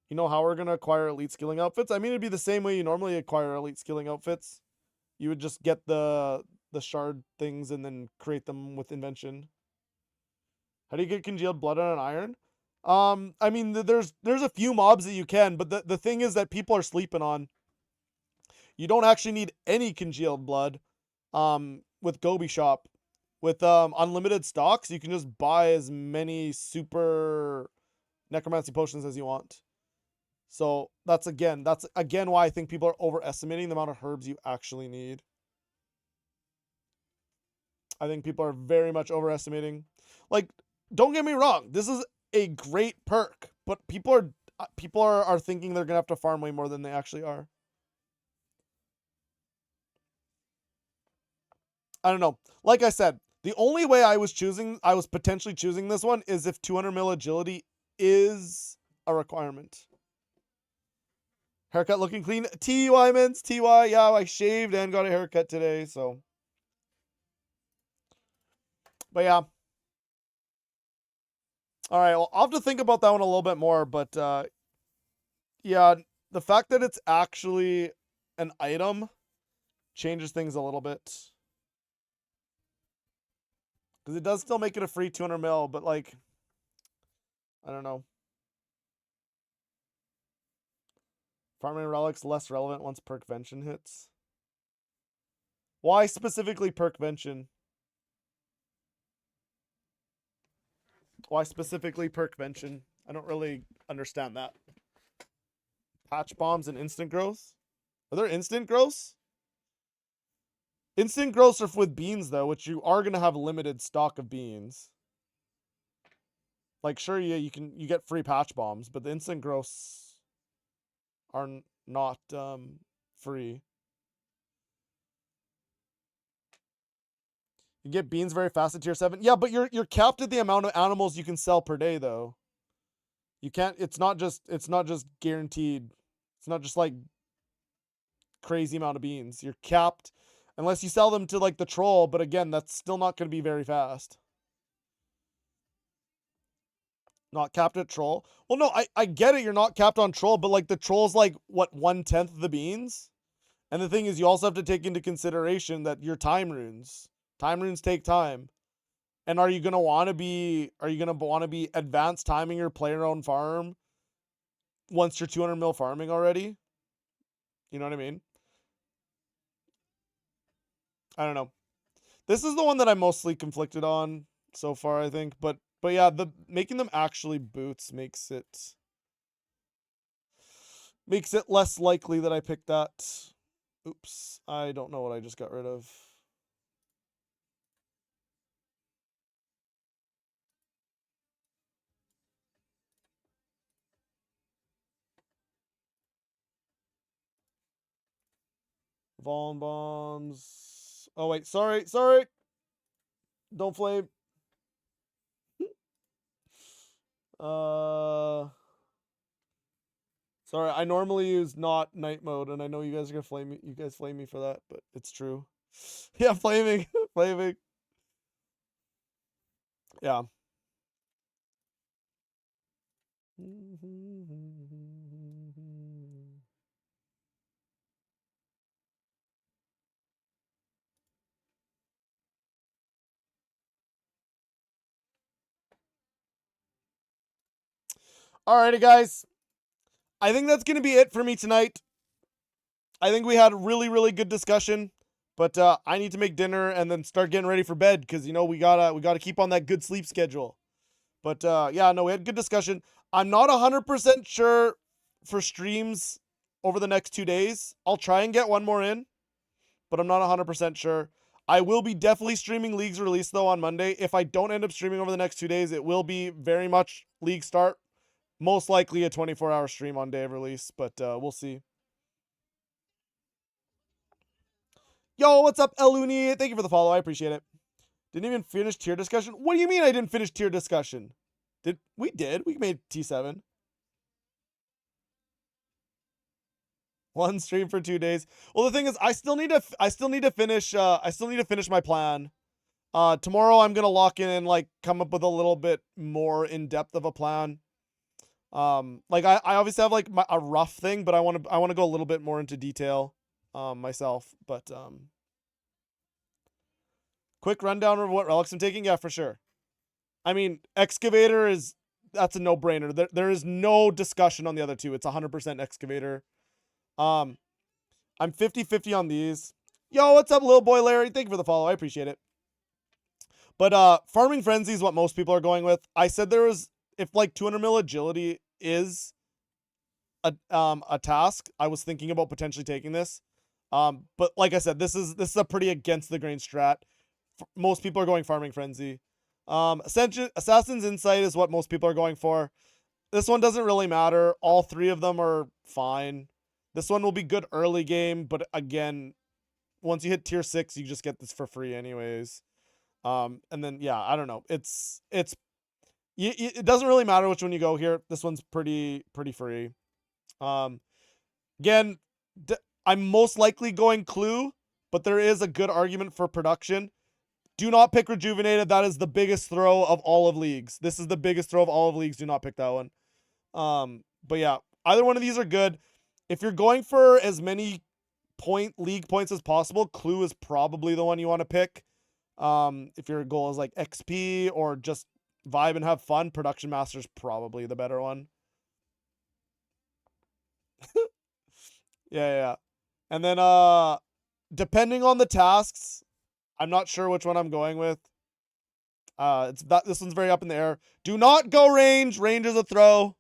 You know how we're gonna acquire elite skilling outfits? I mean, it'd be the same way you normally acquire elite skilling outfits. You would just get the shard things and then create them with invention. How do you get congealed blood on an iron? I mean, there's a few mobs that you can, but the thing is that people are sleeping on. You don't actually need any congealed blood. With Gobi Shop, with unlimited stocks, you can just buy as many super necromancy potions as you want. So that's again why I think people are overestimating the amount of herbs you actually need. I think people are very much overestimating. Like, don't get me wrong, this is a great perk, but people are thinking they're gonna have to farm way more than they actually are. I don't know. Like I said, the only way I was potentially choosing this one is if 200 mil agility is a requirement. Haircut looking clean. TY mins, TY. Yeah, I shaved and got a haircut today, so. But yeah. All right, well, I'll have to think about that one a little bit more, but yeah, the fact that it's actually an item changes things a little bit. Because it does still make it a free 200 mil, but like, I don't know. Farming relics less relevant once perkvention hits. Why specifically perkvention? Why specifically perkvention? I don't really understand that. Patch bombs and instant growth? Are there instant growths? Instant growths are with beans though, which you are gonna have limited stock of beans. Like sure, yeah, you get free patch bombs, but the instant growths are not free. You get beans very fast at tier 7. Yeah, but you're capped at the amount of animals you can sell per day though. You can't it's not just guaranteed. It's not just like crazy amount of beans. You're capped unless you sell them to like the troll, but again, that's still not going to be very fast. Not capped at troll. Well, no, I get it. You're not capped on troll, but like the troll's like what 1/10 of the beans. And the thing is, you also have to take into consideration that your time runes take time. And are you gonna want to be advanced timing your player own farm once you're 200 mil farming already? You know what I mean? I don't know. This is the one that I'm mostly conflicted on so far, I think. But yeah, the making them actually boots makes it less likely that I pick that. Oops, I don't know what I just got rid of. Vaughn bombs. Oh wait, sorry. Don't flame. Sorry, I normally use not night mode, and I know you guys are gonna flame me. You guys flame me for that, but it's true. Yeah, flaming, flaming. Yeah. Alrighty, guys. I think that's gonna be it for me tonight. I think we had a really, really good discussion. But I need to make dinner and then start getting ready for bed because you know we gotta keep on that good sleep schedule. But yeah, no, we had good discussion. I'm not 100% sure for streams over the next 2 days. I'll try and get one more in, but I'm not 100% sure. I will be definitely streaming League's release though on Monday. If I don't end up streaming over the next 2 days, it will be very much League start. Most likely a 24-hour stream on day of release, but we'll see. Yo, what's up, Eluni? Thank you for the follow. I appreciate it. Didn't even finish tier discussion. What do you mean I didn't finish tier discussion? We did. We made T7. One stream for 2 days. Well, the thing is, I still need to finish my plan. Tomorrow I'm gonna lock in and like come up with a little bit more in depth of a plan. Like I obviously have like a rough thing, but I want to go a little bit more into detail, myself. But quick rundown of what relics I'm taking. Yeah, for sure. I mean, excavator that's a no-brainer. There is no discussion on the other two. It's 100% excavator. I'm 50-50 on these. Yo, what's up, little boy Larry? Thank you for the follow. I appreciate it. But farming frenzy is what most people are going with. I said there was if like 200 mil agility is a task, I was thinking about potentially taking this. But like I said, this is a pretty against the grain strat. Most people are going farming frenzy. Assassin's Insight is what most people are going for. This one doesn't really matter. All three of them are fine. This one will be good early game, but again, once you hit tier 6, you just get this for free anyways. And then yeah, I don't know. It doesn't really matter which one you go here. This one's pretty free. Again, I'm most likely going Clue, but there is a good argument for production. Do not pick Rejuvenated. That is the biggest throw of all of Leagues. This is the biggest throw of all of Leagues. Do not pick that one. But yeah, either one of these are good. If you're going for as many league points as possible, Clue is probably the one you want to pick. If your goal is like XP or just vibe and have fun, Production Master is probably the better one. Yeah. And then depending on the tasks, I'm not sure which one I'm going with. This one's very up in the air. Do not go range. Range is a throw.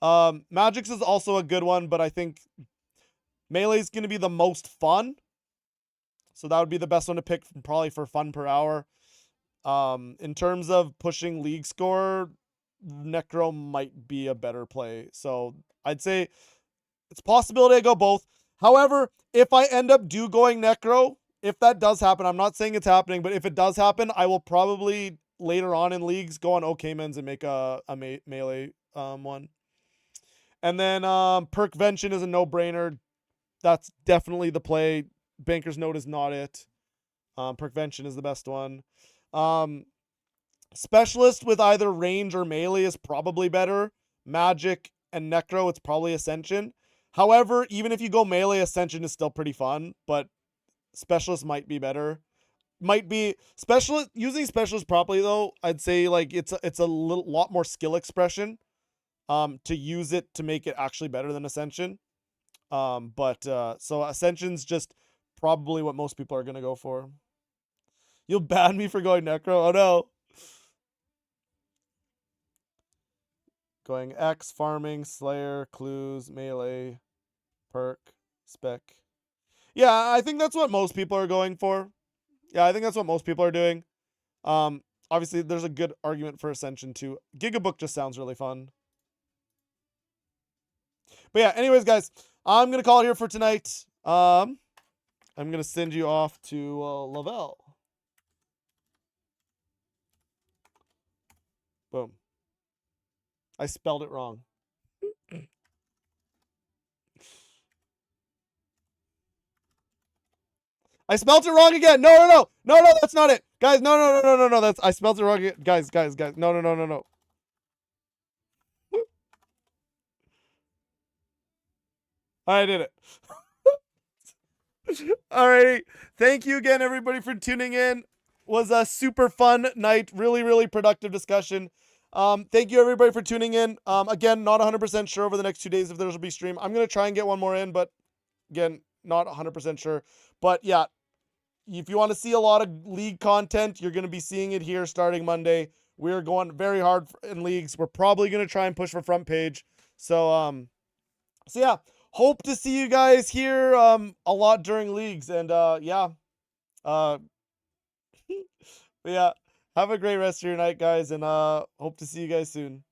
Magic's is also a good one, but I think Melee's going to be the most fun. So that would be the best one to pick probably for fun per hour. In terms of pushing league score, Necro might be a better play. So I'd say it's a possibility I go both. However, if I end up going Necro, if that does happen, I'm not saying it's happening, but if it does happen, I will probably later on in leagues go on OKMens and make a melee one. And then Perkvention is a no-brainer. That's definitely the play. Banker's Note is not it. Perkvention is the best one. Specialist with either range or melee is probably better. Magic and Necro, it's probably Ascension. However, even if you go melee, Ascension is still pretty fun, but Specialist might be better. Might be Specialist. Using Specialist properly though, I'd say like it's a lot more skill expression. To use it to make it actually better than Ascension. So Ascension's just probably what most people are gonna go for. You'll ban me for going Necro? Oh no. Going X, farming, Slayer, clues, melee, perk, spec. Yeah, I think that's what most people are going for. Yeah, I think that's what most people are doing. Obviously, there's a good argument for Ascension too. Gigabook just sounds really fun. But yeah, anyways, guys, I'm going to call it here for tonight. I'm going to send you off to Lavelle. Boom. I spelled it wrong. I spelled it wrong again. No, that's not it. Guys, no. That's I spelled it wrong again. Guys. No. I did it. Alrighty. Thank you again, everybody, for tuning in. Was a super fun night. Really productive discussion. Thank you, everybody, for tuning in. Again, not 100% sure over the next 2 days if there will be stream. I'm going to try and get one more in, but again, not 100% sure. But yeah, if you want to see a lot of league content, you're going to be seeing it here starting Monday. We're going very hard in leagues. We're probably going to try and push for front page. So yeah, hope to see you guys here a lot during leagues. And yeah. Yeah. Have a great rest of your night, guys, and hope to see you guys soon.